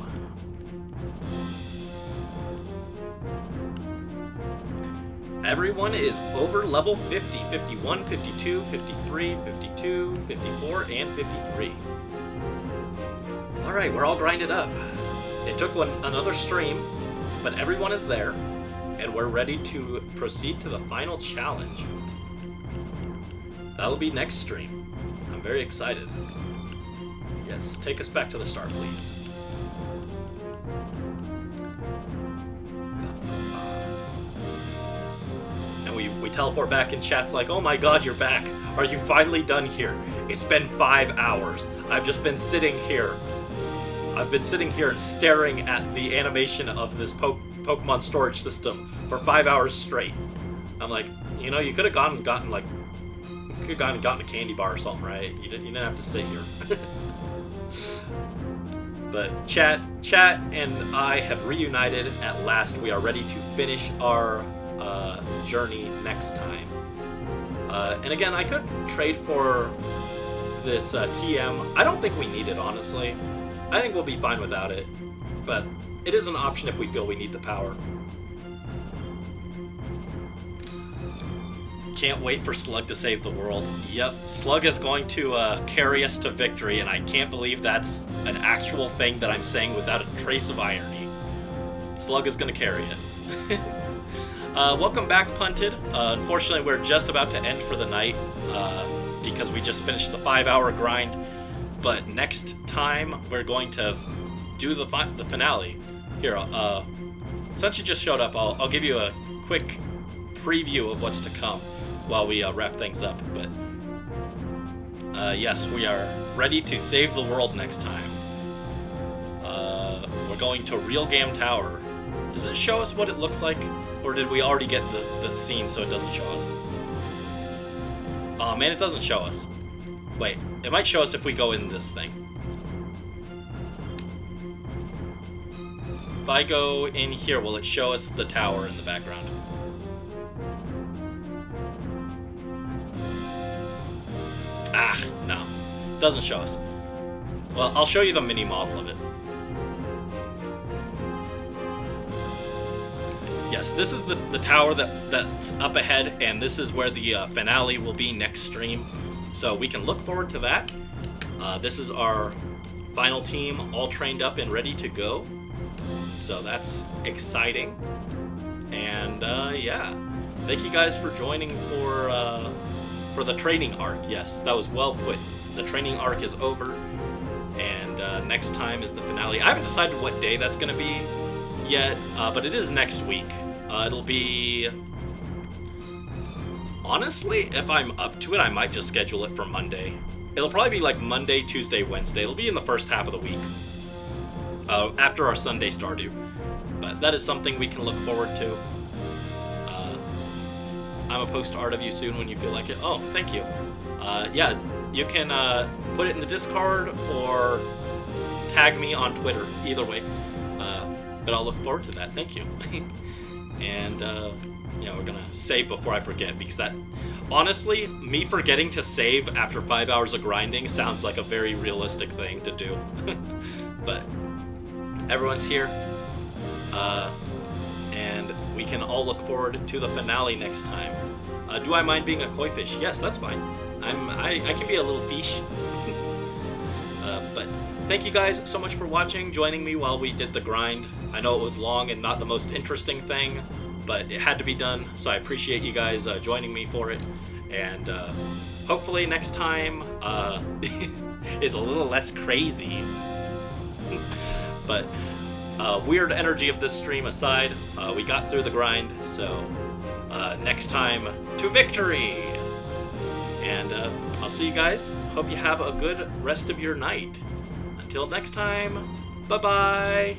everyone is over level 50, 51, 52, 53, 52, 54, and 53. Alright, we're all grinded up. It took another stream, but everyone is there, and we're ready to proceed to the final challenge. That'll be next stream. I'm very excited. Yes, take us back to the start, please. And we teleport back, and chat's like, oh my god, you're back. Are you finally done here? It's been 5 hours. I've just been sitting here. I've been sitting here and staring at the animation of this Pokemon storage system for 5 hours straight. I'm like, you know, you could have gotten a candy bar or something, right? You didn't have to sit here. But chat and I have reunited at last. We are ready to finish our journey next time. And again, I could trade for this TM. I don't think we need it, honestly. I think we'll be fine without it. But it is an option if we feel we need the power. Can't wait for Slug to save the world. Yep, Slug is going to carry us to victory, and I can't believe that's an actual thing that I'm saying without a trace of irony. Slug is going to carry it. Welcome back, Punted. Unfortunately, we're just about to end for the night because we just finished the 5-hour grind. But next time, we're going to do the finale. Here, since you just showed up, I'll give you a quick preview of what's to come while we wrap things up. But yes, we are ready to save the world next time. We're going to Real Gam Tower. Does it show us what it looks like? Or did we already get the scene so it doesn't show us? Oh man, it doesn't show us. Wait, it might show us if we go in this thing. If I go in here, will it show us the tower in the background? Ah, no. Doesn't show us. Well, I'll show you the mini model of it. Yes, this is the tower that's up ahead, and this is where the finale will be next stream. So we can look forward to that. This is our final team, all trained up and ready to go. So that's exciting. And yeah, thank you guys for joining for the training arc. Yes, that was well put. The training arc is over, and next time is the finale. I haven't decided what day that's going to be yet, but it is next week. It'll be... Honestly, if I'm up to it, I might just schedule it for Monday. It'll probably be like Monday, Tuesday, Wednesday. It'll be in the first half of the week, after our Sunday Stardew. But that is something we can look forward to. I'm a post art of you soon when you feel like it. Oh, thank you. Yeah, you can put it in the Discord or tag me on Twitter. Either way. But I'll look forward to that. Thank you. And yeah, we're gonna save before I forget, because that, honestly, me forgetting to save after 5 hours of grinding sounds like a very realistic thing to do. But everyone's here, and we can all look forward to the finale next time. Do I mind being a koi fish? Yes, that's fine. I can be a little fish. But thank you guys so much for watching, joining me while we did the grind. I know it was long and not the most interesting thing, but it had to be done, so I appreciate you guys joining me for it. And hopefully next time is a little less crazy. But weird energy of this stream aside, we got through the grind, so next time, to victory! And I'll see you guys. Hope you have a good rest of your night. Until next time, bye-bye!